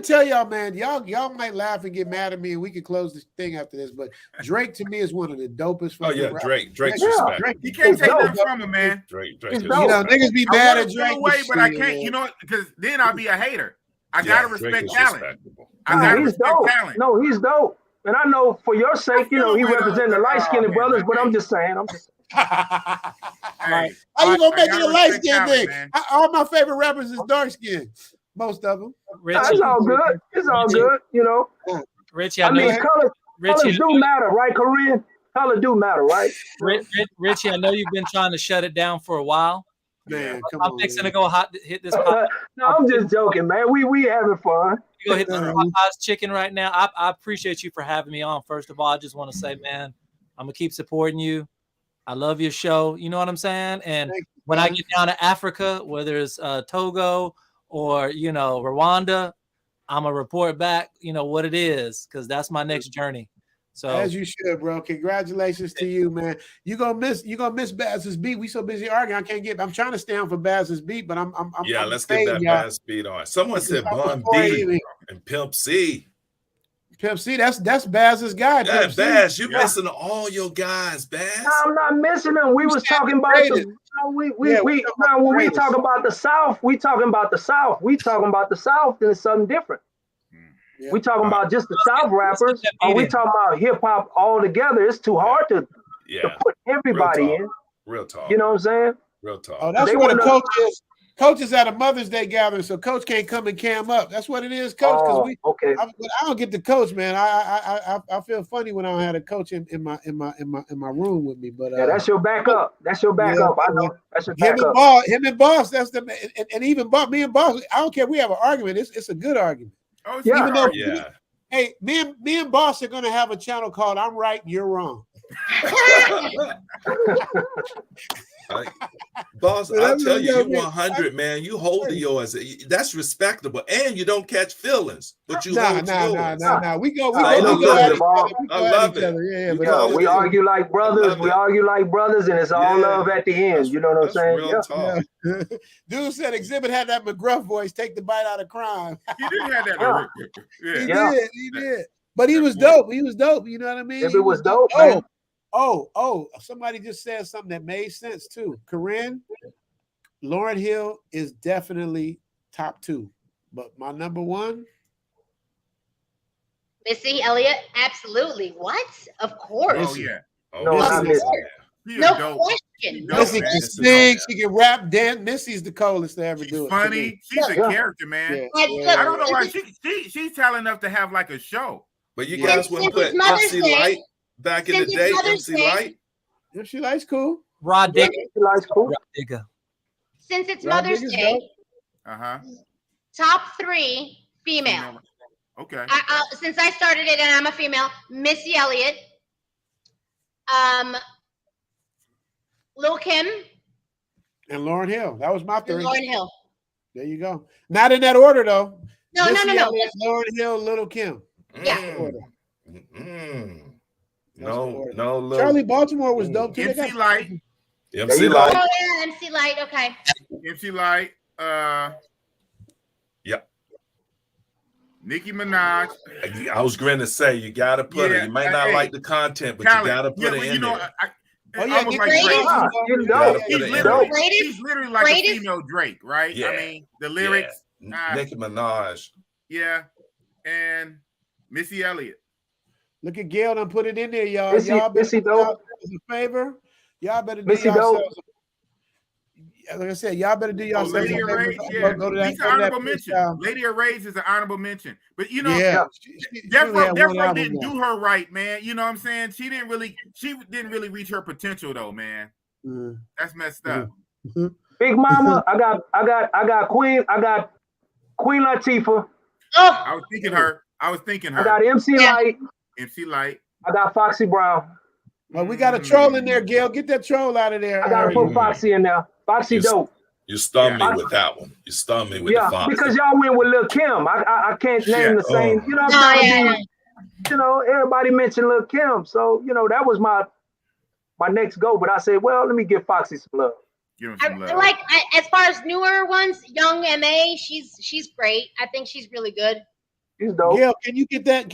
Speaker 1: tell y'all, man. Y'all might laugh and get mad at me, and we can close this thing after this. But Drake to me is one of the dopest.
Speaker 9: Oh yeah, Drake's
Speaker 10: respect. You can't take that from him, man.
Speaker 9: Drake.
Speaker 1: You know, niggas be mad at Drake.
Speaker 10: Way, but I can't. You know, because then I'll be a hater. I gotta respect talent. I gotta respect talent.
Speaker 12: No, he's dope. And I know for your sake, you know, he represents the light-skinned brothers. But I'm just saying.
Speaker 1: How you gonna make it a light skin thing? All my favorite rappers is dark skin. Most of them.
Speaker 12: Richie, it's all good. It's all good, you know.
Speaker 13: Richie,
Speaker 12: colors do matter, right, Korean? Color do matter, right?
Speaker 13: Richie, I know you've been trying to shut it down for a while.
Speaker 1: Man,
Speaker 13: I'm fixing to go hit this.
Speaker 12: No, I'm just joking, man. We having fun.
Speaker 13: You go hit this Popeye's chicken right now. I appreciate you for having me on. First of all, I just want to say, man, I'm gonna keep supporting you. I love your show. You know what I'm saying? And when I get down to Africa, whether it's Togo or, Rwanda, I'm going to report back, what it is, because that's my next journey. So
Speaker 1: as you should, bro. Congratulations to you, man. You're gonna miss Baz's beat. We so busy arguing. I'm trying to stay on for Baz's beat, but
Speaker 9: let's get that Baz beat on. Someone said Bun B and Pimp C.
Speaker 1: Pimp C, that's Baz's guy.
Speaker 9: Yeah, Baz, you missing all your guys, Baz.
Speaker 12: No, I'm not missing them. We was talking about when we talk about the South, we talking about the South. We talking about the South, then it's something different. Yeah. We talking about just the South rappers, or we talking about hip hop all together. It's too hard to put everybody in.
Speaker 9: Real talk.
Speaker 12: You know what I'm saying?
Speaker 9: Real talk.
Speaker 1: Oh, that's what a coach is. Coach is at a Mother's Day gathering, so Coach can't come and cam up. That's what it is, Coach. I don't get the coach, man. I feel funny when I don't have a coach in my room with me. But
Speaker 12: that's your backup. That's your backup. I know. That's your backup.
Speaker 1: Him and Boss. That's the and even me and Boss. I don't care. We have an argument. It's a good argument.
Speaker 10: Oh
Speaker 1: yeah. Even though, hey, me and Boss are gonna have a channel called "I'm Right, You're Wrong."
Speaker 9: Boss, I'll tell you 100, man. You hold to yours. That's respectable, and you don't catch feelings. But you hold to yours.
Speaker 1: Nah. We go.
Speaker 9: I love it.
Speaker 12: Yeah, we argue like brothers. We argue like brothers, and it's all love at the end. You know what I'm saying?
Speaker 9: Real talk.
Speaker 1: Dude said Exhibit had that McGruff voice. Take the bite out of crime.
Speaker 10: He did have that.
Speaker 1: He did. But he was dope. He was dope. You know what I mean?
Speaker 12: If it was dope, man.
Speaker 1: Oh, somebody just said something that made sense too. Corinne, Lauryn Hill is definitely top 2, but my number 1,
Speaker 14: Missy Elliott, absolutely. What? Of course.
Speaker 10: Oh yeah.
Speaker 14: No question.
Speaker 1: Missy can sing, she can rap, dance. Missy's the coolest to ever do it.
Speaker 10: Funny. She's a character, man. I don't know why she's talented enough to have like a show.
Speaker 9: But you guys wouldn't put MC Light back in the day. MC Light.
Speaker 1: MC Light's cool.
Speaker 13: Rod Digger.
Speaker 14: Since it's Mother's Day. Top 3 female.
Speaker 10: Okay.
Speaker 14: Since I started it and I'm a female, Missy Elliott, Lil' Kim,
Speaker 1: and Lauryn Hill. That was my 3.
Speaker 14: Lauryn Hill.
Speaker 1: There you go. Not in that order though.
Speaker 14: No.
Speaker 1: Lauryn Hill, Lil' Kim.
Speaker 14: Yeah.
Speaker 9: No.
Speaker 1: Charlie Baltimore was dope too.
Speaker 10: MC Light.
Speaker 9: MC Light.
Speaker 14: Oh yeah, MC Light. Okay.
Speaker 10: MC Light. Nicki Minaj.
Speaker 9: I was going to say you got to put it. You might not like the content, but you got to put it in there.
Speaker 10: Almost like Drake. She's literally like a female Drake, right?
Speaker 9: Yeah.
Speaker 10: I mean, the lyrics.
Speaker 9: Nicki Minaj.
Speaker 10: Yeah, and Missy Elliott.
Speaker 1: Look at Gail done put it in there, y'all.
Speaker 12: Missy dope.
Speaker 1: As a favor, y'all better do yourselves. Like I said, y'all better do yourselves.
Speaker 10: Lady of Rage,
Speaker 1: Go to that.
Speaker 10: He's an honorable mention. Lady of Rage is an honorable mention. But you know,
Speaker 1: Death
Speaker 10: Row didn't do her right, man. You know what I'm saying? She didn't really reach her potential though, man. That's messed up.
Speaker 12: Big Mama, I got Queen Latifah.
Speaker 14: Oh,
Speaker 10: I was thinking her.
Speaker 12: I got MC Light.
Speaker 10: MC Light.
Speaker 12: I got Foxy Brown.
Speaker 1: Well, we got a troll in there, Gail. Get that troll out of there.
Speaker 12: I gotta put Foxy in there. Foxy dope.
Speaker 9: You stunned me with that one. You stunned me with the Foxy.
Speaker 12: Because y'all went with Lil' Kim. I can't name the same. You know what I'm saying? You know, everybody mentioned Lil' Kim. So, you know, that was my next go. But I said, well, let me give Foxy some love.
Speaker 14: Like as far as newer ones, Young MA, she's great. I think she's really good.
Speaker 12: She's dope.
Speaker 1: Gail, can you get that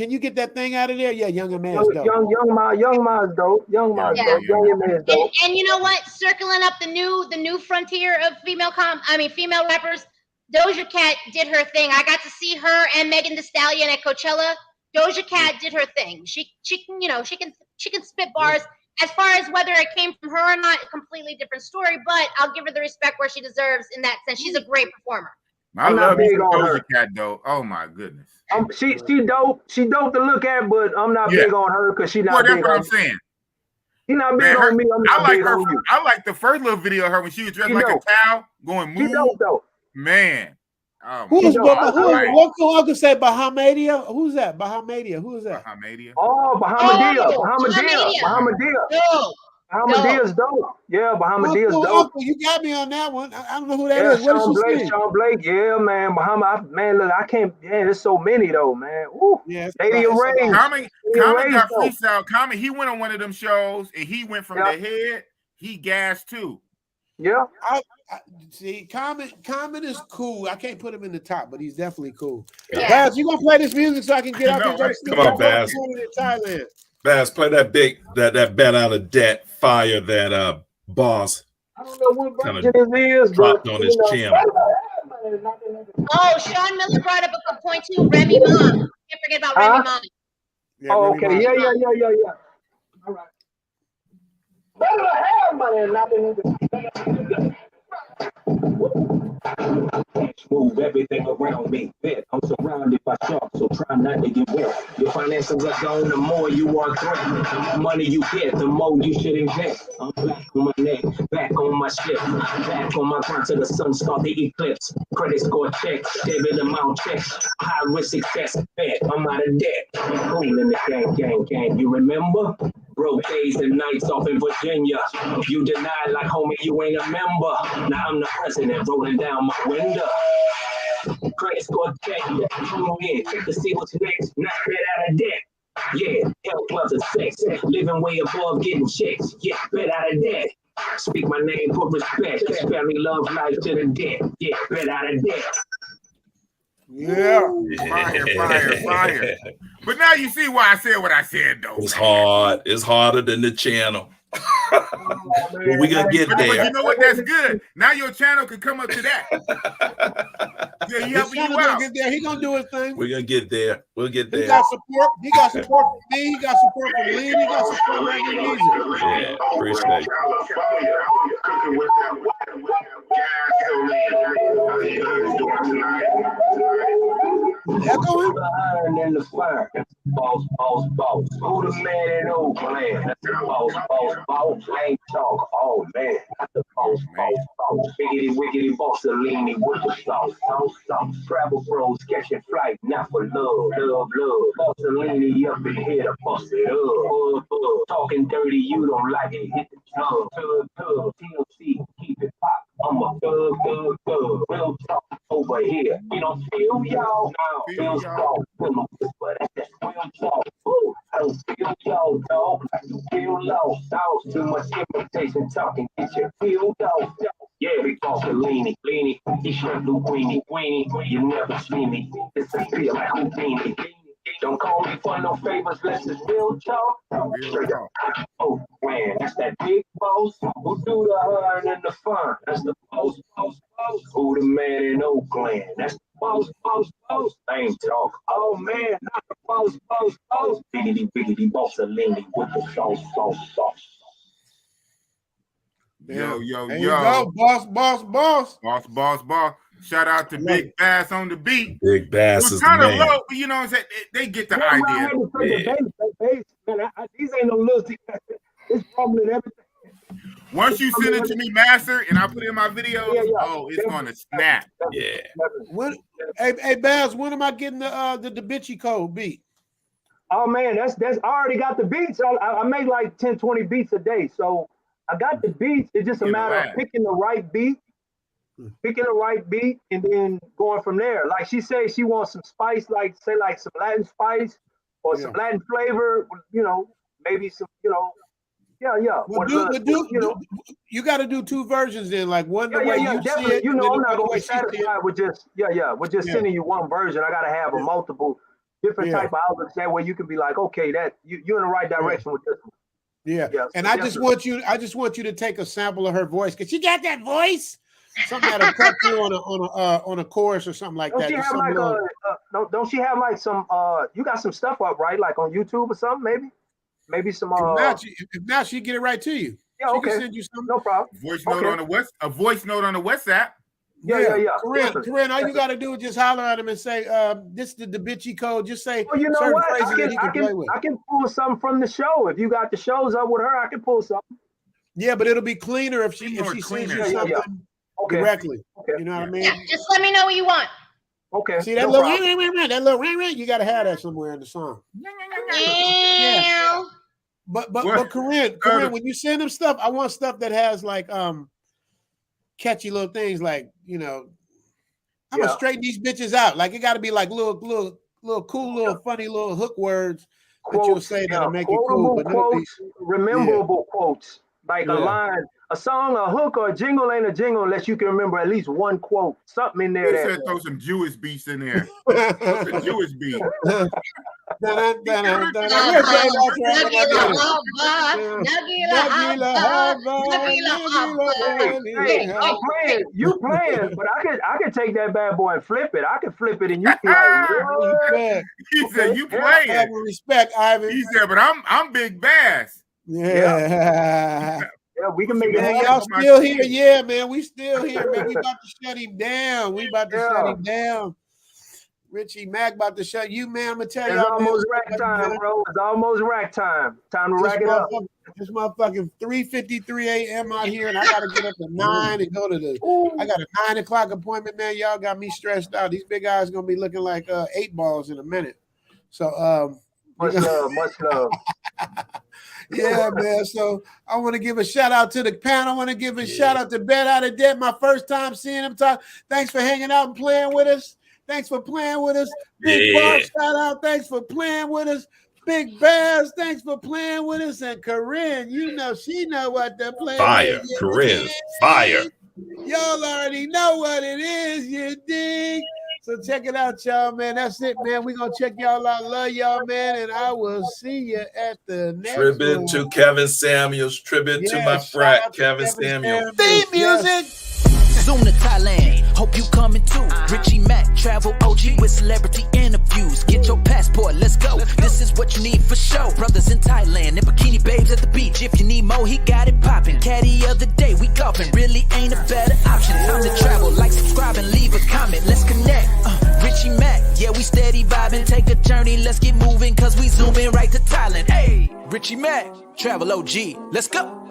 Speaker 1: thing out of there? Yeah, Young MA is dope.
Speaker 12: Young Ma is dope. Young Ma is dope. Young MA is dope.
Speaker 14: And you know what? Circling up the new frontier of female rappers, Doja Cat did her thing. I got to see her and Megan Thee Stallion at Coachella. Doja Cat did her thing. She can spit bars. As far as whether it came from her or not, a completely different story. But I'll give her the respect where she deserves in that sense. She's a great performer.
Speaker 10: I love Doja Cat though. Oh my goodness.
Speaker 12: She dope. She dope to look at, but I'm not big on her because she not big
Speaker 10: that's what I'm saying.
Speaker 12: She not big on me. I'm not big on you.
Speaker 10: I like the first little video of her when she was dressed like a cow going move.
Speaker 12: She dope though.
Speaker 10: Man.
Speaker 1: What can say Bahamadia? Who's that? Bahamadia. Who is that?
Speaker 10: Bahamadia.
Speaker 12: Oh, Bahamadia. Bahamadea's dope. Yeah, Bahamadea's dope.
Speaker 1: Uncle, you got me on that one. I don't know who that is. What
Speaker 12: Sean
Speaker 1: did she
Speaker 12: Blake,
Speaker 1: say?
Speaker 12: Sean Blake. Yeah, man. Man, look, I can't. Man, there's so many though, man. Ooh.
Speaker 1: Yeah,
Speaker 12: Lady of Rage.
Speaker 10: Common
Speaker 12: Lady of Rage,
Speaker 10: got
Speaker 12: though.
Speaker 10: freestyle. Common, he went on one of them shows and he went from the head. He gassed too.
Speaker 12: Yeah.
Speaker 1: I see. Common is cool. I can't put him in the top, but he's definitely cool.
Speaker 14: Yeah.
Speaker 1: Baz, you gonna play this music so I can get out
Speaker 10: No,
Speaker 1: and go to sleep?
Speaker 9: Come on, Baz.
Speaker 1: In Thailand.
Speaker 9: Baz, play that that bet out of debt fire that boss
Speaker 12: I don't know what
Speaker 9: kind
Speaker 12: version
Speaker 9: of
Speaker 12: it is,
Speaker 9: dropped
Speaker 12: but
Speaker 9: on his channel.
Speaker 14: Oh, Sean Miller brought up a good point too. Remy Ma. Can't forget about Remy Ma.
Speaker 1: Yeah,
Speaker 12: Oh,
Speaker 1: Remy
Speaker 12: okay.
Speaker 1: Ma.
Speaker 12: Yeah. All right. Better to have money and not in Move everything around me. Bet I'm surrounded by sharks, so try not to get wet. Your finances are gone, the more you are threatened. The money you get, the more you should invest. I'm back on my neck, back on my ship, back on my grind till the sun start the eclipse. Credit score check, debit amount checks, high risk success. Bet I'm out of debt. I'm cool in the gang. You remember? Broke days and nights off in Virginia. You deny like homie, you ain't a member. Now I'm the president rolling down my window. Credit score check, come on in, check to see what's next. Not bet out of debt. Yeah, health plus a sex. Living way above getting checks. Yeah, bet out of debt. Speak my name, put respect. Family love life to the death. Yeah, bet out of debt.
Speaker 1: Yeah.
Speaker 10: Fire. But now you see why I said what I said, though.
Speaker 9: It's hard. It's harder than the channel. But we gonna get
Speaker 10: But
Speaker 9: there.
Speaker 10: you know what? That's good. Now your channel can come up to that. Yeah, he helping you out.
Speaker 1: Get there. He gonna do his thing.
Speaker 9: We're gonna get there. We'll get there.
Speaker 1: He got support. He got support from me. He got support from Lee. He got support from Randy Music.
Speaker 9: Yeah, appreciate
Speaker 1: Echoing?
Speaker 12: Iron in the fire. Boss. Who the man in Oakland? That's the boss. Ain't talk. Oh man, that's the boss. Wiggity Bossalini with the sauce. Travel bros catching flight, not for love. Bossalini up in here to bust it up. Talking dirty, you don't like it. Hit the tub. TLC, keep it pop. I'm a thug. Real talk over here. We don't feel y'all. Feel strong. But that's just real talk. Ooh, I don't feel y'all, dog. I do feel lost. Dogs too much imitation talking. Get your feel dog. Yeah, we talk to Leany. He should do Queenie. You never see me. It's a feel like Houdini. Don't call me for no favors, let's just real talk. Oh, man, that's that big boss. Who do the hard and the fun? That's the boss. Who the man in Oakland? That's the boss. Same talk. Oh, man, not the boss. Biggity Bossalini with the sauce.
Speaker 10: Yo.
Speaker 1: There you go, boss.
Speaker 10: Shout out to Big Bass on the beat.
Speaker 9: Big Bass
Speaker 10: It was
Speaker 9: is
Speaker 10: kind
Speaker 9: the
Speaker 10: of
Speaker 9: man.
Speaker 10: low, but you know what I'm saying? They get the idea.
Speaker 12: Man, these ain't no little things. It's rumbling everything.
Speaker 10: Once you send it to me, master, and I put it in my videos, oh, it's gonna snap.
Speaker 9: Yeah.
Speaker 1: Hey, Baz, when am I getting the Da Vinci Code beat?
Speaker 12: Oh man, that's I already got the beats. I make like 10, 20 beats a day. So I got the beats. It's just a matter of picking the right beat. And then going from there. Like she says she wants some spice, like say like some Latin spice or some Latin flavor, maybe some,
Speaker 1: You got to do two versions then, like one the way you see it.
Speaker 12: I'm not going to be satisfied with just sending you one version. I got to have a multiple different type of outlets. That way you can be like, okay, that you're in the right direction with this one.
Speaker 1: Yeah. And I just want you to take a sample of her voice because she got that voice. Something that'll cut through on a chorus or something like that.
Speaker 12: Don't she have like some you got some stuff up, right? Like on YouTube or something, maybe some
Speaker 1: if not she get it right to you.
Speaker 12: Yeah,
Speaker 1: she can send you some.
Speaker 12: No problem.
Speaker 10: Voice note on the WhatsApp.
Speaker 12: Yeah.
Speaker 1: Corinne, all you got to do is just holler at him and say, this is the Da Vinci Code. Just say
Speaker 12: you know
Speaker 1: certain
Speaker 12: what?
Speaker 1: phrases that he can play with.
Speaker 12: I can pull something from the show. If you got the shows up with her, I can pull something.
Speaker 1: Yeah, but it'll be cleaner if she sends you something directly. Okay. You know what I mean?
Speaker 14: Yeah, just let me know what you want.
Speaker 12: Okay.
Speaker 1: See that little ring, you got to have that somewhere in the song.
Speaker 14: Yeah.
Speaker 1: But
Speaker 10: What?
Speaker 1: Corinne, when you send them stuff, I want stuff that has like catchy little things, like, you know, I'm gonna straighten these bitches out. Like it got to be like little cool, little funny little hook words that you'll say that'll make it cool. But
Speaker 12: quotes, rememberable quotes, like a line, a song, a hook, or a jingle ain't a jingle unless you can remember at least one quote, something in there.
Speaker 10: He said throw some Jewish beats in there. Throw some Jewish beat.
Speaker 12: You playing, but I could take that bad boy and flip it. I could flip it and you can like,
Speaker 10: he said you playing.
Speaker 1: Have respect, Ivan.
Speaker 10: He said, but I'm Big Bass.
Speaker 1: Yeah.
Speaker 12: Yeah, we can make it
Speaker 1: man,
Speaker 12: happen.
Speaker 1: y'all still here. Yeah, man, we still here, man. We about to shut him down. We about to shut him down. Richie Mack about to shut you, man. I'm gonna tell
Speaker 12: y'all. It's almost rack time, bro. It's almost rack time. Time to rack it up.
Speaker 1: It's motherfucking 3:53 a.m. out here, and I gotta get up at 9 and go to the. I got a 9 o'clock appointment, man. Y'all got me stressed out. These big guys gonna be looking like 8 balls in a minute. So
Speaker 12: much love, much love.
Speaker 1: Yeah, man. So I want to give a shout out to the panel. I want to give a shout out to Bet Out of Debt. My first time seeing him talk. Thanks for hanging out and playing with us. Thanks for playing with us. Big Bar, shout out. Thanks for playing with us. Big Bears, thanks for playing with us. And Corinne, you know, she know what the play
Speaker 9: fire.
Speaker 1: is.
Speaker 9: Corinne, fire.
Speaker 1: Y'all already know what it is, you dig? So check it out, y'all, man. That's it, man. We're going to check y'all out. Love y'all, man. And I will see you at the next
Speaker 9: tribute
Speaker 1: one.
Speaker 9: to Kevin Samuels. Tribute to my frat, Kevin Samuels.
Speaker 2: Theme music.
Speaker 7: Zoom to Thailand. Hope you coming too. Richie Mack, travel OG with celebrity interviews. Get your passport, let's go. This is what you need for show. Brothers in Thailand and bikini babes at the beach. If you need more, he got it popping. Caddy of the day, we golfing. Really ain't a better option. Time to travel. Like, subscribe, and leave a comment. Let's connect. Richie Mack, yeah, we steady vibing. Take a journey, let's get moving, cause we zooming right to Thailand. Hey, Richie Mack, travel OG. Let's go.